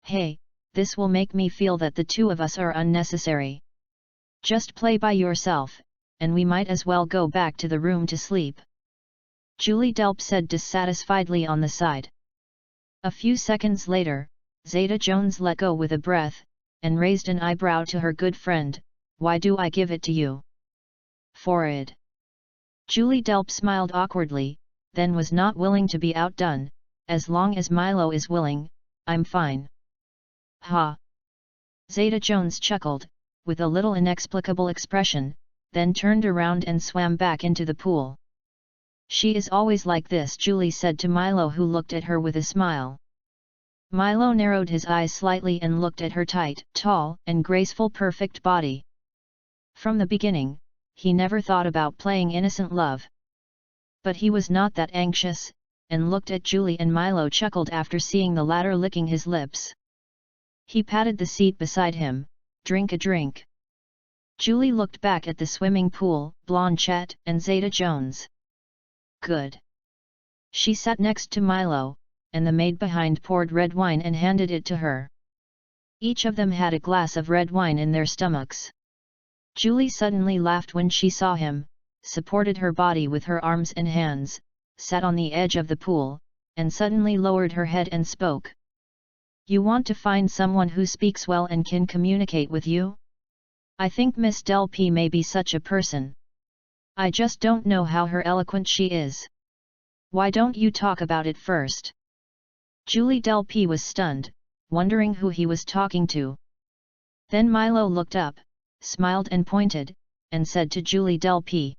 Hey, this will make me feel that the two of us are unnecessary. Just play by yourself, and we might as well go back to the room to sleep. Julie Delp said dissatisfiedly on the side. A few seconds later, Zeta Jones let go with a breath, and raised an eyebrow to her good friend. Why do I give it to you? For it. Julie Delp smiled awkwardly, then was not willing to be outdone. As long as Milo is willing, I'm fine. Ha! Zeta Jones chuckled, with a little inexplicable expression, then turned around and swam back into the pool. She is always like this, Julie said to Milo, who looked at her with a smile. Milo narrowed his eyes slightly and looked at her tight, tall, and graceful perfect body. From the beginning, he never thought about playing innocent love. But he was not that anxious, and looked at Julie, and Milo chuckled after seeing the latter licking his lips. He patted the seat beside him. Drink a drink. Julie looked back at the swimming pool, Blanchette and Zeta Jones. Good. She sat next to Milo, and the maid behind poured red wine and handed it to her. Each of them had a glass of red wine in their stomachs. Julie suddenly laughed when she saw him, supported her body with her arms and hands, sat on the edge of the pool, and suddenly lowered her head and spoke. You want to find someone who speaks well and can communicate with you? I think Miss Del P may be such a person. I just don't know how her eloquent she is. Why don't you talk about it first? Julie Del P was stunned, wondering who he was talking to. Then Milo looked up, smiled and pointed, and said to Julie Del P.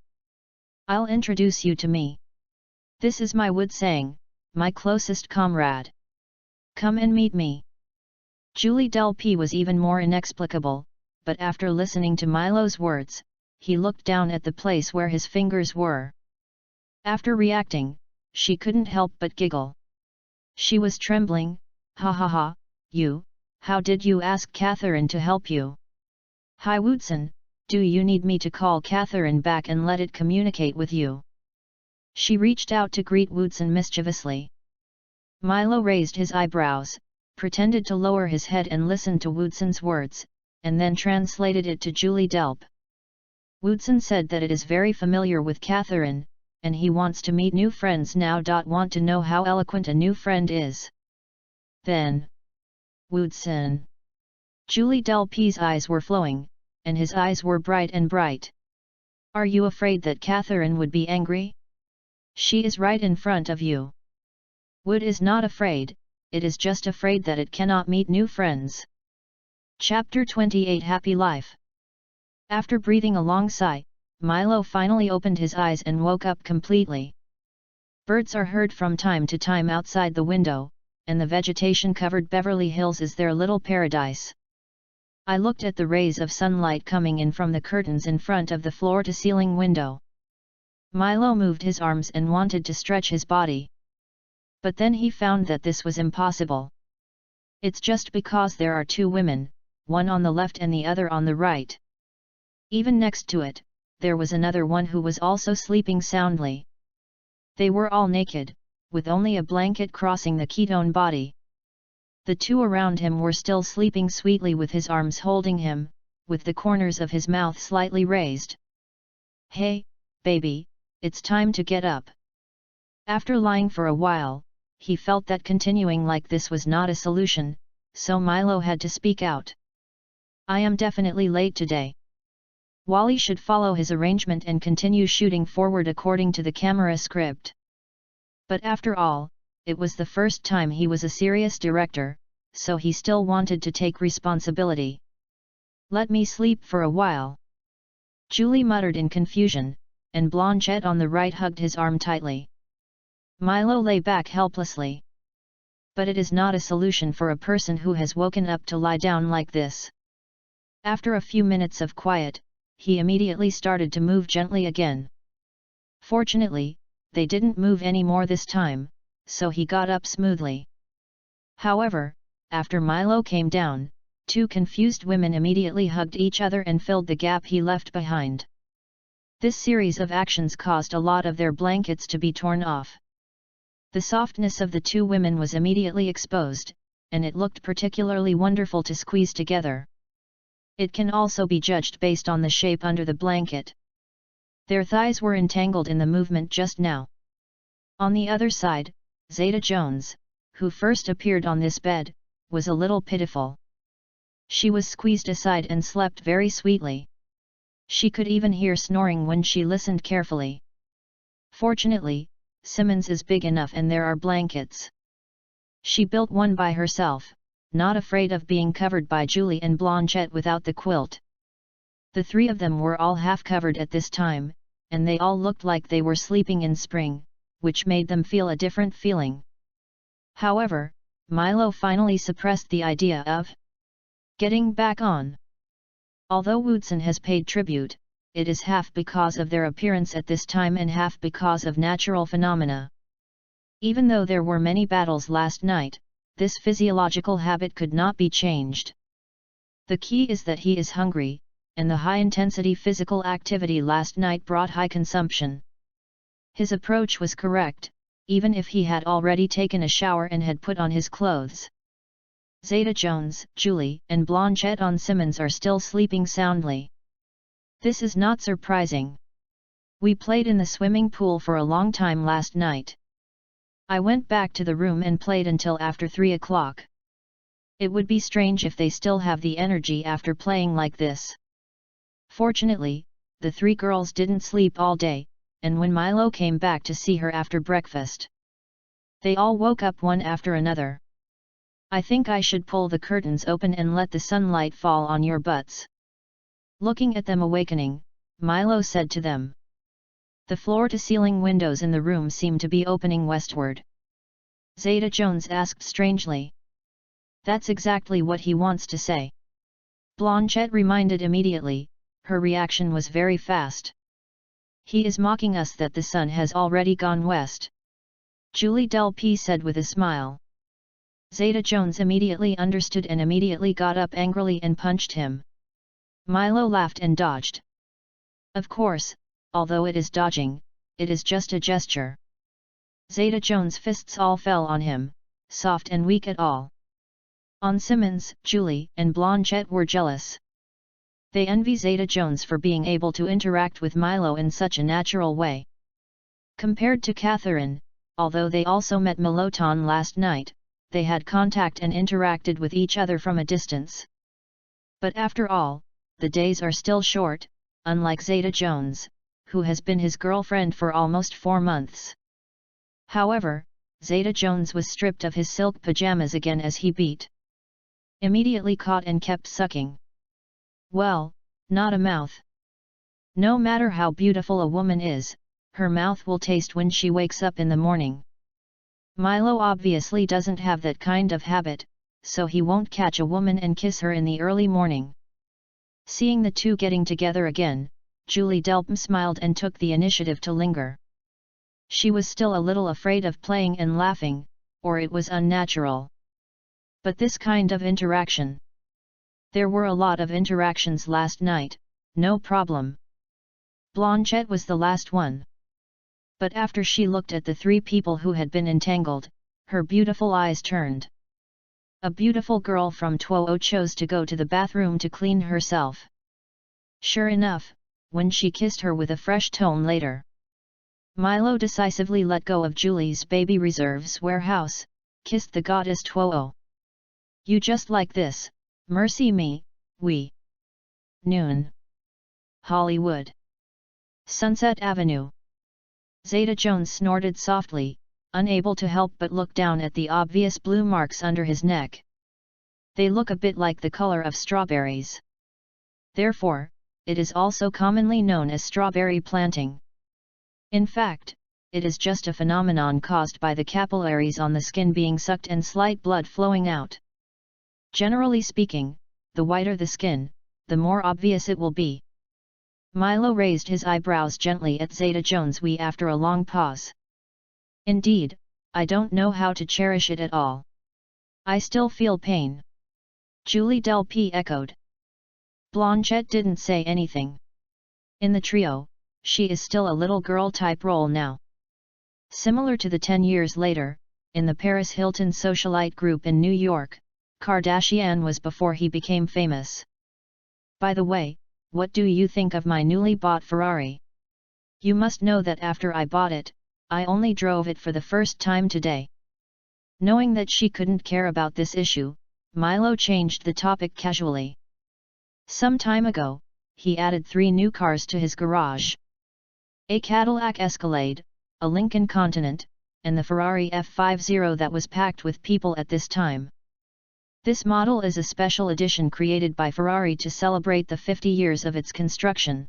I'll introduce you to me. This is my wood sang, my closest comrade. Come and meet me. Julie Del P was even more inexplicable, but after listening to Milo's words, he looked down at the place where his fingers were. After reacting, she couldn't help but giggle. She was trembling. Ha ha ha, how did you ask Catherine to help you? Hi Woodson, do you need me to call Catherine back and let it communicate with you? She reached out to greet Woodson mischievously. Milo raised his eyebrows, pretended to lower his head and listened to Woodson's words, and then translated it to Julie Delp. Woodson said that it is very familiar with Catherine, and he wants to meet new friends now. Want to know how eloquent a new friend is. Then. Woodson. Julie Del P's eyes were flowing, and his eyes were bright and bright. Are you afraid that Catherine would be angry? She is right in front of you. Wood is not afraid, it is just afraid that it cannot meet new friends. Chapter 28 Happy Life. After breathing a long sigh, Milo finally opened his eyes and woke up completely. Birds are heard from time to time outside the window, and the vegetation-covered Beverly Hills is their little paradise. I looked at the rays of sunlight coming in from the curtains in front of the floor-to-ceiling window. Milo moved his arms and wanted to stretch his body. But then he found that this was impossible. It's just because there are two women, one on the left and the other on the right. Even next to it, there was another one who was also sleeping soundly. They were all naked, with only a blanket crossing the ketone body. The two around him were still sleeping sweetly with his arms holding him, with the corners of his mouth slightly raised. Hey, baby, it's time to get up. After lying for a while, he felt that continuing like this was not a solution, so Milo had to speak out. I am definitely late today. Wally should follow his arrangement and continue shooting forward according to the camera script. But after all, it was the first time he was a serious director, so he still wanted to take responsibility. Let me sleep for a while. Julie muttered in confusion, and Blanchette on the right hugged his arm tightly. Milo lay back helplessly. But it is not a solution for a person who has woken up to lie down like this. After a few minutes of quiet, he immediately started to move gently again. Fortunately, they didn't move any more this time, so he got up smoothly. However, after Milo came down, two confused women immediately hugged each other and filled the gap he left behind. This series of actions caused a lot of their blankets to be torn off. The softness of the two women was immediately exposed, and it looked particularly wonderful to squeeze together. It can also be judged based on the shape under the blanket. Their thighs were entangled in the movement just now. On the other side, Zeta Jones, who first appeared on this bed, was a little pitiful. She was squeezed aside and slept very sweetly. She could even hear snoring when she listened carefully. Fortunately, Simmons is big enough and there are blankets. She built one by herself, not afraid of being covered by Julie and Blanchette without the quilt. The three of them were all half covered at this time, and they all looked like they were sleeping in spring, which made them feel a different feeling. However, Milo finally suppressed the idea of getting back on. Although Woodson has paid tribute, it is half because of their appearance at this time and half because of natural phenomena. Even though there were many battles last night, this physiological habit could not be changed. The key is that he is hungry, and the high-intensity physical activity last night brought high consumption. His approach was correct, even if he had already taken a shower and had put on his clothes. Zeta Jones, Julie, and Blanchette on Simmons are still sleeping soundly. This is not surprising. We played in the swimming pool for a long time last night. I went back to the room and played until after 3 o'clock. It would be strange if they still have the energy after playing like this. Fortunately, the 3 girls didn't sleep all day, and when Milo came back to see her after breakfast, they all woke up one after another. I think I should pull the curtains open and let the sunlight fall on your butts. Looking at them awakening, Milo said to them. The floor-to-ceiling windows in the room seemed to be opening westward. Zeta Jones asked strangely. That's exactly what he wants to say. Blanchette reminded immediately, her reaction was very fast. He is mocking us that the sun has already gone west. Julie Delpy said with a smile. Zeta Jones immediately understood and immediately got up angrily and punched him. Milo laughed and dodged. Of course, although it is dodging, it is just a gesture. Zeta Jones' fists all fell on him, soft and weak at all. On Simmons, Julie, and Blanchette were jealous. They envy Zeta Jones for being able to interact with Milo in such a natural way. Compared to Catherine, although they also met Miloton last night, they had contact and interacted with each other from a distance. But after all, the days are still short, unlike Zeta Jones, who has been his girlfriend for almost 4 months. However, Zeta Jones was stripped of his silk pajamas again as he beat. Immediately caught and kept sucking. Well, not a mouth. No matter how beautiful a woman is, her mouth will taste when she wakes up in the morning. Milo obviously doesn't have that kind of habit, so he won't catch a woman and kiss her in the early morning. Seeing the two getting together again, Julie Delpy smiled and took the initiative to linger. She was still a little afraid of playing and laughing, or it was unnatural. But this kind of interaction. There were a lot of interactions last night, no problem. Blanchette was the last one. But after she looked at the 3 people who had been entangled, her beautiful eyes turned. A beautiful girl from Twoo chose to go to the bathroom to clean herself. Sure enough, when she kissed her with a fresh tone later, Milo decisively let go of Julie's baby reserves warehouse, kissed the goddess Twoo. You just like this, mercy me, we. Noon. Hollywood. Sunset Avenue. Zeta Jones snorted softly, unable to help but look down at the obvious blue marks under his neck. They look a bit like the color of strawberries. Therefore, it is also commonly known as strawberry planting. In fact, it is just a phenomenon caused by the capillaries on the skin being sucked and slight blood flowing out. Generally speaking, the whiter the skin, the more obvious it will be. Milo raised his eyebrows gently at Zeta Jones after a long pause. Indeed, I don't know how to cherish it at all. I still feel pain. Julie Delpy echoed. Blanchette didn't say anything. In the trio, she is still a little girl type role now. Similar to the 10 years later, in the Paris Hilton socialite group in New York, Kardashian was before he became famous. By the way, what do you think of my newly bought Ferrari? You must know that after I bought it, I only drove it for the first time today. Knowing that she couldn't care about this issue, Milo changed the topic casually. Some time ago, he added 3 new cars to his garage. A Cadillac Escalade, a Lincoln Continental, and the Ferrari F50 that was packed with people at this time. This model is a special edition created by Ferrari to celebrate the 50 years of its construction.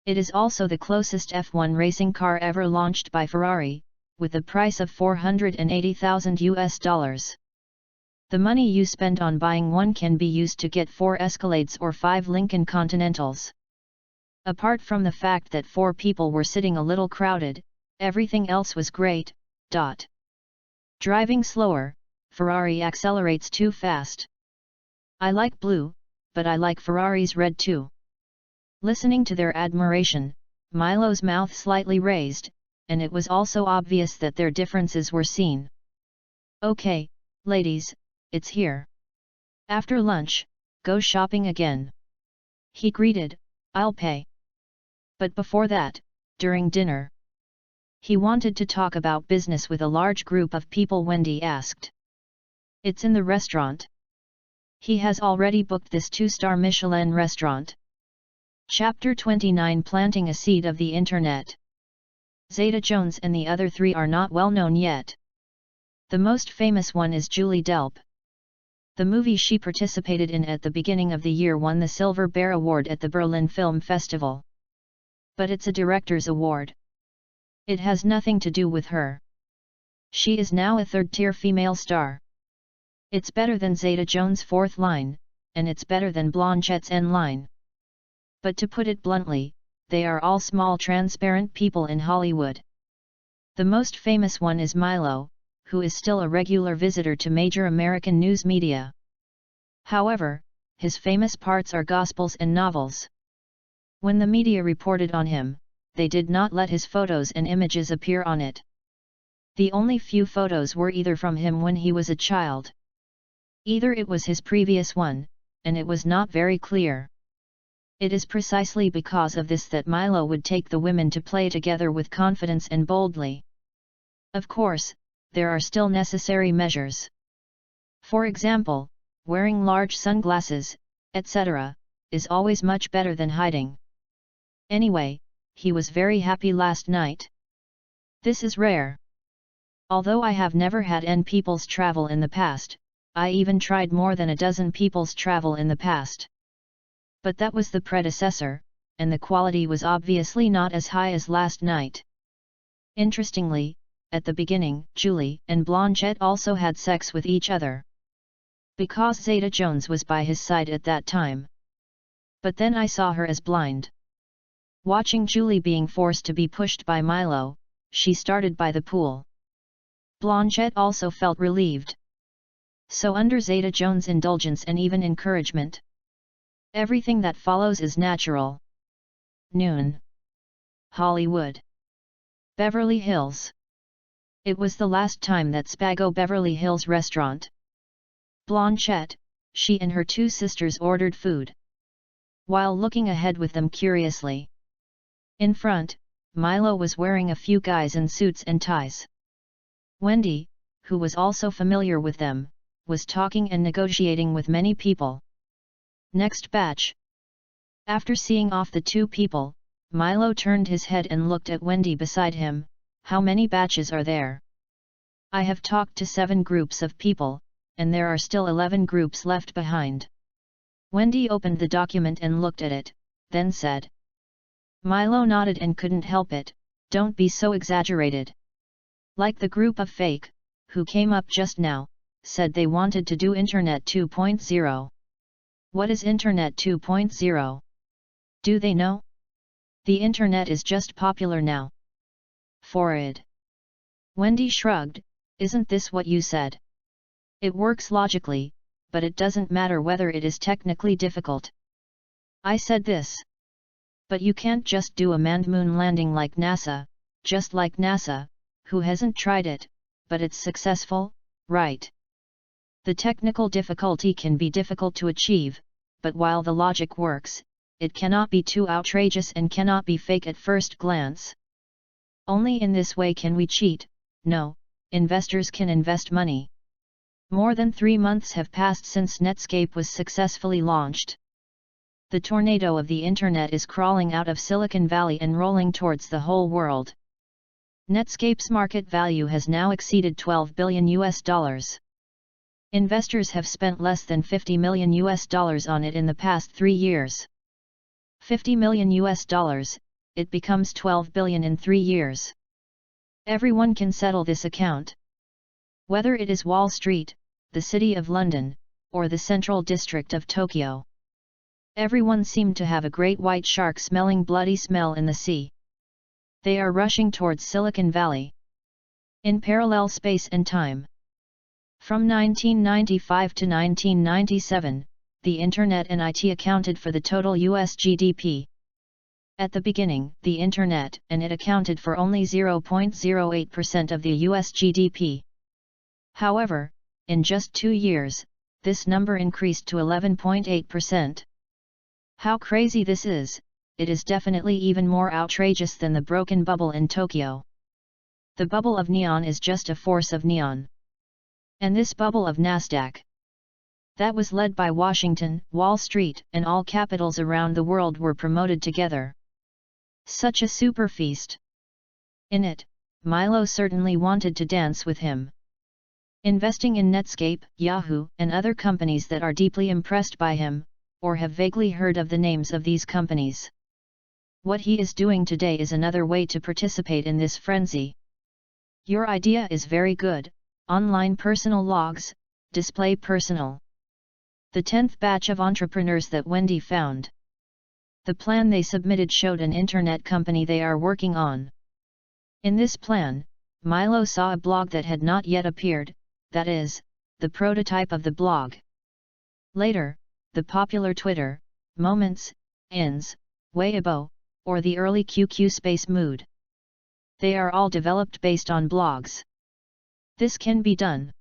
It is also the closest F1 racing car ever launched by Ferrari, with a price of $480,000. The money you spend on buying one can be used to get 4 Escalades or 5 Lincoln Continentals. Apart from the fact that 4 people were sitting a little crowded, everything else was great. Driving slower, Ferrari accelerates too fast. I like blue, but I like Ferrari's red too. Listening to their admiration, Milo's mouth slightly raised, and it was also obvious that their differences were seen. "Okay, ladies, it's here. After lunch, go shopping again," he greeted. "I'll pay." But before that, during dinner, he wanted to talk about business with a large group of people. Wendy asked. "It's in the restaurant. He has already booked this 2-star Michelin restaurant." Chapter 29, Planting a Seed of the Internet. Zeta Jones and the other 3 are not well known yet. The most famous one is Julie Delp. The movie she participated in at the beginning of the year won the Silver Bear Award at the Berlin Film Festival. But it's a director's award. It has nothing to do with her. She is now a third-tier female star. It's better than Zeta Jones' fourth line, and it's better than Blanchette's N line. But to put it bluntly, they are all small transparent people in Hollywood. The most famous one is Milo, who is still a regular visitor to major American news media. However, his famous parts are gospels and novels. When the media reported on him, they did not let his photos and images appear on it. The only few photos were either from him when he was a child. Either it was his previous one, and it was not very clear. It is precisely because of this that Milo would take the women to play together with confidence and boldly. Of course, there are still necessary measures. For example, wearing large sunglasses, etc., is always much better than hiding. Anyway, he was very happy last night. This is rare. Although I have never had N people's travel in the past, I even tried more than a dozen people's travel in the past. But that was the predecessor, and the quality was obviously not as high as last night. Interestingly, at the beginning, Julie and Blanchette also had sex with each other. Because Zeta Jones was by his side at that time. But then I saw her as blind. Watching Julie being forced to be pushed by Milo, she started by the pool. Blanchette also felt relieved. So under Zeta Jones' indulgence and even encouragement, everything that follows is natural. Noon. Hollywood. Beverly Hills. It was the last time that Spago Beverly Hills restaurant. Blanchette, she and her 2 sisters ordered food. While looking ahead with them curiously. In front, Milo was wearing a few guys in suits and ties. Wendy, who was also familiar with them, was talking and negotiating with many people. Next batch. After seeing off the 2 people, Milo turned his head and looked at Wendy beside him. "How many batches are there?" "I have talked to 7 groups of people, and there are still 11 groups left behind." Wendy opened the document and looked at it, then said. Milo nodded and couldn't help it. "Don't be so exaggerated. Like the group of fake, who came up just now, said they wanted to do Internet 2.0. What is Internet 2.0? Do they know? The Internet is just popular now. Forward. Wendy shrugged. "Isn't this what you said? It works logically, but it doesn't matter whether it is technically difficult. I said this. But you can't just do a manned moon landing like NASA, just like NASA, who hasn't tried it, but it's successful, right? The technical difficulty can be difficult to achieve, but while the logic works, it cannot be too outrageous and cannot be fake at first glance. Only in this way can we cheat. No, investors can invest money." More than 3 months have passed since Netscape was successfully launched. The tornado of the Internet is crawling out of Silicon Valley and rolling towards the whole world. Netscape's market value has now exceeded $12 billion. Investors have spent less than $50 million on it in the past 3 years. $50 million, it becomes $12 billion in 3 years. Everyone can settle this account. Whether it is Wall Street, the City of London, or the Central District of Tokyo. Everyone seemed to have a great white shark-smelling bloody smell in the sea. They are rushing towards Silicon Valley. In parallel space and time. From 1995 to 1997, the Internet and IT accounted for the total US GDP. At the beginning, the Internet, and it accounted for only 0.08% of the US GDP. However, in just 2 years, this number increased to 11.8%. How crazy this is! It is definitely even more outrageous than the broken bubble in Tokyo. The bubble of neon is just a force of neon. And this bubble of Nasdaq, that was led by Washington, Wall Street, and all capitals around the world were promoted together. Such a super feast. In it, Milo certainly wanted to dance with him. Investing in Netscape, Yahoo, and other companies that are deeply impressed by him, or have vaguely heard of the names of these companies. What he is doing today is another way to participate in this frenzy. Your idea is very good, online personal logs, display personal. The 10th batch of entrepreneurs that Wendy found. The plan they submitted showed an internet company they are working on. In this plan, Milo saw a blog that had not yet appeared, that is, the prototype of the blog. Later, the popular Twitter, Moments, Ins, Weibo, or the early QQ Space Mood. They are all developed based on blogs. This can be done.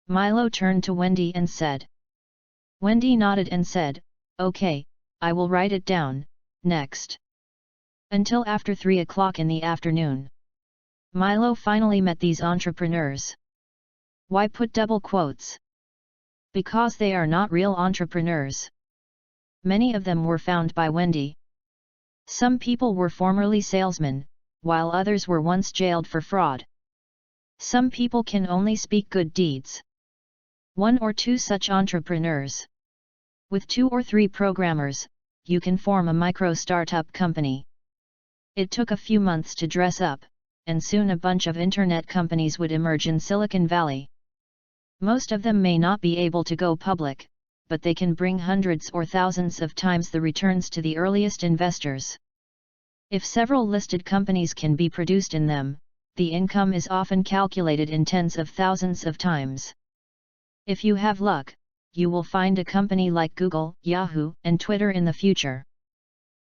Milo turned to Wendy and said. Wendy nodded and said, "Okay, I will write it down, next." Until after 3 o'clock in the afternoon. Milo finally met these entrepreneurs. Why put double quotes? Because they are not real entrepreneurs. Many of them were found by Wendy. Some people were formerly salesmen, while others were once jailed for fraud. Some people can only speak good deeds. 1 or 2 such entrepreneurs. With 2 or 3 programmers, you can form a micro startup company. It took a few months to dress up, and soon a bunch of internet companies would emerge in Silicon Valley. Most of them may not be able to go public, but they can bring hundreds or thousands of times the returns to the earliest investors. If several listed companies can be produced in them, the income is often calculated in tens of thousands of times. If you have luck, you will find a company like Google, Yahoo, and Twitter in the future.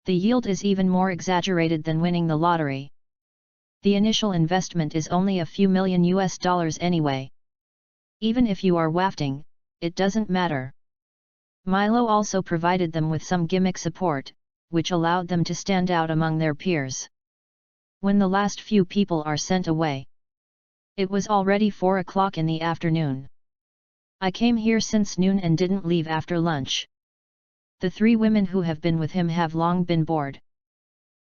The yield is even more exaggerated than winning the lottery. The initial investment is only a few million US dollars anyway. Even if you are wafting, it doesn't matter. Milo also provided them with some gimmick support, which allowed them to stand out among their peers. When the last few people are sent away, it was already 4 o'clock in the afternoon. I came here since noon and didn't leave after lunch. The 3 women who have been with him have long been bored.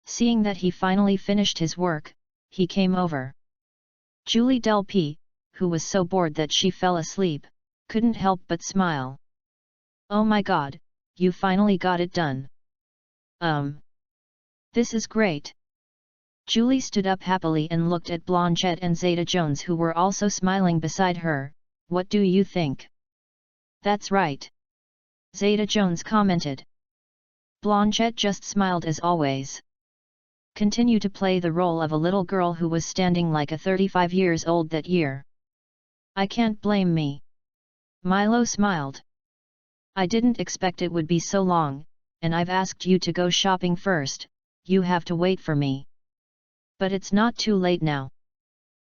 Seeing that he finally finished his work, he came over. Julie Del P, who was so bored that she fell asleep, couldn't help but smile. "Oh my God, you finally got it done. This is great." Julie stood up happily and looked at Blanchette and Zeta Jones, who were also smiling beside her. "What do you think?" "That's right," Zeta Jones commented. Blanchette just smiled as always. Continue to play the role of a little girl who was standing like a 35 years old that year. "I can't blame me." Milo smiled. "I didn't expect it would be so long, and I've asked you to go shopping first, you have to wait for me. But it's not too late now."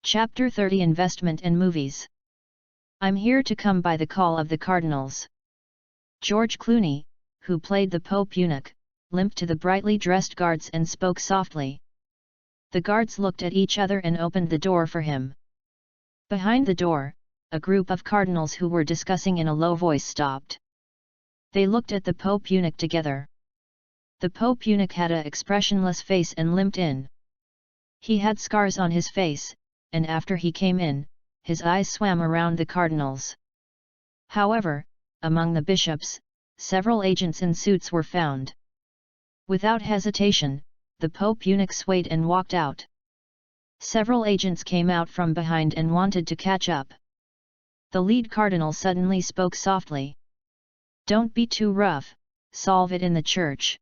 Chapter 30 Investment and Movies. I'm here to come by the call of the Cardinals. George Clooney, who played the Pope eunuch, limped to the brightly dressed guards and spoke softly. The guards looked at each other and opened the door for him. Behind the door, a group of cardinals who were discussing in a low voice stopped. They looked at the Pope eunuch together. The Pope eunuch had an expressionless face and limped in. He had scars on his face, and after he came in, his eyes swam around the cardinals. However, among the bishops, several agents in suits were found. Without hesitation, the Pope eunuch swayed and walked out. Several agents came out from behind and wanted to catch up. The lead cardinal suddenly spoke softly. "Don't be too rough, solve it in the church."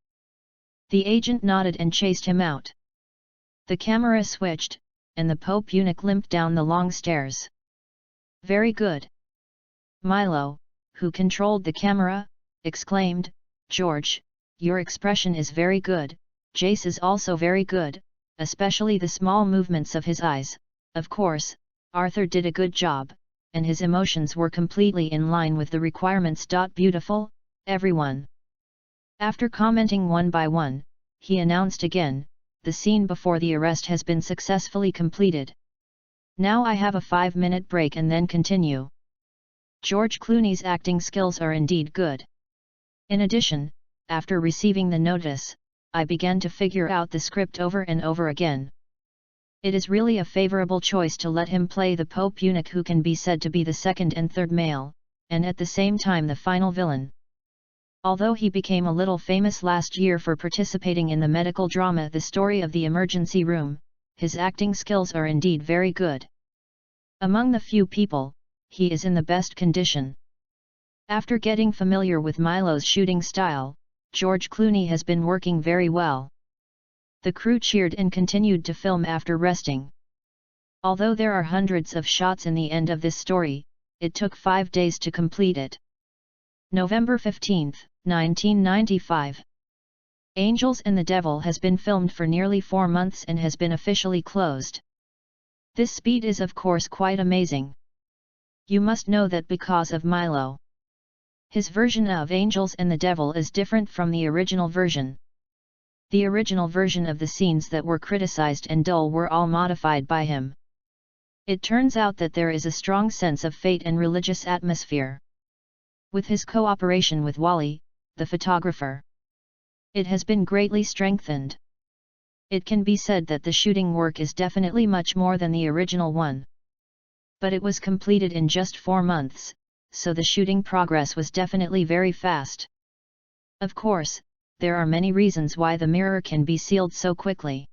The agent nodded and chased him out. The camera switched, and the Pope eunuch limped down the long stairs. "Very good." Milo, who controlled the camera, exclaimed, "George, your expression is very good, Jace is also very good, especially the small movements of his eyes. Of course, Arthur did a good job, and his emotions were completely in line with the requirements. Beautiful, everyone. After commenting one by one, he announced again, the scene before the arrest has been successfully completed. Now I have a 5-minute break and then continue. George Clooney's acting skills are indeed good. In addition, after receiving the notice, I began to figure out the script over and over again. It is really a favorable choice to let him play the Pope eunuch, who can be said to be the second and third male, and at the same time the final villain. Although he became a little famous last year for participating in the medical drama The Story of the Emergency Room, his acting skills are indeed very good. Among the few people, he is in the best condition. After getting familiar with Milo's shooting style, George Clooney has been working very well. The crew cheered and continued to film after resting. Although there are hundreds of shots in the end of this story, it took 5 days to complete it. November 15, 1995. Angels and the Devil has been filmed for nearly 4 months and has been officially closed. This speed is of course quite amazing. You must know that because of Milo. His version of Angels and the Devil is different from the original version. The original version of the scenes that were criticized and dull were all modified by him. It turns out that there is a strong sense of fate and religious atmosphere. With his cooperation with Wally, the photographer, it has been greatly strengthened. It can be said that the shooting work is definitely much more than the original one. But it was completed in just 4 months, so the shooting progress was definitely very fast. Of course, there are many reasons why the mirror can be sealed so quickly.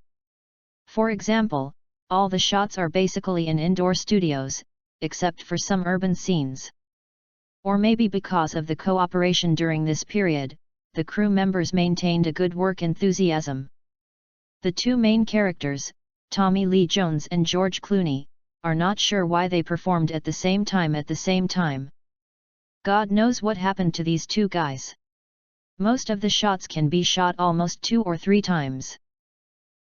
For example, all the shots are basically in indoor studios, except for some urban scenes. Or maybe because of the cooperation during this period, the crew members maintained a good work enthusiasm. The two main characters, Tommy Lee Jones and George Clooney, are not sure why they performed at the same time. God knows what happened to these two guys. Most of the shots can be shot almost 2 or 3 times.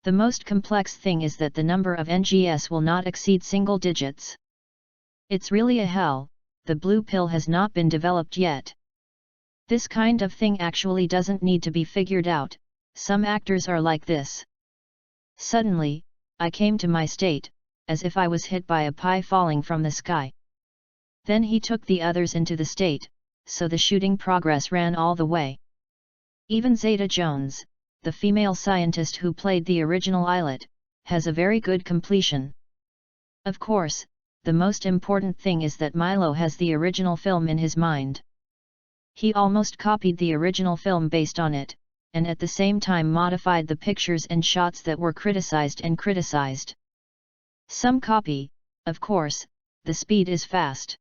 The most complex thing is that the number of NGS will not exceed single digits. It's really a hell. The blue pill has not been developed yet. This kind of thing actually doesn't need to be figured out, some actors are like this. Suddenly, I came to my state, as if I was hit by a pie falling from the sky. Then he took the others into the state, so the shooting progress ran all the way. Even Zeta Jones, the female scientist who played the original Islet, has a very good completion. Of course, the most important thing is that Milo has the original film in his mind. He almost copied the original film based on it, and at the same time modified the pictures and shots that were criticized. Some copy, of course, the speed is fast.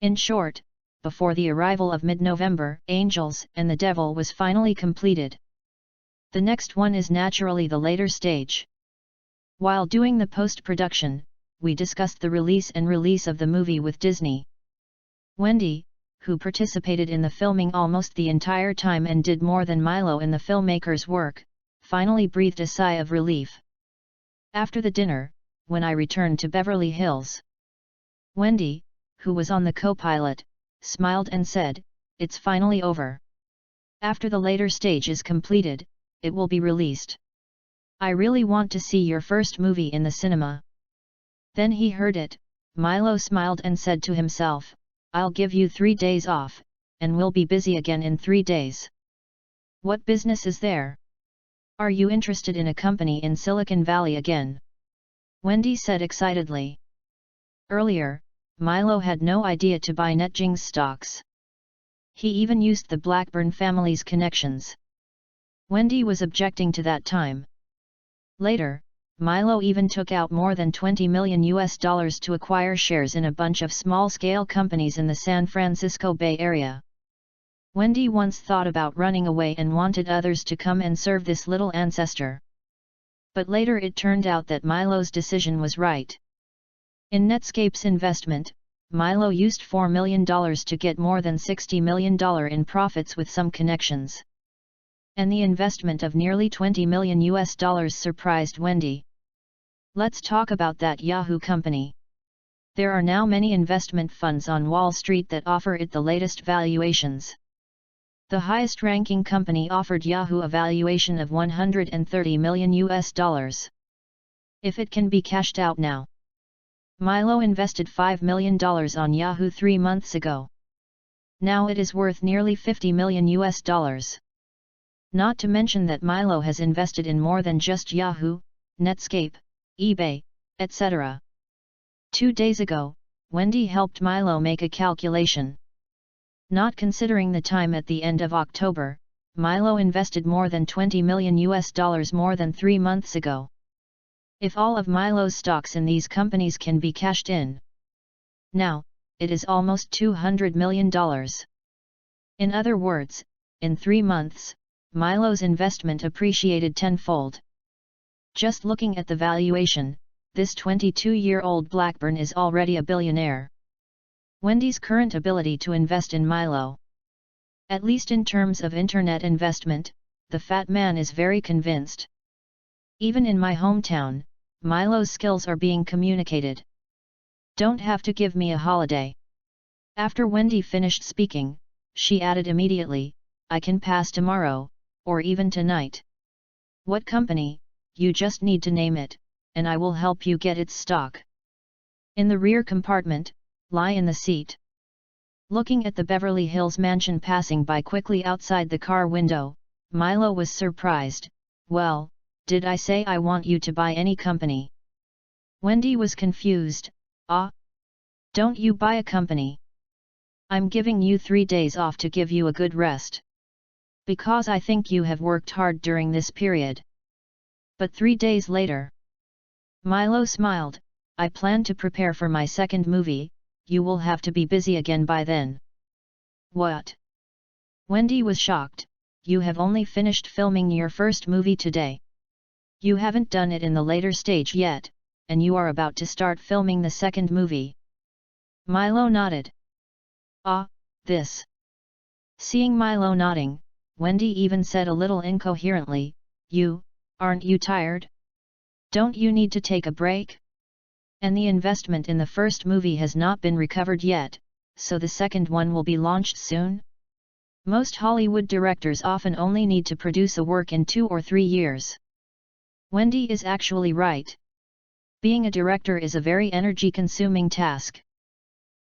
In short, before the arrival of mid-November, Angels and the Devil was finally completed. The next one is naturally the later stage. While doing the post-production, we discussed the release of the movie with Disney. Wendy, who participated in the filming almost the entire time and did more than Milo in the filmmaker's work, finally breathed a sigh of relief. After the dinner, when I returned to Beverly Hills, Wendy, who was on the co-pilot, smiled and said, "It's finally over. After the later stage is completed, it will be released. I really want to see your first movie in the cinema." Then he heard it, Milo smiled and said to himself, "I'll give you 3 days off, and we'll be busy again in 3 days. What business is there? Are you interested in a company in Silicon Valley again?" Wendy said excitedly. Earlier, Milo had no idea to buy NetJing's stocks. He even used the Blackburn family's connections. Wendy was objecting to that time. Later, Milo even took out more than $20 million to acquire shares in a bunch of small-scale companies in the San Francisco Bay Area. Wendy once thought about running away and wanted others to come and serve this little ancestor. But later it turned out that Milo's decision was right. In Netscape's investment, Milo used $4 million to get more than $60 million in profits with some connections. And the investment of nearly $20 million surprised Wendy. Let's talk about that Yahoo company. There are now many investment funds on Wall Street that offer it the latest valuations. The highest-ranking company offered Yahoo a valuation of $130 million. If it can be cashed out now. Milo invested $5 million on Yahoo 3 months ago. Now it is worth nearly $50 million. Not to mention that Milo has invested in more than just Yahoo, Netscape, eBay, etc. 2 days ago, Wendy helped Milo make a calculation. Not considering the time at the end of October, Milo invested more than $20 million more than 3 months ago. If all of Milo's stocks in these companies can be cashed in now, it is almost $200 million. In other words, in 3 months, Milo's investment appreciated tenfold. Just looking at the valuation, this 22-year-old Blackburn is already a billionaire. Wendy's current ability to invest in Milo. At least in terms of internet investment, the fat man is very convinced. Even in my hometown, Milo's skills are being communicated. Don't have to give me a holiday. After Wendy finished speaking, she added immediately, I can pass tomorrow, or even tonight. What company? You just need to name it, and I will help you get its stock. In the rear compartment, lie in the seat. Looking at the Beverly Hills mansion passing by quickly outside the car window, Milo was surprised. Well, did I say I want you to buy any company? Wendy was confused. Don't you buy a company? I'm giving you 3 days off to give you a good rest. Because I think you have worked hard during this period. But 3 days later. Milo smiled, I plan to prepare for my second movie, you will have to be busy again by then. What? Wendy was shocked, you have only finished filming your first movie today. You haven't done it in the later stage yet, and you are about to start filming the second movie. Milo nodded. This. Seeing Milo nodding, Wendy even said a little incoherently, aren't you tired? Don't you need to take a break? And the investment in the first movie has not been recovered yet, so the second one will be launched soon? Most Hollywood directors often only need to produce a work in 2 or 3 years. Wendy is actually right. Being a director is a very energy-consuming task.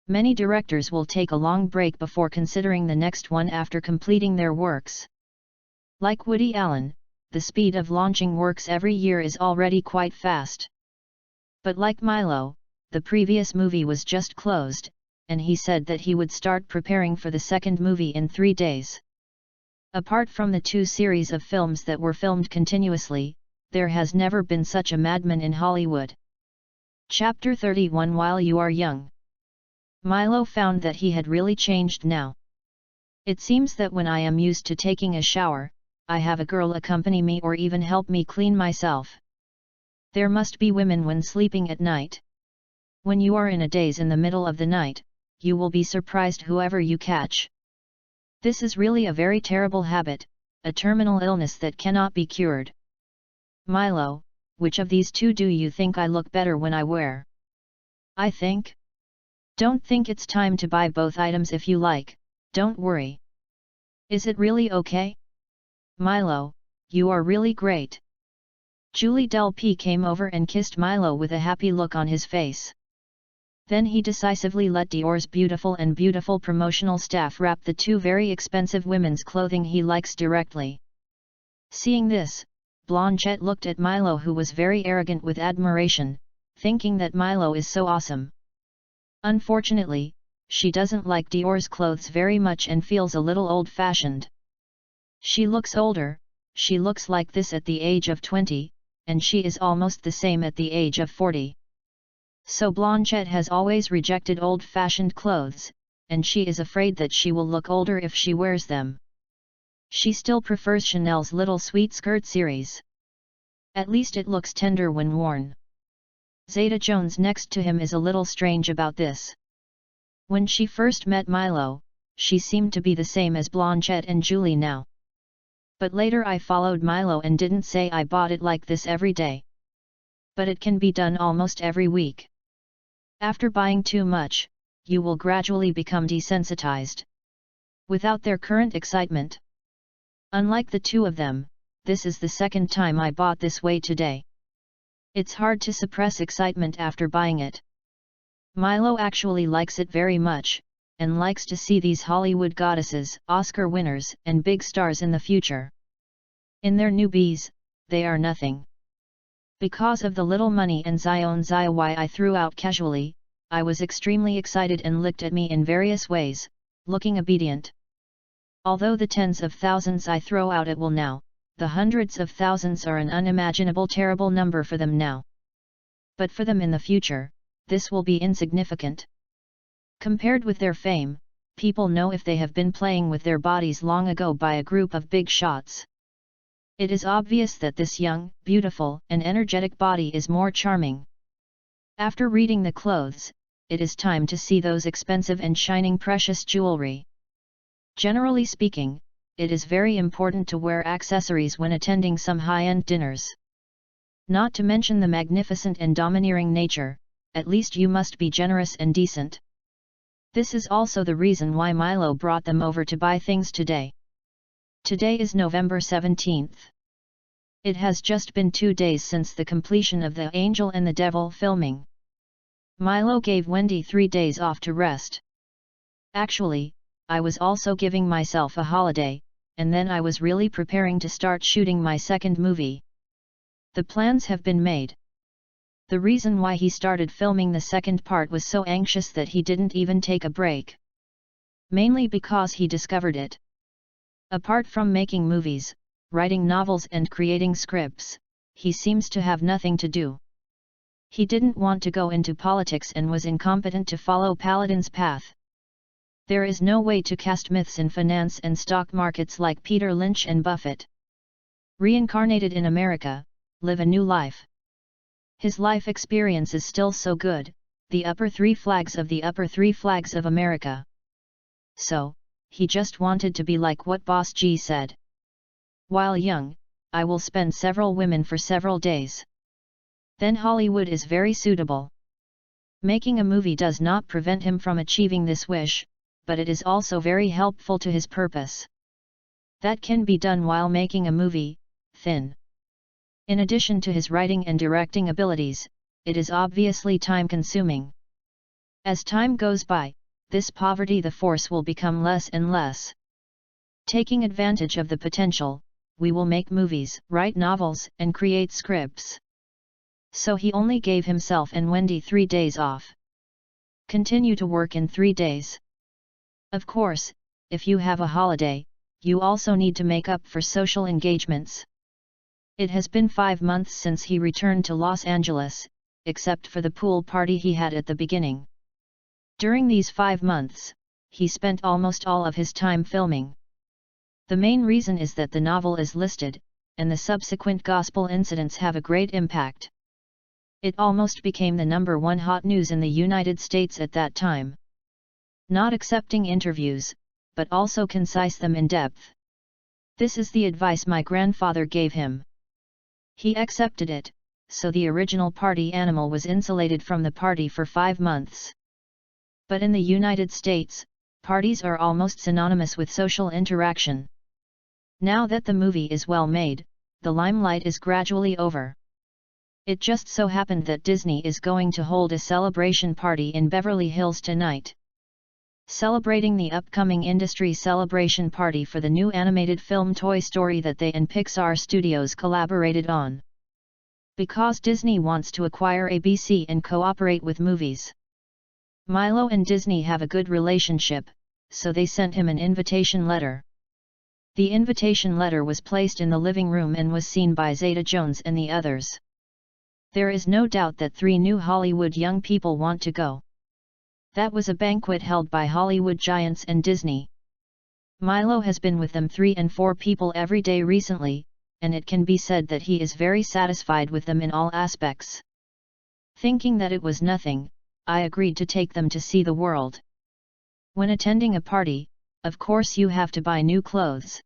Many directors will take a long break before considering the next one after completing their works. Like Woody Allen, the speed of launching works every year is already quite fast. But like Milo, the previous movie was just closed, and he said that he would start preparing for the second movie in 3 days. Apart from the 2 series of films that were filmed continuously, there has never been such a madman in Hollywood. Chapter 31 While you are young. Milo found that he had really changed now. It seems that when I am used to taking a shower, I have a girl accompany me or even help me clean myself. There must be women when sleeping at night. When you are in a daze in the middle of the night, you will be surprised whoever you catch. This is really a very terrible habit, a terminal illness that cannot be cured. Milo, which of these 2 do you think I look better when I wear? I think. Don't think it's time to buy both items if you like, don't worry. Is it really okay? Milo, you are really great. Julie Delpy came over and kissed Milo with a happy look on his face. Then he decisively let Dior's beautiful promotional staff wrap the 2 very expensive women's clothing he likes directly. Seeing this, Blanchette looked at Milo, who was very arrogant with admiration, thinking that Milo is so awesome. Unfortunately, she doesn't like Dior's clothes very much and feels a little old-fashioned. She looks older, she looks like this at the age of 20, and she is almost the same at the age of 40. So Blanchette has always rejected old-fashioned clothes, and she is afraid that she will look older if she wears them. She still prefers Chanel's little sweet skirt series. At least it looks tender when worn. Zeta Jones next to him is a little strange about this. When she first met Milo, she seemed to be the same as Blanchette and Julie now. But later I followed Milo and didn't say I bought it like this every day. But it can be done almost every week. After buying too much, you will gradually become desensitized. Without their current excitement. Unlike the two of them, this is the second time I bought this way today. It's hard to suppress excitement after buying it. Milo actually likes it very much, and likes to see these Hollywood goddesses, Oscar winners, and big stars in the future. In their newbies, they are nothing. Because of the little money and Zion why I threw out casually, I was extremely excited and looked at me in various ways, looking obedient. Although the tens of thousands I throw out it will now, the hundreds of thousands are an unimaginable terrible number for them now. But for them in the future, this will be insignificant. Compared with their fame, people know if they have been playing with their bodies long ago by a group of big shots. It is obvious that this young, beautiful, and energetic body is more charming. After reading the clothes, it is time to see those expensive and shining precious jewelry. Generally speaking, it is very important to wear accessories when attending some high-end dinners. Not to mention the magnificent and domineering nature, at least you must be generous and decent. This is also the reason why Milo brought them over to buy things today. Today is November 17th. It has just been 2 days since the completion of The Angel and the Devil filming. Milo gave Wendy 3 days off to rest. Actually, I was also giving myself a holiday, and then I was really preparing to start shooting my second movie. The plans have been made. The reason why he started filming the second part was so anxious that he didn't even take a break. Mainly because he discovered it. Apart from making movies, writing novels and creating scripts, he seems to have nothing to do. He didn't want to go into politics and was incompetent to follow Paladin's path. There is no way to cast myths in finance and stock markets like Peter Lynch and Buffett. Reincarnated in America, live a new life. His life experience is still so good, the upper 3 flags of the upper 3 flags of America. So, he just wanted to be like what Boss G said. While young, I will spend several women for several days. Then Hollywood is very suitable. Making a movie does not prevent him from achieving this wish, but it is also very helpful to his purpose. That can be done while making a movie, thin. In addition to his writing and directing abilities, it is obviously time-consuming. As time goes by, this poverty the force will become less and less. Taking advantage of the potential, we will make movies, write novels, and create scripts. So he only gave himself and Wendy 3 days off. Continue to work in 3 days. Of course, if you have a holiday, you also need to make up for social engagements. It has been 5 months since he returned to Los Angeles, except for the pool party he had at the beginning. During these 5 months, he spent almost all of his time filming. The main reason is that the novel is listed, and the subsequent gospel incidents have a great impact. It almost became the #1 hot news in the United States at that time. Not accepting interviews, but also concise them in depth. This is the advice my grandfather gave him. He accepted it, so the original party animal was insulated from the party for 5 months. But in the United States, parties are almost synonymous with social interaction. Now that the movie is well made, the limelight is gradually over. It just so happened that Disney is going to hold a celebration party in Beverly Hills tonight. Celebrating the upcoming industry celebration party for the new animated film Toy Story that they and Pixar Studios collaborated on. Because Disney wants to acquire ABC and cooperate with movies. Milo and Disney have a good relationship, so they sent him an invitation letter. The invitation letter was placed in the living room and was seen by Zeta Jones and the others. There is no doubt that 3 new Hollywood young people want to go. That was a banquet held by Hollywood giants and Disney. Milo has been with them 3 and 4 people every day recently, and it can be said that he is very satisfied with them in all aspects. Thinking that it was nothing, I agreed to take them to see the world. When attending a party, of course you have to buy new clothes.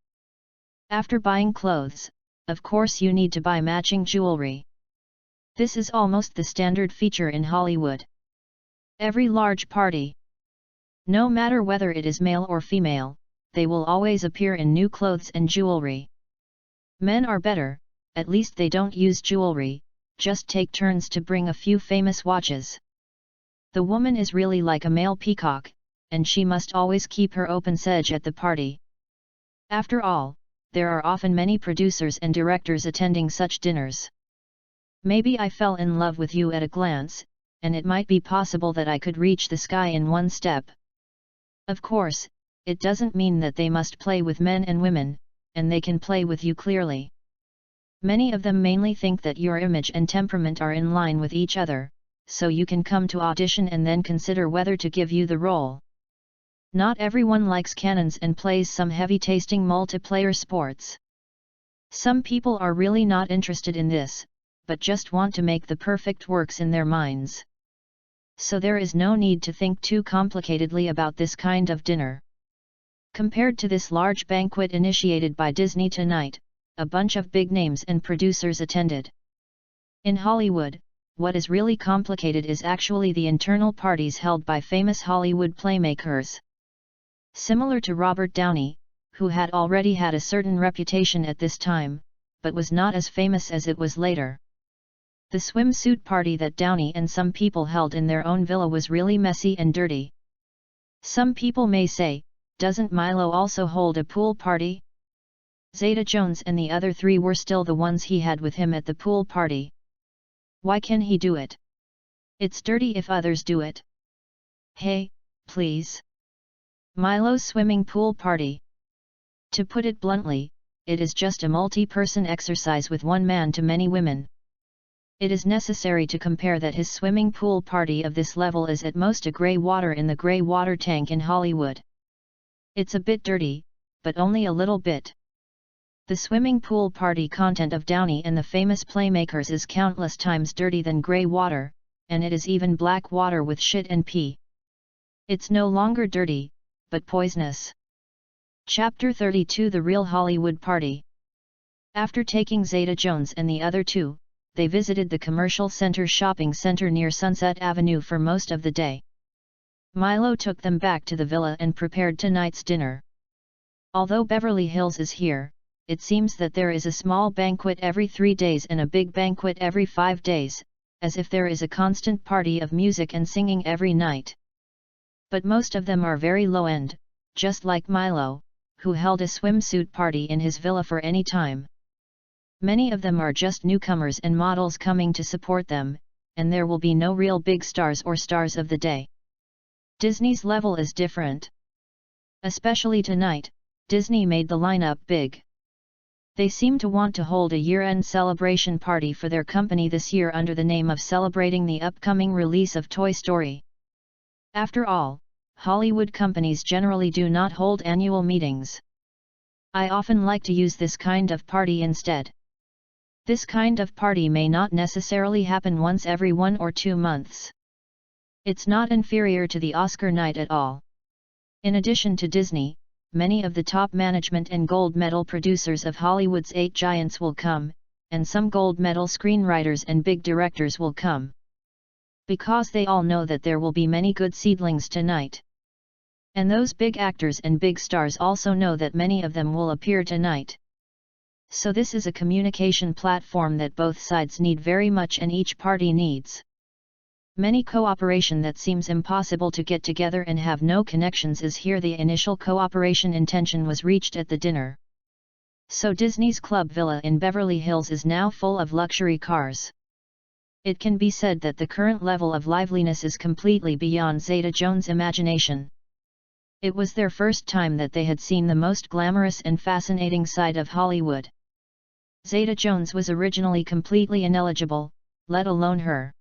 After buying clothes, of course you need to buy matching jewelry. This is almost the standard feature in Hollywood. Every large party, no matter whether it is male or female, they will always appear in new clothes and jewelry. Men are better, at least they don't use jewelry, just take turns to bring a few famous watches. The woman is really like a male peacock, and she must always keep her open sedge at the party. After all, there are often many producers and directors attending such dinners. Maybe I fell in love with you at a glance, and it might be possible that I could reach the sky in one step. Of course, it doesn't mean that they must play with men and women, and they can play with you clearly. Many of them mainly think that your image and temperament are in line with each other, so you can come to audition and then consider whether to give you the role. Not everyone likes cannons and plays some heavy-tasting multiplayer sports. Some people are really not interested in this, but just want to make the perfect works in their minds. So there is no need to think too complicatedly about this kind of dinner. Compared to this large banquet initiated by Disney tonight, a bunch of big names and producers attended. In Hollywood, what is really complicated is actually the internal parties held by famous Hollywood playmakers. Similar to Robert Downey, who had already had a certain reputation at this time, but was not as famous as it was later. The swimsuit party that Downey and some people held in their own villa was really messy and dirty. Some people may say, doesn't Milo also hold a pool party? Zeta Jones and the other three were still the ones he had with him at the pool party. Why can he do it? It's dirty if others do it. Hey, please. Milo's swimming pool party. To put it bluntly, it is just a multi-person exercise with one man to many women. It is necessary to compare that his swimming pool party of this level is at most a grey water in the grey water tank in Hollywood. It's a bit dirty, but only a little bit. The swimming pool party content of Downey and the famous playmakers is countless times dirty than grey water, and it is even black water with shit and pee. It's no longer dirty, but poisonous. Chapter 32 The Real Hollywood Party. After taking Zeta Jones and the other two, they visited the Commercial Center shopping center near Sunset Avenue for most of the day. Milo took them back to the villa and prepared tonight's dinner. Although Beverly Hills is here, it seems that there is a small banquet every 3 days and a big banquet every 5 days, as if there is a constant party of music and singing every night. But most of them are very low-end, just like Milo, who held a swimsuit party in his villa for any time. Many of them are just newcomers and models coming to support them, and there will be no real big stars or stars of the day. Disney's level is different. Especially tonight, Disney made the lineup big. They seem to want to hold a year-end celebration party for their company this year under the name of celebrating the upcoming release of Toy Story. After all, Hollywood companies generally do not hold annual meetings. I often like to use this kind of party instead. This kind of party may not necessarily happen once every 1 or 2 months. It's not inferior to the Oscar night at all. In addition to Disney, many of the top management and gold medal producers of Hollywood's 8 giants will come, and some gold medal screenwriters and big directors will come. Because they all know that there will be many good seedlings tonight. And those big actors and big stars also know that many of them will appear tonight. So this is a communication platform that both sides need very much and each party needs. Many cooperation that seems impossible to get together and have no connections is here. The initial cooperation intention was reached at the dinner. So Disney's Club Villa in Beverly Hills is now full of luxury cars. It can be said that the current level of liveliness is completely beyond Zeta Jones' imagination. It was their first time that they had seen the most glamorous and fascinating side of Hollywood. Zeta Jones was originally completely ineligible, let alone her.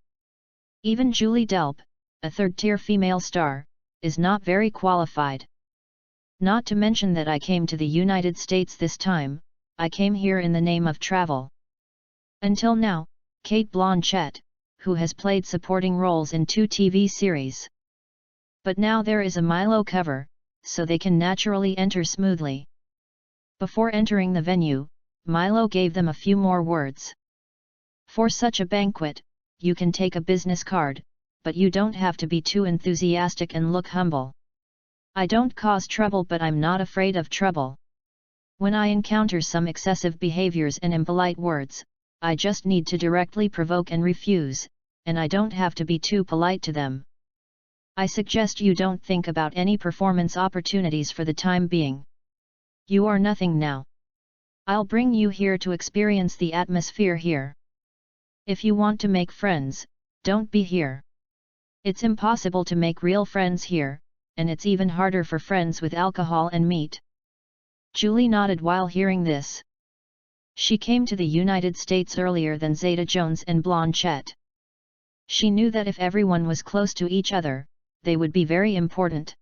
Even Julie Delp, a third-tier female star, is not very qualified. Not to mention that I came to the United States this time, I came here in the name of travel. Until now, Cate Blanchett, who has played supporting roles in 2 TV series. But now there is a Milo cover, so they can naturally enter smoothly. Before entering the venue, Milo gave them a few more words. For such a banquet, you can take a business card, but you don't have to be too enthusiastic and look humble. I don't cause trouble, but I'm not afraid of trouble. When I encounter some excessive behaviors and impolite words, I just need to directly provoke and refuse, and I don't have to be too polite to them. I suggest you don't think about any performance opportunities for the time being. You are nothing now. I'll bring you here to experience the atmosphere here. If you want to make friends, don't be here. It's impossible to make real friends here, and it's even harder for friends with alcohol and meat. Julie nodded while hearing this. She came to the United States earlier than Zeta Jones and Blanchette. She knew that if everyone was close to each other, they would be very important.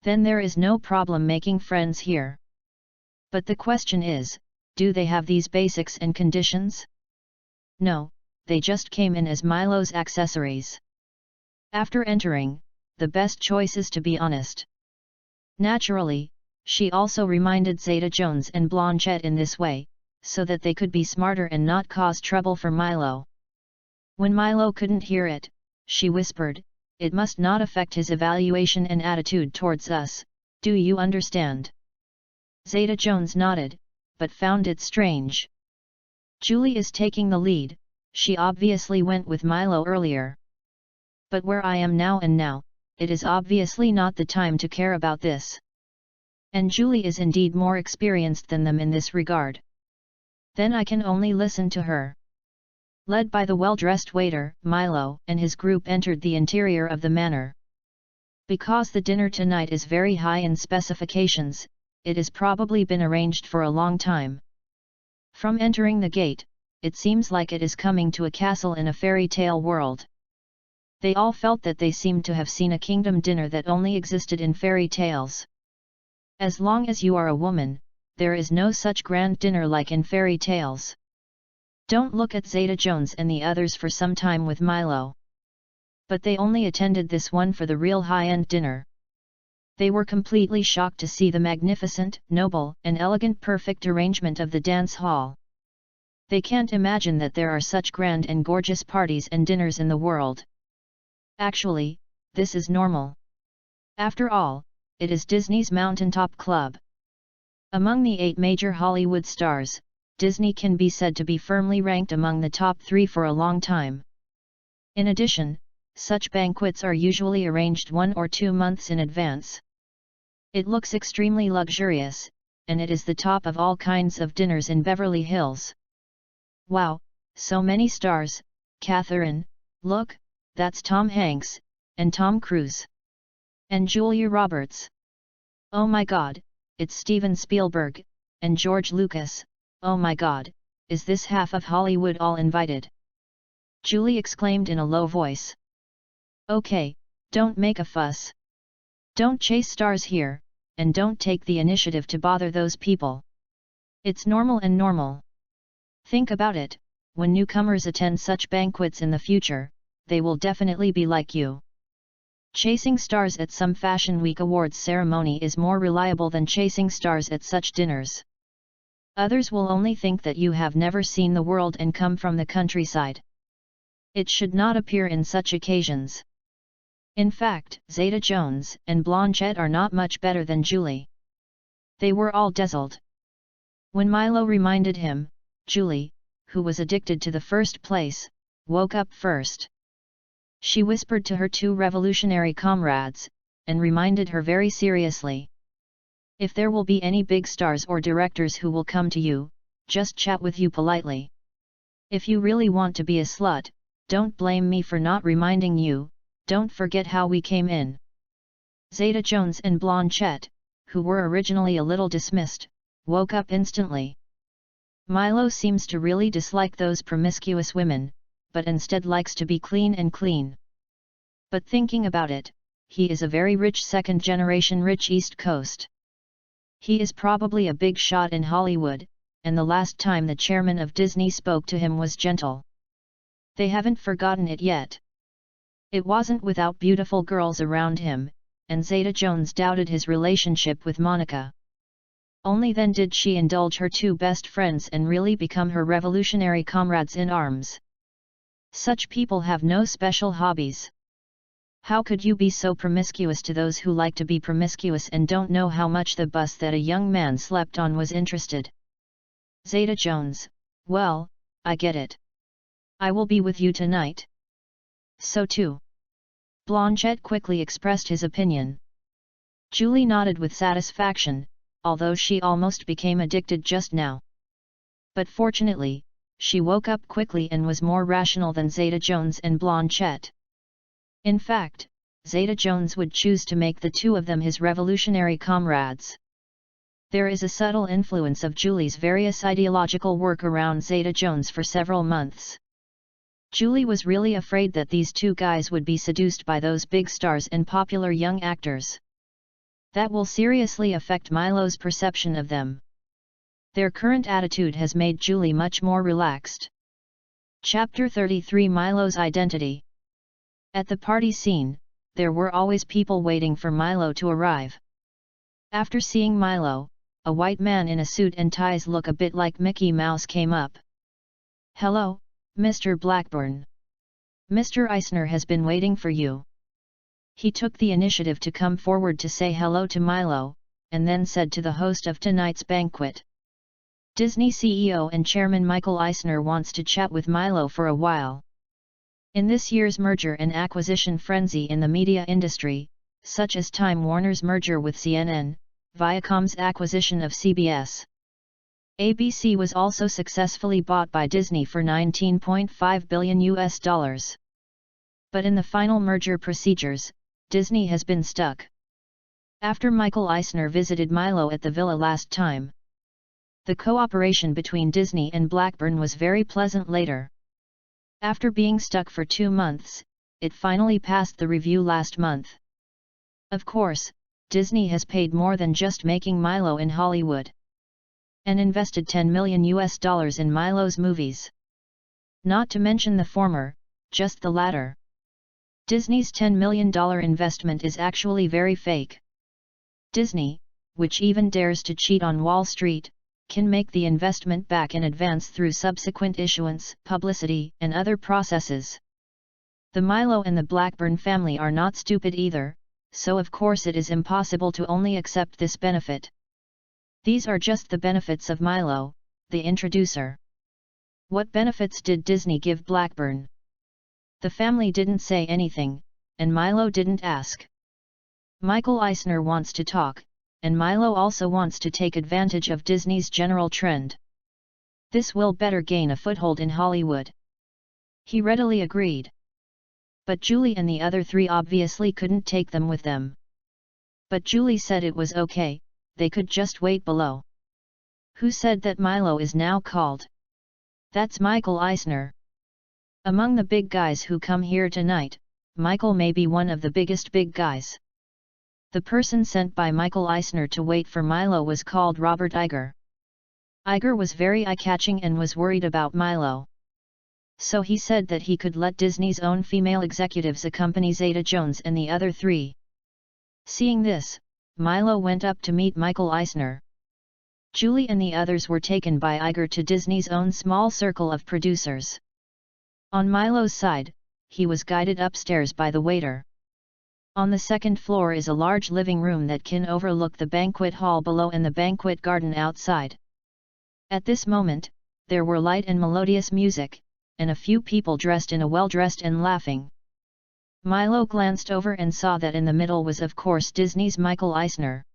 Then there is no problem making friends here. But the question is, do they have these basics and conditions? No, they just came in as Milo's accessories. After entering, the best choice is to be honest. Naturally, she also reminded Zeta Jones and Blanchette in this way, so that they could be smarter and not cause trouble for Milo. When Milo couldn't hear it, she whispered, "It must not affect his evaluation and attitude towards us, do you understand?" Zeta Jones nodded, but found it strange. Julie is taking the lead, she obviously went with Milo earlier. But where I am now, it is obviously not the time to care about this. And Julie is indeed more experienced than them in this regard. Then I can only listen to her. Led by the well-dressed waiter, Milo and his group entered the interior of the manor. Because the dinner tonight is very high in specifications, it has probably been arranged for a long time. From entering the gate, it seems like it is coming to a castle in a fairy tale world. They all felt that they seemed to have seen a kingdom dinner that only existed in fairy tales. As long as you are a woman, there is no such grand dinner like in fairy tales. Don't look at Zeta Jones and the others for some time with Milo. But they only attended this one for the real high-end dinner. They were completely shocked to see the magnificent, noble, and elegant perfect arrangement of the dance hall. They can't imagine that there are such grand and gorgeous parties and dinners in the world. Actually, this is normal. After all, it is Disney's Mountaintop Club. Among the 8 major Hollywood stars, Disney can be said to be firmly ranked among the top 3 for a long time. In addition, such banquets are usually arranged 1 or 2 months in advance. It looks extremely luxurious, and it is the top of all kinds of dinners in Beverly Hills. Wow, so many stars, Catherine, look, that's Tom Hanks, and Tom Cruise. And Julia Roberts. Oh my God, it's Steven Spielberg, and George Lucas, oh my God, is this half of Hollywood all invited? Julie exclaimed in a low voice. Okay, don't make a fuss. Don't chase stars here, and don't take the initiative to bother those people. It's normal and normal. Think about it, when newcomers attend such banquets in the future, they will definitely be like you. Chasing stars at some Fashion Week awards ceremony is more reliable than chasing stars at such dinners. Others will only think that you have never seen the world and come from the countryside. It should not appear in such occasions. In fact, Zeta Jones and Blanchette are not much better than Julie. They were all dazzled. When Milo reminded him, Julie, who was addicted to the first place, woke up first. She whispered to her 2 revolutionary comrades, and reminded her very seriously. If there will be any big stars or directors who will come to you, just chat with you politely. If you really want to be a slut, don't blame me for not reminding you, don't forget how we came in. Zeta Jones and Blanchette, who were originally a little dismissed, woke up instantly. Milo seems to really dislike those promiscuous women, but instead likes to be clean and clean. But thinking about it, he is a very rich second-generation rich East Coast. He is probably a big shot in Hollywood, and the last time the chairman of Disney spoke to him was gentle. They haven't forgotten it yet. It wasn't without beautiful girls around him, and Zeta Jones doubted his relationship with Monica. Only then did she indulge her two best friends and really become her revolutionary comrades in arms. Such people have no special hobbies. How could you be so promiscuous to those who like to be promiscuous and don't know how much the bus that a young man slept on was interested? Zeta Jones: well, I get it. I will be with you tonight. So too. Blanchett quickly expressed his opinion. Julie nodded with satisfaction, although she almost became addicted just now. But fortunately, she woke up quickly and was more rational than Zeta Jones and Blanchett. In fact, Zeta Jones would choose to make the two of them his revolutionary comrades. There is a subtle influence of Julie's various ideological work around Zeta Jones for several months. Julie was really afraid that these two guys would be seduced by those big stars and popular young actors. That will seriously affect Milo's perception of them. Their current attitude has made Julie much more relaxed. Chapter 33: Milo's Identity. At the party scene, there were always people waiting for Milo to arrive. After seeing Milo, a white man in a suit and ties look a bit like Mickey Mouse came up. "Hello, Mr. Blackburn. Mr. Eisner has been waiting for you." He took the initiative to come forward to say hello to Milo, and then said to the host of tonight's banquet, "Disney CEO and Chairman Michael Eisner wants to chat with Milo for a while." In this year's merger and acquisition frenzy in the media industry, such as Time Warner's merger with CNN, Viacom's acquisition of CBS, ABC was also successfully bought by Disney for $19.5 billion. But in the final merger procedures, Disney has been stuck. After Michael Eisner visited Milo at the villa last time, the cooperation between Disney and Blackburn was very pleasant later. After being stuck for 2 months, it finally passed the review last month. Of course, Disney has paid more than just making Milo in Hollywood, and invested $10 million in Milo's movies. Not to mention the former, just the latter. Disney's $10 million investment is actually very fake. Disney, which even dares to cheat on Wall Street, can make the investment back in advance through subsequent issuance, publicity, and other processes. The Milo and the Blackburn family are not stupid either, so of course it is impossible to only accept this benefit. These are just the benefits of Milo, the introducer. What benefits did Disney give Blackburn? The family didn't say anything, and Milo didn't ask. Michael Eisner wants to talk, and Milo also wants to take advantage of Disney's general trend. This will better gain a foothold in Hollywood. He readily agreed. But Julie and the other three obviously couldn't take them with them. But Julie said it was okay, they could just wait below. Who said that Milo is now called? That's Michael Eisner. Among the big guys who come here tonight, Michael may be one of the biggest big guys. The person sent by Michael Eisner to wait for Milo was called Robert Iger. Iger was very eye-catching and was worried about Milo. So he said that he could let Disney's own female executives accompany Zeta Jones and the other three. Seeing this, Milo went up to meet Michael Eisner. Julie and the others were taken by Iger to Disney's own small circle of producers. On Milo's side, he was guided upstairs by the waiter. On the second floor is a large living room that can overlook the banquet hall below and the banquet garden outside. At this moment, there were light and melodious music, and a few people dressed in a well-dressed and laughing. Milo glanced over and saw that in the middle was of course Disney's Michael Eisner.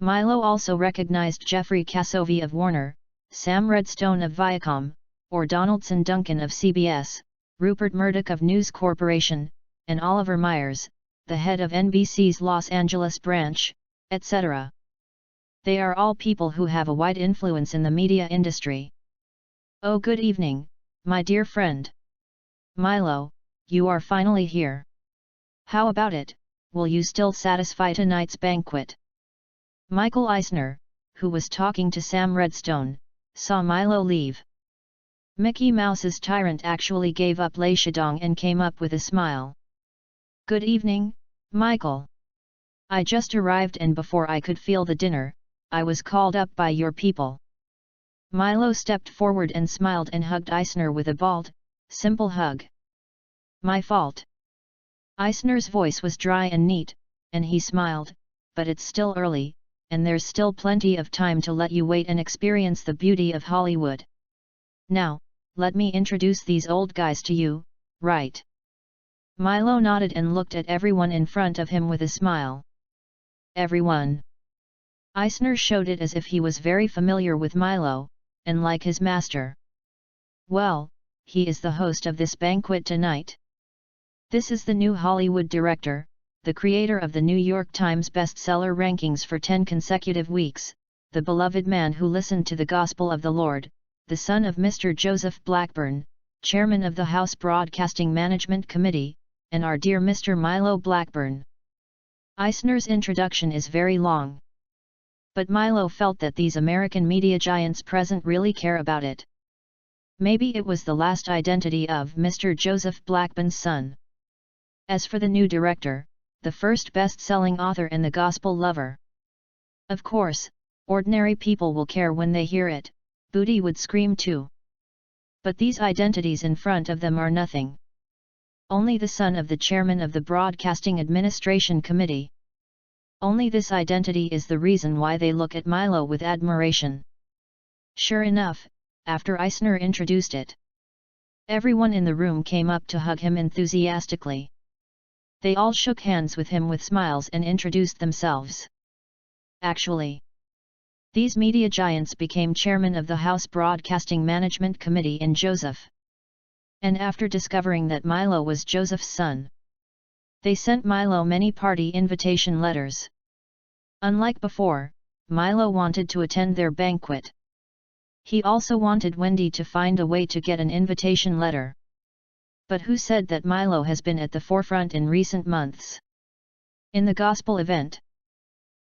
Milo also recognized Jeffrey Kassovi of Warner, Sam Redstone of Viacom, or Donaldson Duncan of CBS, Rupert Murdoch of News Corporation, and Oliver Myers, the head of NBC's Los Angeles branch, etc. They are all people who have a wide influence in the media industry. "Oh, good evening, my dear friend. Milo, you are finally here. How about it, will you still satisfy tonight's banquet?" Michael Eisner, who was talking to Sam Redstone, saw Milo leave. Mickey Mouse's tyrant actually gave up Lei Shadong and came up with a smile. "Good evening, Michael. I just arrived and before I could feel the dinner, I was called up by your people." Milo stepped forward and smiled and hugged Eisner with a bald, simple hug. "My fault." Eisner's voice was dry and neat, and he smiled, "But it's still early, and there's still plenty of time to let you wait and experience the beauty of Hollywood. Now, let me introduce these old guys to you, right?" Milo nodded and looked at everyone in front of him with a smile. "Everyone?" Eisner showed it as if he was very familiar with Milo, and like his master. "Well, he is the host of this banquet tonight. This is the new Hollywood director, the creator of the New York Times bestseller rankings for 10 consecutive weeks, the beloved man who listened to the gospel of the Lord, the son of Mr. Joseph Blackburn, chairman of the House Broadcasting Management Committee, and our dear Mr. Milo Blackburn." Eisner's introduction is very long. But Milo felt that these American media giants present really care about it. Maybe it was the last identity of Mr. Joseph Blackburn's son. As for the new director, the first best-selling author and the gospel lover. Of course, ordinary people will care when they hear it, Booty would scream too. But these identities in front of them are nothing. Only the son of the chairman of the Broadcasting Administration Committee. Only this identity is the reason why they look at Milo with admiration. Sure enough, after Eisner introduced it, everyone in the room came up to hug him enthusiastically. They all shook hands with him with smiles and introduced themselves. Actually, these media giants became chairman of the House Broadcasting Management Committee in Joseph. And after discovering that Milo was Joseph's son, they sent Milo many party invitation letters. Unlike before, Milo wanted to attend their banquet. He also wanted Wendy to find a way to get an invitation letter. But who said that Milo has been at the forefront in recent months? In the gospel event.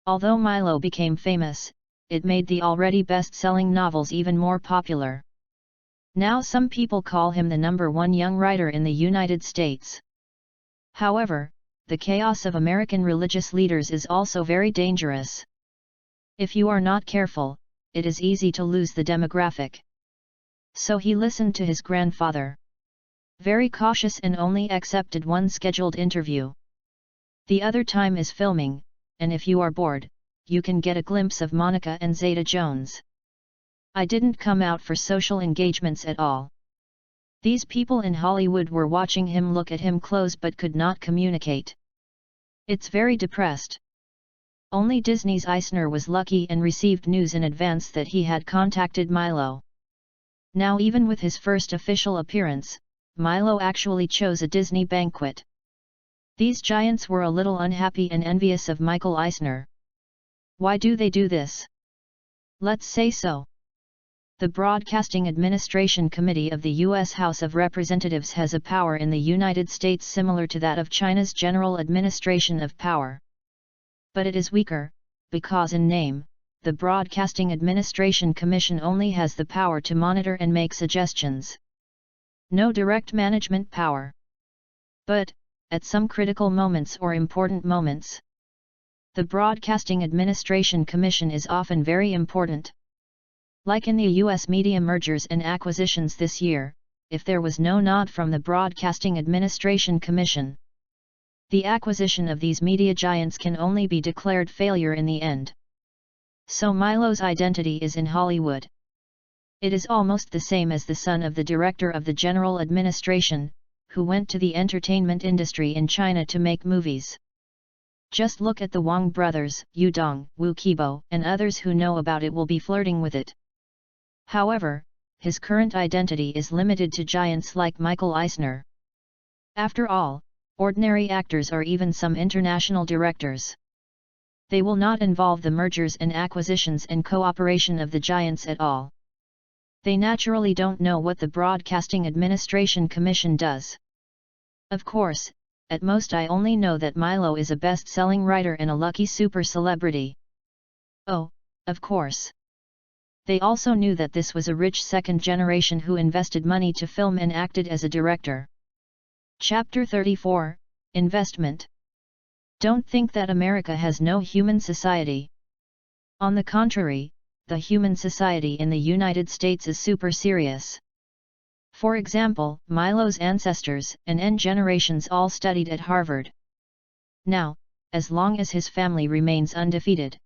Although Milo became famous, it made the already best-selling novels even more popular. Now some people call him the #1 young writer in the United States. However, the chaos of American religious leaders is also very dangerous. If you are not careful, it is easy to lose the demographic. So he listened to his grandfather. Very cautious and only accepted one scheduled interview. The other time is filming, and if you are bored, you can get a glimpse of Monica and Zeta Jones. I didn't come out for social engagements at all. These people in Hollywood were watching him look at him close but could not communicate. It's very depressed. Only Disney's Eisner was lucky and received news in advance that he had contacted Milo. Now even with his first official appearance, Milo actually chose a Disney banquet. These giants were a little unhappy and envious of Michael Eisner. Why do they do this? Let's say so. The Broadcasting Administration Committee of the U.S. House of Representatives has a power in the United States similar to that of China's General Administration of Power. But it is weaker, because in name, the Broadcasting Administration Commission only has the power to monitor and make suggestions. No direct management power. But, at some critical moments or important moments, the Broadcasting Administration Commission is often very important. Like in the U.S. media mergers and acquisitions this year, if there was no nod from the Broadcasting Administration Commission, the acquisition of these media giants can only be declared failure in the end. So Milo's identity is in Hollywood. It is almost the same as the son of the director of the General Administration, who went to the entertainment industry in China to make movies. Just look at the Wang brothers, Yu Dong, Wu Qibo, and others who know about it will be flirting with it. However, his current identity is limited to giants like Michael Eisner. After all, ordinary actors or even some international directors, they will not involve the mergers and acquisitions and cooperation of the giants at all. They naturally don't know what the Broadcasting Administration Commission does. Of course, at most I only know that Milo is a best-selling writer and a lucky super celebrity. Oh, of course. They also knew that this was a rich second generation who invested money to film and acted as a director. Chapter 34, Investment. Don't think that America has no human society. On the contrary, the human society in the United States is super serious. For example, Milo's ancestors and N generations all studied at Harvard. Now, as long as his family remains undefeated,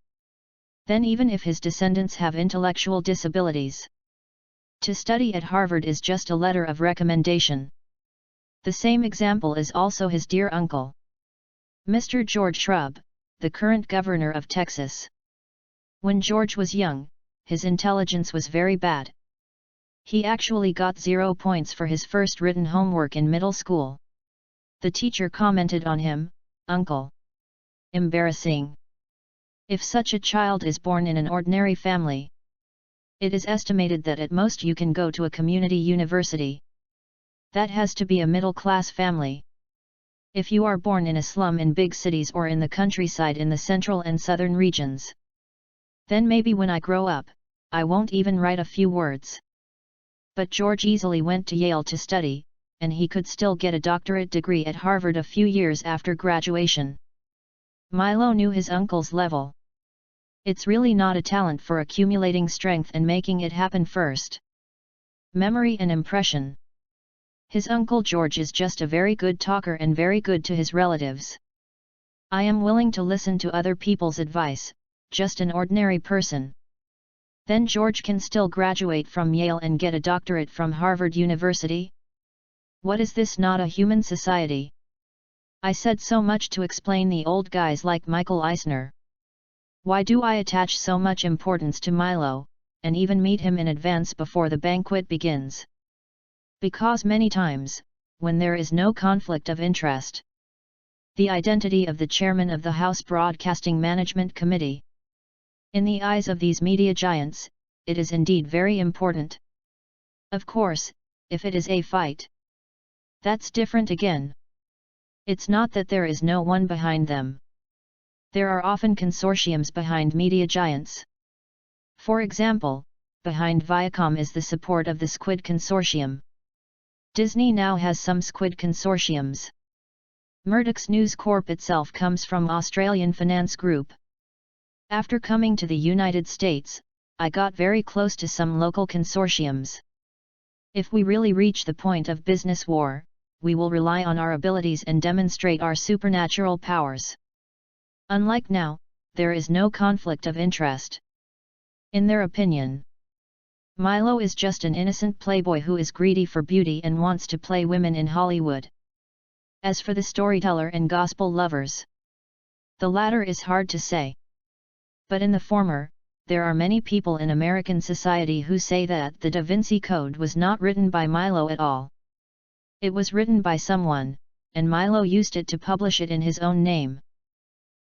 then even if his descendants have intellectual disabilities, to study at Harvard is just a letter of recommendation. The same example is also his dear uncle, Mr. George Shrub, the current governor of Texas. When George was young, his intelligence was very bad. He actually got 0 points for his first written homework in middle school. The teacher commented on him, "Uncle. Embarrassing. If such a child is born in an ordinary family, it is estimated that at most you can go to a community university. That has to be a middle-class family. If you are born in a slum in big cities or in the countryside in the central and southern regions, then maybe when I grow up, I won't even write a few words." But George easily went to Yale to study, and he could still get a doctorate degree at Harvard a few years after graduation. Milo knew his uncle's level. It's really not a talent for accumulating strength and making it happen first. Memory and impression. His uncle George is just a very good talker and very good to his relatives. I am willing to listen to other people's advice, just an ordinary person. Then George can still graduate from Yale and get a doctorate from Harvard University? What is this, not a human society? I said so much to explain the old guys like Michael Eisner. Why do I attach so much importance to Milo, and even meet him in advance before the banquet begins? Because many times, when there is no conflict of interest, the identity of the chairman of the House Broadcasting Management Committee, in the eyes of these media giants, it is indeed very important. Of course, if it is a fight, that's different again. It's not that there is no one behind them. There are often consortiums behind media giants. For example, behind Viacom is the support of the Squid Consortium. Disney now has some Squid consortiums. Murdoch's News Corp itself comes from Australian finance group. After coming to the United States, I got very close to some local consortiums. If we really reach the point of business war, we will rely on our abilities and demonstrate our supernatural powers. Unlike now, there is no conflict of interest. In their opinion, Milo is just an innocent playboy who is greedy for beauty and wants to play women in Hollywood. As for the storyteller and gospel lovers, the latter is hard to say. But in the former, there are many people in American society who say that the Da Vinci Code was not written by Milo at all. It was written by someone, and Milo used it to publish it in his own name.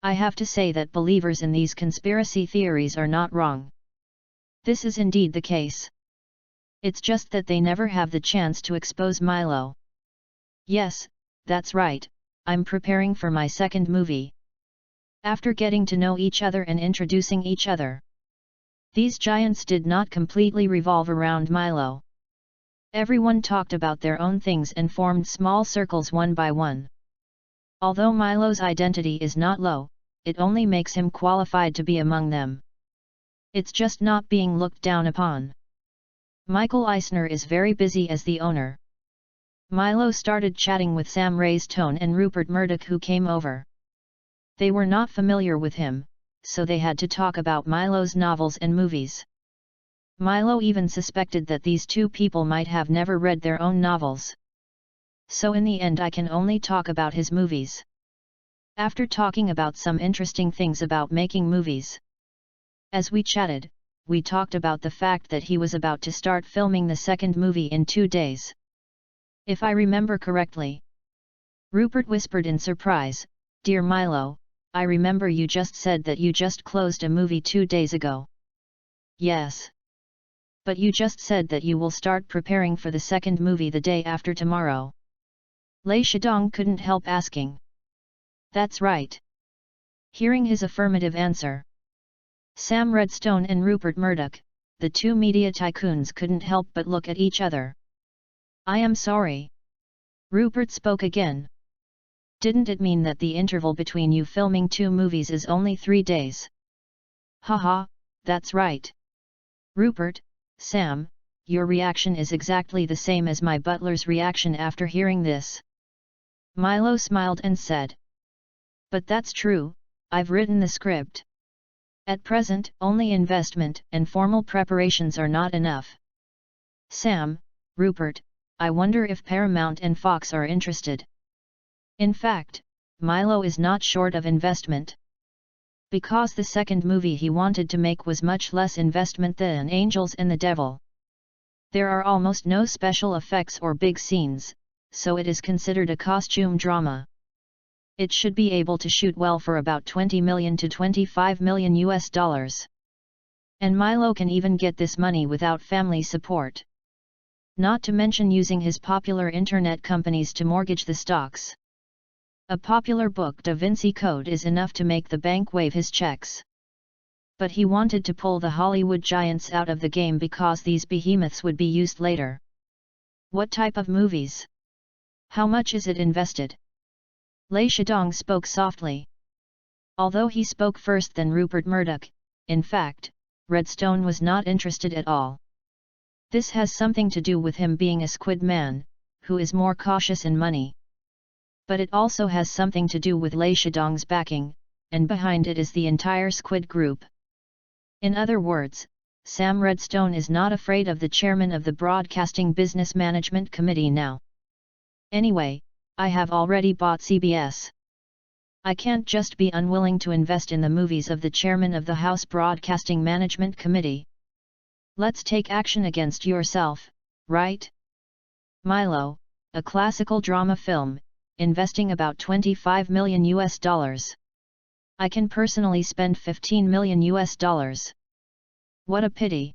I have to say that believers in these conspiracy theories are not wrong. This is indeed the case. It's just that they never have the chance to expose Milo. Yes, that's right, I'm preparing for my second movie. After getting to know each other and introducing each other, these giants did not completely revolve around Milo. Everyone talked about their own things and formed small circles one by one. Although Milo's identity is not low, it only makes him qualified to be among them. It's just not being looked down upon. Michael Eisner is very busy as the owner. Milo started chatting with Sam Raistone and Rupert Murdoch, who came over. They were not familiar with him, so they had to talk about Milo's novels and movies. Milo even suspected that these two people might have never read their own novels. So in the end I can only talk about his movies. After talking about some interesting things about making movies, as we chatted, we talked about the fact that he was about to start filming the second movie in 2 days. If I remember correctly, Rupert whispered in surprise, "Dear Milo, I remember you just said that you just closed a movie 2 days ago." "Yes. But you just said that you will start preparing for the second movie the day after tomorrow." Lei Shidong couldn't help asking. "That's right." Hearing his affirmative answer, Sam Redstone and Rupert Murdoch, the two media tycoons, couldn't help but look at each other. "I am sorry." Rupert spoke again. "Didn't it mean that the interval between you filming 2 movies is only 3 days?" Haha, that's right. Rupert, Sam, your reaction is exactly the same as my butler's reaction after hearing this. Milo smiled and said. But that's true, I've written the script. At present, only investment and formal preparations are not enough. Sam, Rupert, I wonder if Paramount and Fox are interested. In fact, Milo is not short of investment. Because the second movie he wanted to make was much less investment than Angels and the Devil. There are almost no special effects or big scenes, so it is considered a costume drama. It should be able to shoot well for about $20 million to $25 million US. And Milo can even get this money without family support. Not to mention using his popular internet companies to mortgage the stocks. A popular book Da Vinci Code is enough to make the bank waive his checks. But he wanted to pull the Hollywood giants out of the game because these behemoths would be used later. What type of movies? How much is it invested? Lei Shidong spoke softly. Although he spoke first than Rupert Murdoch, in fact, Redstone was not interested at all. This has something to do with him being a squid man, who is more cautious in money. But it also has something to do with Lei Shidong's backing, and behind it is the entire squid group. In other words, Sam Redstone is not afraid of the chairman of the Broadcasting Business Management Committee now. Anyway, I have already bought CBS. I can't just be unwilling to invest in the movies of the chairman of the House Broadcasting Management Committee. Let's take action against yourself, right? Milo, a classical drama film, investing about $25 million US. I can personally spend $15 million US. What a pity.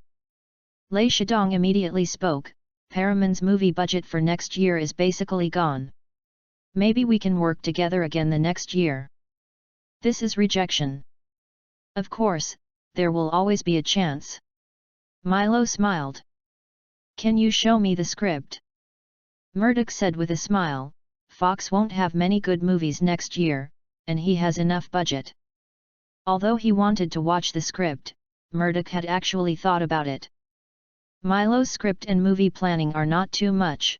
Lei Shidong immediately spoke, Paramount's movie budget for next year is basically gone. Maybe we can work together again the next year. This is rejection. Of course, there will always be a chance. Milo smiled. Can you show me the script? Murdoch said with a smile, Fox won't have many good movies next year, and he has enough budget. Although he wanted to watch the script, Murdoch had actually thought about it. Milo's script and movie planning are not too much.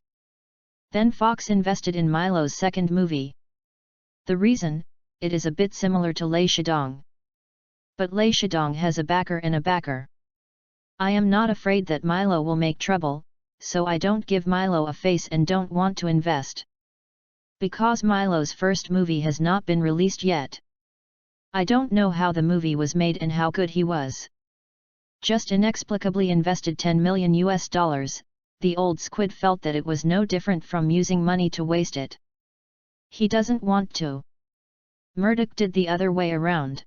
Then Fox invested in Milo's second movie. The reason? It is a bit similar to Lei Shidong. But Lei Shidong has a backer and a backer. I am not afraid that Milo will make trouble, so I don't give Milo a face and don't want to invest. Because Milo's first movie has not been released yet. I don't know how the movie was made and how good he was. Just inexplicably invested $10 million US. The old squid felt that it was no different from using money to waste it. He doesn't want to. Murdoch did the other way around.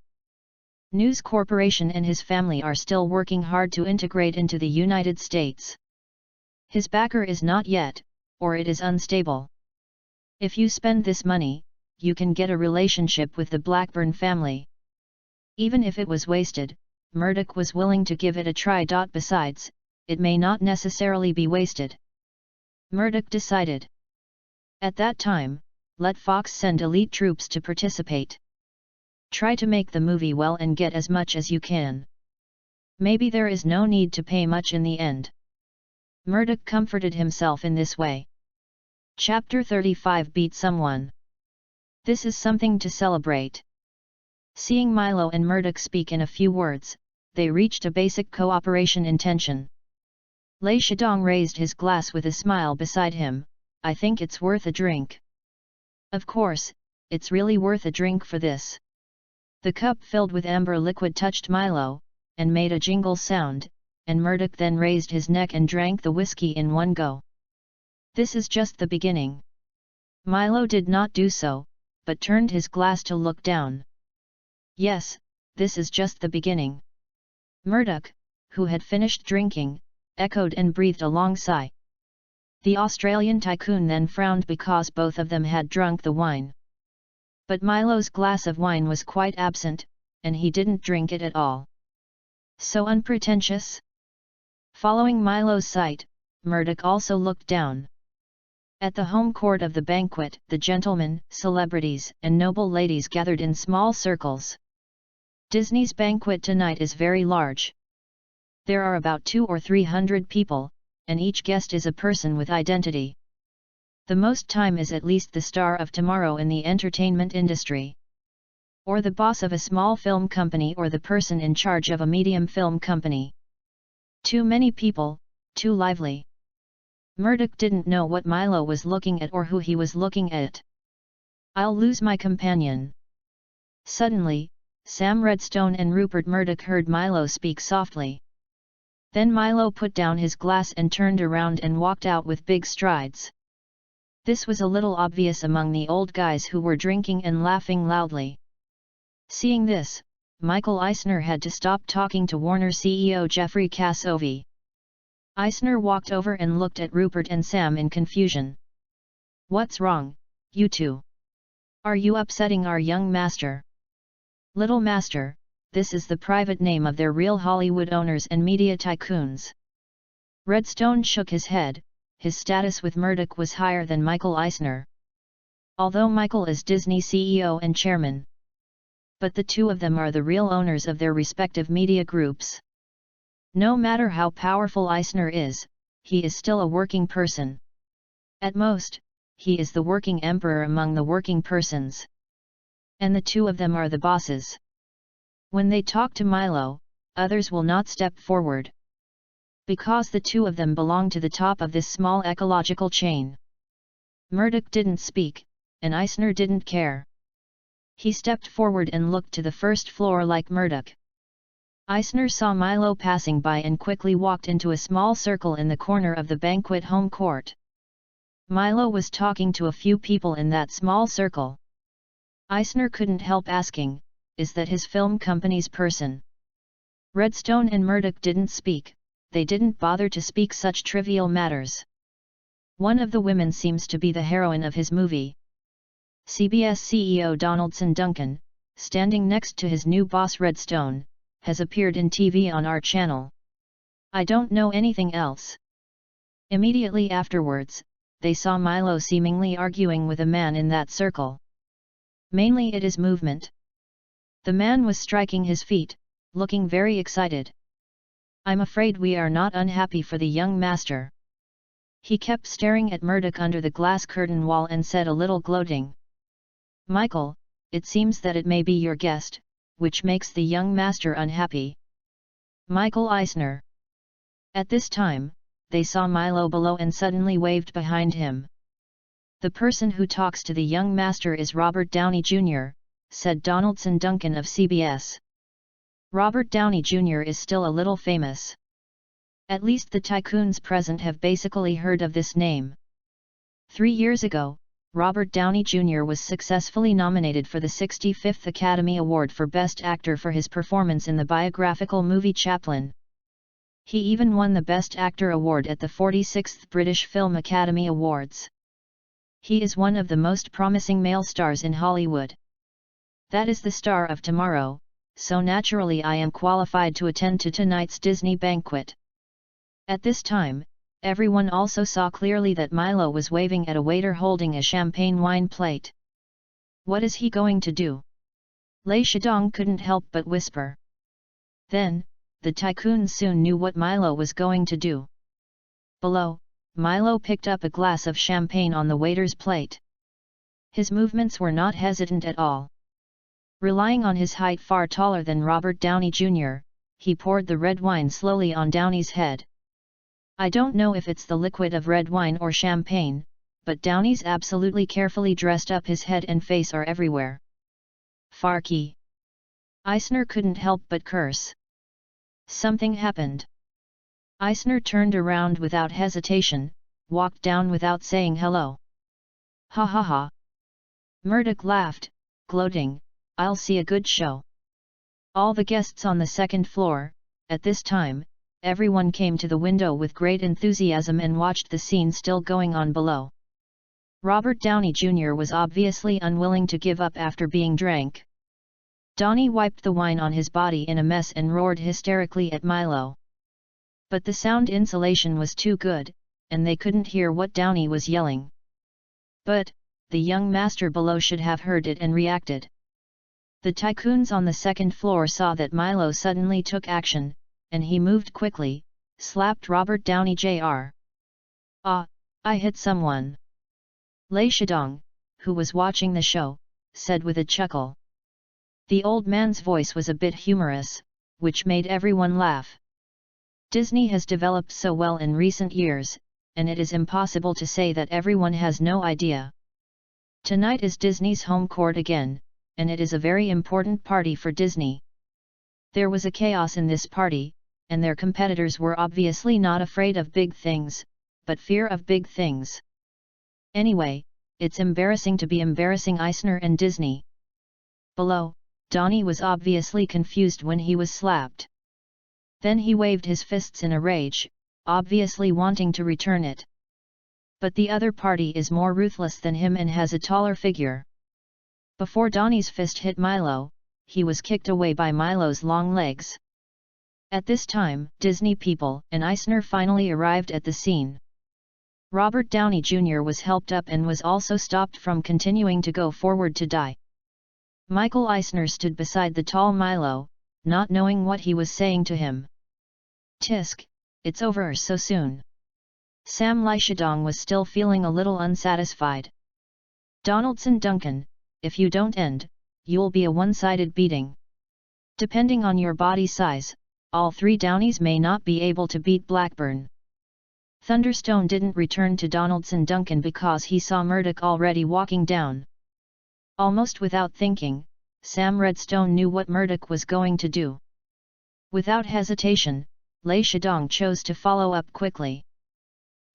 News Corporation and his family are still working hard to integrate into the United States. His backer is not yet, or it is unstable. If you spend this money, you can get a relationship with the Blackburn family. Even if it was wasted, Murdoch was willing to give it a try. Besides, it may not necessarily be wasted. Murdoch decided. At that time, let Fox send elite troops to participate. Try to make the movie well and get as much as you can. Maybe there is no need to pay much in the end. Murdoch comforted himself in this way. Chapter 35 Beat Someone. This is something to celebrate. Seeing Milo and Murdoch speak in a few words, they reached a basic cooperation intention. Lei Shidong raised his glass with a smile beside him. I think it's worth a drink. Of course, it's really worth a drink for this. The cup filled with amber liquid touched Milo, and made a jingle sound, and Murdoch then raised his neck and drank the whiskey in one go. This is just the beginning. Milo did not do so, but turned his glass to look down. Yes, this is just the beginning. Murdoch, who had finished drinking, echoed and breathed a long sigh. The Australian tycoon then frowned because both of them had drunk the wine. But Milo's glass of wine was quite absent, and he didn't drink it at all. So unpretentious? Following Milo's sight, Murdoch also looked down. At the home court of the banquet, the gentlemen, celebrities, and noble ladies gathered in small circles. Disney's banquet tonight is very large. There are about 200 or 300 people, and each guest is a person with identity. The most time is at least the star of tomorrow in the entertainment industry. Or the boss of a small film company or the person in charge of a medium film company. Too many people, too lively. Murdoch didn't know what Milo was looking at or who he was looking at. I'll lose my companion. Suddenly, Sam Redstone and Rupert Murdoch heard Milo speak softly. Then Milo put down his glass and turned around and walked out with big strides. This was a little obvious among the old guys who were drinking and laughing loudly. Seeing this, Michael Eisner had to stop talking to Warner CEO Jeffrey Kassovi. Eisner walked over and looked at Rupert and Sam in confusion. "What's wrong, you two? Are you upsetting our young master?" "Little master, this is the private name of their real Hollywood owners and media tycoons." Redstone shook his head. His status with Murdoch was higher than Michael Eisner. Although Michael is Disney CEO and chairman. But the two of them are the real owners of their respective media groups. No matter how powerful Eisner is, he is still a working person. At most, he is the working emperor among the working persons. And the two of them are the bosses. When they talk to Milo, others will not step forward. Because the two of them belong to the top of this small ecological chain. Murdoch didn't speak, and Eisner didn't care. He stepped forward and looked to the first floor like Murdoch. Eisner saw Milo passing by and quickly walked into a small circle in the corner of the banquet home court. Milo was talking to a few people in that small circle. Eisner couldn't help asking, "Is that his film company's person?" Redstone and Murdoch didn't speak. They didn't bother to speak such trivial matters. One of the women seems to be the heroine of his movie. CBS CEO Donaldson Duncan, standing next to his new boss Redstone, has appeared in TV on our channel. I don't know anything else. Immediately afterwards, they saw Milo seemingly arguing with a man in that circle. Mainly it is movement. The man was striking his feet, looking very excited. "I'm afraid we are not unhappy for the young master." He kept staring at Murdoch under the glass curtain wall and said a little gloating. "Michael, it seems that it may be your guest, which makes the young master unhappy." Michael Eisner. At this time, they saw Milo below and suddenly waved behind him. "The person who talks to the young master is Robert Downey Jr., said Donaldson Duncan of CBS. Robert Downey Jr. is still a little famous. At least the tycoons present have basically heard of this name. 3 years ago, Robert Downey Jr. was successfully nominated for the 65th Academy Award for Best Actor for his performance in the biographical movie Chaplin. He even won the Best Actor award at the 46th British Film Academy Awards. He is one of the most promising male stars in Hollywood. That is the star of tomorrow, so naturally I am qualified to attend to tonight's Disney banquet." At this time, everyone also saw clearly that Milo was waving at a waiter holding a champagne wine plate. What is he going to do? Lei Shidong couldn't help but whisper. Then, the tycoons soon knew what Milo was going to do. Below, Milo picked up a glass of champagne on the waiter's plate. His movements were not hesitant at all. Relying on his height far taller than Robert Downey Jr., he poured the red wine slowly on Downey's head. I don't know if it's the liquid of red wine or champagne, but Downey's absolutely carefully dressed up his head and face are everywhere. Farky. Eisner couldn't help but curse. Something happened. Eisner turned around without hesitation, walked down without saying hello. Ha ha ha. Murdoch laughed, gloating, I'll see a good show. All the guests on the second floor, at this time, everyone came to the window with great enthusiasm and watched the scene still going on below. Robert Downey Jr. was obviously unwilling to give up after being drank. Downey wiped the wine on his body in a mess and roared hysterically at Milo. But the sound insulation was too good, and they couldn't hear what Downey was yelling. But, the young master below should have heard it and reacted. The tycoons on the second floor saw that Milo suddenly took action, and he moved quickly, slapped Robert Downey Jr. "Ah, I hit someone." Lei Shidong, who was watching the show, said with a chuckle. The old man's voice was a bit humorous, which made everyone laugh. Disney has developed so well in recent years, and it is impossible to say that everyone has no idea. Tonight is Disney's home court again, and it is a very important party for Disney. There was a chaos in this party, and their competitors were obviously not afraid of big things, but fear of big things. Anyway, it's embarrassing to be embarrassing Eisner and Disney. Below, Donnie was obviously confused when he was slapped. Then he waved his fists in a rage, obviously wanting to return it. But the other party is more ruthless than him and has a taller figure. Before Donnie's fist hit Milo, he was kicked away by Milo's long legs. At this time, Disney people and Eisner finally arrived at the scene. Robert Downey Jr. was helped up and was also stopped from continuing to go forward to die. Michael Eisner stood beside the tall Milo, not knowing what he was saying to him. "Tisk, it's over so soon." Sam Lei Shidong was still feeling a little unsatisfied. "Donaldson Duncan, if you don't end, you'll be a one-sided beating. Depending on your body size, all three Downies may not be able to beat Blackburn." Thunderstone didn't return to Donaldson Duncan because he saw Murdoch already walking down. Almost without thinking, Sam Redstone knew what Murdoch was going to do. Without hesitation, Lei Shidong chose to follow up quickly.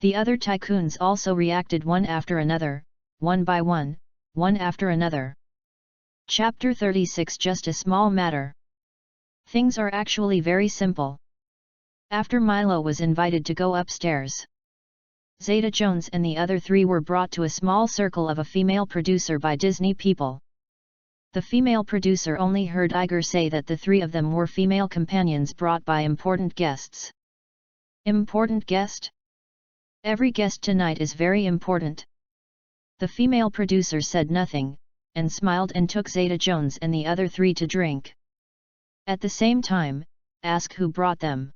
The other tycoons also reacted one after another, one by one after another. Chapter 36 Just a small matter. Things are actually very simple. After Milo was invited to go upstairs, Zeta Jones and the other three were brought to a small circle of a female producer by Disney people. The female producer only heard Iger say that the three of them were female companions brought by important guests. Important guest? Every guest tonight is very important. The female producer said nothing, and smiled and took Zeta Jones and the other three to drink. At the same time, ask who brought them.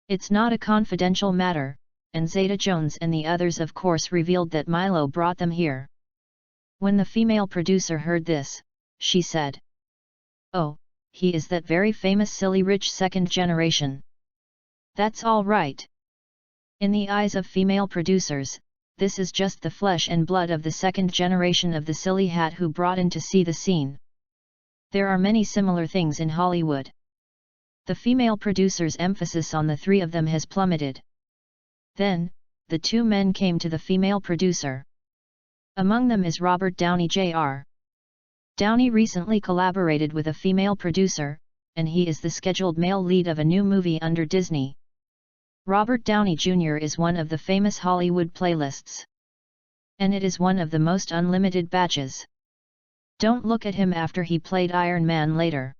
It's not a confidential matter, and Zeta Jones and the others of course revealed that Milo brought them here. When the female producer heard this, she said, "Oh, he is that very famous silly rich second generation." That's all right. In the eyes of female producers, this is just the flesh and blood of the second generation of the silly hat who brought in to see the scene. There are many similar things in Hollywood. The female producer's emphasis on the three of them has plummeted. Then, the two men came to the female producer. Among them is Robert Downey Jr. Downey recently collaborated with a female producer, and he is the scheduled male lead of a new movie under Disney. Robert Downey Jr. is one of the famous Hollywood playlists. And it is one of the most unlimited batches. Don't look at him after he played Iron Man later.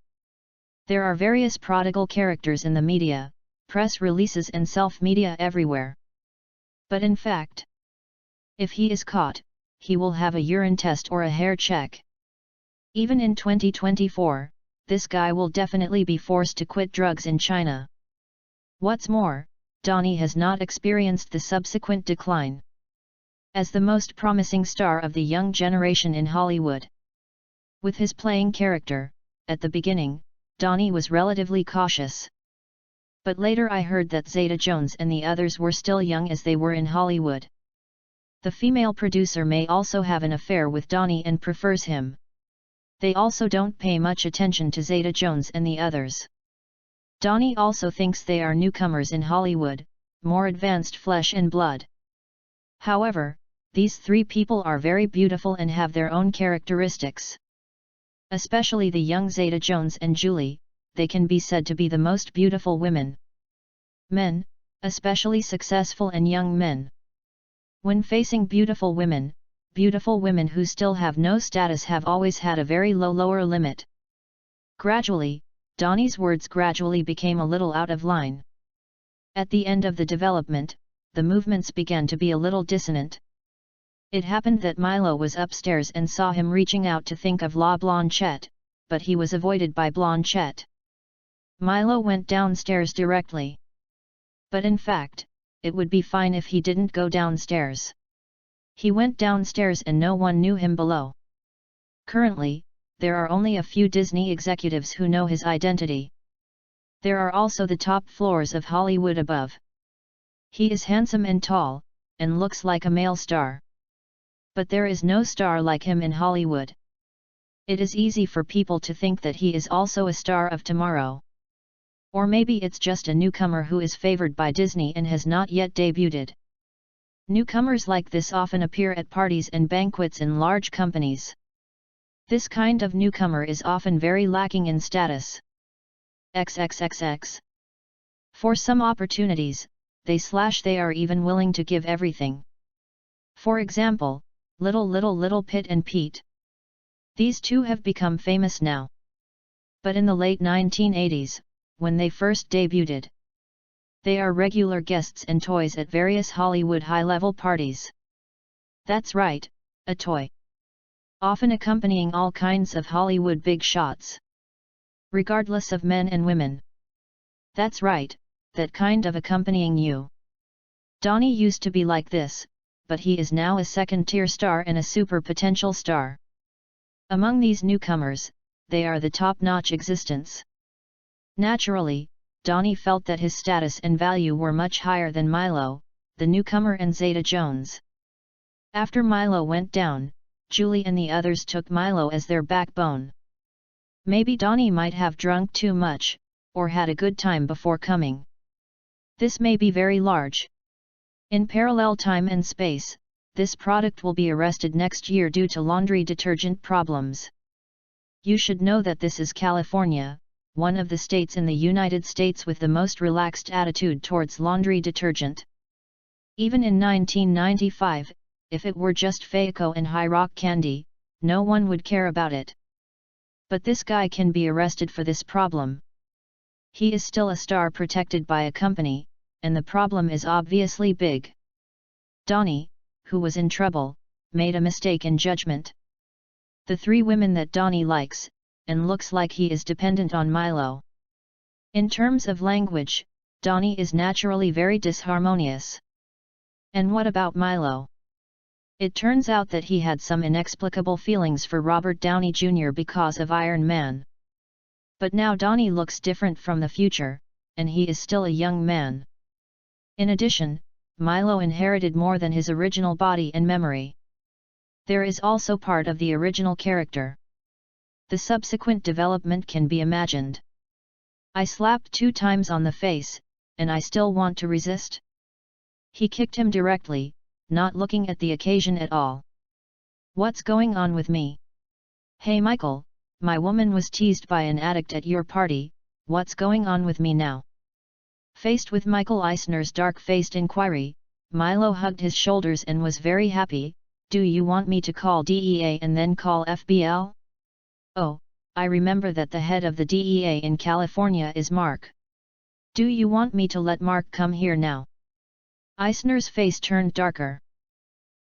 There are various prodigal characters in the media, press releases and self-media everywhere. But in fact, if he is caught, he will have a urine test or a hair check. Even in 2024, this guy will definitely be forced to quit drugs in China. What's more, Donnie has not experienced the subsequent decline. As the most promising star of the young generation in Hollywood. With his playing character, at the beginning, Donnie was relatively cautious. But later I heard that Zeta Jones and the others were still young as they were in Hollywood. The female producer may also have an affair with Donnie and prefers him. They also don't pay much attention to Zeta Jones and the others. Donnie also thinks they are newcomers in Hollywood, more advanced flesh and blood. However, these three people are very beautiful and have their own characteristics. Especially the young Zeta Jones and Julie, they can be said to be the most beautiful women. Men, especially successful and young men. When facing beautiful women who still have no status have always had a very low lower limit. Gradually, Donnie's words gradually became a little out of line. At the end of the development, the movements began to be a little dissonant. It happened that Milo was upstairs and saw him reaching out to think of La Blanchette, but he was avoided by Blanchette. Milo went downstairs directly. But in fact, it would be fine if he didn't go downstairs. He went downstairs and no one knew him below. Currently, there are only a few Disney executives who know his identity. There are also the top floors of Hollywood above. He is handsome and tall, and looks like a male star. But there is no star like him in Hollywood. It is easy for people to think that he is also a star of tomorrow. Or maybe it's just a newcomer who is favored by Disney and has not yet debuted. Newcomers like this often appear at parties and banquets in large companies. This kind of newcomer is often very lacking in status. XXXX. For some opportunities, they are even willing to give everything. For example, Little Pit and Pete. These two have become famous now. But in the late 1980s, when they first debuted, they are regular guests and toys at various Hollywood high-level parties. That's right, a toy. Often accompanying all kinds of Hollywood big shots. Regardless of men and women. That's right, that kind of accompanying you. Donnie used to be like this, but he is now a second-tier star and a super potential star. Among these newcomers, they are the top-notch existence. Naturally, Donnie felt that his status and value were much higher than Milo, the newcomer, and Zeta Jones. After Milo went down, Julie and the others took Milo as their backbone. Maybe Donnie might have drunk too much, or had a good time before coming. This may be very large. In parallel time and space, this product will be arrested next year due to laundry detergent problems. You should know that this is California, one of the states in the United States with the most relaxed attitude towards laundry detergent. Even in 1995, if it were just Fayco and High Rock candy, no one would care about it. But this guy can be arrested for this problem. He is still a star protected by a company, and the problem is obviously big. Donnie, who was in trouble, made a mistake in judgment. The three women that Donnie likes, and looks like he is dependent on Milo. In terms of language, Donnie is naturally very disharmonious. And what about Milo? It turns out that he had some inexplicable feelings for Robert Downey Jr. because of Iron Man. But now Donnie looks different from the future, and he is still a young man. In addition, Milo inherited more than his original body and memory. There is also part of the original character. The subsequent development can be imagined. I slapped 2 times on the face, and I still want to resist? He kicked him directly, not looking at the occasion at all. What's going on with me? Hey Michael, my woman was teased by an addict at your party, what's going on with me now? Faced with Michael Eisner's dark-faced inquiry, Milo hugged his shoulders and was very happy. Do you want me to call DEA and then call FBL? Oh, I remember that the head of the DEA in California is Mark. Do you want me to let Mark come here now? Eisner's face turned darker.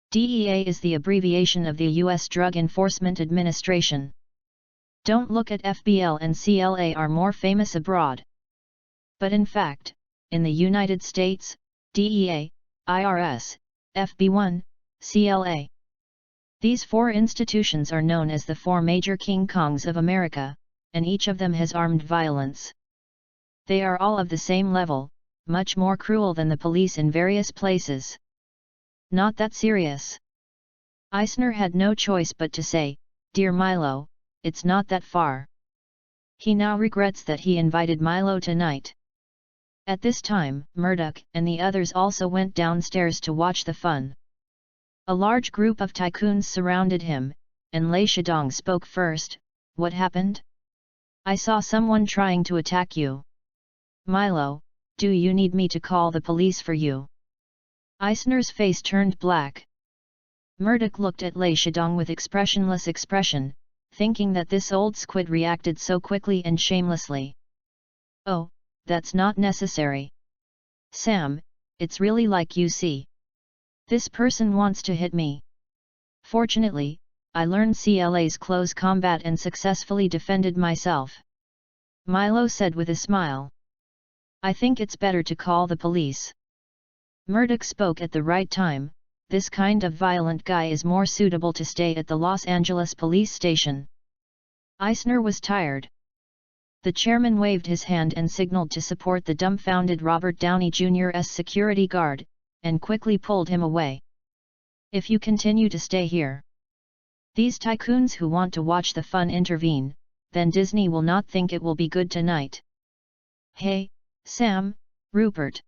DEA is the abbreviation of the U.S. Drug Enforcement Administration. Don't look at FBL and CLA are more famous abroad. But in fact, in the United States, DEA, IRS, FB1, CLA. These 4 institutions are known as the 4 major King Kongs of America, and each of them has armed violence. They are all of the same level, much more cruel than the police in various places. Not that serious. Eisner had no choice but to say, Dear Milo, it's not that far. He now regrets that he invited Milo tonight. At this time, Murdoch and the others also went downstairs to watch the fun. A large group of tycoons surrounded him, and Lei Shidong spoke first. What happened? I saw someone trying to attack you. Milo, do you need me to call the police for you? Eisner's face turned black. Murdoch looked at Lei Shidong with expressionless expression, thinking that this old squid reacted so quickly and shamelessly. Oh, that's not necessary. Sam, it's really like you see. This person wants to hit me. Fortunately, I learned CLA's close combat and successfully defended myself. Milo said with a smile. I think it's better to call the police. Murdoch spoke at the right time. This kind of violent guy is more suitable to stay at the Los Angeles police station. Eisner was tired. The chairman waved his hand and signaled to support the dumbfounded Robert Downey Jr.'s security guard, and quickly pulled him away. If you continue to stay here, these tycoons who want to watch the fun intervene, then Disney will not think it will be good tonight. Hey, Sam, Rupert.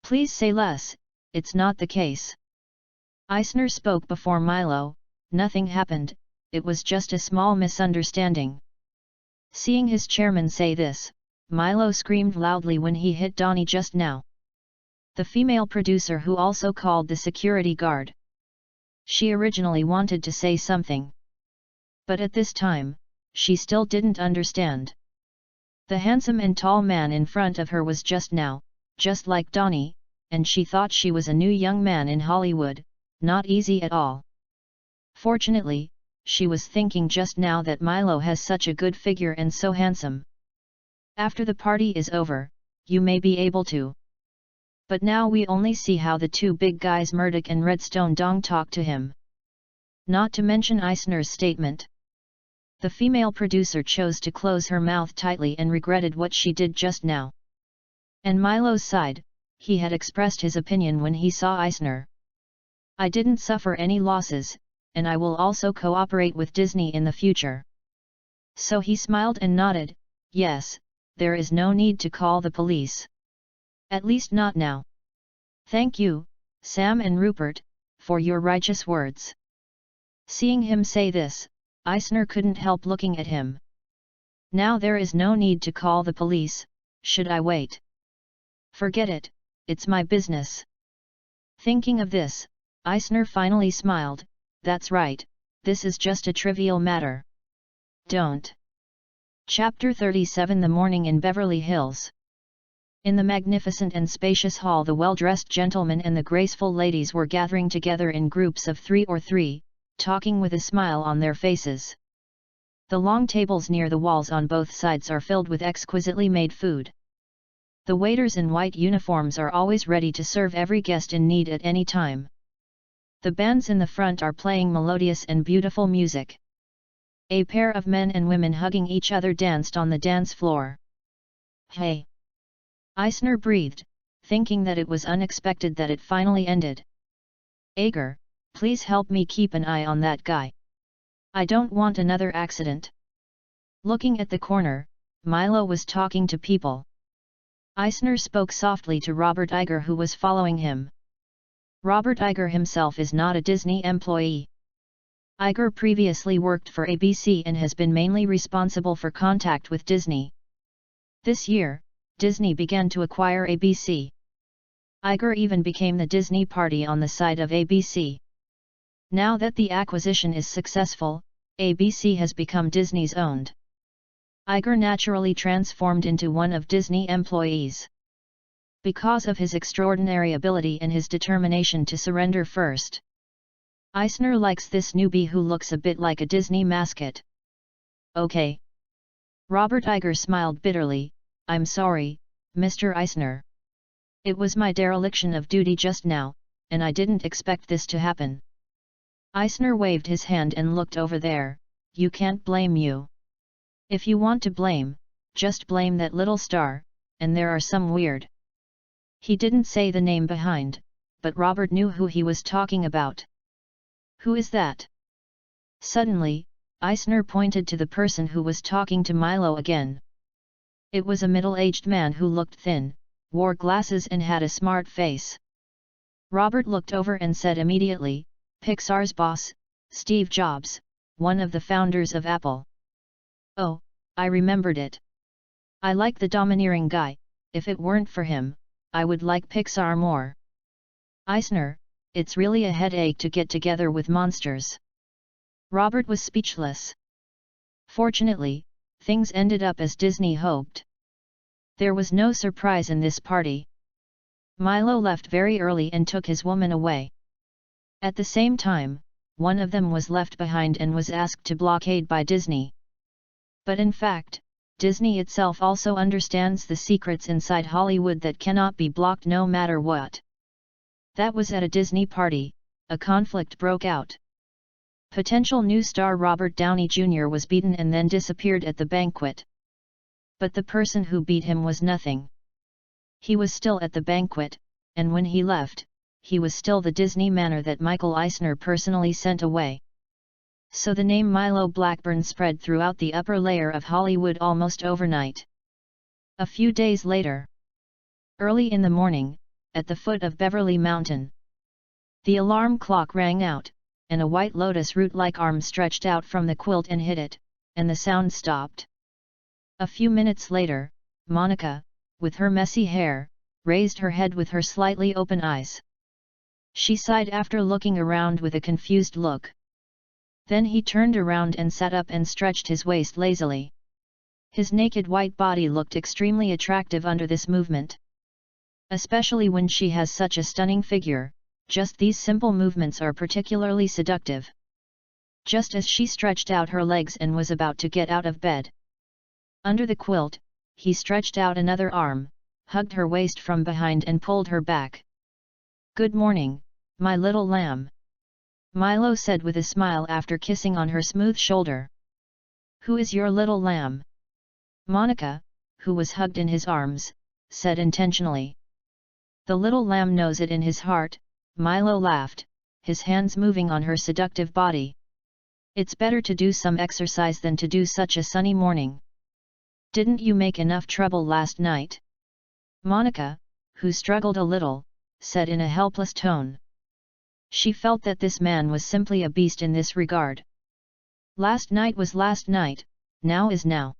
Please say less, it's not the case. Eisner spoke before Milo. Nothing happened, it was just a small misunderstanding. Seeing his chairman say this, Milo screamed loudly when he hit Donnie just now. The female producer who also called the security guard. She originally wanted to say something. But at this time, she still didn't understand. The handsome and tall man in front of her was just like Donnie, and she thought she was a new young man in Hollywood, not easy at all. Fortunately, she was thinking just now that Milo has such a good figure and so handsome. After the party is over, you may be able to. But now we only see how the two big guys Murdoch and Redstone Dong talk to him. Not to mention Eisner's statement. The female producer chose to close her mouth tightly and regretted what she did just now. And Milo's side, he had expressed his opinion when he saw Eisner. I didn't suffer any losses, and I will also cooperate with Disney in the future. So he smiled and nodded, yes, there is no need to call the police. At least not now. Thank you, Sam and Rupert, for your righteous words. Seeing him say this, Eisner couldn't help looking at him. Now there is no need to call the police, should I wait? Forget it, it's my business. Thinking of this, Eisner finally smiled. That's right, this is just a trivial matter. Don't. Chapter 37 The Morning in Beverly Hills. In the magnificent and spacious hall, the well-dressed gentlemen and the graceful ladies were gathering together in groups of 3 or 3, talking with a smile on their faces. The long tables near the walls on both sides are filled with exquisitely made food. The waiters in white uniforms are always ready to serve every guest in need at any time. The bands in the front are playing melodious and beautiful music. A pair of men and women hugging each other danced on the dance floor. Hey! Eisner breathed, thinking that it was unexpected that it finally ended. Agar, please help me keep an eye on that guy. I don't want another accident. Looking at the corner, Milo was talking to people. Eisner spoke softly to Robert Iger, who was following him. Robert Iger himself is not a Disney employee. Iger previously worked for ABC and has been mainly responsible for contact with Disney. This year, Disney began to acquire ABC. Iger even became the Disney party on the side of ABC. Now that the acquisition is successful, ABC has become Disney's owned. Iger naturally transformed into one of Disney employees. Because of his extraordinary ability and his determination to surrender first. Eisner likes this newbie who looks a bit like a Disney mascot. Okay. Robert Iger smiled bitterly, I'm sorry, Mr. Eisner. It was my dereliction of duty just now, and I didn't expect this to happen. Eisner waved his hand and looked over there, you can't blame you. If you want to blame, just blame that little star, and there are some weird. He didn't say the name behind, but Robert knew who he was talking about. Who is that? Suddenly, Eisner pointed to the person who was talking to Milo again. It was a middle-aged man who looked thin, wore glasses and had a smart face. Robert looked over and said immediately, Pixar's boss, Steve Jobs, one of the founders of Apple. Oh, I remembered it. I like the domineering guy, if it weren't for him, I would like Pixar more. Eisner, it's really a headache to get together with monsters. Robert was speechless. Fortunately, things ended up as Disney hoped. There was no surprise in this party. Milo left very early and took his woman away. At the same time, one of them was left behind and was asked to blockade by Disney. But in fact, Disney itself also understands the secrets inside Hollywood that cannot be blocked no matter what. That was at a Disney party, a conflict broke out. Potential new star Robert Downey Jr. was beaten and then disappeared at the banquet. But the person who beat him was nothing. He was still at the banquet, and when he left, he was still the Disney manor that Michael Eisner personally sent away. So the name Milo Blackburn spread throughout the upper layer of Hollywood almost overnight. A few days later, early in the morning, at the foot of Beverly Mountain, the alarm clock rang out, and a white lotus root-like arm stretched out from the quilt and hit it, and the sound stopped. A few minutes later, Monica, with her messy hair, raised her head with her slightly open eyes. She sighed after looking around with a confused look. Then he turned around and sat up and stretched his waist lazily. His naked white body looked extremely attractive under this movement. Especially when she has such a stunning figure, just these simple movements are particularly seductive. Just as she stretched out her legs and was about to get out of bed, under the quilt, he stretched out another arm, hugged her waist from behind and pulled her back. "Good morning, my little lamb," Milo said with a smile after kissing on her smooth shoulder. "Who is your little lamb?" Monica, who was hugged in his arms, said intentionally. "The little lamb knows it in his heart," Milo laughed, his hands moving on her seductive body. "It's better to do some exercise than to do such a sunny morning. Didn't you make enough trouble last night?" Monica, who struggled a little, said in a helpless tone. She felt that this man was simply a beast in this regard. Last night was last night, now is now.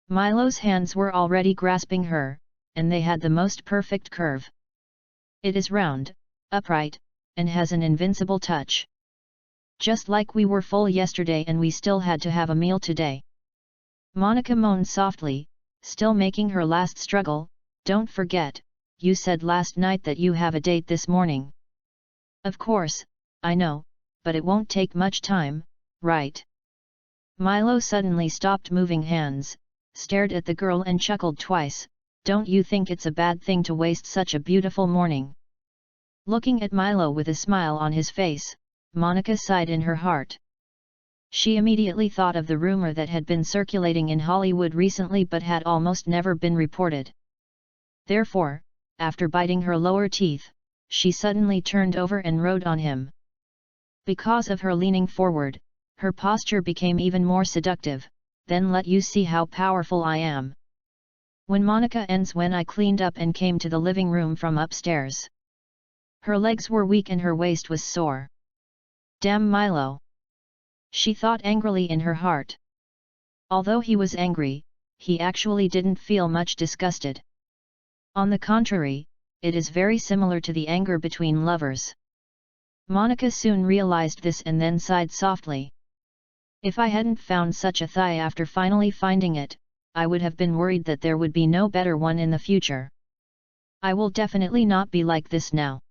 Milo's hands were already grasping her, and they had the most perfect curve. It is round, upright, and has an invincible touch. Just like we were full yesterday and we still had to have a meal today. Monica moaned softly, still making her last struggle. "Don't forget, you said last night that you have a date this morning." "Of course, I know, but it won't take much time, right?" Milo suddenly stopped moving hands, stared at the girl and chuckled twice. "Don't you think it's a bad thing to waste such a beautiful morning?" Looking at Milo with a smile on his face, Monica sighed in her heart. She immediately thought of the rumor that had been circulating in Hollywood recently but had almost never been reported. Therefore, after biting her lower teeth, she suddenly turned over and rode on him. Because of her leaning forward, her posture became even more seductive. "Then let you see how powerful I am." When Monica ends when I cleaned up and came to the living room from upstairs. Her legs were weak and her waist was sore. Damn Milo! She thought angrily in her heart. Although he was angry, he actually didn't feel much disgusted. On the contrary, it is very similar to the anger between lovers. Monica soon realized this and then sighed softly. "If I hadn't found such a thigh after finally finding it, I would have been worried that there would be no better one in the future. I will definitely not be like this now."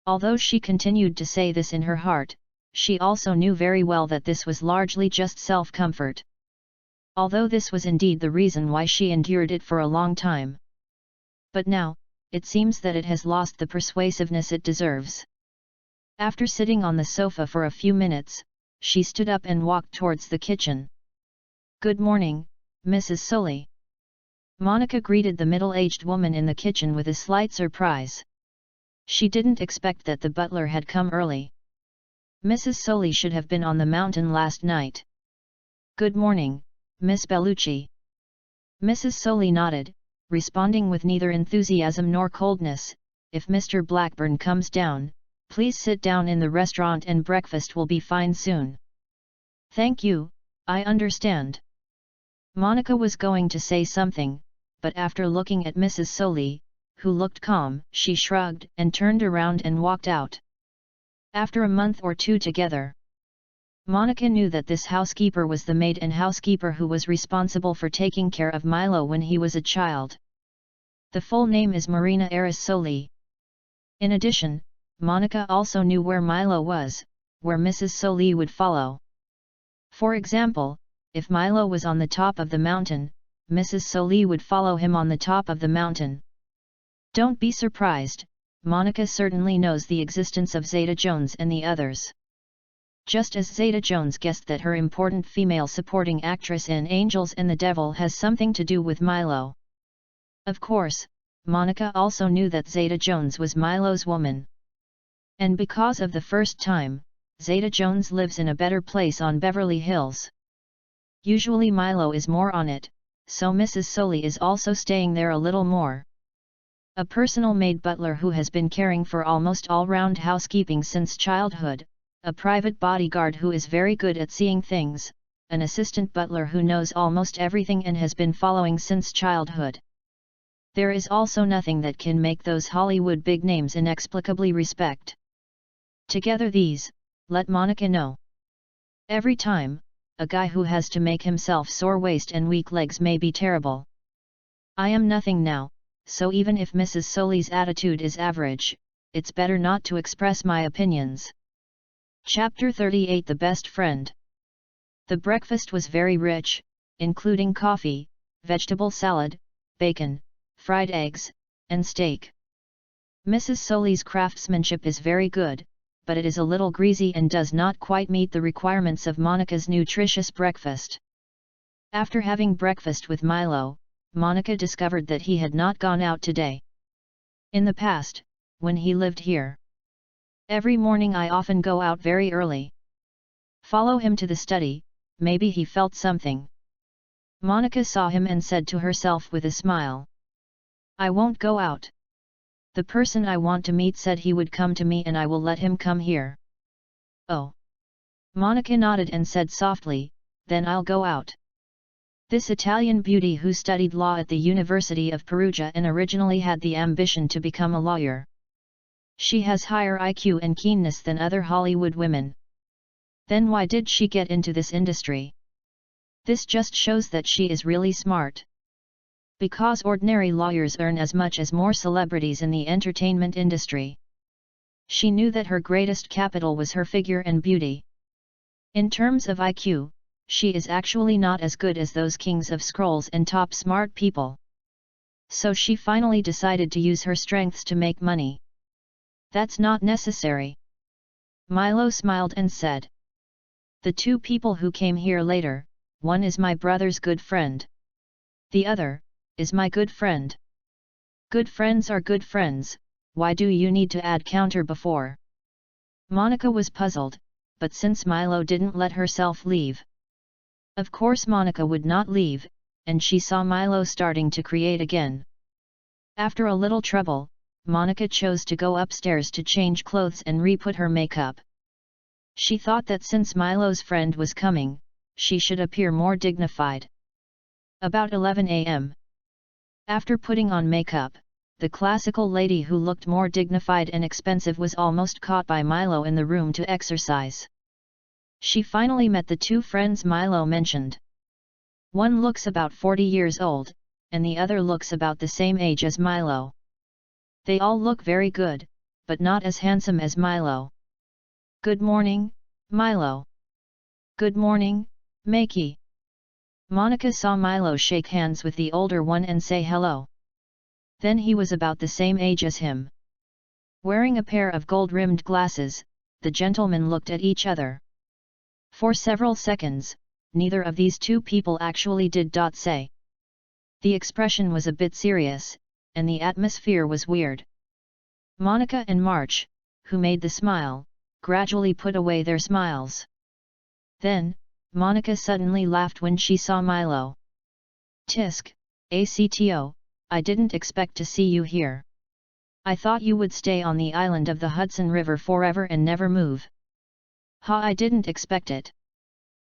Although she continued to say this in her heart, she also knew very well that this was largely just self-comfort. Although this was indeed the reason why she endured it for a long time. But now, it seems that it has lost the persuasiveness it deserves. After sitting on the sofa for a few minutes, she stood up and walked towards the kitchen. "Good morning, Mrs. Sully." Monica greeted the middle-aged woman in the kitchen with a slight surprise. She didn't expect that the butler had come early. Mrs. Sully should have been on the mountain last night. "Good morning, Miss Bellucci." Mrs. Sully nodded, responding with neither enthusiasm nor coldness. "If Mr. Blackburn comes down, please sit down in the restaurant and breakfast will be fine soon." "Thank you, I understand." Monica was going to say something, but after looking at Mrs. Sully, who looked calm, she shrugged and turned around and walked out. After a month or two together, Monica knew that this housekeeper was the maid and housekeeper who was responsible for taking care of Milo when he was a child. The full name is Marina Aris Sully. In addition, Monica also knew where Milo was, where Mrs. Solie would follow. For example, if Milo was on the top of the mountain, Mrs. Solie would follow him on the top of the mountain. Don't be surprised, Monica certainly knows the existence of Zeta Jones and the others. Just as Zeta Jones guessed that her important female supporting actress in Angels and the Devil has something to do with Milo. Of course, Monica also knew that Zeta Jones was Milo's woman. And because of the first time, Zeta Jones lives in a better place on Beverly Hills. Usually Milo is more on it, so Mrs. Solie is also staying there a little more. A personal maid butler who has been caring for almost all-round housekeeping since childhood, a private bodyguard who is very good at seeing things, an assistant butler who knows almost everything and has been following since childhood. There is also nothing that can make those Hollywood big names inexplicably respect. Together these, let Monica know. Every time, a guy who has to make himself sore waist and weak legs may be terrible. I am nothing now, so even if Mrs. Solie's attitude is average, it's better not to express my opinions. Chapter 38 The Best Friend. The breakfast was very rich, including coffee, vegetable salad, bacon, fried eggs, and steak. Mrs. Solie's craftsmanship is very good, but it is a little greasy and does not quite meet the requirements of Monica's nutritious breakfast. After having breakfast with Milo, Monica discovered that he had not gone out today. In the past, when he lived here, every morning I often go out very early. Follow him to the study, maybe he felt something. Monica saw him and said to herself with a smile, I won't go out. The person I want to meet said he would come to me and I will let him come here. Oh. Monica nodded and said softly, then I'll go out. This Italian beauty who studied law at the University of Perugia and originally had the ambition to become a lawyer. She has higher IQ and keenness than other Hollywood women. Then why did she get into this industry? This just shows that she is really smart. Because ordinary lawyers earn as much as more celebrities in the entertainment industry. She knew that her greatest capital was her figure and beauty. In terms of IQ, she is actually not as good as those kings of scrolls and top smart people. So she finally decided to use her strengths to make money. That's not necessary. Milo smiled and said. The two people who came here later, one is my brother's good friend. The other, is my good friend. Good friends are good friends, why do you need to add counter before? Monica was puzzled, but since Milo didn't let herself leave. Of course Monica would not leave, and she saw Milo starting to create again. After a little trouble, Monica chose to go upstairs to change clothes and re-put her makeup. She thought that since Milo's friend was coming, she should appear more dignified. About 11 a.m. After putting on makeup, the classical lady who looked more dignified and expensive was almost caught by Milo in the room to exercise. She finally met the two friends Milo mentioned. One looks about 40 years old, and the other looks about the same age as Milo. They all look very good, but not as handsome as Milo. Good morning, Milo. Good morning, Makey. Monica saw Milo shake hands with the older one and say hello. Then he was about the same age as him. Wearing a pair of gold-rimmed glasses, the gentlemen looked at each other. For several seconds, neither of these two people actually did say. The expression was a bit serious, and the atmosphere was weird. Monica and March, who made the smile, gradually put away their smiles. Then, Monica suddenly laughed when she saw Milo. Tisk, ACTO, I didn't expect to see you here. I thought you would stay on the island of the Hudson River forever and never move. Ha, I didn't expect it.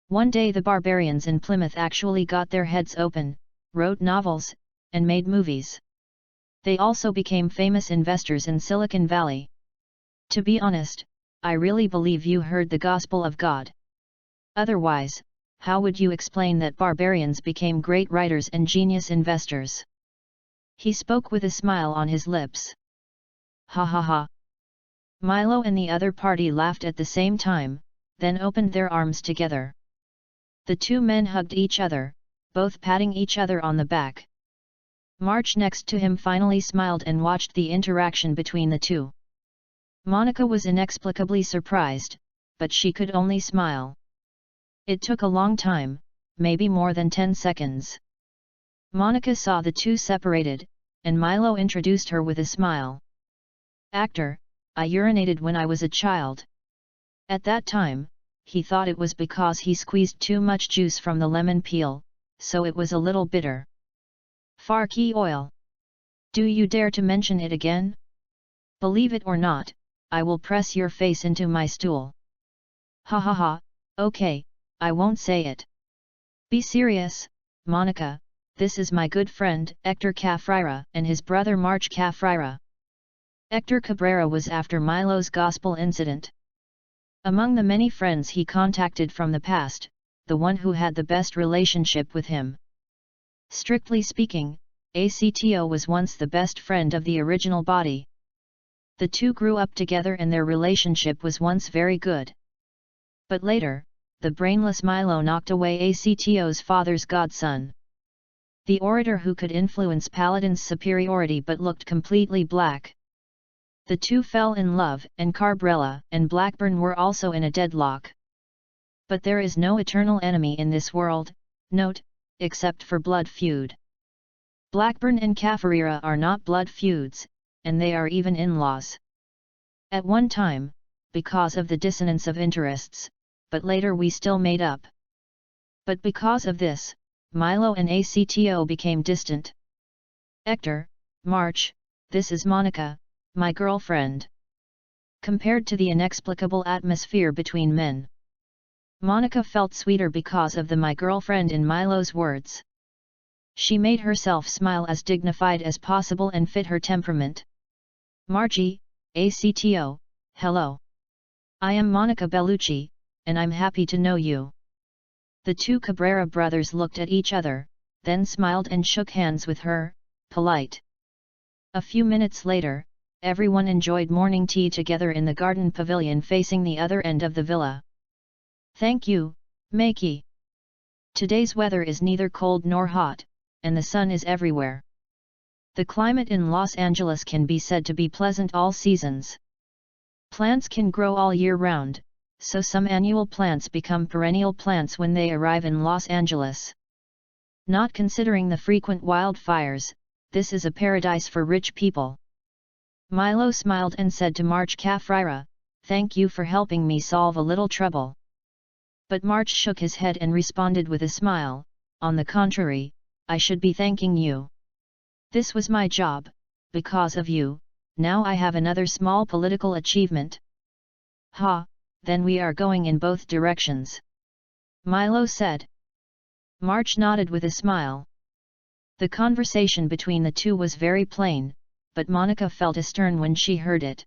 One day the barbarians in Plymouth actually got their heads open, wrote novels, and made movies. They also became famous investors in Silicon Valley. To be honest, I really believe you heard the gospel of God. Otherwise, how would you explain that barbarians became great writers and genius investors? He spoke with a smile on his lips. Ha ha ha. Milo and the other party laughed at the same time, then opened their arms together. The two men hugged each other, both patting each other on the back. March next to him finally smiled and watched the interaction between the two. Monica was inexplicably surprised, but she could only smile. It took a long time, maybe more than 10 seconds. Monica saw the two separated, and Milo introduced her with a smile. "Actor, I urinated when I was a child." At that time, he thought it was because he squeezed too much juice from the lemon peel, so it was a little bitter. "Farky oil. Do you dare to mention it again? Believe it or not, I will press your face into my stool." "Ha ha ha, okay, I won't say it." "Be serious, Monica, this is my good friend Hector Cabrera and his brother March Cabrera." Hector Cabrera was after Milo's gospel incident. Among the many friends he contacted from the past, the one who had the best relationship with him. Strictly speaking, ACTO was once the best friend of the original body. The two grew up together and their relationship was once very good. But later, the brainless Milo knocked away ACTO's father's godson. The orator who could influence Paladin's superiority but looked completely black. The two fell in love, and Cabrera and Blackburn were also in a deadlock. But there is no eternal enemy in this world, note, except for blood feud. Blackburn and Cabrera are not blood feuds, and they are even in-laws. At one time, because of the dissonance of interests, but later we still made up. But because of this, Milo and ACTO became distant. "Hector, March, this is Monica, my girlfriend." Compared to the inexplicable atmosphere between men, Monica felt sweeter because of the "my girlfriend" in Milo's words. She made herself smile as dignified as possible and fit her temperament. "Margie, ACTO, hello. I am Monica Bellucci, and I'm happy to know you." The two Cabrera brothers looked at each other, then smiled and shook hands with her, polite. A few minutes later, everyone enjoyed morning tea together in the garden pavilion facing the other end of the villa. "Thank you, Makey. Today's weather is neither cold nor hot, and the sun is everywhere. The climate in Los Angeles can be said to be pleasant all seasons. Plants can grow all year round, so some annual plants become perennial plants when they arrive in Los Angeles. Not considering the frequent wildfires, this is a paradise for rich people." Milo smiled and said to March Cabrera, "Thank you for helping me solve a little trouble." But March shook his head and responded with a smile, "On the contrary, I should be thanking you. This was my job, because of you, now I have another small political achievement." "Ha, then we are going in both directions," Milo said. March nodded with a smile. The conversation between the two was very plain, but Monica felt a stern when she heard it.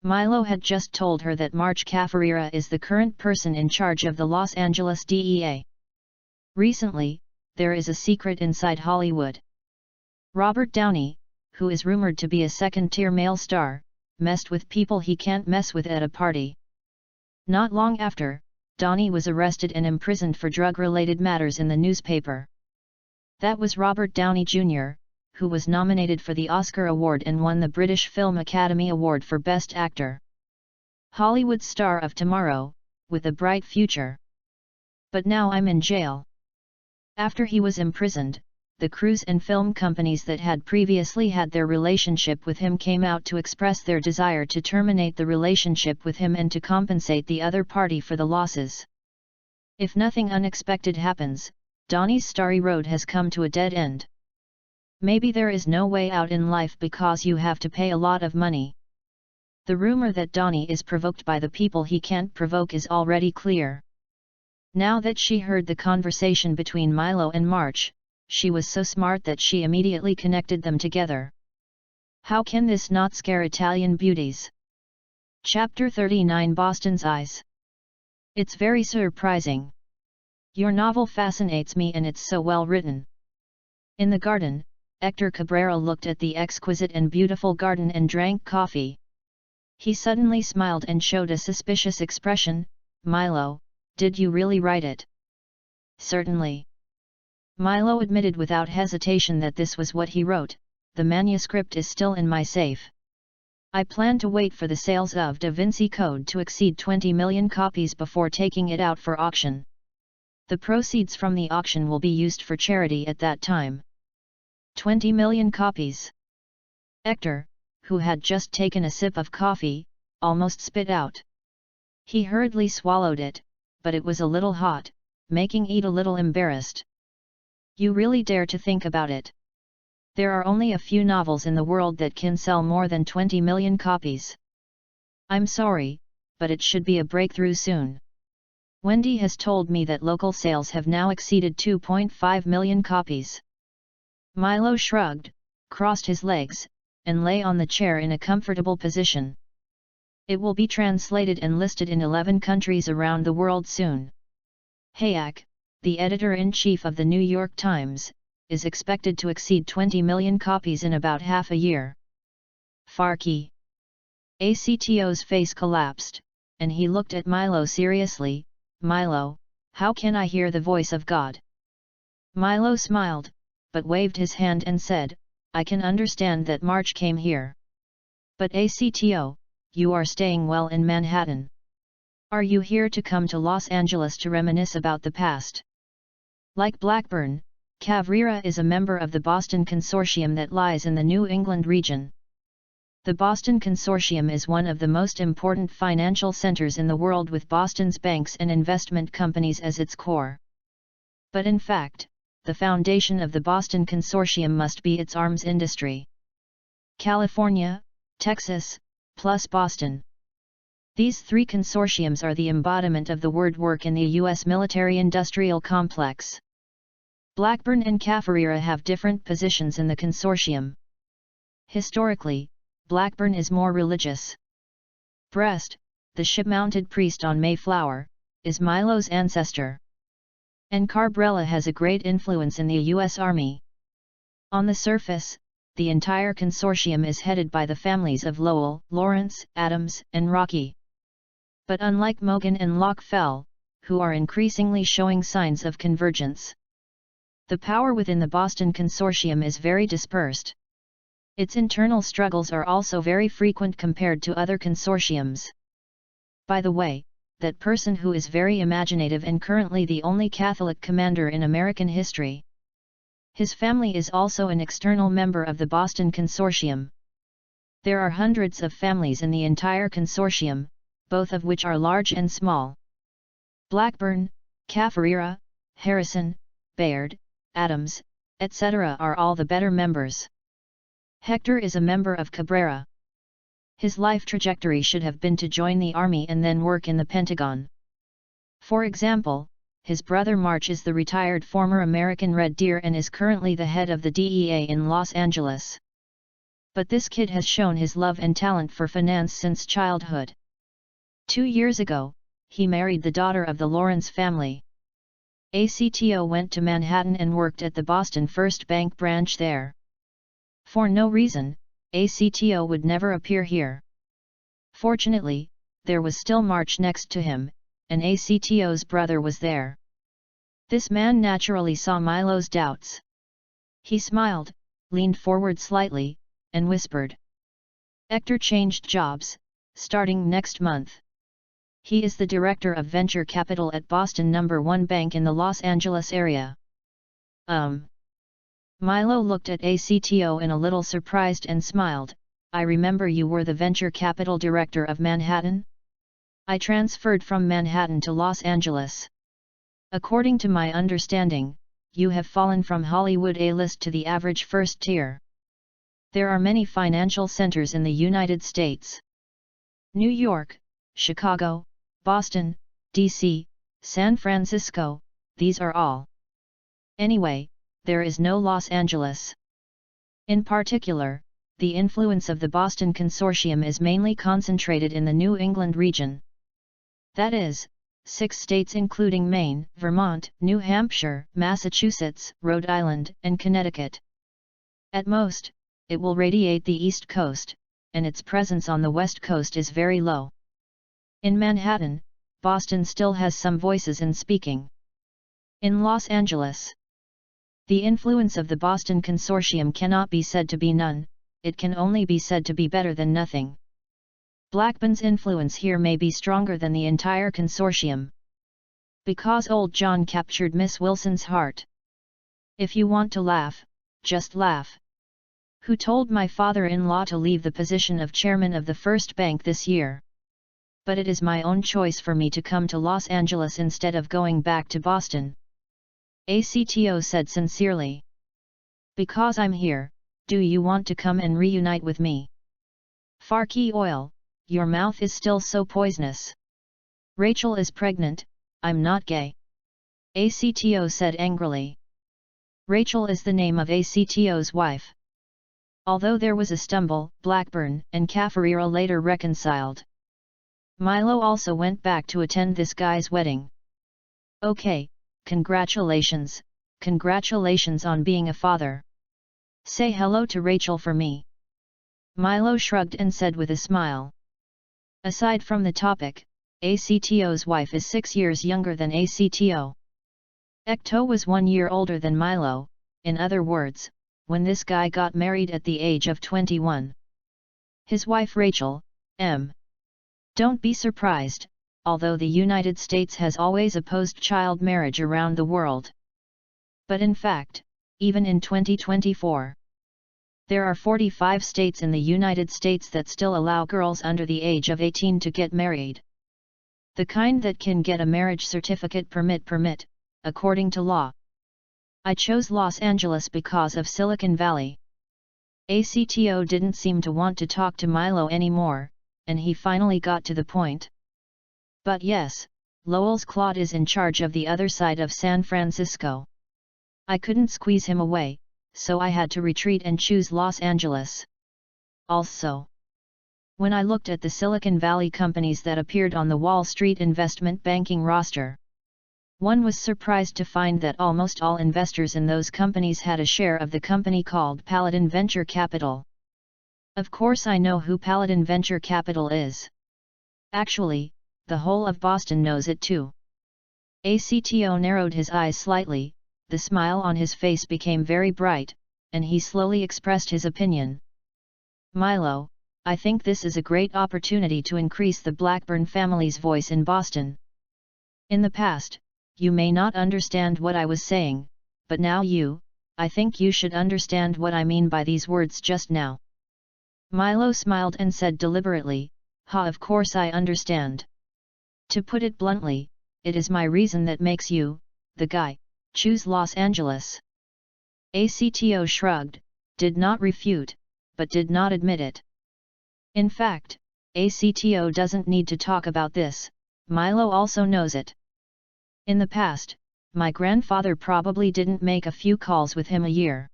Milo had just told her that March Cabrera is the current person in charge of the Los Angeles DEA. Recently, there is a secret inside Hollywood. Robert Downey, who is rumored to be a second-tier male star, messed with people he can't mess with at a party. Not long after, Downey was arrested and imprisoned for drug-related matters in the newspaper. That was Robert Downey Jr., who was nominated for the Oscar Award and won the British Film Academy Award for Best Actor. Hollywood star of tomorrow, with a bright future. But now I'm in jail. After he was imprisoned, the crews and film companies that had previously had their relationship with him came out to express their desire to terminate the relationship with him and to compensate the other party for the losses. If nothing unexpected happens, Donnie's starry road has come to a dead end. Maybe there is no way out in life because you have to pay a lot of money. The rumor that Donnie is provoked by the people he can't provoke is already clear. Now that she heard the conversation between Milo and March, she was so smart that she immediately connected them together. How can this not scare Italian beauties? Chapter 39 Boston's Eyes. It's very surprising. Your novel fascinates me and it's so well written. In the garden, Hector Cabrera looked at the exquisite and beautiful garden and drank coffee. He suddenly smiled and showed a suspicious expression. Milo, did you really write it? Certainly. Milo admitted without hesitation that this was what he wrote. The manuscript is still in my safe. I plan to wait for the sales of Da Vinci Code to exceed 20 million copies before taking it out for auction. The proceeds from the auction will be used for charity at that time. 20 million copies. Hector, who had just taken a sip of coffee, almost spit out. He hurriedly swallowed it, but it was a little hot, making Ed a little embarrassed. You really dare to think about it? There are only a few novels in the world that can sell more than 20 million copies. I'm sorry, but it should be a breakthrough soon. Wendy has told me that local sales have now exceeded 2.5 million copies. Milo shrugged, crossed his legs, and lay on the chair in a comfortable position. It will be translated and listed in 11 countries around the world soon. Hayek, the editor-in-chief of the New York Times, is expected to exceed 20 million copies in about half a year. Farky. ACTO's face collapsed, and he looked at Milo seriously. Milo, how can I hear the voice of God? Milo smiled, but waved his hand and said, I can understand that March came here. But ACTO, you are staying well in Manhattan. Are you here to come to Los Angeles to reminisce about the past? Like Blackburn, Cabrera is a member of the Boston Consortium that lies in the New England region. The Boston Consortium is one of the most important financial centers in the world, with Boston's banks and investment companies as its core. But in fact, the foundation of the Boston Consortium must be its arms industry. California, Texas, plus Boston. These three consortiums are the embodiment of the word work in the U.S. military-industrial complex. Blackburn and Cabrera have different positions in the consortium. Historically, Blackburn is more religious. Brest, the ship-mounted priest on Mayflower, is Milo's ancestor. And Cabrera has a great influence in the U.S. Army. On the surface, the entire consortium is headed by the families of Lowell, Lawrence, Adams, and Rocky. But unlike Mogan and Lockfell, who are increasingly showing signs of convergence, the power within the Boston Consortium is very dispersed. Its internal struggles are also very frequent compared to other consortiums. By the way, that person who is very imaginative and currently the only Catholic commander in American history. His family is also an external member of the Boston Consortium. There are hundreds of families in the entire consortium, both of which are large and small. Blackburn, Cabrera, Harrison, Bayard, Adams, etc. are all the better members. Hector is a member of Cabrera. His life trajectory should have been to join the army and then work in the Pentagon. For example, his brother March is the retired former American Red Deer and is currently the head of the DEA in Los Angeles. But this kid has shown his love and talent for finance since childhood. 2 years ago, he married the daughter of the Lawrence family. ACTO went to Manhattan and worked at the Boston First Bank branch there. For no reason, ACTO would never appear here. Fortunately, there was still March next to him, and ACTO's brother was there. This man naturally saw Milo's doubts. He smiled, leaned forward slightly, and whispered. Hector changed jobs, starting next month. He is the director of venture capital at Boston No. 1 Bank in the Los Angeles area. Milo looked at ACTO in a little surprised and smiled. I remember you were the venture capital director of Manhattan? I transferred from Manhattan to Los Angeles. According to my understanding, you have fallen from Hollywood A-list to the average first tier. There are many financial centers in the United States. New York, Chicago, Boston, D.C., San Francisco, these are all. Anyway, there is no Los Angeles. In particular, the influence of the Boston Consortium is mainly concentrated in the New England region. That is, 6 states including Maine, Vermont, New Hampshire, Massachusetts, Rhode Island, and Connecticut. At most, it will radiate the East Coast, and its presence on the West Coast is very low. In Manhattan, Boston still has some voices in speaking. In Los Angeles, the influence of the Boston Consortium cannot be said to be none, it can only be said to be better than nothing. Blackburn's influence here may be stronger than the entire consortium. Because old John captured Miss Wilson's heart. If you want to laugh, just laugh. Who told my father-in-law to leave the position of chairman of the First Bank this year? But it is my own choice for me to come to Los Angeles instead of going back to Boston. ACTO said sincerely. Because I'm here, do you want to come and reunite with me? Farkey Oil, your mouth is still so poisonous. Rachel is pregnant, I'm not gay. ACTO said angrily. Rachel is the name of ACTO's wife. Although there was a stumble, Blackburn and Caffarero later reconciled. Milo also went back to attend this guy's wedding. Okay, congratulations on being a father. Say hello to Rachel for me. Milo shrugged and said with a smile. Aside from the topic, ACTO's wife is 6 years younger than ACTO. Ecto was 1 year older than Milo, in other words, when this guy got married at the age of 21. His wife Rachel, M. Don't be surprised, although the United States has always opposed child marriage around the world. But in fact, even in 2024, there are 45 states in the United States that still allow girls under the age of 18 to get married. The kind that can get a marriage certificate permit, according to law. I chose Los Angeles because of Silicon Valley. ACTO didn't seem to want to talk to Milo anymore, and he finally got to the point. But yes, Lowell's Claude is in charge of the other side of San Francisco. I couldn't squeeze him away, so I had to retreat and choose Los Angeles. Also, when I looked at the Silicon Valley companies that appeared on the Wall Street investment banking roster, one was surprised to find that almost all investors in those companies had a share of the company called Paladin Venture Capital. Of course I know who Paladin Venture Capital is. Actually, the whole of Boston knows it too. ACTO narrowed his eyes slightly, the smile on his face became very bright, and he slowly expressed his opinion. Milo, I think this is a great opportunity to increase the Blackburn family's voice in Boston. In the past, you may not understand what I was saying, but now I think you should understand what I mean by these words just now. Milo smiled and said deliberately, of course I understand. To put it bluntly, it is my reason that makes you, the guy, choose Los Angeles. ACTO shrugged, did not refute, but did not admit it. In fact, ACTO doesn't need to talk about this, Milo also knows it. In the past, my grandfather probably didn't make a few calls with him a year.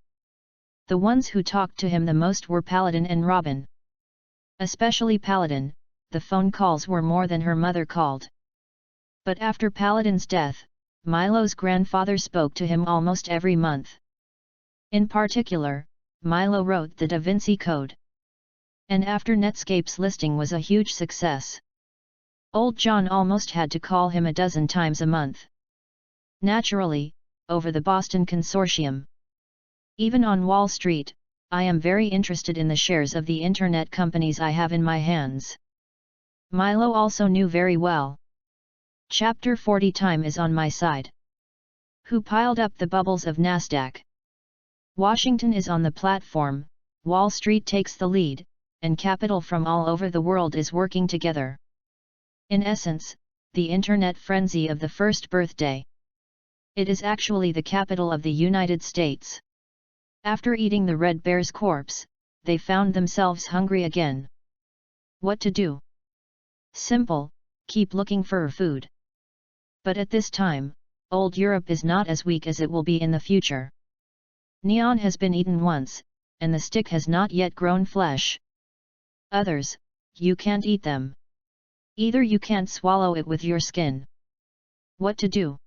The ones who talked to him the most were Paladin and Robin. Especially Paladin, the phone calls were more than her mother called. But after Paladin's death, Milo's grandfather spoke to him almost every month. In particular, Milo wrote the Da Vinci Code. And after Netscape's listing was a huge success, old John almost had to call him a dozen times a month. Naturally, over the Boston Consortium. Even on Wall Street, I am very interested in the shares of the internet companies I have in my hands. Milo also knew very well. Chapter 40 time is on my side. Who piled up the bubbles of Nasdaq? Washington is on the platform, Wall Street takes the lead, and capital from all over the world is working together. In essence, the internet frenzy of the first birthday. It is actually the capital of the United States. After eating the Red Bear's corpse, they found themselves hungry again. What to do? Simple, keep looking for food. But at this time, old Europe is not as weak as it will be in the future. Neon has been eaten once, and the stick has not yet grown flesh. Others, you can't eat them. Either you can't swallow it with your skin. What to do?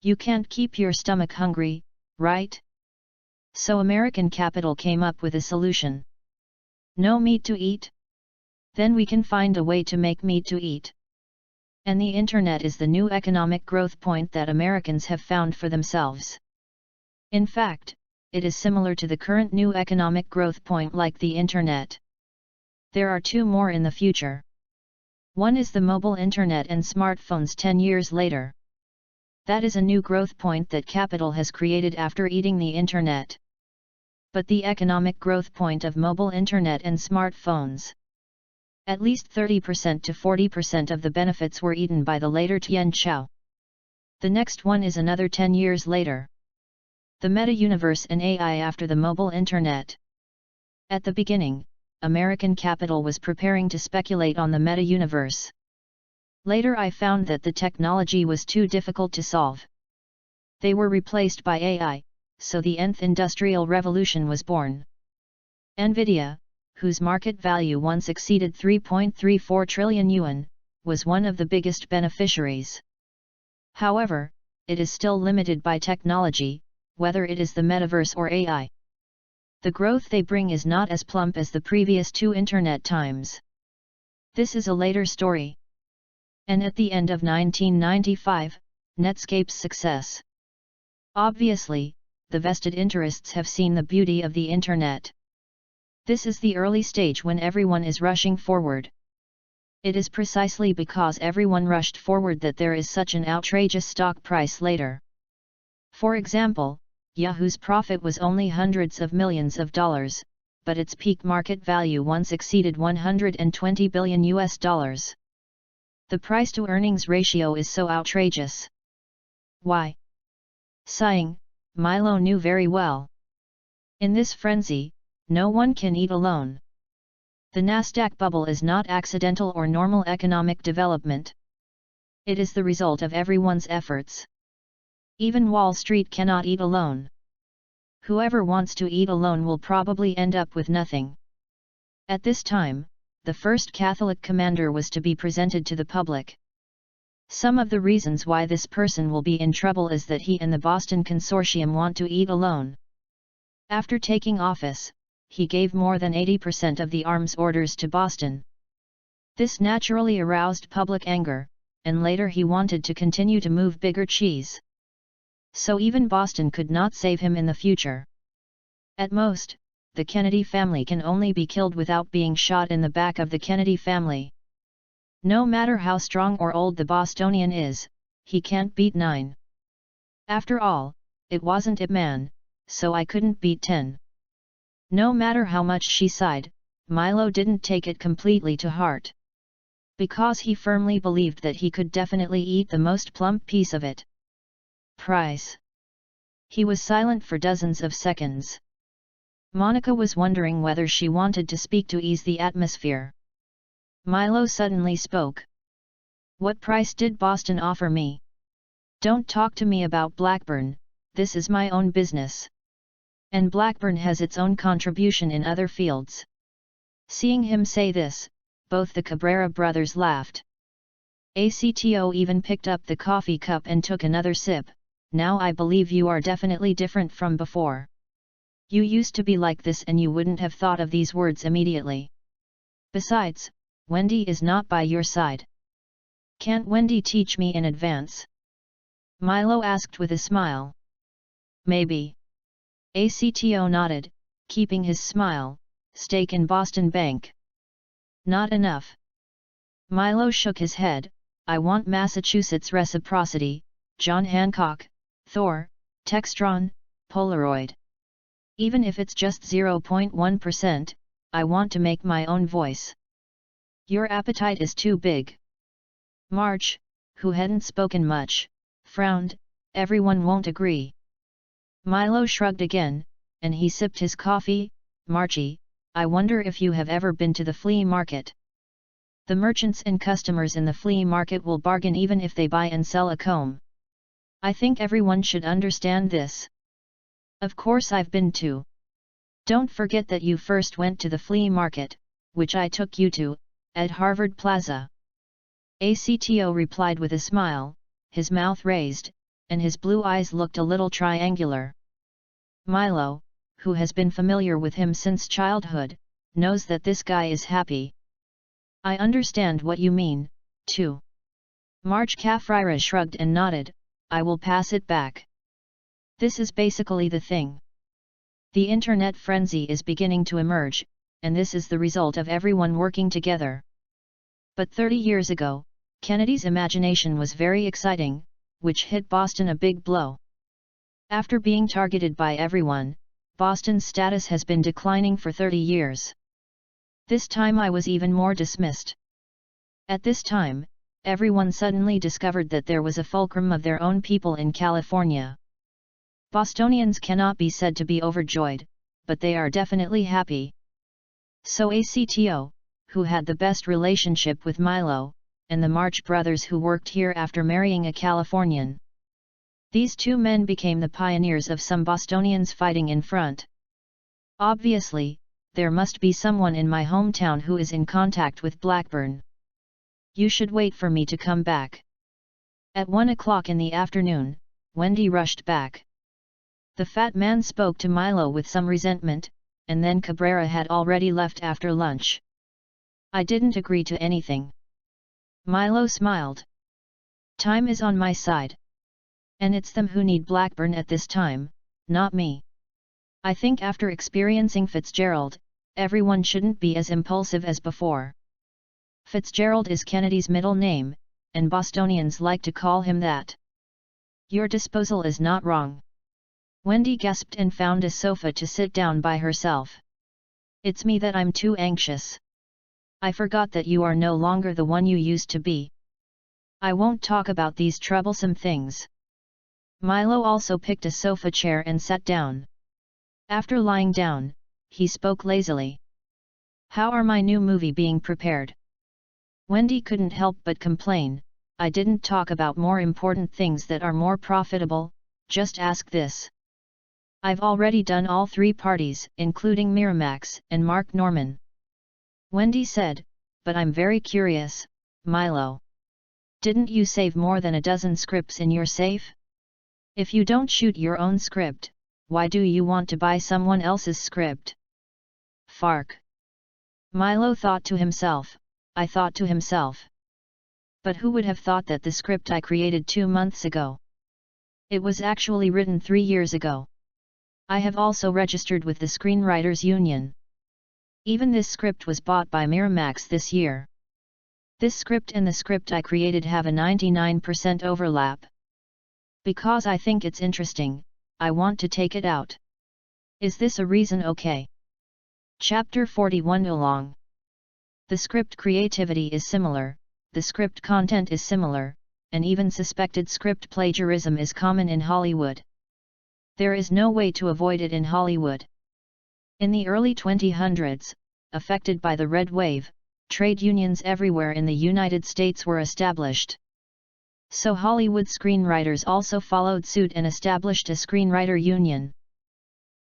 You can't keep your stomach hungry, right? So American capital came up with a solution. No meat to eat? Then we can find a way to make meat to eat. And the internet is the new economic growth point that Americans have found for themselves. In fact, it is similar to the current new economic growth point like the internet. There are two more in the future. One is the mobile internet and smartphones 10 years later. That is a new growth point that capital has created after eating the internet. But the economic growth point of mobile internet and smartphones. At least 30% to 40% of the benefits were eaten by the later Tian Chao. The next one is another 10 years later. The meta-universe and AI after the mobile internet. At the beginning, American capital was preparing to speculate on the meta-universe. Later I found that the technology was too difficult to solve. They were replaced by AI, so the nth industrial revolution was born. Nvidia, whose market value once exceeded 3.34 trillion yuan, was one of the biggest beneficiaries. However, it is still limited by technology, whether it is the metaverse or AI. The growth they bring is not as plump as the previous two internet times. This is a later story. And at the end of 1995, Netscape's success. Obviously, the vested interests have seen the beauty of the internet. This is the early stage when everyone is rushing forward. It is precisely because everyone rushed forward that there is such an outrageous stock price later. For example, Yahoo's profit was only hundreds of millions of dollars, but its peak market value once exceeded $120 billion. The price-to-earnings ratio is so outrageous. Why? Sighing, Milo knew very well. In this frenzy, no one can eat alone. The Nasdaq bubble is not accidental or normal economic development. It is the result of everyone's efforts. Even Wall Street cannot eat alone. Whoever wants to eat alone will probably end up with nothing. At this time, the first Catholic commander was to be presented to the public. Some of the reasons why this person will be in trouble is that he and the Boston Consortium want to eat alone. After taking office, he gave more than 80% of the arms orders to Boston. This naturally aroused public anger, and later he wanted to continue to move bigger cheese. So even Boston could not save him in the future. At most, the Kennedy family can only be killed without being shot in the back of the Kennedy family. No matter how strong or old the Bostonian is, he can't beat 9. After all, it wasn't a man, so I couldn't beat 10. No matter how much she sighed, Milo didn't take it completely to heart. Because he firmly believed that he could definitely eat the most plump piece of it. Price. He was silent for dozens of seconds. Monica was wondering whether she wanted to speak to ease the atmosphere. Milo suddenly spoke. What price did Boston offer me? Don't talk to me about Blackburn, this is my own business. And Blackburn has its own contribution in other fields. Seeing him say this, both the Cabrera brothers laughed. ACTO even picked up the coffee cup and took another sip. Now I believe you are definitely different from before. You used to be like this and you wouldn't have thought of these words immediately. Besides, Wendy is not by your side. Can't Wendy teach me in advance? Milo asked with a smile. Maybe. ACTO nodded, keeping his smile. Stake in Boston Bank. Not enough. Milo shook his head. I want Massachusetts reciprocity, John Hancock, Thor, Textron, Polaroid. Even if it's just 0.1%, I want to make my own voice. Your appetite is too big. March, who hadn't spoken much, frowned. Everyone won't agree. Milo shrugged again, and he sipped his coffee. Marchie, I wonder if you have ever been to the flea market. The merchants and customers in the flea market will bargain even if they buy and sell a comb. I think everyone should understand this. Of course I've been to. Don't forget that you first went to the flea market, which I took you to, at Harvard Plaza. ACTO replied with a smile, his mouth raised, and his blue eyes looked a little triangular. Milo, who has been familiar with him since childhood, knows that this guy is happy. I understand what you mean, too. March Kafrira shrugged and nodded, I will pass it back. This is basically the thing. The internet frenzy is beginning to emerge, and this is the result of everyone working together. But 30 years ago, Kennedy's imagination was very exciting, which hit Boston a big blow. After being targeted by everyone, Boston's status has been declining for 30 years. This time I was even more dismissed. At this time, everyone suddenly discovered that there was a fulcrum of their own people in California. Bostonians cannot be said to be overjoyed, but they are definitely happy. So ACTO, who had the best relationship with Milo, and the March brothers who worked here after marrying a Californian. These two men became the pioneers of some Bostonians fighting in front. Obviously, there must be someone in my hometown who is in contact with Blackburn. You should wait for me to come back. At 1 o'clock in the afternoon, Wendy rushed back. The fat man spoke to Milo with some resentment, and then Cabrera had already left after lunch. I didn't agree to anything. Milo smiled. Time is on my side. And it's them who need Blackburn at this time, not me. I think after experiencing Fitzgerald, everyone shouldn't be as impulsive as before. Fitzgerald is Kennedy's middle name, and Bostonians like to call him that. Your disposal is not wrong. Wendy gasped and found a sofa to sit down by herself. It's me that I'm too anxious. I forgot that you are no longer the one you used to be. I won't talk about these troublesome things. Milo also picked a sofa chair and sat down. After lying down, he spoke lazily. How are my new movie being prepared? Wendy couldn't help but complain, I didn't talk about more important things that are more profitable, just ask this. I've already done all 3 parties, including Miramax and Mark Norman. Wendy said, but I'm very curious, Milo. Didn't you save more than a dozen scripts in your safe? If you don't shoot your own script, why do you want to buy someone else's script? Fark. Milo thought to himself, I thought to himself. But who would have thought that the script I created 2 months ago? It was actually written 3 years ago. I have also registered with the Screenwriters Union. Even this script was bought by Miramax this year. This script and the script I created have a 99% overlap. Because I think it's interesting, I want to take it out. Is this a reason? Okay. Chapter 41 Along. The script creativity is similar, the script content is similar, and even suspected script plagiarism is common in Hollywood. There is no way to avoid it in Hollywood. In the early 2000s, affected by the Red Wave, trade unions everywhere in the United States were established. So Hollywood screenwriters also followed suit and established a screenwriter union.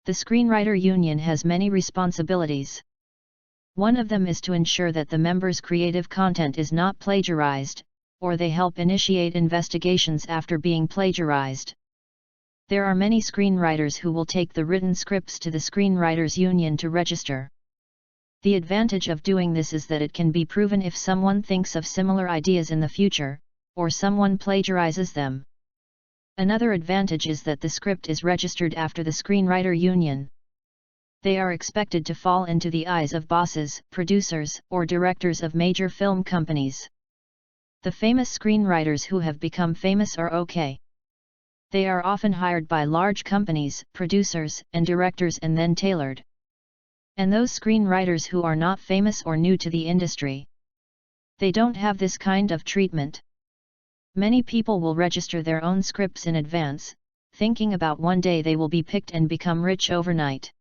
The screenwriter union has many responsibilities. One of them is to ensure that the members' creative content is not plagiarized, or they help initiate investigations after being plagiarized. There are many screenwriters who will take the written scripts to the Screenwriters Union to register. The advantage of doing this is that it can be proven if someone thinks of similar ideas in the future, or someone plagiarizes them. Another advantage is that the script is registered after the Screenwriter Union. They are expected to fall into the eyes of bosses, producers, or directors of major film companies. The famous screenwriters who have become famous are okay. They are often hired by large companies, producers, and directors and then tailored. And those screenwriters who are not famous or new to the industry, they don't have this kind of treatment. Many people will register their own scripts in advance, thinking about one day they will be picked and become rich overnight.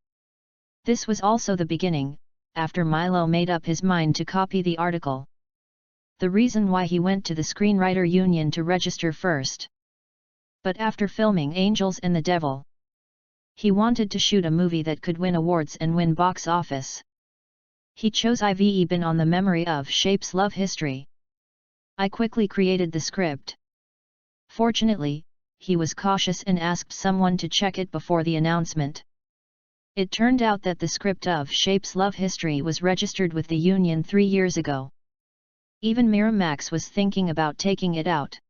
This was also the beginning, after Milo made up his mind to copy the article. The reason why he went to the Screenwriter Union to register first. But after filming Angels and the Devil, he wanted to shoot a movie that could win awards and win box office. He chose I've been on the memory of Shapes Love History. I quickly created the script. Fortunately, he was cautious and asked someone to check it before the announcement. It turned out that the script of Shapes Love History was registered with the Union 3 years ago. Even Miramax was thinking about taking it out.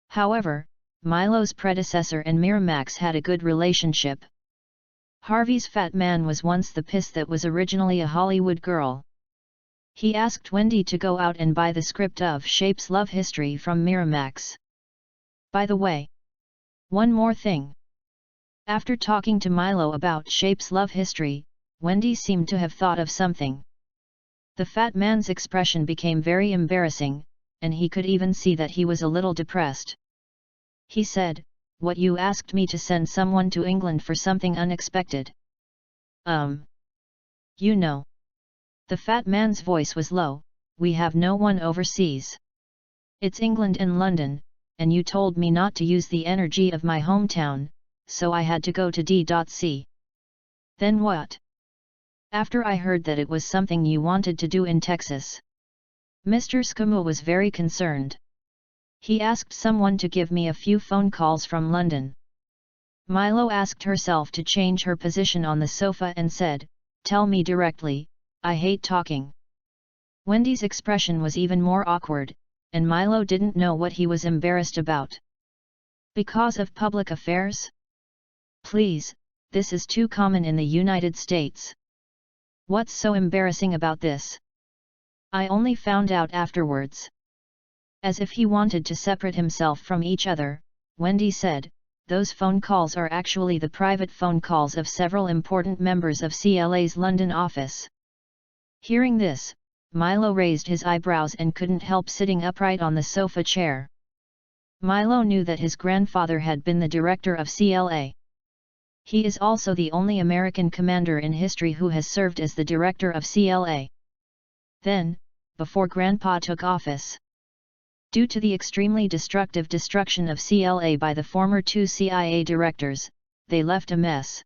However, Milo's predecessor and Miramax had a good relationship. Harvey's fat man was once the piss that was originally a Hollywood girl. He asked Wendy to go out and buy the script of Shape's love history from Miramax. By the way, one more thing. After talking to Milo about Shape's love history, Wendy seemed to have thought of something. The fat man's expression became very embarrassing, and he could even see that he was a little depressed. He said, "What, you asked me to send someone to England for something unexpected?" You know. The fat man's voice was low, "We have no one overseas. It's England and London, and you told me not to use the energy of my hometown, so I had to go to D.C. Then what? After I heard that it was something you wanted to do in Texas." Mr. Scamu was very concerned. He asked someone to give me a few phone calls from London. Milo asked herself to change her position on the sofa and said, "Tell me directly, I hate talking." Wendy's expression was even more awkward, and Milo didn't know what he was embarrassed about. Because of public affairs? Please, this is too common in the United States. What's so embarrassing about this? I only found out afterwards. As if he wanted to separate himself from each other, Wendy said, "Those phone calls are actually the private phone calls of several important members of CLA's London office." Hearing this, Milo raised his eyebrows and couldn't help sitting upright on the sofa chair. Milo knew that his grandfather had been the director of CLA. He is also the only American commander in history who has served as the director of CLA. Then, before Grandpa took office, due to the extremely destructive destruction of CLA by the former two CIA directors, they left a mess.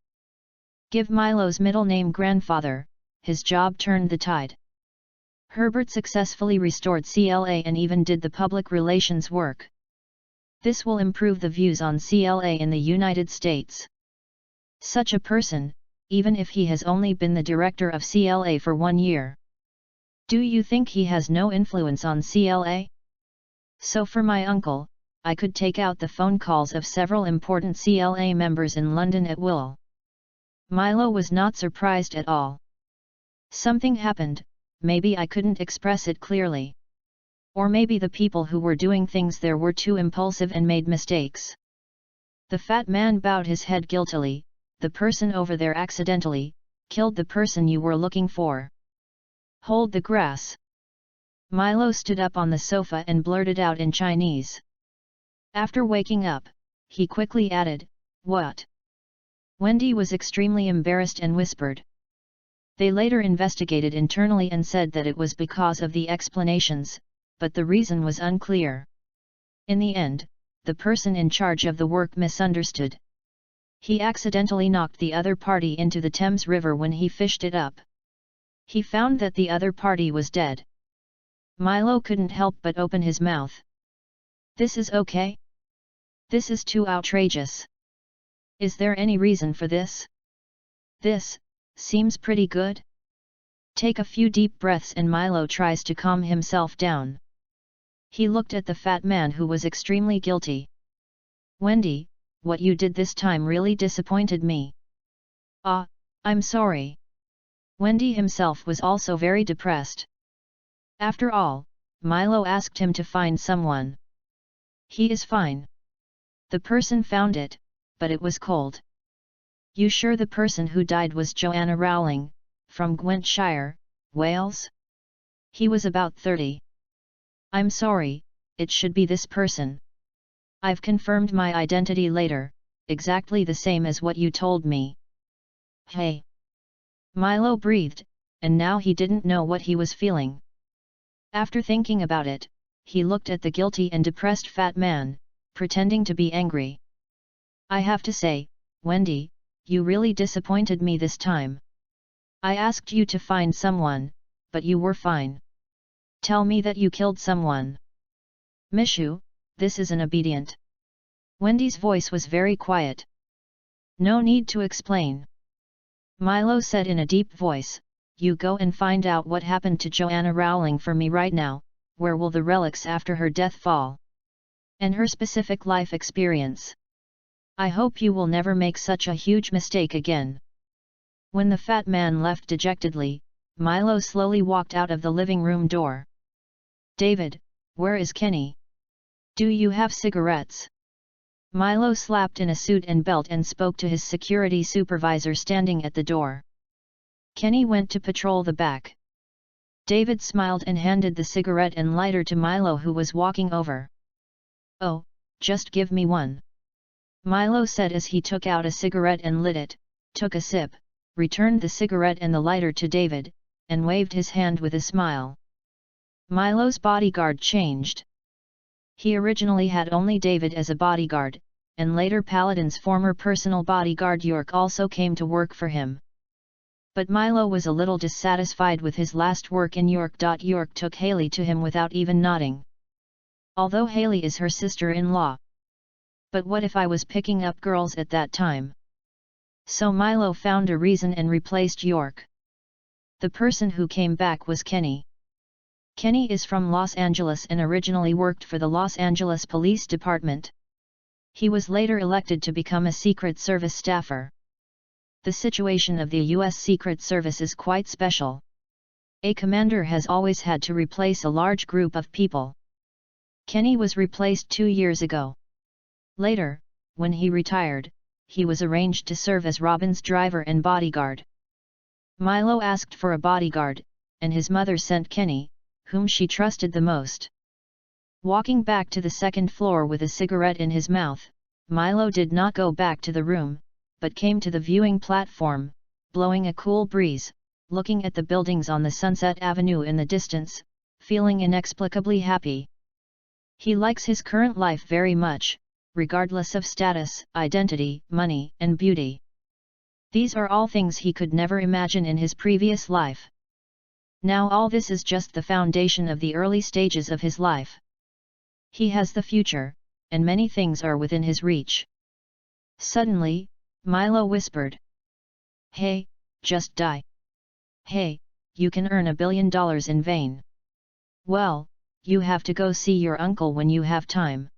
Give Milo's middle name grandfather, his job turned the tide. Herbert successfully restored CLA and even did the public relations work. This will improve the views on CLA in the United States. Such a person, even if he has only been the director of CLA for 1 year. Do you think he has no influence on CLA? So for my uncle, I could take out the phone calls of several important CLA members in London at will. Milo was not surprised at all. Something happened, maybe I couldn't express it clearly. Or maybe the people who were doing things there were too impulsive and made mistakes. The fat man bowed his head guiltily. "The person over there accidentally killed the person you were looking for. Hold the grass." Milo stood up on the sofa and blurted out in Chinese. After waking up, he quickly added, "What?" Wendy was extremely embarrassed and whispered. They later investigated internally and said that it was because of the explanations, but the reason was unclear. In the end, the person in charge of the work misunderstood. He accidentally knocked the other party into the Thames River when he fished it up. He found that the other party was dead. Milo couldn't help but open his mouth. "This is okay? This is too outrageous. Is there any reason for this? This seems pretty good." Take a few deep breaths and Milo tries to calm himself down. He looked at the fat man who was extremely guilty. "Wendy, what you did this time really disappointed me. I'm sorry." Wendy himself was also very depressed. After all, Milo asked him to find someone. He is fine. The person found it, but it was cold. You sure the person who died was Joanna Rowling, from Gwentshire, Wales? He was about 30. I'm sorry, it should be this person. I've confirmed my identity later, exactly the same as what you told me. Hey! Milo breathed, and now he didn't know what he was feeling. After thinking about it, he looked at the guilty and depressed fat man, pretending to be angry. "I have to say, Wendy, you really disappointed me this time. I asked you to find someone, but you were fine. Tell me that you killed someone." "Mishu, this isn't obedient." Wendy's voice was very quiet. "No need to explain." Milo said in a deep voice, "You go and find out what happened to Joanna Rowling for me right now, where will the relics after her death fall? And her specific life experience. I hope you will never make such a huge mistake again. When the fat man left dejectedly, Milo slowly walked out of the living room door. David, where is Kenny? Do you have cigarettes? Milo slapped in a suit and belt and spoke to his security supervisor standing at the door. Kenny went to patrol the back. David smiled and handed the cigarette and lighter to Milo, who was walking over. Oh, just give me one. Milo said as he took out a cigarette and lit it, took a sip, returned the cigarette and the lighter to David, and waved his hand with a smile. Milo's bodyguard changed. He originally had only David as a bodyguard, and later Paladin's former personal bodyguard York also came to work for him. But Milo was a little dissatisfied with his last work in York. York took Haley to him without even nodding. Although Haley is her sister-in-law. But what if I was picking up girls at that time? So Milo found a reason and replaced York. The person who came back was Kenny. Kenny is from Los Angeles and originally worked for the Los Angeles Police Department. He was later elected to become a Secret Service staffer. The situation of the U.S. Secret Service is quite special. A commander has always had to replace a large group of people. Kenny was replaced 2 years ago. Later, when he retired, he was arranged to serve as Robin's driver and bodyguard. Milo asked for a bodyguard, and his mother sent Kenny, whom she trusted the most. Walking back to the second floor with a cigarette in his mouth, Milo did not go back to the room, but came to the viewing platform, blowing a cool breeze, looking at the buildings on the Sunset Avenue in the distance, feeling inexplicably happy. He likes his current life very much, regardless of status, identity, money, and beauty. These are all things he could never imagine in his previous life. Now all this is just the foundation of the early stages of his life. He has the future, and many things are within his reach. Suddenly, Milo whispered. Hey, just die. Hey, you can earn $1 billion in vain. Well, you have to go see your uncle when you have time.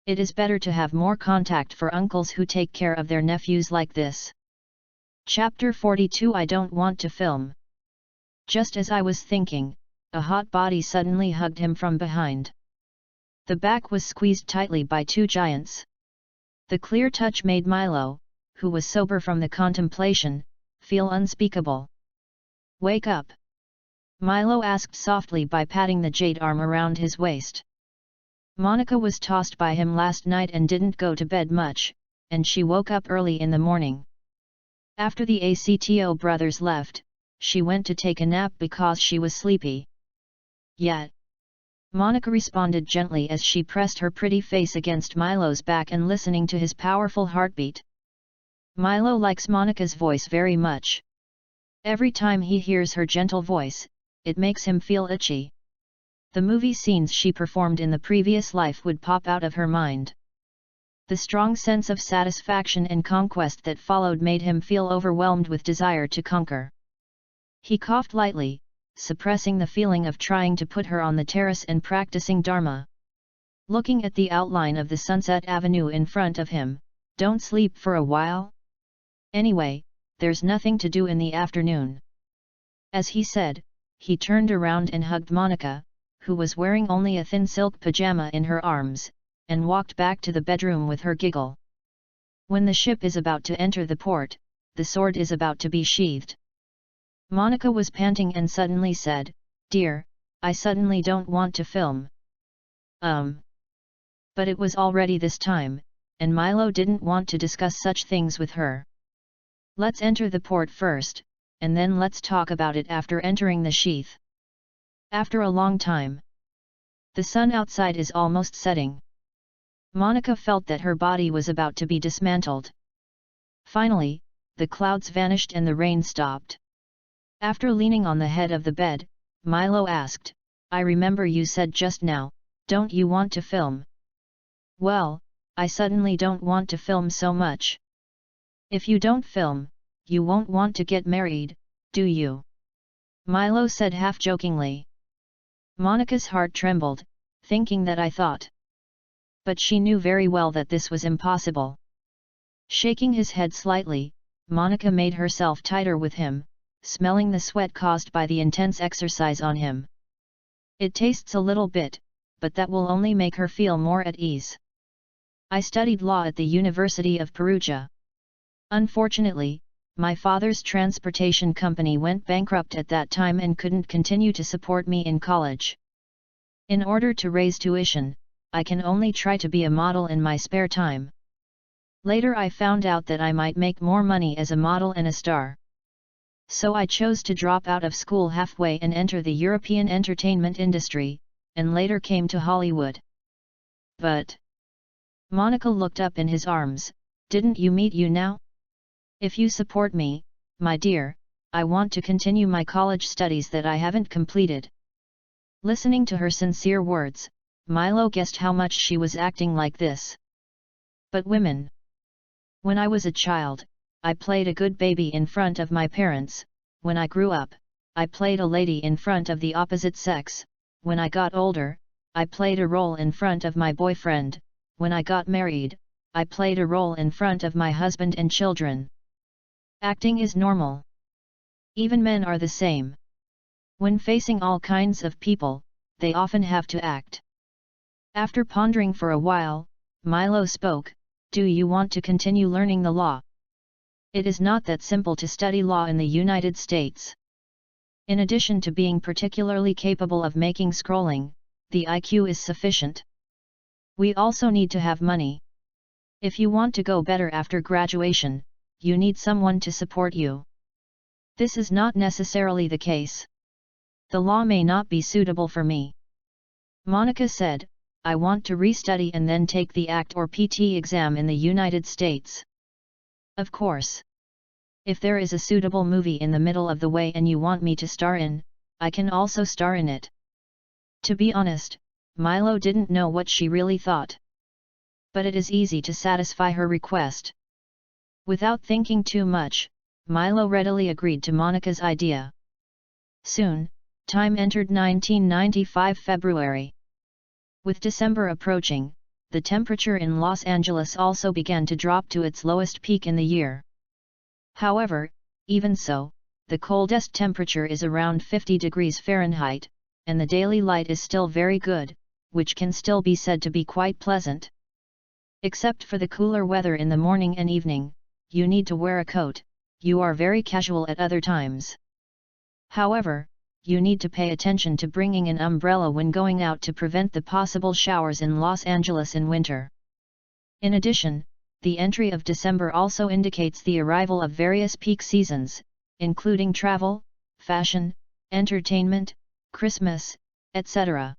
It is better to have more contact for uncles who take care of their nephews like this. Chapter 42. I don't want to film. Just as I was thinking, a hot body suddenly hugged him from behind. The back was squeezed tightly by two giants. The clear touch made Milo, who was sober from the contemplation, feel unspeakable. Wake up! Milo asked softly by patting the jade arm around his waist. Monica was tossed by him last night and didn't go to bed much, and she woke up early in the morning. After the ACTO brothers left, she went to take a nap because she was sleepy. Yet, Monica responded gently as she pressed her pretty face against Milo's back and listening to his powerful heartbeat. Milo likes Monica's voice very much. Every time he hears her gentle voice, it makes him feel itchy. The movie scenes she performed in the previous life would pop out of her mind. The strong sense of satisfaction and conquest that followed made him feel overwhelmed with desire to conquer. He coughed lightly, suppressing the feeling of trying to put her on the terrace and practicing Dharma. Looking at the outline of the Sunset Avenue in front of him, don't sleep for a while? Anyway, there's nothing to do in the afternoon. As he said, he turned around and hugged Monica, who was wearing only a thin silk pajama in her arms, and walked back to the bedroom with her giggle. When the ship is about to enter the port, the sword is about to be sheathed. Monica was panting and suddenly said, "Dear, I suddenly don't want to film." But it was already this time, and Milo didn't want to discuss such things with her. Let's enter the port first, and then let's talk about it after entering the sheath. After a long time, the sun outside is almost setting. Monica felt that her body was about to be dismantled. Finally, the clouds vanished and the rain stopped. After leaning on the head of the bed, Milo asked, "I remember you said just now, don't you want to film?" "Well, I suddenly don't want to film so much." "If you don't film, you won't want to get married, do you?" Milo said half-jokingly. Monica's heart trembled, thinking that I thought. But she knew very well that this was impossible. Shaking his head slightly, Monica made herself tighter with him, smelling the sweat caused by the intense exercise on him. It tastes a little bit, but that will only make her feel more at ease. I studied law at the University of Perugia. Unfortunately, my father's transportation company went bankrupt at that time and couldn't continue to support me in college. In order to raise tuition, I can only try to be a model in my spare time. Later I found out that I might make more money as a model and a star. So I chose to drop out of school halfway and enter the European entertainment industry, and later came to Hollywood. But Monica looked up in his arms. Didn't you meet you now? If you support me, my dear, I want to continue my college studies that I haven't completed. Listening to her sincere words, Milo guessed how much she was acting like this. But women. When I was a child, I played a good baby in front of my parents. When I grew up, I played a lady in front of the opposite sex. When I got older, I played a role in front of my boyfriend. When I got married, I played a role in front of my husband and children. Acting is normal. Even men are the same. When facing all kinds of people, they often have to act. After pondering for a while, Milo spoke. Do you want to continue learning the law? It is not that simple to study law in the United States. In addition to being particularly capable of making scrolling, the IQ is sufficient. We also need to have money. If you want to go better after graduation, you need someone to support you. This is not necessarily the case. The law may not be suitable for me. Monica said, I want to restudy and then take the ACT or PT exam in the United States. Of course. If there is a suitable movie in the middle of the way and you want me to star in, I can also star in it. To be honest, Milo didn't know what she really thought. But it is easy to satisfy her request. Without thinking too much, Milo readily agreed to Monica's idea. Soon, time entered 1995 February. With December approaching, the temperature in Los Angeles also began to drop to its lowest peak in the year. However, even so, the coldest temperature is around 50 degrees Fahrenheit, and the daily light is still very good, which can still be said to be quite pleasant. Except for the cooler weather in the morning and evening, you need to wear a coat. You are very casual at other times. However, you need to pay attention to bringing an umbrella when going out to prevent the possible showers in Los Angeles in winter. In addition, the entry of December also indicates the arrival of various peak seasons, including travel, fashion, entertainment, Christmas, etc.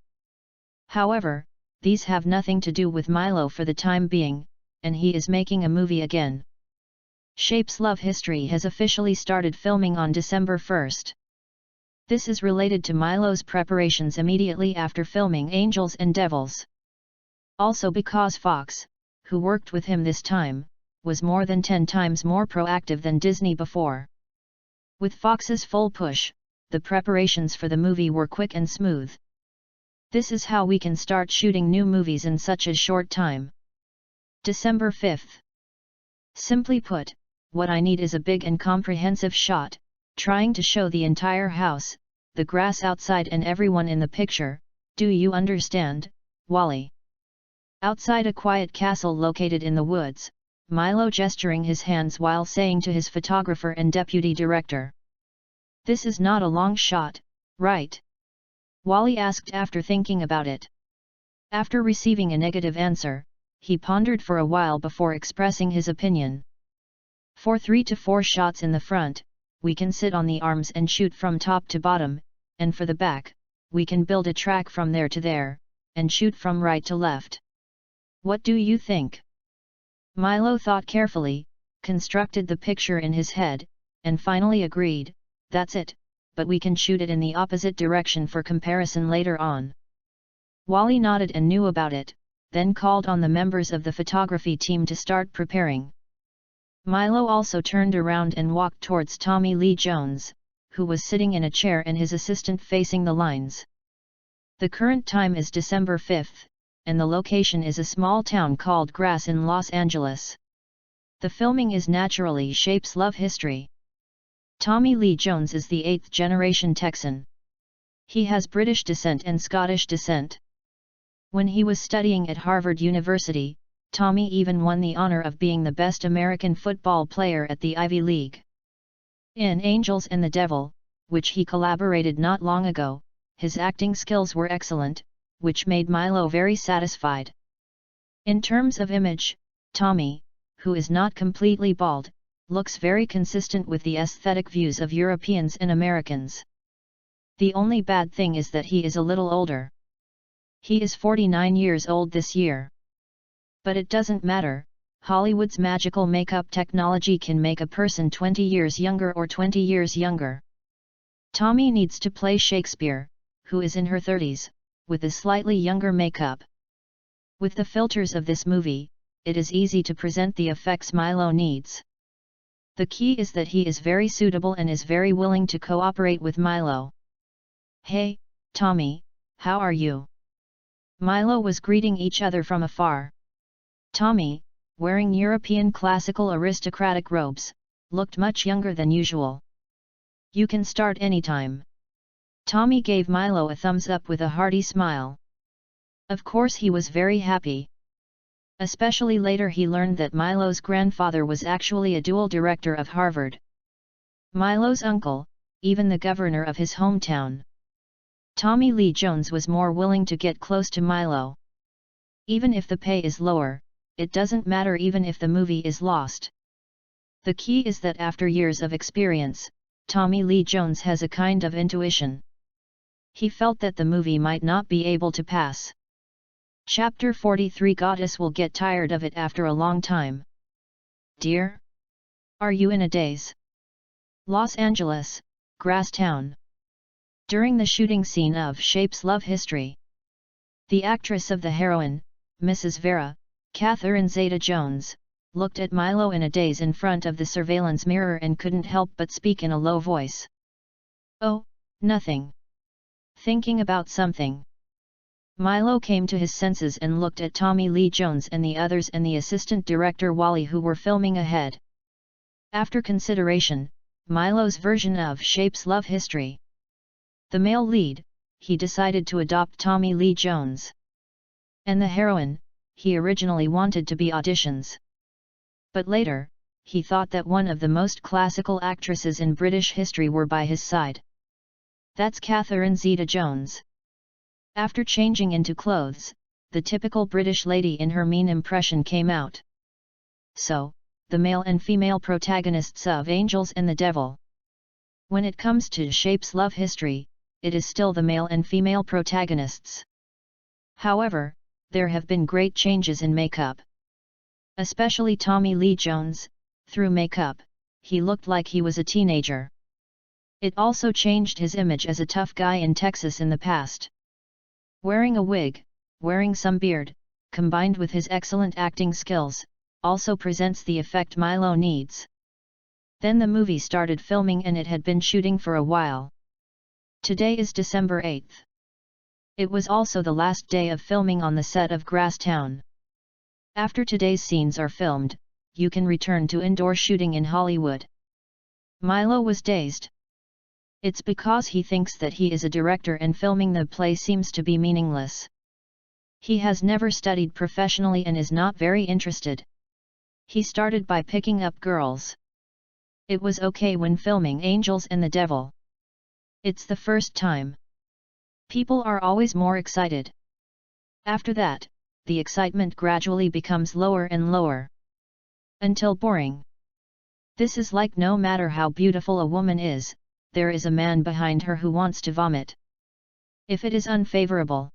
However, these have nothing to do with Milo for the time being, and he is making a movie again. Shape's Love History has officially started filming on December 1st. This is related to Milo's preparations immediately after filming Angels and Devils. Also because Fox, who worked with him this time, was more than 10 times more proactive than Disney before. With Fox's full push, the preparations for the movie were quick and smooth. This is how we can start shooting new movies in such a short time. December 5th. Simply put, what I need is a big and comprehensive shot, trying to show the entire house, the grass outside and everyone in the picture. Do you understand, Wally? Outside a quiet castle located in the woods, Milo gesturing his hands while saying to his photographer and deputy director. This is not a long shot, right? Wally asked after thinking about it. After receiving a negative answer, he pondered for a while before expressing his opinion. For 3 to 4 shots in the front, we can sit on the arms and shoot from top to bottom, and for the back, we can build a track from there to there, and shoot from right to left. What do you think? Milo thought carefully, constructed the picture in his head, and finally agreed, that's it, but we can shoot it in the opposite direction for comparison later on. Wally nodded and knew about it, then called on the members of the photography team to start preparing. Milo also turned around and walked towards Tommy Lee Jones, who was sitting in a chair and his assistant facing the lines. The current time is December 5th, and the location is a small town called Grass in Los Angeles. The filming is naturally Shapes Love History. Tommy Lee Jones is the 8th-generation Texan. He has British descent and Scottish descent. When he was studying at Harvard University, Tommy even won the honor of being the best American football player at the Ivy League. In Angels and the Devil, which he collaborated not long ago, his acting skills were excellent, which made Milo very satisfied. In terms of image, Tommy, who is not completely bald, looks very consistent with the aesthetic views of Europeans and Americans. The only bad thing is that he is a little older. He is 49 years old this year. But it doesn't matter, Hollywood's magical makeup technology can make a person 20 years younger or 20 years younger. Tommy needs to play Shakespeare, who is in her 30s, with a slightly younger makeup. With the filters of this movie, it is easy to present the effects Milo needs. The key is that he is very suitable and is very willing to cooperate with Milo. "Hey, Tommy, how are you?" Milo was greeting each other from afar. Tommy, wearing European classical aristocratic robes, looked much younger than usual. "You can start anytime." Tommy gave Milo a thumbs up with a hearty smile. Of course he was very happy. Especially later he learned that Milo's grandfather was actually a dual director of Harvard. Milo's uncle, even the governor of his hometown. Tommy Lee Jones was more willing to get close to Milo. Even if the pay is lower, it doesn't matter even if the movie is lost. The key is that after years of experience, Tommy Lee Jones has a kind of intuition. He felt that the movie might not be able to pass. Chapter 43 Goddess will get tired of it after a long time. Dear? Are you in a daze? Los Angeles, Grass Town. During the shooting scene of Shapes Love History, the actress of the heroine, Mrs. Vera, Catherine Zeta-Jones, looked at Milo in a daze in front of the surveillance mirror and couldn't help but speak in a low voice. "Oh, nothing. Thinking about something." Milo came to his senses and looked at Tommy Lee Jones and the others and the assistant director Wally who were filming ahead. After consideration, Milo's version of Shapes Love History. The male lead, he decided to adopt Tommy Lee Jones. And the heroine, he originally wanted to be auditions. But later, he thought that one of the most classical actresses in British history were by his side. That's Catherine Zeta-Jones. After changing into clothes, the typical British lady in her mean impression came out. So, the male and female protagonists of Angels and the Devil. When it comes to Shapes Love History, it is still the male and female protagonists. However, there have been great changes in makeup. Especially Tommy Lee Jones, through makeup, he looked like he was a teenager. It also changed his image as a tough guy in Texas in the past. Wearing a wig, wearing some beard, combined with his excellent acting skills, also presents the effect Milo needs. Then the movie started filming and it had been shooting for a while. Today is December 8th. It was also the last day of filming on the set of Grass Town. After today's scenes are filmed, you can return to indoor shooting in Hollywood. Milo was dazed. It's because he thinks that he is a director and filming the play seems to be meaningless. He has never studied professionally and is not very interested. He started by picking up girls. It was okay when filming Angels and the Devil. It's the first time. People are always more excited. After that, the excitement gradually becomes lower and lower. Until boring. This is like no matter how beautiful a woman is, there is a man behind her who wants to vomit. If it is unfavorable,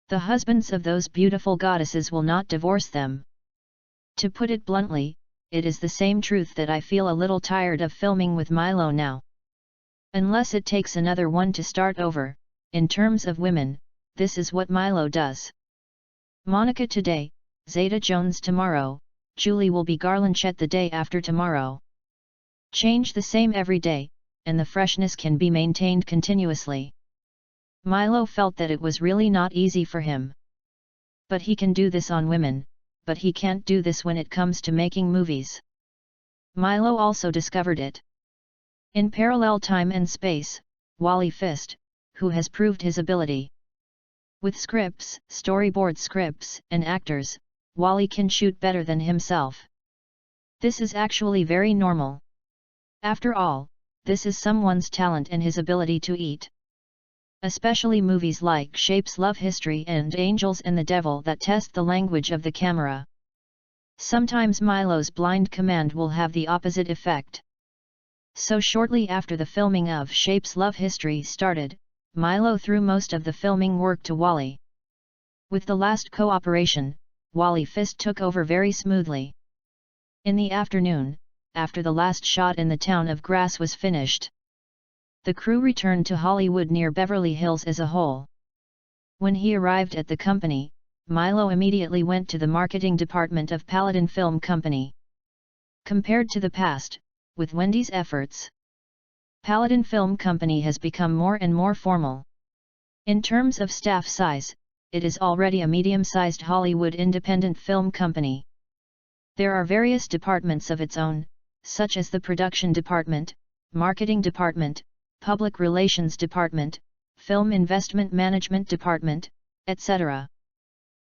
the husbands of those beautiful goddesses will not divorce them. To put it bluntly, it is the same truth that I feel a little tired of filming with Milo now. Unless it takes another one to start over, in terms of women, this is what Milo does. Monica today, Zeta-Jones tomorrow, Julie will be Garlanchette the day after tomorrow. Change the same every day, and the freshness can be maintained continuously. Milo felt that it was really not easy for him. But he can do this on women, but he can't do this when it comes to making movies. Milo also discovered it. In parallel time and space, Wally Fist, who has proved his ability. With scripts, storyboard scripts, and actors, Wally can shoot better than himself. This is actually very normal. After all, this is someone's talent and his ability to eat. Especially movies like Shapes, Love History and Angels and the Devil that test the language of the camera. Sometimes Milo's blind command will have the opposite effect. So shortly after the filming of Shapes, Love History started, Milo threw most of the filming work to Wally. With the last cooperation, Wally Fist took over very smoothly. In the afternoon, after the last shot in the town of Grass was finished, the crew returned to Hollywood near Beverly Hills as a whole. When he arrived at the company, Milo immediately went to the marketing department of Paladin Film Company. Compared to the past, with Wendy's efforts, Paladin Film Company has become more and more formal. In terms of staff size, it is already a medium-sized Hollywood independent film company. There are various departments of its own, such as the production department, marketing department, public relations department, film investment management department, etc.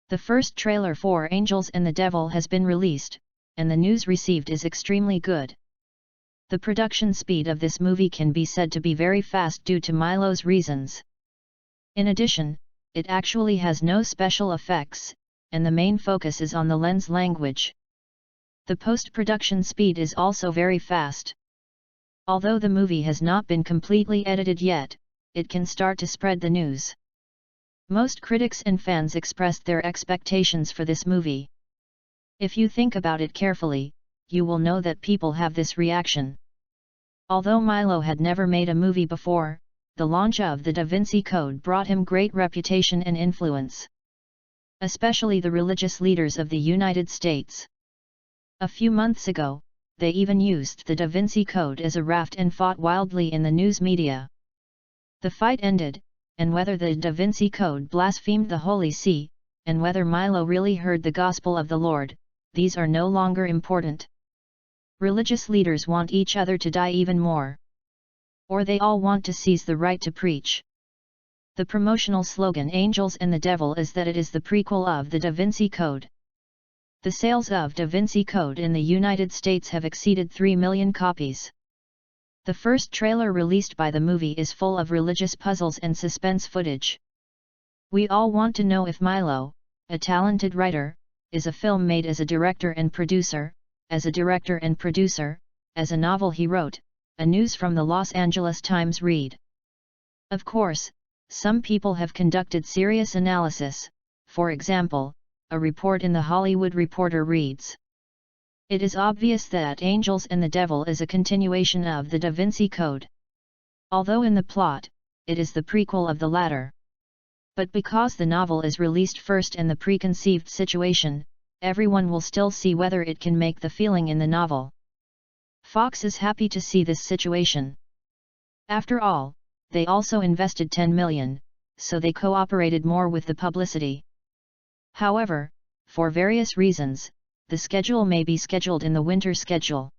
The first trailer for Angels and the Devil has been released, and the news received is extremely good. The production speed of this movie can be said to be very fast due to Milo's reasons. In addition, it actually has no special effects, and the main focus is on the lens language. The post-production speed is also very fast. Although the movie has not been completely edited yet, it can start to spread the news. Most critics and fans expressed their expectations for this movie. If you think about it carefully, you will know that people have this reaction. Although Milo had never made a movie before, the launch of the Da Vinci Code brought him great reputation and influence. Especially the religious leaders of the United States. A few months ago, they even used the Da Vinci Code as a raft and fought wildly in the news media. The fight ended, and whether the Da Vinci Code blasphemed the Holy See, and whether Milo really heard the gospel of the Lord, these are no longer important. Religious leaders want each other to die even more. Or they all want to seize the right to preach. The promotional slogan Angels and the Devil is that it is the prequel of the Da Vinci Code. The sales of Da Vinci Code in the United States have exceeded 3 million copies. The first trailer released by the movie is full of religious puzzles and suspense footage. We all want to know if Milo, a talented writer, is a film made as a director and producer, as a director and producer, as a novel he wrote, a news from the Los Angeles Times read. Of course, some people have conducted serious analysis, for example, a report in the Hollywood Reporter reads. It is obvious that Angels and the Devil is a continuation of the Da Vinci Code. Although in the plot, it is the prequel of the latter. But because the novel is released first and the preconceived situation, everyone will still see whether it can make the feeling in the novel. Fox is happy to see this situation. After all, they also invested $10 million, so they cooperated more with the publicity. However, for various reasons, the schedule may be scheduled in the winter schedule.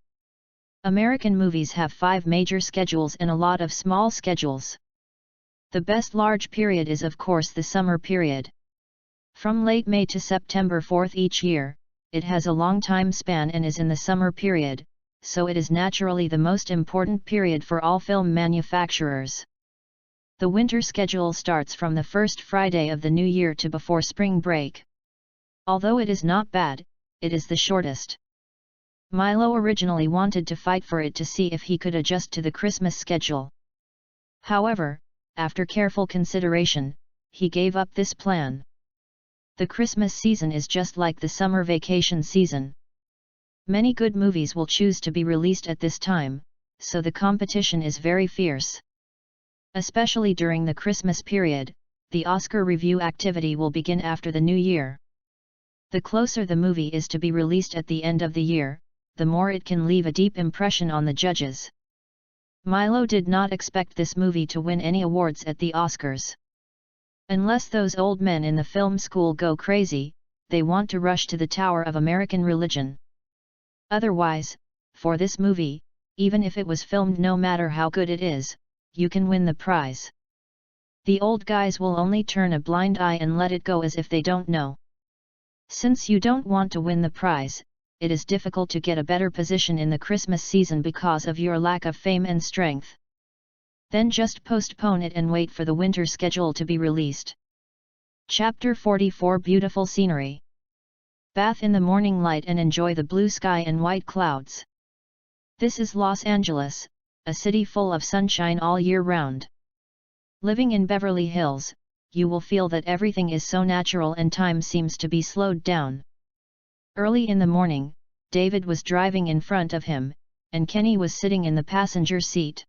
American movies have 5 major schedules and a lot of small schedules. The best large period is of course the summer period. From late May to September 4th each year, it has a long time span and is in the summer period, so it is naturally the most important period for all film manufacturers. The winter schedule starts from the first Friday of the new year to before spring break. Although it is not bad, it is the shortest. Milo originally wanted to fight for it to see if he could adjust to the Christmas schedule. However, after careful consideration, he gave up this plan. The Christmas season is just like the summer vacation season. Many good movies will choose to be released at this time, so the competition is very fierce. Especially during the Christmas period, the Oscar review activity will begin after the new year. The closer the movie is to be released at the end of the year, the more it can leave a deep impression on the judges. Milo did not expect this movie to win any awards at the Oscars. Unless those old men in the film school go crazy, they want to rush to the Tower of American Religion. Otherwise, for this movie, even if it was filmed no matter how good it is, you can win the prize. The old guys will only turn a blind eye and let it go as if they don't know. Since you don't want to win the prize, it is difficult to get a better position in the Christmas season because of your lack of fame and strength. Then just postpone it and wait for the winter schedule to be released. Chapter 44 Beautiful Scenery. Bath in the morning light and enjoy the blue sky and white clouds. This is Los Angeles, a city full of sunshine all year round. Living in Beverly Hills, you will feel that everything is so natural and time seems to be slowed down. Early in the morning, David was driving in front of him, and Kenny was sitting in the passenger seat.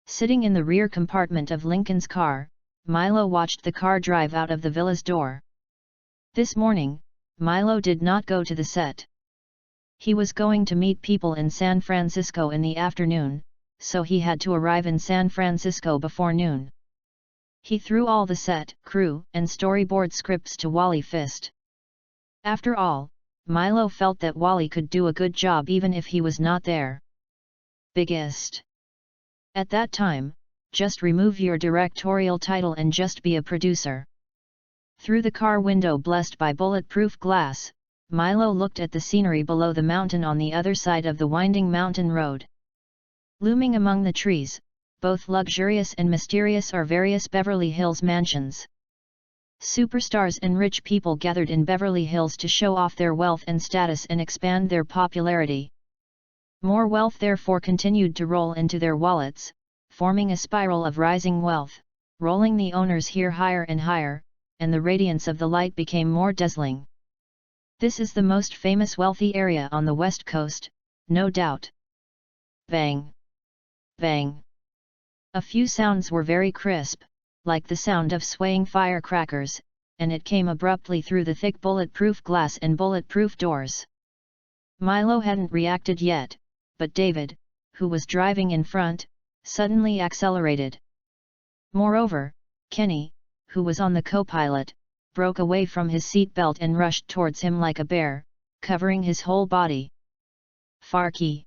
Sitting in the rear compartment of Lincoln's car, Milo watched the car drive out of the villa's door. This morning, Milo did not go to the set. He was going to meet people in San Francisco in the afternoon, so he had to arrive in San Francisco before noon. He threw all the set, crew, and storyboard scripts to Wally Fist. After all, Milo felt that Wally could do a good job even if he was not there. Biggest. At that time, just remove your directorial title and just be a producer. Through the car window blessed by bulletproof glass, Milo looked at the scenery below the mountain on the other side of the winding mountain road. Looming among the trees, both luxurious and mysterious, are various Beverly Hills mansions. Superstars and rich people gathered in Beverly Hills to show off their wealth and status and expand their popularity. More wealth therefore continued to roll into their wallets, forming a spiral of rising wealth, rolling the owners here higher and higher, and the radiance of the light became more dazzling. This is the most famous wealthy area on the West Coast, no doubt. Bang! Bang! A few sounds were very crisp, like the sound of swaying firecrackers, and it came abruptly through the thick bulletproof glass and bulletproof doors. Milo hadn't reacted yet, but David, who was driving in front, suddenly accelerated. Moreover, Kenny, who was on the co-pilot, broke away from his seatbelt and rushed towards him like a bear, covering his whole body. Farky!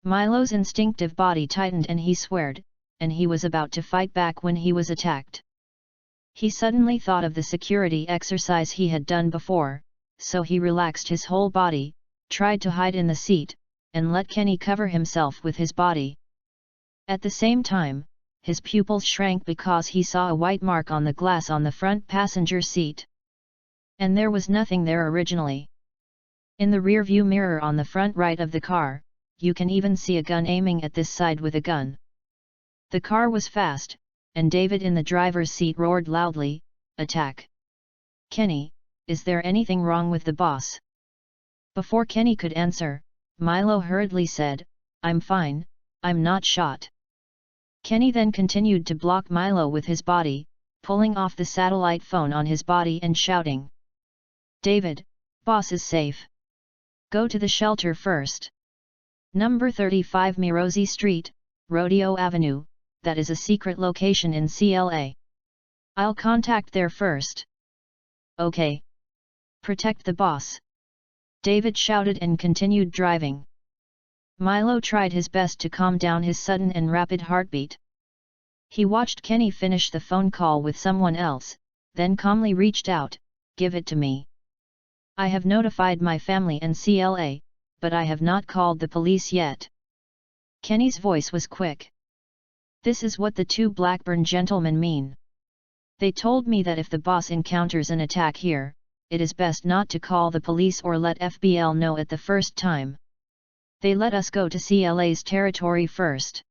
Milo's instinctive body tightened and he sweared, and he was about to fight back when he was attacked. He suddenly thought of the security exercise he had done before, so he relaxed his whole body, tried to hide in the seat, and let Kenny cover himself with his body. At the same time, his pupils shrank because he saw a white mark on the glass on the front passenger seat. And there was nothing there originally. In the rearview mirror on the front right of the car, you can even see a gun aiming at this side with a gun. The car was fast, and David in the driver's seat roared loudly, "Attack! Kenny, is there anything wrong with the boss?" Before Kenny could answer, Milo hurriedly said, "I'm fine, I'm not shot." Kenny then continued to block Milo with his body, pulling off the satellite phone on his body and shouting, "David, boss is safe. Go to the shelter first. Number 35 Mirosi Street, Rodeo Avenue, that is a secret location in CLA. I'll contact there first." "Okay. Protect the boss," David shouted and continued driving. Milo tried his best to calm down his sudden and rapid heartbeat. He watched Kenny finish the phone call with someone else, then calmly reached out, "Give it to me. I have notified my family and CLA, but I have not called the police yet." Kenny's voice was quick. "This is what the two Blackburn gentlemen mean. They told me that if the boss encounters an attack here, it is best not to call the police or let FBL know at the first time. They let us go to CLA's territory first."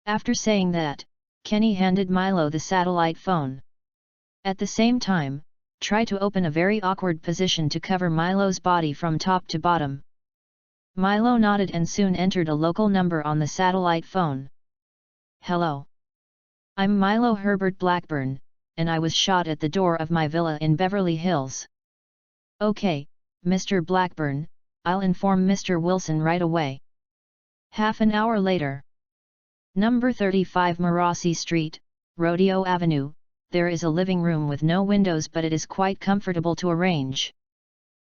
After saying that, Kenny handed Milo the satellite phone. At the same time, try to open a very awkward position to cover Milo's body from top to bottom. Milo nodded and soon entered a local number on the satellite phone. "Hello. I'm Milo Herbert Blackburn, and I was shot at the door of my villa in Beverly Hills." "Okay, Mr. Blackburn, I'll inform Mr. Wilson right away." Half an hour later. Number 35 Mirosi Street, Rodeo Avenue, there is a living room with no windows, but it is quite comfortable to arrange.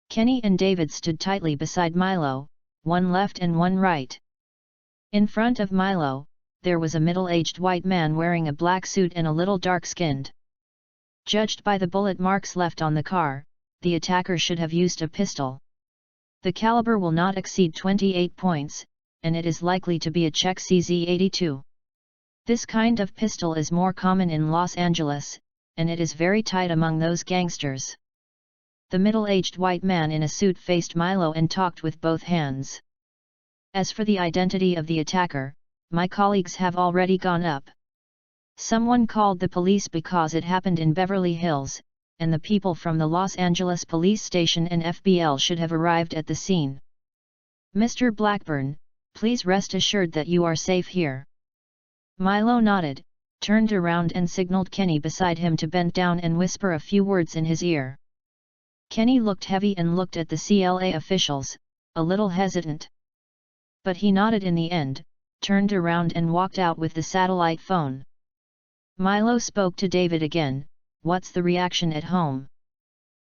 Kenny and David stood tightly beside Milo, one left and one right. In front of Milo, there was a middle-aged white man wearing a black suit and a little dark-skinned. Judged by the bullet marks left on the car, the attacker should have used a pistol. The caliber will not exceed 28 points, and it is likely to be a Czech CZ82. This kind of pistol is more common in Los Angeles, and it is very tight among those gangsters. The middle-aged white man in a suit faced Milo and talked with both hands. As for the identity of the attacker, my colleagues have already gone up. Someone called the police because it happened in Beverly Hills, and the people from the Los Angeles police station and FBL should have arrived at the scene. Mr. Blackburn, please rest assured that you are safe here. Milo nodded, turned around and signaled Kenny beside him to bend down and whisper a few words in his ear. Kenny looked heavy and looked at the CLA officials, a little hesitant. But he nodded in the end, turned around and walked out with the satellite phone. Milo spoke to David again. What's the reaction at home?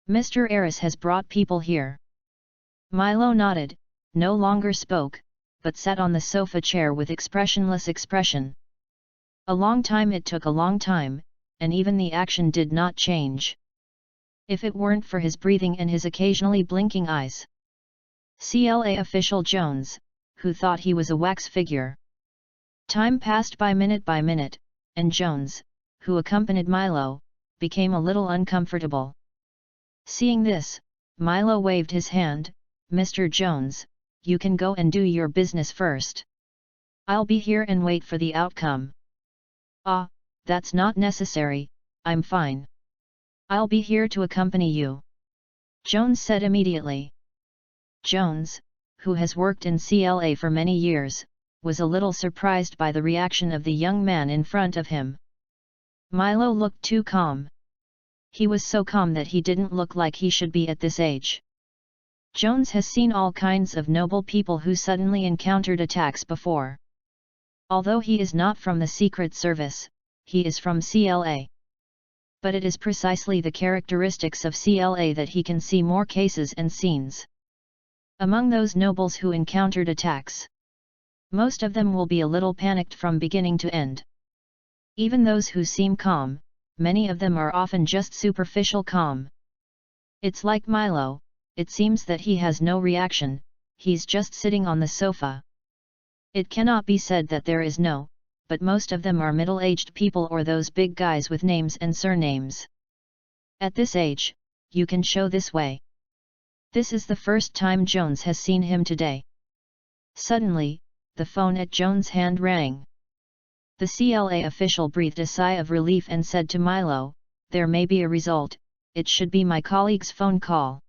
Mr. Aris has brought people here. Milo nodded, no longer spoke, but sat on the sofa chair with expressionless expression. A long time it took a long time, and even the action did not change. If it weren't for his breathing and his occasionally blinking eyes. CLA official Jones, who thought he was a wax figure. Time passed by minute, and Jones, who accompanied Milo, became a little uncomfortable. Seeing this, Milo waved his hand. Mr. Jones, you can go and do your business first. I'll be here and wait for the outcome. Ah, that's not necessary, I'm fine. I'll be here to accompany you. Jones said immediately. Jones, who has worked in CLA for many years, was a little surprised by the reaction of the young man in front of him. Milo looked too calm. He was so calm that he didn't look like he should be at this age. Jones has seen all kinds of noble people who suddenly encountered attacks before. Although he is not from the Secret Service, he is from CLA. But it is precisely the characteristics of CLA that he can see more cases and scenes. Among those nobles who encountered attacks, most of them will be a little panicked from beginning to end. Even those who seem calm, many of them are often just superficial calm. It's like Milo, it seems that he has no reaction, he's just sitting on the sofa. It cannot be said that there is no, but most of them are middle-aged people or those big guys with names and surnames. At this age, you can show this way. This is the first time Jones has seen him today. Suddenly, the phone at Jones' hand rang. The CLA official breathed a sigh of relief and said to Milo, "There may be a result, it should be my colleague's phone call."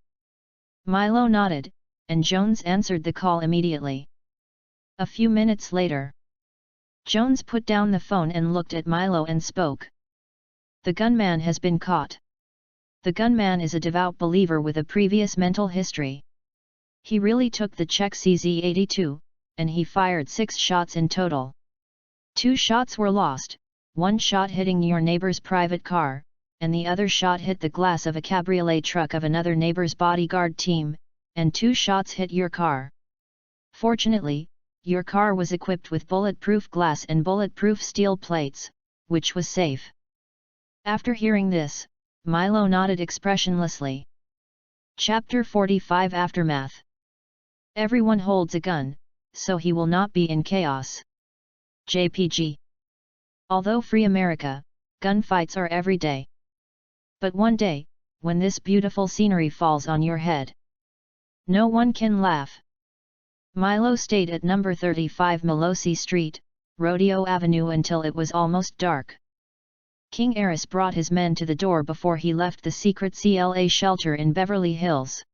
Milo nodded, and Jones answered the call immediately. A few minutes later, Jones put down the phone and looked at Milo and spoke. "The gunman has been caught. The gunman is a devout believer with a previous mental history. He really took the Czech CZ82, and he fired 6 shots in total. 2 shots were lost, 1 shot hitting your neighbor's private car, and the other shot hit the glass of a cabriolet truck of another neighbor's bodyguard team, and 2 shots hit your car. Fortunately, your car was equipped with bulletproof glass and bulletproof steel plates, which was safe." After hearing this, Milo nodded expressionlessly. Chapter 45 Aftermath. Everyone holds a gun, so he will not be in chaos. JPG. Although free America, gunfights are every day. But one day, when this beautiful scenery falls on your head, no one can laugh. Milo stayed at number 35 Melosi Street, Rodeo Avenue until it was almost dark. King Aris brought his men to the door before he left the secret CLA shelter in Beverly Hills.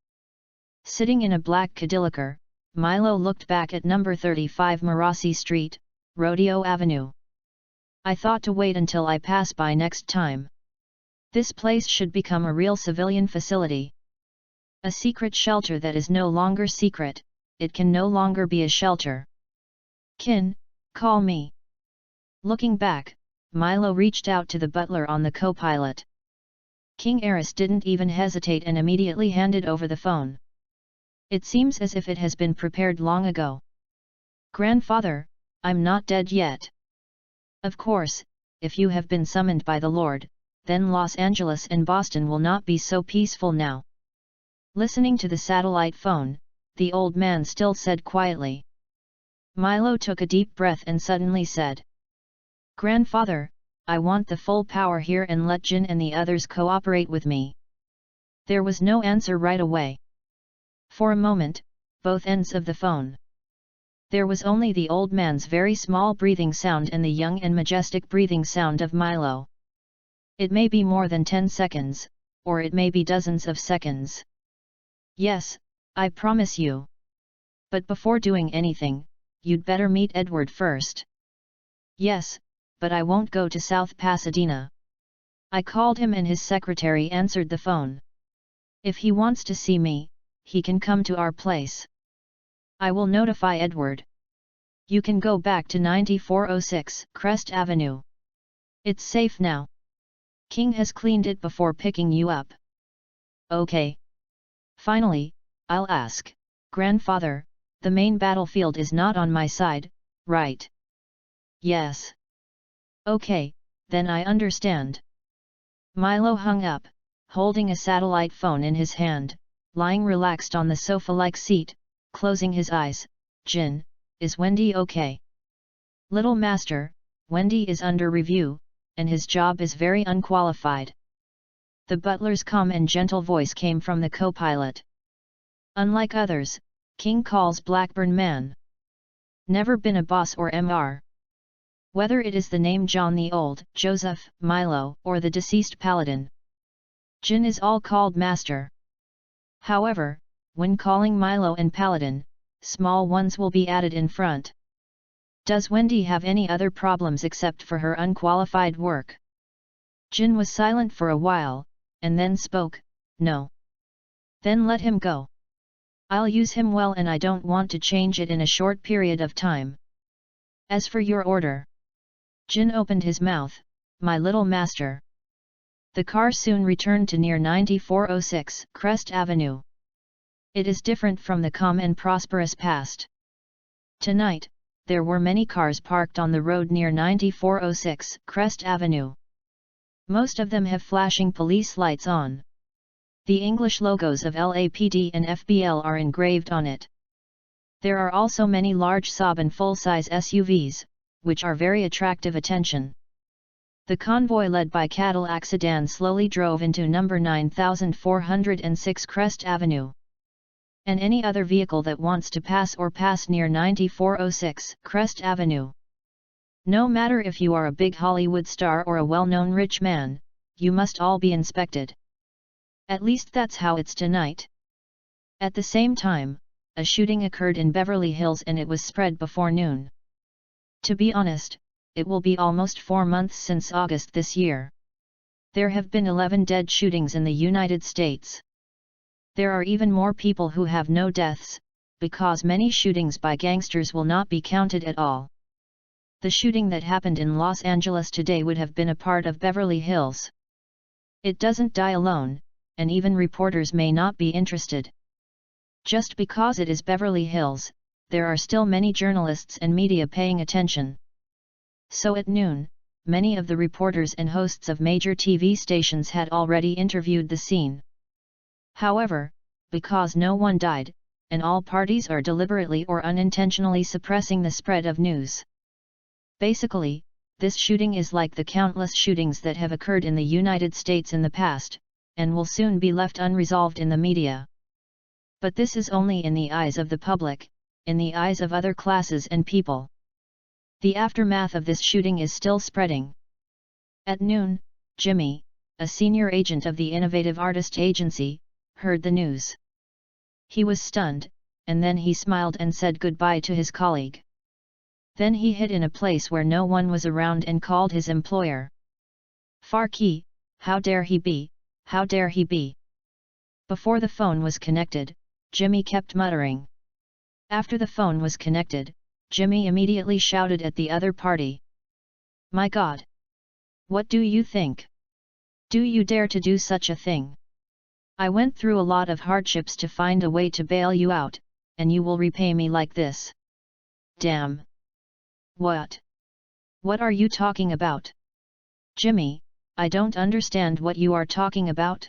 Sitting in a black Cadillac, Milo looked back at number 35 Melosi Street, Rodeo Avenue. "I thought to wait until I pass by next time. This place should become a real civilian facility. A secret shelter that is no longer secret, it can no longer be a shelter. Kin, call me." Looking back, Milo reached out to the butler on the co-pilot. King Eris didn't even hesitate and immediately handed over the phone. It seems as if it has been prepared long ago. Grandfather, I'm not dead yet. Of course, if you have been summoned by the Lord, then Los Angeles and Boston will not be so peaceful now. Listening to the satellite phone, the old man still said quietly. Milo took a deep breath and suddenly said, Grandfather, I want the full power here and let Jin and the others cooperate with me. There was no answer right away. For a moment, both ends of the phone. There was only the old man's very small breathing sound and the young and majestic breathing sound of Milo. It may be more than 10 seconds, or it may be dozens of seconds. Yes, I promise you. But before doing anything, you'd better meet Edward first. Yes, but I won't go to South Pasadena. I called him and his secretary answered the phone. If he wants to see me, he can come to our place. I will notify Edward. You can go back to 9406 Crest Avenue. It's safe now. King has cleaned it before picking you up. Okay. Finally, I'll ask, Grandfather, the main battlefield is not on my side, right? Yes. Okay, then I understand. Milo hung up, holding a satellite phone in his hand, lying relaxed on the sofa-like seat, closing his eyes. Jin, is Wendy okay? Little master, Wendy is under review, and his job is very unqualified. The butler's calm and gentle voice came from the co-pilot. Unlike others, King calls Blackburn man. Never been a boss or MR. Whether it is the name John the Old, Joseph, Milo, or the deceased paladin. Jin is all called master. However, when calling Milo and paladin, small ones will be added in front. Does Wendy have any other problems except for her unqualified work? Jin was silent for a while, and then spoke, no. Then let him go. I'll use him well and I don't want to change it in a short period of time. As for your order. Jin opened his mouth, my little master. The car soon returned to near 9406 Crest Avenue. It is different from the calm and prosperous past. Tonight, there were many cars parked on the road near 9406 Crest Avenue. Most of them have flashing police lights on. The English logos of LAPD and FBL are engraved on it. There are also many large Saab and full-size SUVs, which are very attractive attention. The convoy led by Cadillac sedan slowly drove into number 9406 Crest Avenue. And any other vehicle that wants to pass near 9406 Crest Avenue. No matter if you are a big Hollywood star or a well-known rich man, you must all be inspected. At least that's how it's tonight. At the same time, a shooting occurred in Beverly Hills and it was spread before noon. To be honest, it will be almost 4 months since August this year. There have been 11 dead shootings in the United States. There are even more people who have no deaths, because many shootings by gangsters will not be counted at all. The shooting that happened in Los Angeles today would have been a part of Beverly Hills. It doesn't die alone, and even reporters may not be interested. Just because it is Beverly Hills, there are still many journalists and media paying attention. So at noon, many of the reporters and hosts of major TV stations had already interviewed the scene. However, because no one died, and all parties are deliberately or unintentionally suppressing the spread of news. Basically, this shooting is like the countless shootings that have occurred in the United States in the past, and will soon be left unresolved in the media. But this is only in the eyes of the public, in the eyes of other classes and people. The aftermath of this shooting is still spreading. At noon, Jimmy, a senior agent of the Innovative Artist Agency, heard the news. He was stunned, and then he smiled and said goodbye to his colleague. Then he hid in a place where no one was around and called his employer. Farkey, how dare he be, how dare he be? Before the phone was connected, Jimmy kept muttering. After the phone was connected, Jimmy immediately shouted at the other party. My God! What do you think? Do you dare to do such a thing? I went through a lot of hardships to find a way to bail you out, and you will repay me like this. Damn! What? What are you talking about? Jimmy, I don't understand what you are talking about.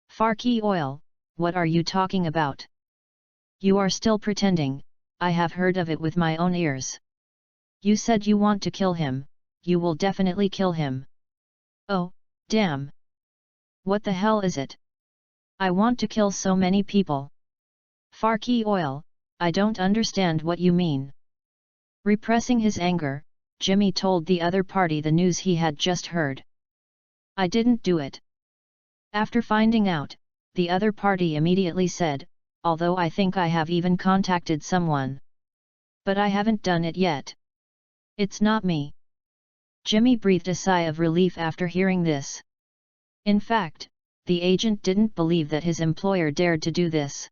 Farky oil, what are you talking about? You are still pretending, I have heard of it with my own ears. You said you want to kill him, you will definitely kill him. Oh, damn! What the hell is it? I want to kill so many people. Farky oil, I don't understand what you mean. Repressing his anger, Jimmy told the other party the news he had just heard. I didn't do it. After finding out, the other party immediately said, although I think I have even contacted someone. But I haven't done it yet. It's not me. Jimmy breathed a sigh of relief after hearing this. In fact, the agent didn't believe that his employer dared to do this.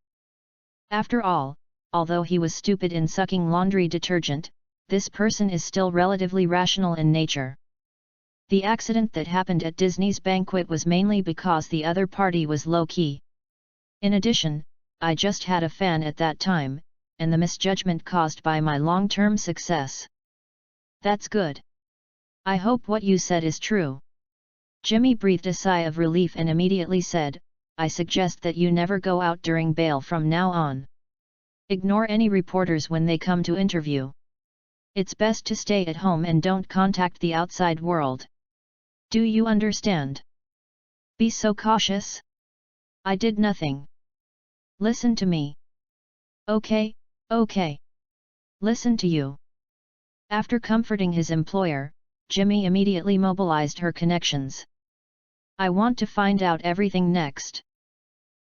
After all, although he was stupid in sucking laundry detergent, this person is still relatively rational in nature. The accident that happened at Disney's banquet was mainly because the other party was low-key. In addition, I just had a fan at that time, and the misjudgment caused by my long-term success. That's good. I hope what you said is true. Jimmy breathed a sigh of relief and immediately said, I suggest that you never go out during bail from now on. Ignore any reporters when they come to interview. It's best to stay at home and don't contact the outside world. Do you understand? Be so cautious. I did nothing. Listen to me. Okay, okay. Listen to you. After comforting his employer, Jimmy immediately mobilized her connections. I want to find out everything next.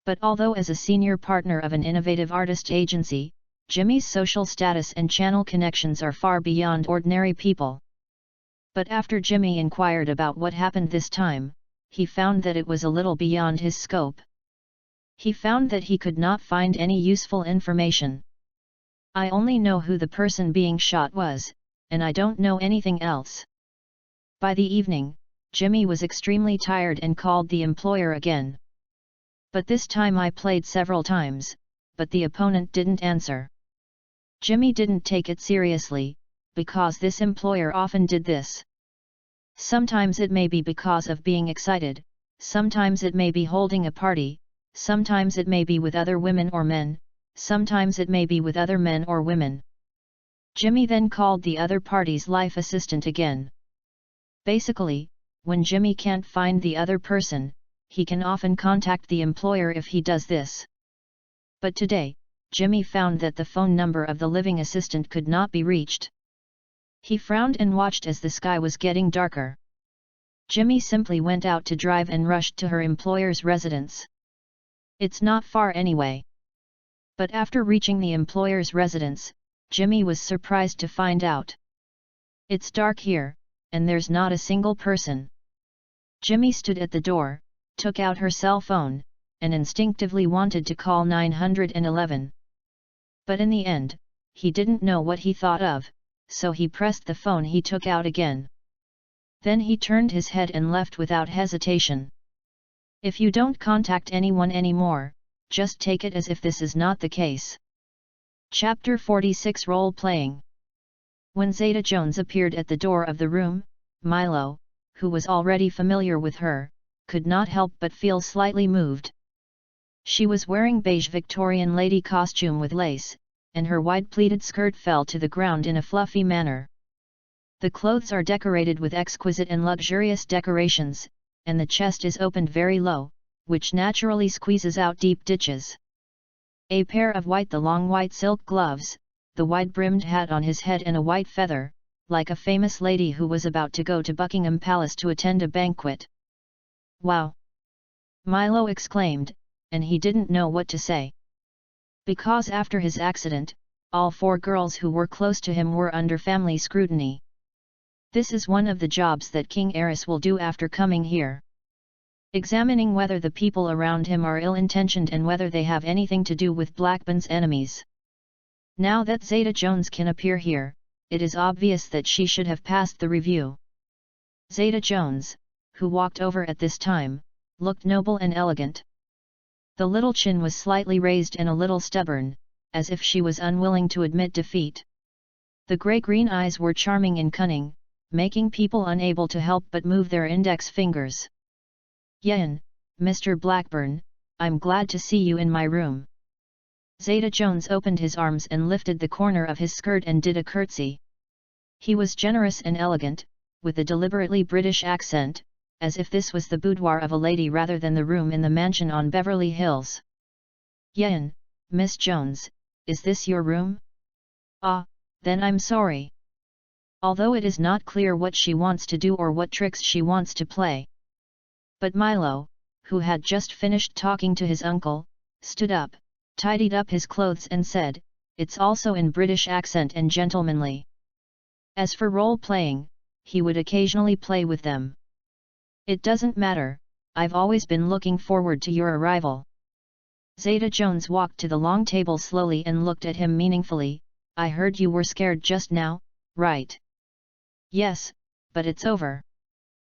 But although as a senior partner of an innovative artist agency, Jimmy's social status and channel connections are far beyond ordinary people. But after Jimmy inquired about what happened this time, he found that it was a little beyond his scope. He found that he could not find any useful information. I only know who the person being shot was, and I don't know anything else. By the evening, Jimmy was extremely tired and called the employer again. But this time I played several times, but the opponent didn't answer. Jimmy didn't take it seriously, because this employer often did this. Sometimes it may be because of being excited, sometimes it may be holding a party, sometimes it may be with other women or men, sometimes it may be with other men or women. Jimmy then called the other party's life assistant again. Basically, when Jimmy can't find the other person, he can often contact the employer if he does this. But today, Jimmy found that the phone number of the living assistant could not be reached. He frowned and watched as the sky was getting darker. Jimmy simply went out to drive and rushed to her employer's residence. It's not far anyway. But after reaching the employer's residence, Jimmy was surprised to find out. It's dark here, and there's not a single person. Jimmy stood at the door, took out her cell phone, and instinctively wanted to call 911. But in the end, he didn't know what he thought of, so he pressed the phone he took out again. Then he turned his head and left without hesitation. If you don't contact anyone anymore, just take it as if this is not the case. Chapter 46 Role Playing. When Zeta Jones appeared at the door of the room, Milo, who was already familiar with her, could not help but feel slightly moved. She was wearing beige Victorian lady costume with lace, and her wide pleated skirt fell to the ground in a fluffy manner. The clothes are decorated with exquisite and luxurious decorations, and the chest is opened very low, which naturally squeezes out deep ditches. A pair of the long white silk gloves, the wide-brimmed hat on his head and a white feather, like a famous lady who was about to go to Buckingham Palace to attend a banquet. Wow! Milo exclaimed, and he didn't know what to say. Because after his accident, all 4 girls who were close to him were under family scrutiny. This is one of the jobs that King Eris will do after coming here. Examining whether the people around him are ill-intentioned and whether they have anything to do with Blackburn's enemies. Now that Zeta Jones can appear here, it is obvious that she should have passed the review. Zeta Jones, who walked over at this time, looked noble and elegant. The little chin was slightly raised and a little stubborn, as if she was unwilling to admit defeat. The grey-green eyes were charming and cunning, making people unable to help but move their index fingers. "Yen, Mr. Blackburn, I'm glad to see you in my room." Zeta Jones opened his arms and lifted the corner of his skirt and did a curtsy. He was generous and elegant, with a deliberately British accent, as if this was the boudoir of a lady rather than the room in the mansion on Beverly Hills. "Yen, Miss Jones, is this your room?" "Ah, then I'm sorry." Although it is not clear what she wants to do or what tricks she wants to play. But Milo, who had just finished talking to his uncle, stood up, tidied up his clothes and said, "It's also in British accent and gentlemanly." As for role-playing, he would occasionally play with them. "It doesn't matter, I've always been looking forward to your arrival." Zeta Jones walked to the long table slowly and looked at him meaningfully. "I heard you were scared just now, right?" "Yes, but it's over,"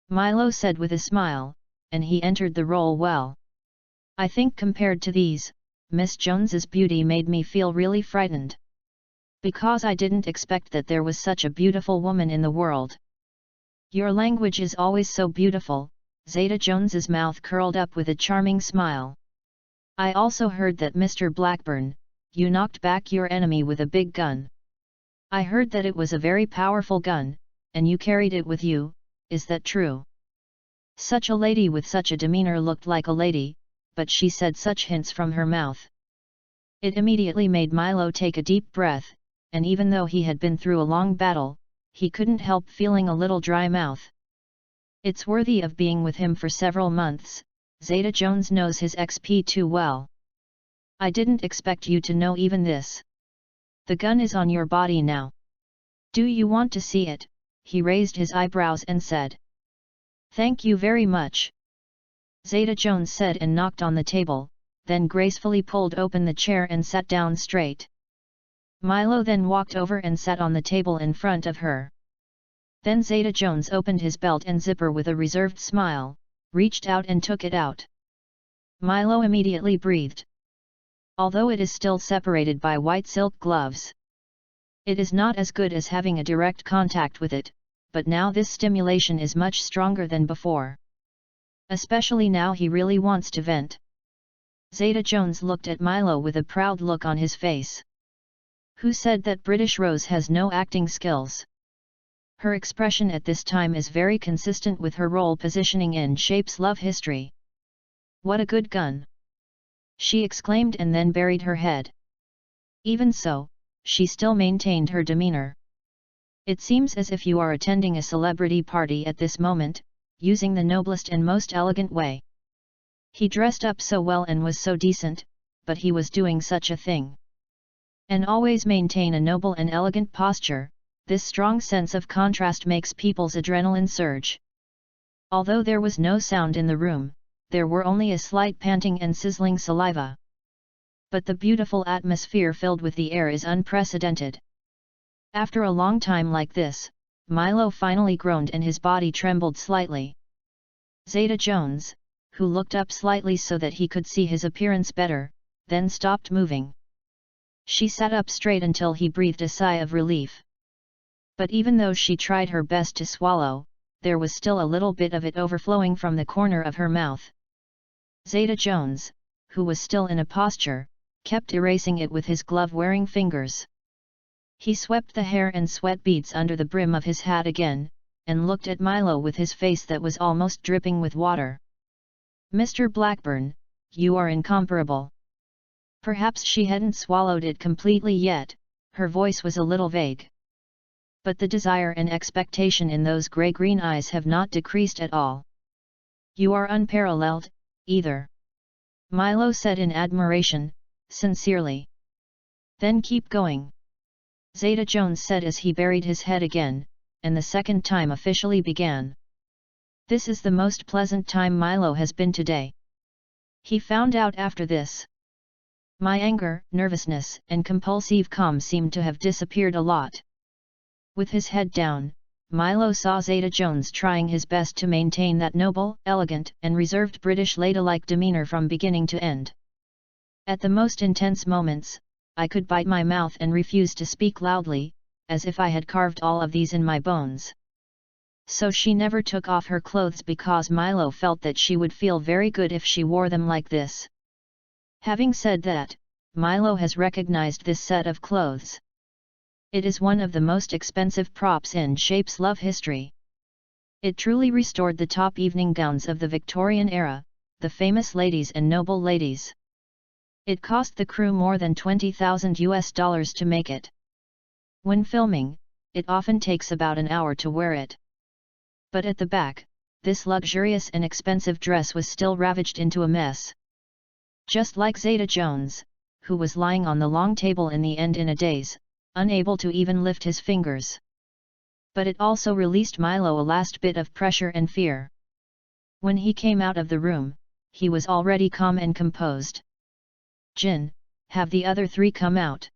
Milo said with a smile, and he entered the role well. "I think compared to these, Miss Jones's beauty made me feel really frightened. Because I didn't expect that there was such a beautiful woman in the world." "Your language is always so beautiful," Zeta Jones's mouth curled up with a charming smile. "I also heard that Mr. Blackburn, you knocked back your enemy with a big gun. I heard that it was a very powerful gun, and you carried it with you, is that true?" Such a lady with such a demeanor looked like a lady, but she said such hints from her mouth. It immediately made Milo take a deep breath, and even though he had been through a long battle, he couldn't help feeling a little dry mouth. It's worthy of being with him for several months. Zeta Jones knows his XP too well. "I didn't expect you to know even this. The gun is on your body now. Do you want to see it?" He raised his eyebrows and said. "Thank you very much," Zeta Jones said and knocked on the table, then gracefully pulled open the chair and sat down straight. Milo then walked over and sat on the table in front of her. Then Zeta Jones opened his belt and zipper with a reserved smile, reached out and took it out. Milo immediately breathed. Although it is still separated by white silk gloves, it is not as good as having a direct contact with it, but now this stimulation is much stronger than before. Especially now he really wants to vent. Zeta Jones looked at Milo with a proud look on his face. "Who said that British Rose has no acting skills?" Her expression at this time is very consistent with her role positioning in Shape's love history. "What a good gun!" she exclaimed and then buried her head. Even so, she still maintained her demeanor. "It seems as if you are attending a celebrity party at this moment, using the noblest and most elegant way." He dressed up so well and was so decent, but he was doing such a thing. And always maintain a noble and elegant posture. This strong sense of contrast makes people's adrenaline surge. Although there was no sound in the room, there were only a slight panting and sizzling saliva. But the beautiful atmosphere filled with the air is unprecedented. After a long time like this, Milo finally groaned and his body trembled slightly. Zeta Jones, who looked up slightly so that he could see his appearance better, then stopped moving. She sat up straight until he breathed a sigh of relief. But even though she tried her best to swallow, there was still a little bit of it overflowing from the corner of her mouth. Zeta Jones, who was still in a posture, kept erasing it with his glove-wearing fingers. He swept the hair and sweat beads under the brim of his hat again, and looked at Milo with his face that was almost dripping with water. "Mr. Blackburn, you are incomparable." Perhaps she hadn't swallowed it completely yet, her voice was a little vague. But the desire and expectation in those grey-green eyes have not decreased at all. "You are unparalleled, either," Milo said in admiration, sincerely. "Then keep going," Zeta Jones said as he buried his head again, and the second time officially began. "This is the most pleasant time Milo has been today," he found out after this. "My anger, nervousness, and compulsive calm seemed to have disappeared a lot." With his head down, Milo saw Zeta Jones trying his best to maintain that noble, elegant, and reserved British ladylike demeanor from beginning to end. At the most intense moments, I could bite my mouth and refuse to speak loudly, as if I had carved all of these in my bones. So she never took off her clothes because Milo felt that she would feel very good if she wore them like this. Having said that, Milo has recognized this set of clothes. It is one of the most expensive props in Shape's love history. It truly restored the top evening gowns of the Victorian era, the famous ladies and noble ladies. It cost the crew more than $20,000 to make it. When filming, it often takes about an hour to wear it. But at the back, this luxurious and expensive dress was still ravaged into a mess. Just like Zeta Jones, who was lying on the long table in the end in a daze, unable to even lift his fingers. But it also released Milo a last bit of pressure and fear. When he came out of the room, he was already calm and composed. "Jin, have the other three come out."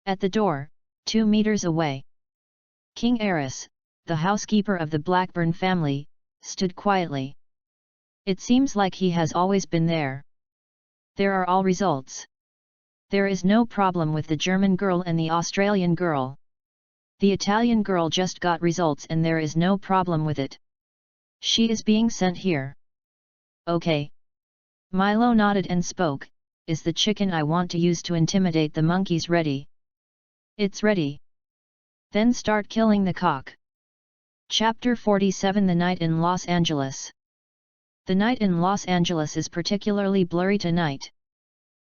At the door, 2 meters away, King Eris, the housekeeper of the Blackburn family, stood quietly. It seems like he has always been there. There are all results. There is no problem with the German girl and the Australian girl. The Italian girl just got results and there is no problem with it. She is being sent here. Okay. Milo nodded and spoke, "Is the chicken I want to use to intimidate the monkeys ready?" "It's ready." "Then start killing the cock." Chapter 47 The Night in Los Angeles. The night in Los Angeles is particularly blurry tonight.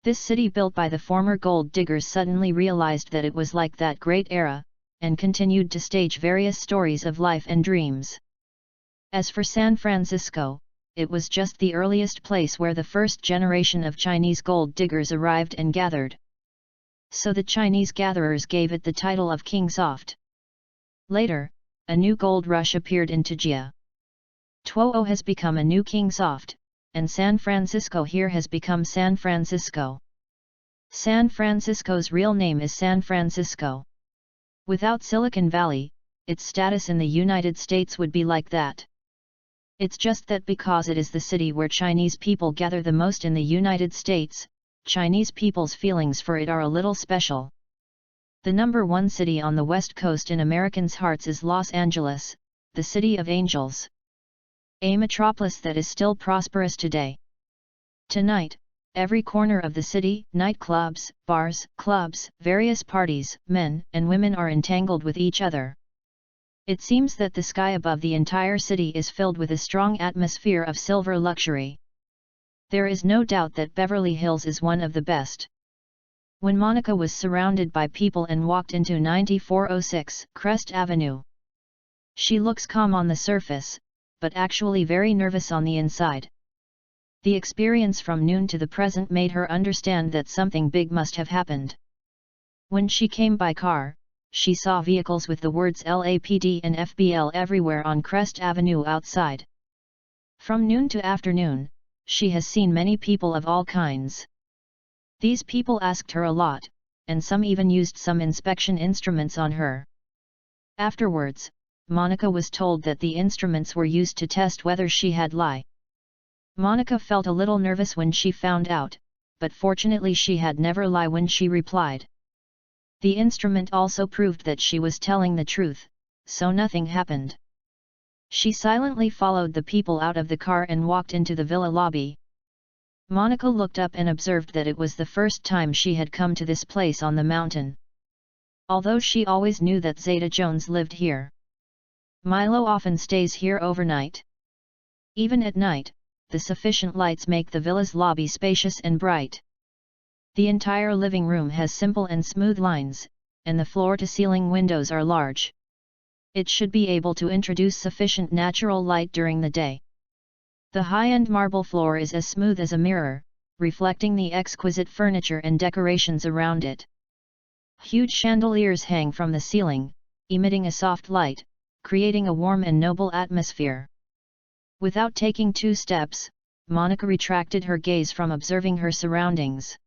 This city built by the former gold diggers suddenly realized that it was like that great era, and continued to stage various stories of life and dreams. As for San Francisco, it was just the earliest place where the first generation of Chinese gold diggers arrived and gathered. So the Chinese gatherers gave it the title of King Soft. Later, a new gold rush appeared in Tajia. Tuo has become a new King Soft, and San Francisco here has become San Francisco. San Francisco's real name is San Francisco. Without Silicon Valley, its status in the United States would be like that. It's just that because it is the city where Chinese people gather the most in the United States, Chinese people's feelings for it are a little special. The number one city on the West Coast in Americans' hearts is Los Angeles, the city of angels. A metropolis that is still prosperous today. Tonight, every corner of the city, nightclubs, bars, clubs, various parties, men and women are entangled with each other. It seems that the sky above the entire city is filled with a strong atmosphere of silver luxury. There is no doubt that Beverly Hills is one of the best. When Monica was surrounded by people and walked into 9406 Crest Avenue, she looks calm on the surface, but actually very nervous on the inside. The experience from noon to the present made her understand that something big must have happened. When she came by car, she saw vehicles with the words LAPD and FBL everywhere on Crest Avenue outside. From noon to afternoon, she has seen many people of all kinds. These people asked her a lot, and some even used some inspection instruments on her. Afterwards, Monica was told that the instruments were used to test whether she had lie. Monica felt a little nervous when she found out, but fortunately she had never lie when she replied. The instrument also proved that she was telling the truth, so nothing happened. She silently followed the people out of the car and walked into the villa lobby. Monica looked up and observed that it was the first time she had come to this place on the mountain. Although she always knew that Zeta Jones lived here. Milo often stays here overnight. Even at night, the sufficient lights make the villa's lobby spacious and bright. The entire living room has simple and smooth lines, and the floor-to-ceiling windows are large. It should be able to introduce sufficient natural light during the day. The high-end marble floor is as smooth as a mirror, reflecting the exquisite furniture and decorations around it. Huge chandeliers hang from the ceiling, emitting a soft light, creating a warm and noble atmosphere. Without taking 2 steps, Monica retracted her gaze from observing her surroundings.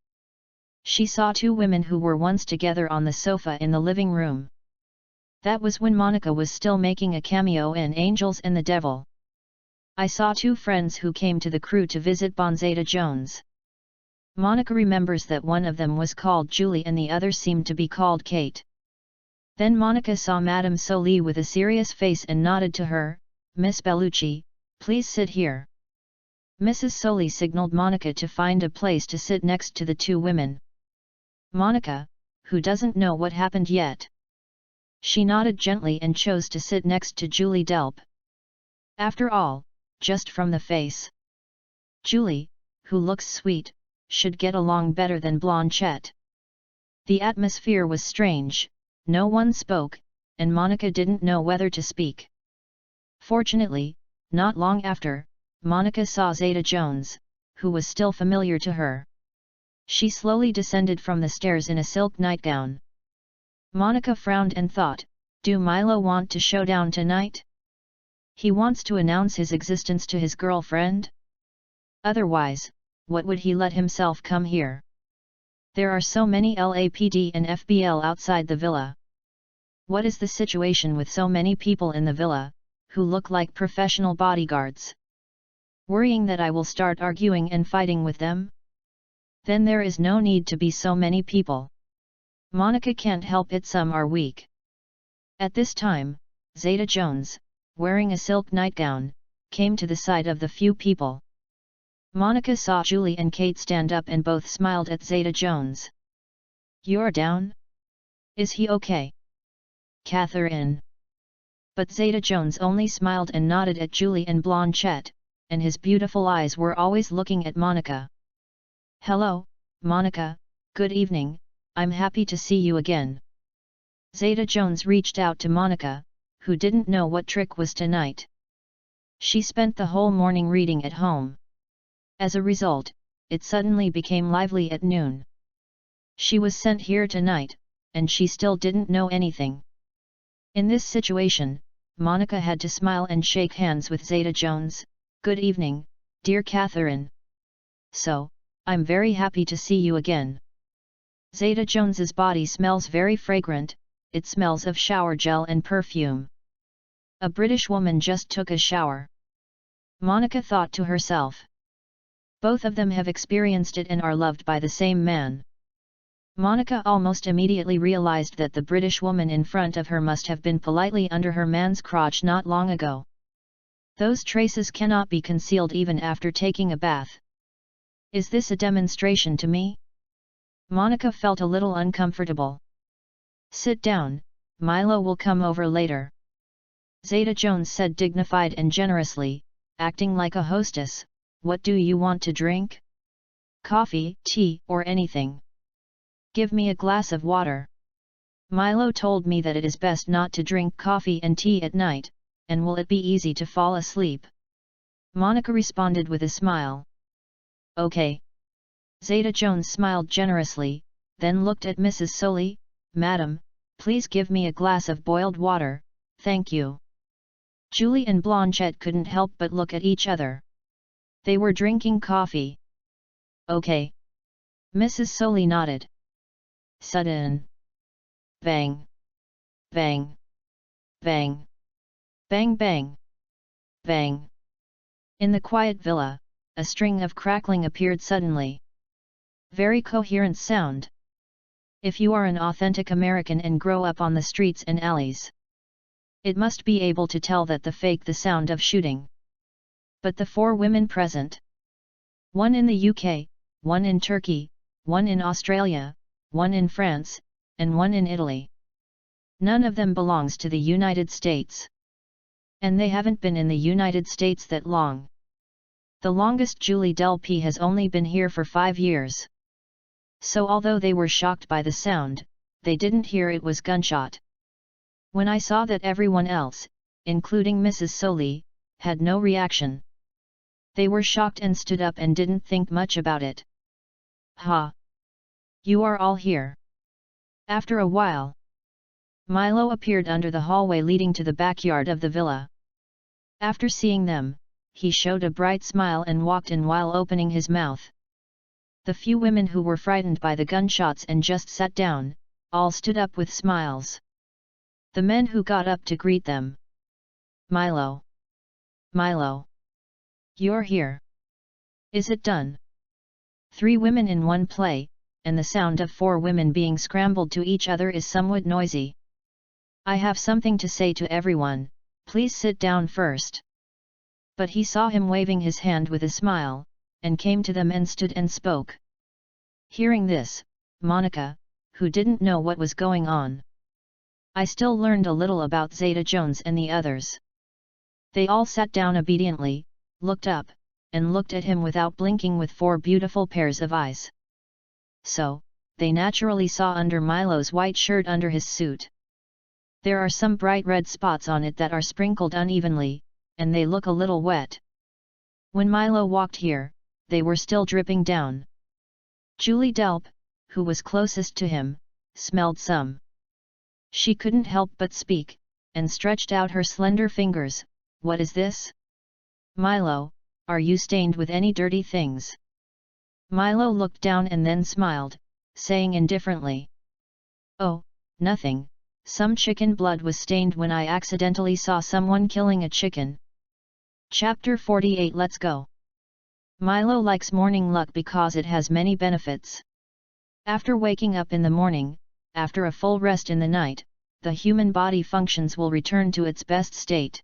She saw 2 women who were once together on the sofa in the living room. That was when Monica was still making a cameo in Angels and the Devil. I saw two friends who came to the crew to visit Zeta Jones. Monica remembers that one of them was called Julie and the other seemed to be called Kate. Then Monica saw Madame Soli with a serious face and nodded to her, "Miss Bellucci, please sit here." Mrs. Soli signaled Monica to find a place to sit next to the two women. Monica, who doesn't know what happened yet. She nodded gently and chose to sit next to Julie Delp. After all, just from the face, Julie, who looks sweet, should get along better than Blanchette. The atmosphere was strange, no one spoke, and Monica didn't know whether to speak. Fortunately, not long after, Monica saw Zeta Jones, who was still familiar to her. She slowly descended from the stairs in a silk nightgown. Monica frowned and thought, "Do Milo want to show down tonight? He wants to announce his existence to his girlfriend? Otherwise, what would he let himself come here? There are so many LAPD and FBL outside the villa. What is the situation with so many people in the villa, who look like professional bodyguards? Worrying that I will start arguing and fighting with them? Then there is no need to be so many people. Monica can't help it, some are weak." At this time, Zeta Jones, wearing a silk nightgown, came to the side of the few people. Monica saw Julie and Kate stand up and both smiled at Zeta Jones. "You're down? Is he okay? Catherine?" But Zeta Jones only smiled and nodded at Julie and Blanchette, and his beautiful eyes were always looking at Monica. "Hello, Monica, good evening, I'm happy to see you again." Zeta Jones reached out to Monica, who didn't know what trick was tonight. She spent the whole morning reading at home. As a result, it suddenly became lively at noon. She was sent here tonight, and she still didn't know anything. In this situation, Monica had to smile and shake hands with Zeta Jones. "Good evening, dear Catherine. So, I'm very happy to see you again." Zeta Jones's body smells very fragrant, it smells of shower gel and perfume. A British woman just took a shower. Monica thought to herself. Both of them have experienced it and are loved by the same man. Monica almost immediately realized that the British woman in front of her must have been politely under her man's crotch not long ago. Those traces cannot be concealed even after taking a bath. Is this a demonstration to me? Monica felt a little uncomfortable. "Sit down, Milo will come over later," Zeta Jones said dignified and generously, acting like a hostess. "What do you want to drink? Coffee, tea, or anything? Give me a glass of water. Milo told me that it is best not to drink coffee and tea at night, and will it be easy to fall asleep?" Monica responded with a smile. "Okay." Zeta Jones smiled generously, then looked at Mrs. Soli. "Madam, please give me a glass of boiled water, thank you." Julie and Blanchette couldn't help but look at each other. They were drinking coffee. "Okay." Mrs. Soli nodded. Sudden. Bang. Bang. Bang. Bang bang. Bang. In the quiet villa, a string of crackling appeared suddenly. Very coherent sound. If you are an authentic American and grow up on the streets and alleys, it must be able to tell that the fake the sound of shooting. But the four women present, one in the UK, one in Turkey, one in Australia, one in France, and one in Italy. None of them belongs to the United States. And they haven't been in the United States that long. The longest Julie Delp has only been here for 5 years. So although they were shocked by the sound, they didn't hear it was gunshot. When I saw that everyone else, including Mrs. Soli, had no reaction, they were shocked and stood up and didn't think much about it. "Ha! You are all here." After a while, Milo appeared under the hallway leading to the backyard of the villa. After seeing them, he showed a bright smile and walked in while opening his mouth. The few women who were frightened by the gunshots and just sat down, all stood up with smiles. The men who got up to greet them. Milo! Milo! You're here! Is it done? 3 women in one play, and the sound of 4 women being scrambled to each other is somewhat noisy. I have something to say to everyone, please sit down first. But he saw him waving his hand with a smile, and came to them and stood and spoke. Hearing this, Monica, who didn't know what was going on. I still learned a little about Zeta Jones and the others. They all sat down obediently, looked up, and looked at him without blinking with 4 beautiful pairs of eyes. So, they naturally saw under Milo's white shirt under his suit. There are some bright red spots on it that are sprinkled unevenly, and they look a little wet. When Milo walked here, they were still dripping down. Julie Delp, who was closest to him, smelled some. She couldn't help but speak, and stretched out her slender fingers. What is this? Milo, are you stained with any dirty things? Milo looked down and then smiled, saying indifferently. Oh, nothing, some chicken blood was stained when I accidentally saw someone killing a chicken. Chapter 48. Let's go. Milo likes morning luck because it has many benefits. After waking up in the morning, after a full rest in the night, the human body functions will return to its best state.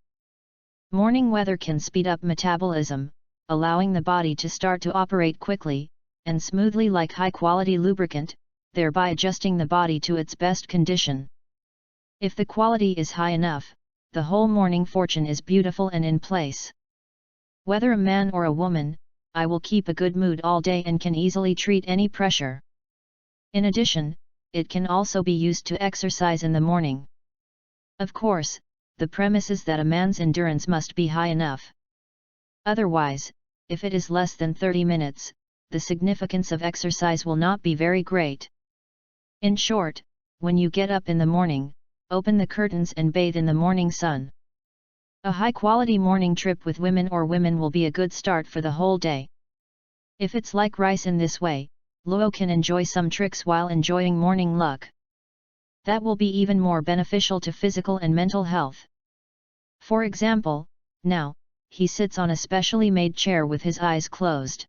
Morning weather can speed up metabolism, allowing the body to start to operate quickly and smoothly like high-quality lubricant, thereby adjusting the body to its best condition. If the quality is high enough, the whole morning fortune is beautiful and in place. Whether a man or a woman, I will keep a good mood all day and can easily treat any pressure. In addition, it can also be used to exercise in the morning. Of course, the premise is that a man's endurance must be high enough. Otherwise, if it is less than 30 minutes, the significance of exercise will not be very great. In short, when you get up in the morning, open the curtains and bathe in the morning sun. A high-quality morning trip with women will be a good start for the whole day. If it's like rice in this way, Luo can enjoy some tricks while enjoying morning luck. That will be even more beneficial to physical and mental health. For example, now, he sits on a specially made chair with his eyes closed.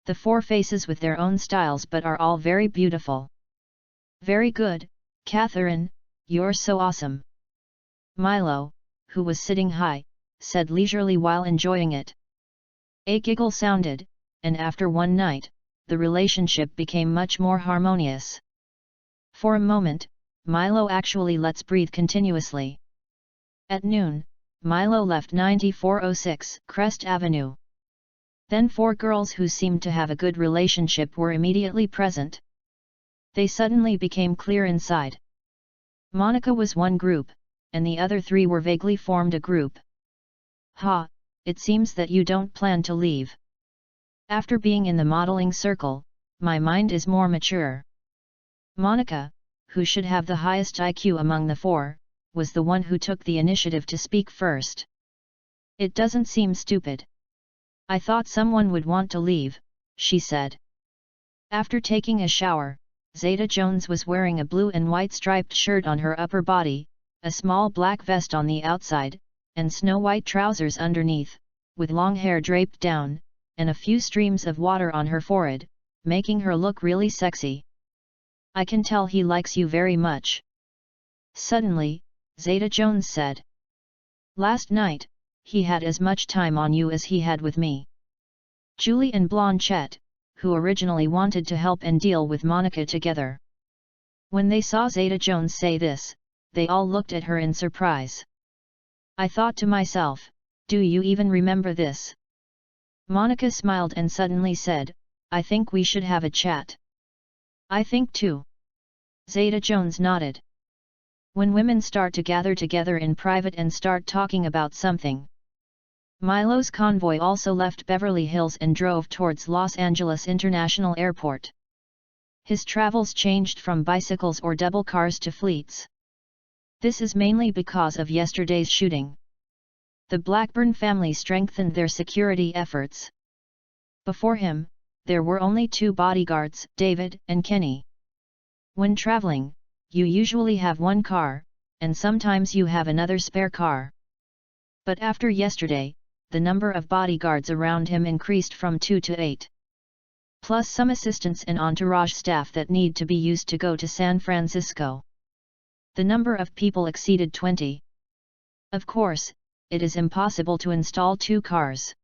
The 4 faces with their own styles but are all very beautiful. Very good, Catherine, you're so awesome. Milo, who was sitting high, said leisurely while enjoying it. A giggle sounded, and after one night, the relationship became much more harmonious. For a moment, Milo actually lets breathe continuously. At noon, Milo left 9406 Crest Avenue. Then 4 girls who seemed to have a good relationship were immediately present. They suddenly became clear inside. Monica was one group, and the other 3 were vaguely formed a group. Ha, it seems that you don't plan to leave. After being in the modeling circle, my mind is more mature. Monica, who should have the highest IQ among the 4, was the one who took the initiative to speak first. It doesn't seem stupid. I thought someone would want to leave, she said. After taking a shower, Zeta Jones was wearing a blue and white striped shirt on her upper body, a small black vest on the outside, and snow-white trousers underneath, with long hair draped down, and a few streams of water on her forehead, making her look really sexy. I can tell he likes you very much. Suddenly, Zeta Jones said. Last night, he had as much time on you as he had with me. Julie and Blanchette, who originally wanted to help and deal with Monica together. When they saw Zeta Jones say this, they all looked at her in surprise. I thought to myself, do you even remember this? Monica smiled and suddenly said, I think we should have a chat. I think too. Zeta Jones nodded. When women start to gather together in private and start talking about something. Milo's convoy also left Beverly Hills and drove towards Los Angeles International Airport. His travels changed from bicycles or double cars to fleets. This is mainly because of yesterday's shooting. The Blackburn family strengthened their security efforts. Before him, there were only 2 bodyguards, David and Kenny. When traveling, you usually have one car, and sometimes you have another spare car. But after yesterday, the number of bodyguards around him increased from 2 to 8. Plus some assistants and entourage staff that need to be used to go to San Francisco. The number of people exceeded 20. Of course, it is impossible to install 2 cars.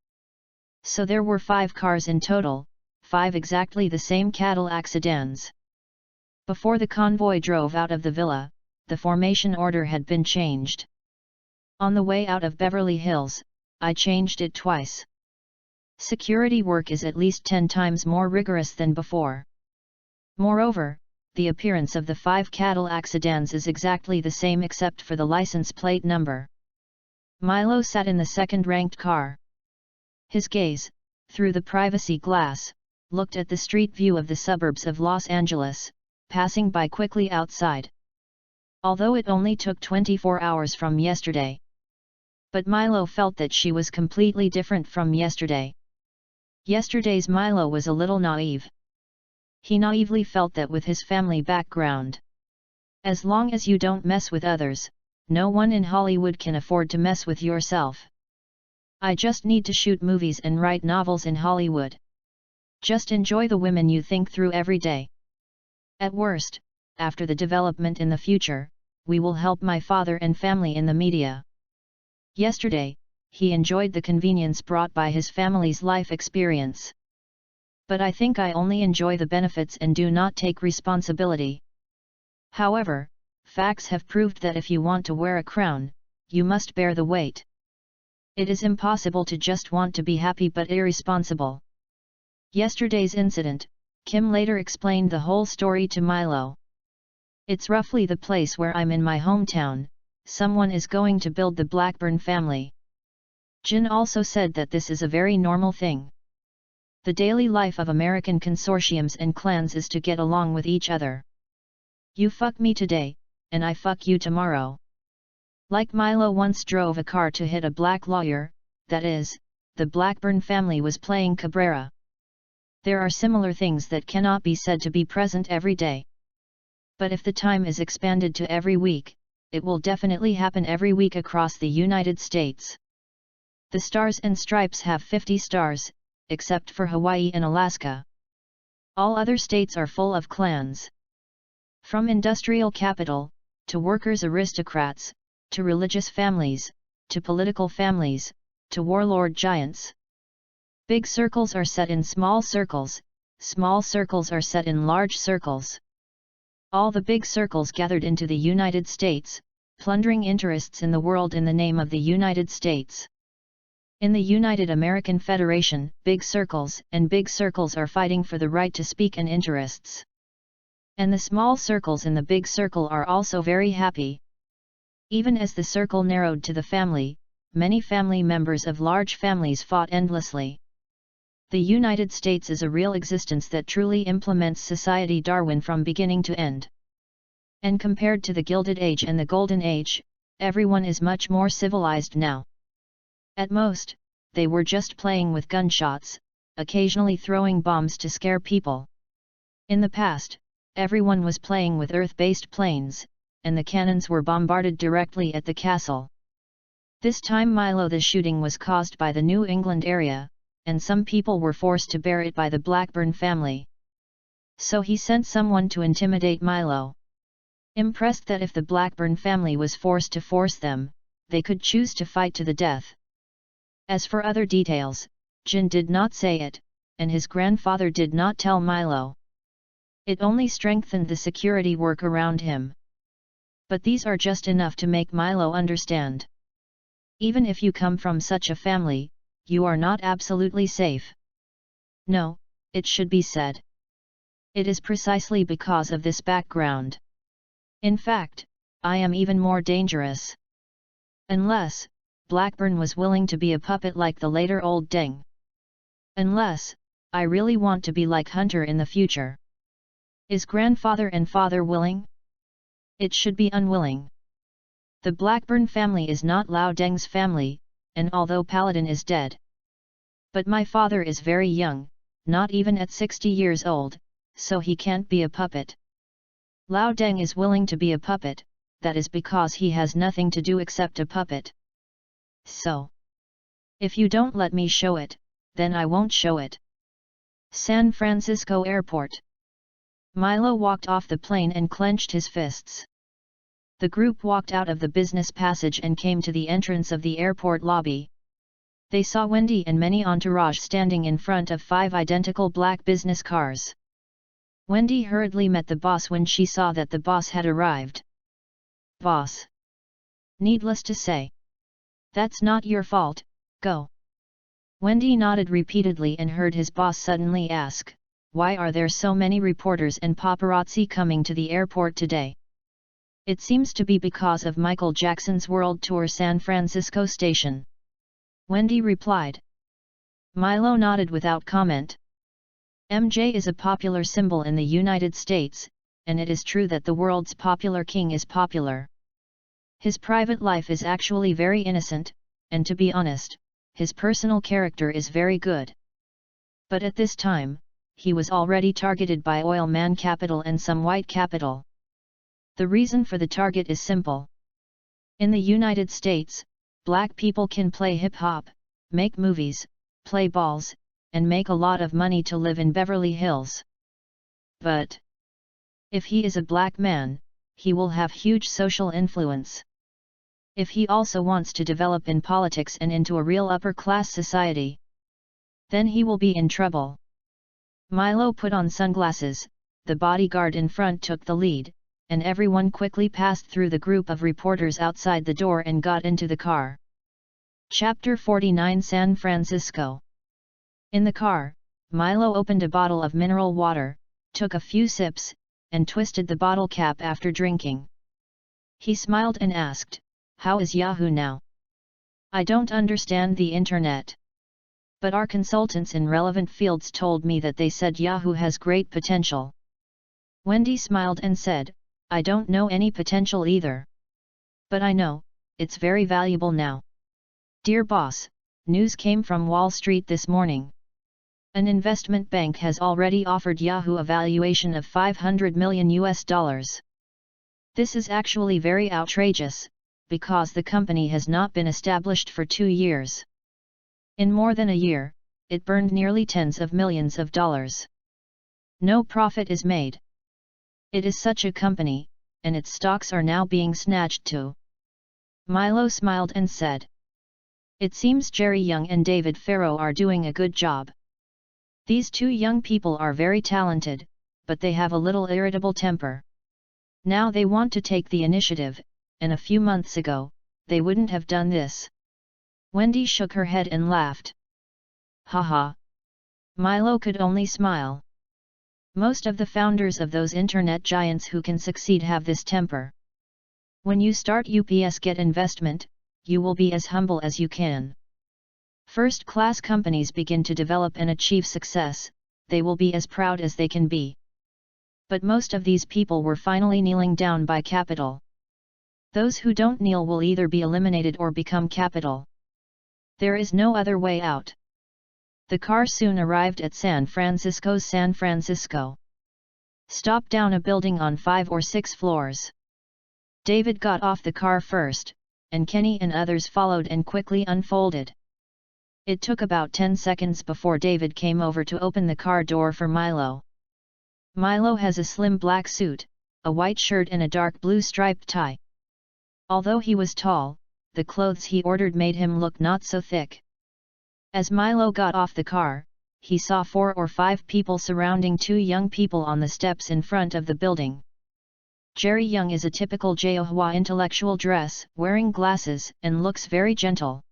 So there were 5 cars in total, 5 exactly the same Cadillac sedans. Before the convoy drove out of the villa, the formation order had been changed. On the way out of Beverly Hills, I changed it twice. Security work is at least 10 times more rigorous than before. Moreover, the appearance of the 5 Cadillac sedans is exactly the same except for the license plate number. Milo sat in the second-ranked car. His gaze, through the privacy glass, looked at the street view of the suburbs of Los Angeles, passing by quickly outside. Although it only took 24 hours from yesterday. But Milo felt that she was completely different from yesterday. Yesterday's Milo was a little naive. He naively felt that with his family background, as long as you don't mess with others, no one in Hollywood can afford to mess with yourself. I just need to shoot movies and write novels in Hollywood. Just enjoy the women you think through every day. At worst, after the development in the future, we will help my father and family in the media. Yesterday, he enjoyed the convenience brought by his family's life experience. But I think I only enjoy the benefits and do not take responsibility. However, facts have proved that if you want to wear a crown, you must bear the weight. It is impossible to just want to be happy but irresponsible. Yesterday's incident, Kim later explained the whole story to Milo. It's roughly the place where I'm in my hometown. Someone is going to build the Blackburn family. Jin also said that this is a very normal thing. The daily life of American consortiums and clans is to get along with each other. You fuck me today, and I fuck you tomorrow. Like Milo once drove a car to hit a black lawyer, that is, the Blackburn family was playing Cabrera. There are similar things that cannot be said to be present every day. But if the time is expanded to every week, it will definitely happen every week across the United States. The Stars and Stripes have 50 stars, except for Hawaii and Alaska. All other states are full of clans. From industrial capital, to workers' aristocrats, to religious families, to political families, to warlord giants. Big circles are set in small circles, small circles are set in large circles. All the big circles gathered into the United States, plundering interests in the world in the name of the United States. In the United American Federation, big circles are fighting for the right to speak and interests. And the small circles in the big circle are also very happy. Even as the circle narrowed to the family, many family members of large families fought endlessly. The United States is a real existence that truly implements society Darwin from beginning to end. And compared to the Gilded Age and the Golden Age, everyone is much more civilized now. At most, they were just playing with gunshots, occasionally throwing bombs to scare people. In the past, everyone was playing with Earth-based planes, and the cannons were bombarded directly at the castle. This time the shooting was caused by the New England area, and some people were forced to bear it by the Blackburn family. So he sent someone to intimidate Milo. Impressed that if the Blackburn family was forced to force them, they could choose to fight to the death. As for other details, Jin did not say it, and his grandfather did not tell Milo. It only strengthened the security work around him. But these are just enough to make Milo understand. Even if you come from such a family, you are not absolutely safe. No, it should be said. It is precisely because of this background. In fact, I am even more dangerous. Unless, Blackburn was willing to be a puppet like the later old Deng. Unless, I really want to be like Hunter in the future. Is grandfather and father willing? It should be unwilling. The Blackburn family is not Lao Deng's family, and although Paladin is dead. But my father is very young, not even at 60 years old, so he can't be a puppet. Lao Deng is willing to be a puppet, that is because he has nothing to do except a puppet. So, if you don't let me show it, then I won't show it. San Francisco Airport. Milo walked off the plane and clenched his fists. The group walked out of the business passage and came to the entrance of the airport lobby. They saw Wendy and many entourage standing in front of 5 identical black business cars. Wendy hurriedly met the boss when she saw that the boss had arrived. Boss. Needless to say. That's not your fault, go. Wendy nodded repeatedly and heard his boss suddenly ask, why are there so many reporters and paparazzi coming to the airport today? It seems to be because of Michael Jackson's World Tour San Francisco station. Wendy replied. Milo nodded without comment. MJ is a popular symbol in the United States, and it is true that the world's popular king is popular. His private life is actually very innocent, and to be honest, his personal character is very good. But at this time, he was already targeted by oil man capital and some white capital. The reason for the target is simple. In the United States, black people can play hip-hop, make movies, play balls, and make a lot of money to live in Beverly Hills. But if he is a black man, he will have huge social influence. If he also wants to develop in politics and into a real upper-class society, then he will be in trouble. Milo put on sunglasses, the bodyguard in front took the lead, and everyone quickly passed through the group of reporters outside the door and got into the car. Chapter 49 San Francisco. In the car, Milo opened a bottle of mineral water, took a few sips, and twisted the bottle cap after drinking. He smiled and asked, how is Yahoo now? I don't understand the internet. But our consultants in relevant fields told me that they said Yahoo has great potential. Wendy smiled and said, I don't know any potential either. But I know, it's very valuable now. Dear boss, news came from Wall Street this morning. An investment bank has already offered Yahoo a valuation of $500 million. This is actually very outrageous, because the company has not been established for 2 years. In more than a year, it burned nearly tens of millions of dollars. No profit is made. It is such a company, and its stocks are now being snatched too. Milo smiled and said. It seems Jerry Young and David Farrow are doing a good job. These 2 young people are very talented, but they have a little irritable temper. Now they want to take the initiative, and a few months ago, they wouldn't have done this. Wendy shook her head and laughed. Haha. Milo could only smile. Most of the founders of those internet giants who can succeed have this temper. When you start UPS Get Investment, you will be as humble as you can. First-class companies begin to develop and achieve success, they will be as proud as they can be. But most of these people were finally kneeling down by capital. Those who don't kneel will either be eliminated or become capital. There is no other way out. The car soon arrived at San Francisco's San Francisco. Stopped down a building on 5 or 6 floors. David got off the car first, and Kenny and others followed and quickly unfolded. It took about 10 seconds before David came over to open the car door for Milo. Milo has a slim black suit, a white shirt and a dark blue striped tie. Although he was tall, the clothes he ordered made him look not so thick. As Milo got off the car, he saw 4 or 5 people surrounding 2 young people on the steps in front of the building. Jerry Young is a typical Jehovah intellectual dress, wearing glasses, and looks very gentle.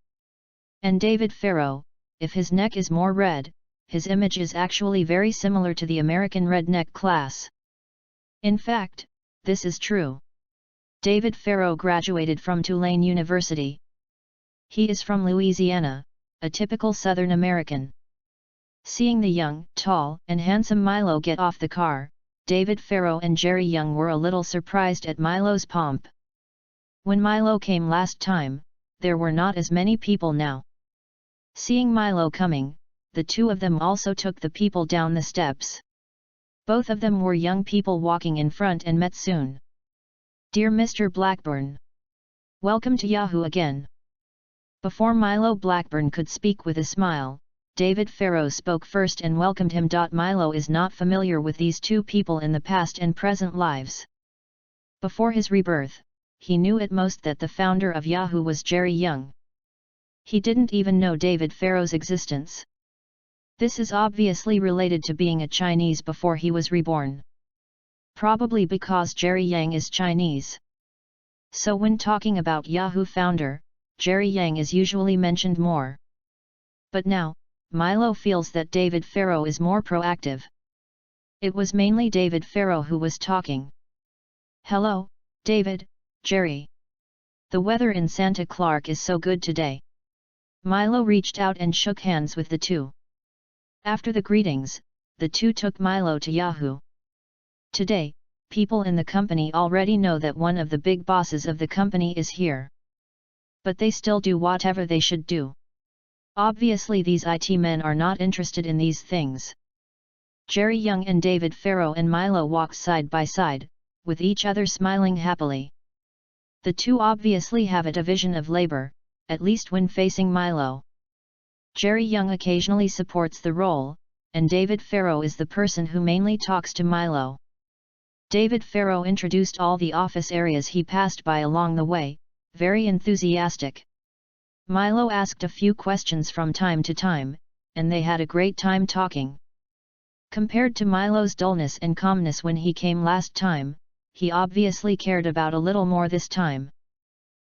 And David Farrow, if his neck is more red, his image is actually very similar to the American redneck class. In fact, this is true. David Farrow graduated from Tulane University. He is from Louisiana, a typical Southern American. Seeing the young, tall, and handsome Milo get off the car, David Farrow and Jerry Young were a little surprised at Milo's pomp. When Milo came last time, there were not as many people now. Seeing Milo coming, the 2 of them also took the people down the steps. Both of them were young people walking in front and met soon. Dear Mr. Blackburn. Welcome to Yahoo again. Before Milo Blackburn could speak with a smile, David Farrow spoke first and welcomed him. Milo is not familiar with these two people in the past and present lives. Before his rebirth, he knew at most that the founder of Yahoo was Jerry Young. He didn't even know David Farrow's existence. This is obviously related to being a Chinese before he was reborn. Probably because Jerry Yang is Chinese. So when talking about Yahoo founder, Jerry Yang is usually mentioned more. But now, Milo feels that David Farrow is more proactive. It was mainly David Farrow who was talking. Hello, David, Jerry. The weather in Santa Clark is so good today. Milo reached out and shook hands with the two. After the greetings, the two took Milo to Yahoo. Today, people in the company already know that one of the big bosses of the company is here. But they still do whatever they should do. Obviously these IT men are not interested in these things. Jerry Young and David Farrow and Milo walked side by side, with each other smiling happily. The two obviously have a division of labor, at least when facing Milo. Jerry Young occasionally supports the role, and David Farrow is the person who mainly talks to Milo. David Farrow introduced all the office areas he passed by along the way, very enthusiastic. Milo asked a few questions from time to time, and they had a great time talking. Compared to Milo's dullness and calmness when he came last time, he obviously cared about a little more this time.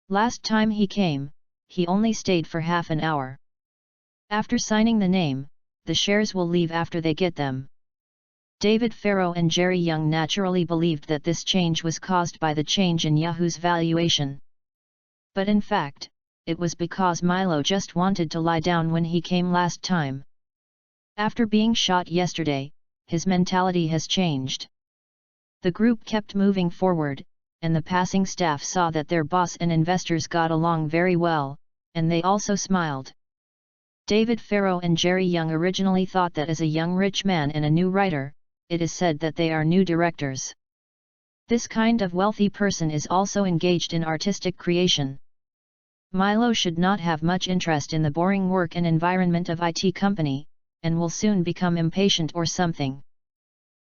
Last time he came, he only stayed for half an hour. After signing the name, the shares will leave after they get them. David Farrow and Jerry Young naturally believed that this change was caused by the change in Yahoo's valuation. But in fact, it was because Milo just wanted to lie down when he came last time. After being shot yesterday, his mentality has changed. The group kept moving forward, and the passing staff saw that their boss and investors got along very well, and they also smiled. David Farrow and Jerry Young originally thought that as a young rich man and a new writer, it is said that they are new directors. This kind of wealthy person is also engaged in artistic creation. Milo should not have much interest in the boring work and environment of IT company, and will soon become impatient or something.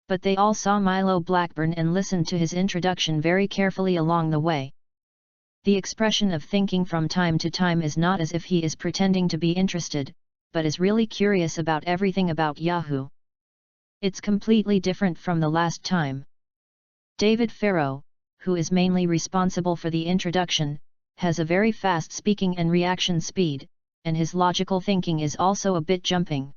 But they all saw Milo Blackburn and listened to his introduction very carefully along the way. The expression of thinking from time to time is not as if he is pretending to be interested, but is really curious about everything about Yahoo. It's completely different from the last time. David Farrow, who is mainly responsible for the introduction, has a very fast speaking and reaction speed, and his logical thinking is also a bit jumping.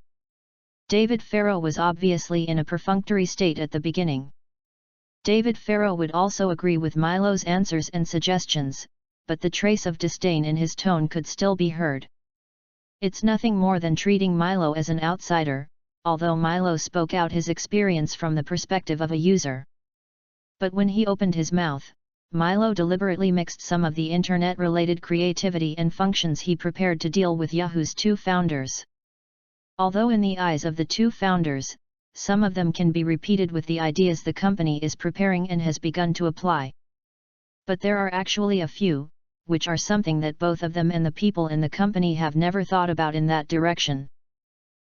David Farrow was obviously in a perfunctory state at the beginning. David Farrow would also agree with Milo's answers and suggestions, but the trace of disdain in his tone could still be heard. It's nothing more than treating Milo as an outsider, although Milo spoke out his experience from the perspective of a user. But when he opened his mouth, Milo deliberately mixed some of the internet-related creativity and functions he prepared to deal with Yahoo's two founders. Although in the eyes of the two founders, some of them can be repeated with the ideas the company is preparing and has begun to apply. But there are actually a few, which are something that both of them and the people in the company have never thought about in that direction.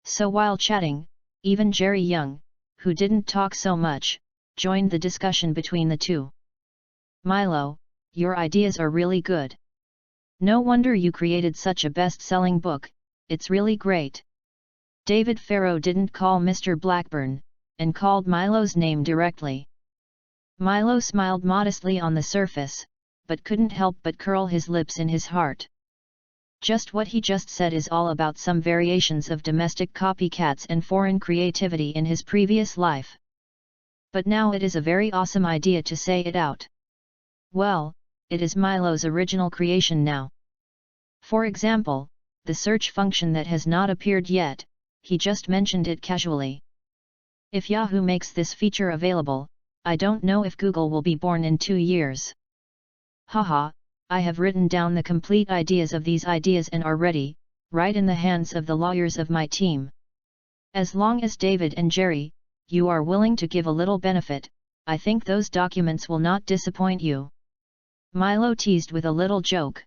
So while chatting, even Jerry Young, who didn't talk so much, joined the discussion between the two. Milo, your ideas are really good. No wonder you created such a best-selling book, it's really great. David Farrow didn't call Mr. Blackburn, and called Milo's name directly. Milo smiled modestly on the surface, but couldn't help but curl his lips in his heart. Just what he just said is all about some variations of domestic copycats and foreign creativity in his previous life. But now it is a very awesome idea to say it out. Well, it is Milo's original creation now. For example, the search function that has not appeared yet, he just mentioned it casually. If Yahoo makes this feature available, I don't know if Google will be born in 2 years. Haha, I have written down the complete ideas of these ideas and are ready, right in the hands of the lawyers of my team. As long as David and Jerry, you are willing to give a little benefit, I think those documents will not disappoint you. Milo teased with a little joke.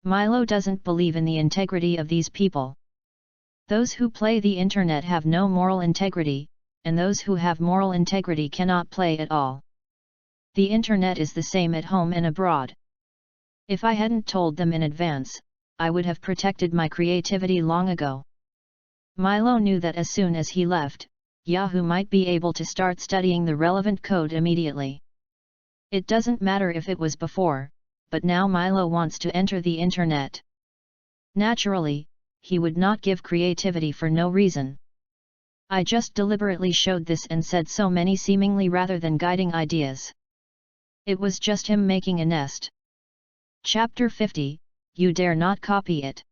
Milo doesn't believe in the integrity of these people. Those who play the internet have no moral integrity, and those who have moral integrity cannot play at all. The internet is the same at home and abroad. If I hadn't told them in advance, I would have protected my creativity long ago. Milo knew that as soon as he left, Yahoo might be able to start studying the relevant code immediately. It doesn't matter if it was before, but now Milo wants to enter the internet. Naturally, he would not give creativity for no reason. I just deliberately showed this and said so many seemingly rather than guiding ideas. It was just him making a nest. Chapter 50, You Dare Not Copy It.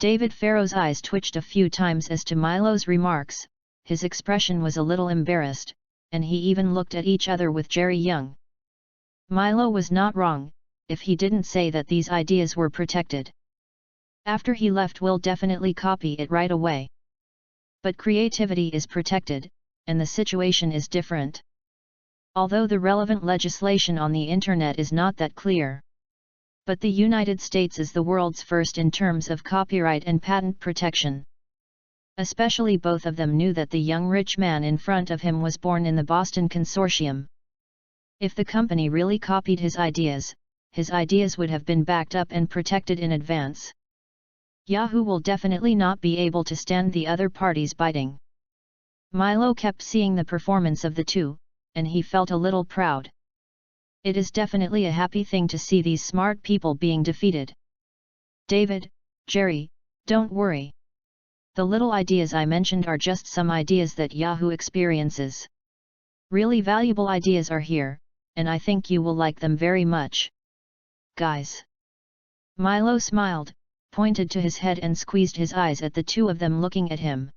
David Farrow's eyes twitched a few times as to Milo's remarks, his expression was a little embarrassed, and he even looked at each other with Jerry Young. Milo was not wrong, if he didn't say that these ideas were protected. After he left, we'll definitely copy it right away. But creativity is protected, and the situation is different. Although the relevant legislation on the internet is not that clear. But the United States is the world's first in terms of copyright and patent protection. Especially both of them knew that the young rich man in front of him was born in the Boston Consortium. If the company really copied his ideas would have been backed up and protected in advance. Yahoo will definitely not be able to stand the other parties biting. Milo kept seeing the performance of the two, and he felt a little proud. It is definitely a happy thing to see these smart people being defeated. David, Jerry, don't worry. The little ideas I mentioned are just some ideas that Yahoo experiences. Really valuable ideas are here, and I think you will like them very much. Guys. Milo smiled, pointed to his head and squeezed his eyes at the two of them looking at him.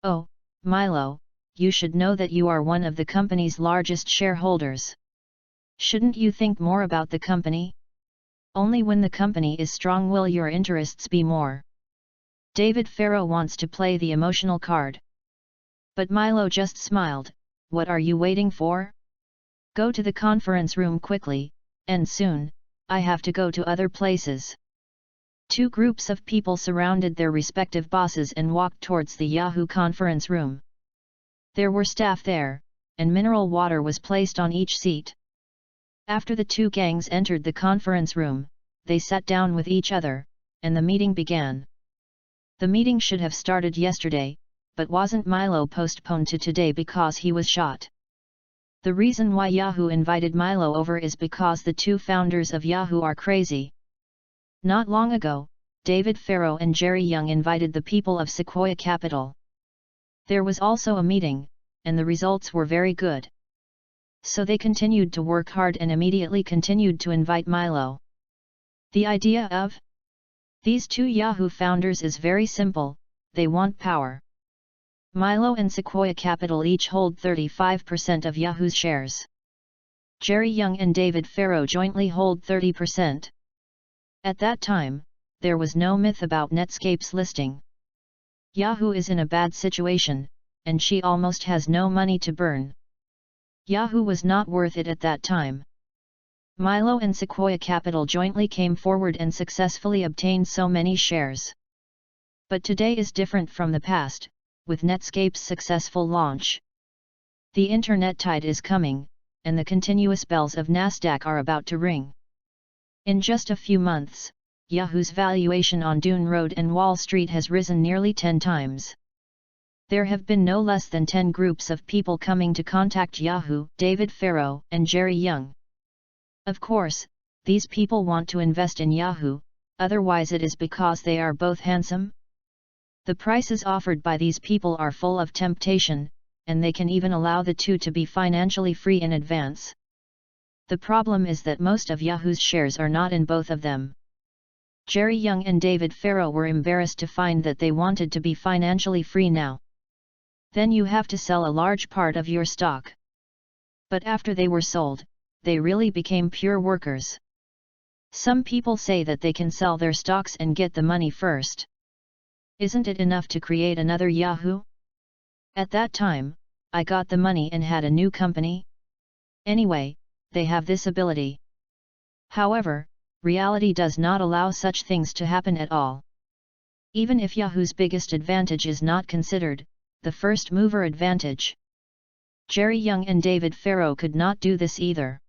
Oh, Milo, you should know that you are one of the company's largest shareholders. Shouldn't you think more about the company? Only when the company is strong will your interests be more. David Farrow wants to play the emotional card. But Milo just smiled. What are you waiting for? Go to the conference room quickly, and soon, I have to go to other places. Two groups of people surrounded their respective bosses and walked towards the Yahoo conference room. There were staff there, and mineral water was placed on each seat. After the two gangs entered the conference room, they sat down with each other, and the meeting began. The meeting should have started yesterday, but wasn't. Milo postponed to today because he was shot. The reason why Yahoo invited Milo over is because the two founders of Yahoo are crazy. Not long ago, David Farrow and Jerry Young invited the people of Sequoia Capital. There was also a meeting, and the results were very good. So they continued to work hard and immediately continued to invite Milo. The idea of these two Yahoo founders is very simple, they want power. Milo and Sequoia Capital each hold 35% of Yahoo's shares. Jerry Young and David Farrow jointly hold 30%. At that time, there was no myth about Netscape's listing. Yahoo is in a bad situation, and she almost has no money to burn. Yahoo was not worth it at that time. Milo and Sequoia Capital jointly came forward and successfully obtained so many shares. But today is different from the past, with Netscape's successful launch. The internet tide is coming, and the continuous bells of Nasdaq are about to ring. In just a few months, Yahoo's valuation on Dune Road and Wall Street has risen nearly 10 times. There have been no less than 10 groups of people coming to contact Yahoo, David Farrow, and Jerry Young. Of course, these people want to invest in Yahoo, otherwise it is because they are both handsome. The prices offered by these people are full of temptation, and they can even allow the two to be financially free in advance. The problem is that most of Yahoo's shares are not in both of them. Jerry Young and David Farrow were embarrassed to find that they wanted to be financially free now. Then you have to sell a large part of your stock. But after they were sold, they really became pure workers. Some people say that they can sell their stocks and get the money first. Isn't it enough to create another Yahoo? At that time, I got the money and had a new company. Anyway, they have this ability. However, reality does not allow such things to happen at all. Even if Yahoo's biggest advantage is not considered, the first mover advantage, Jerry Yang and David Farrow could not do this either.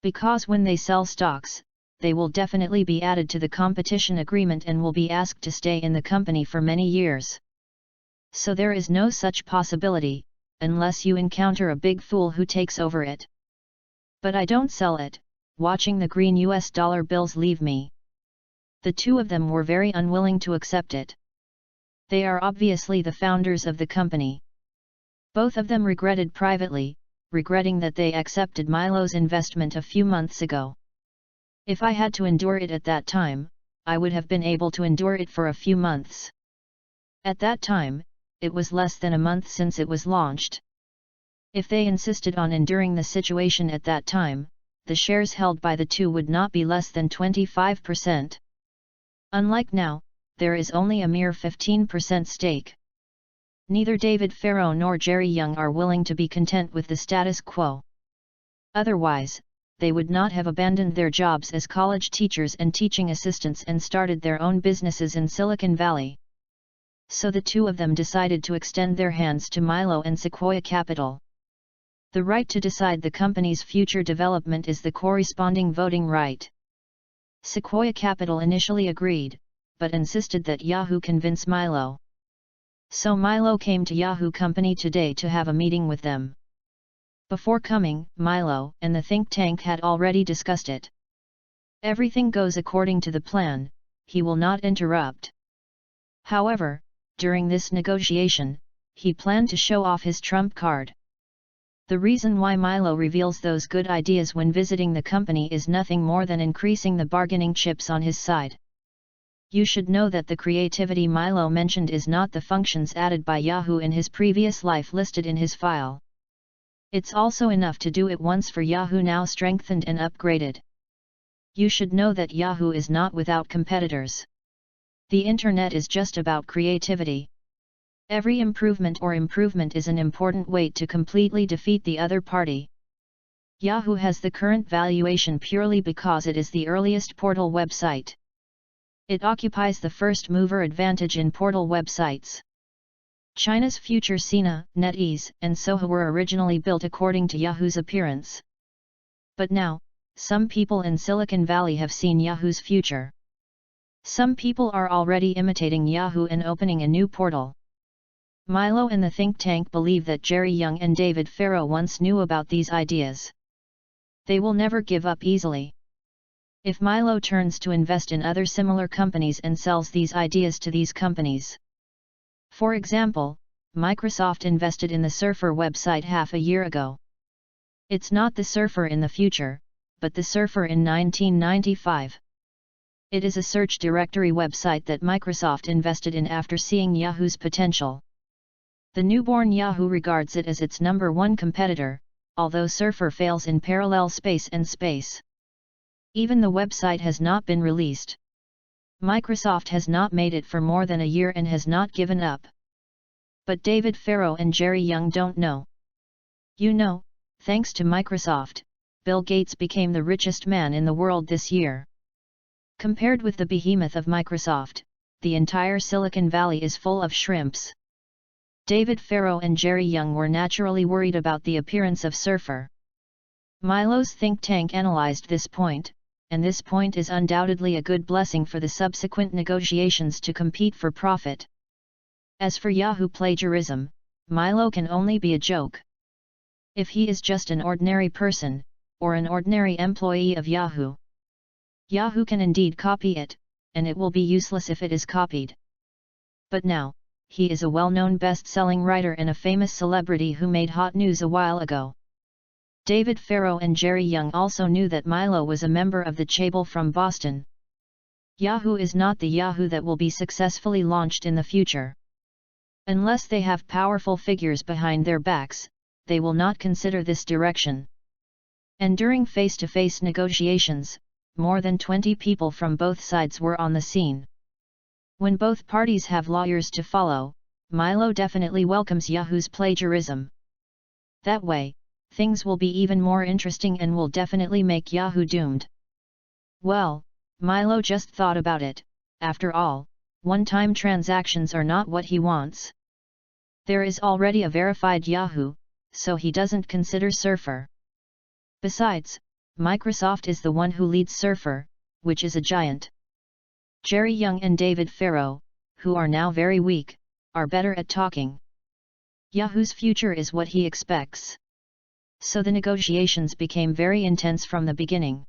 Because when they sell stocks, they will definitely be added to the competition agreement and will be asked to stay in the company for many years. So there is no such possibility, unless you encounter a big fool who takes over it. But I don't sell it, watching the green US dollar bills leave me. The two of them were very unwilling to accept it. They are obviously the founders of the company. Both of them regretted privately, regretting that they accepted Milo's investment a few months ago. If I had to endure it at that time, I would have been able to endure it for a few months. At that time, it was less than a month since it was launched. If they insisted on enduring the situation at that time, the shares held by the two would not be less than 25%. Unlike now, there is only a mere 15% stake. Neither David Farrow nor Jerry Yang are willing to be content with the status quo. Otherwise, they would not have abandoned their jobs as college teachers and teaching assistants and started their own businesses in Silicon Valley. So the two of them decided to extend their hands to Milo and Sequoia Capital. The right to decide the company's future development is the corresponding voting right. Sequoia Capital initially agreed, but insisted that Yahoo convince Milo. So Milo came to Yahoo Company today to have a meeting with them. Before coming, Milo and the think tank had already discussed it. Everything goes according to the plan, he will not interrupt. However, during this negotiation, he planned to show off his trump card. The reason why Milo reveals those good ideas when visiting the company is nothing more than increasing the bargaining chips on his side. You should know that the creativity Milo mentioned is not the functions added by Yahoo in his previous life listed in his file. It's also enough to do it once for Yahoo now strengthened and upgraded. You should know that Yahoo is not without competitors. The internet is just about creativity. Every improvement is an important way to completely defeat the other party. Yahoo has the current valuation purely because it is the earliest portal website. It occupies the first mover advantage in portal websites. China's future Sina, NetEase, and Soho were originally built according to Yahoo's appearance. But now, some people in Silicon Valley have seen Yahoo's future. Some people are already imitating Yahoo and opening a new portal. Milo and the think tank believe that Jerry Yang and David Farrow once knew about these ideas. They will never give up easily. If Milo turns to invest in other similar companies and sells these ideas to these companies. For example, Microsoft invested in the Surfer website half a year ago. It's not the Surfer in the future, but the Surfer in 1995. It is a search directory website that Microsoft invested in after seeing Yahoo's potential. The newborn Yahoo regards it as its number one competitor, although Surfer fails in parallel space and space. Even the website has not been released. Microsoft has not made it for more than a year and has not given up. But David Farrow and Jerry Yang don't know. You know, thanks to Microsoft, Bill Gates became the richest man in the world this year. Compared with the behemoth of Microsoft, the entire Silicon Valley is full of shrimps. David Farrow and Jerry Yang were naturally worried about the appearance of Surfer. Milo's think tank analyzed this point, and this point is undoubtedly a good blessing for the subsequent negotiations to compete for profit. As for Yahoo plagiarism, Milo can only be a joke. If he is just an ordinary person, or an ordinary employee of Yahoo, Yahoo can indeed copy it, and it will be useless if it is copied. But now, he is a well-known best-selling writer and a famous celebrity who made hot news a while ago. David Farrow and Jerry Yang also knew that Milo was a member of the Chable from Boston. Yahoo is not the Yahoo that will be successfully launched in the future. Unless they have powerful figures behind their backs, they will not consider this direction. And during face-to-face negotiations, more than 20 people from both sides were on the scene. When both parties have lawyers to follow, Milo definitely welcomes Yahoo's plagiarism. That way, things will be even more interesting and will definitely make Yahoo doomed. Well, Milo just thought about it. After all, one-time transactions are not what he wants. There is already a verified Yahoo, so he doesn't consider Surfer. Besides, Microsoft is the one who leads Surfer, which is a giant. Jerry Young and David Farrow, who are now very weak, are better at talking. Yahoo's future is what he expects. So the negotiations became very intense from the beginning.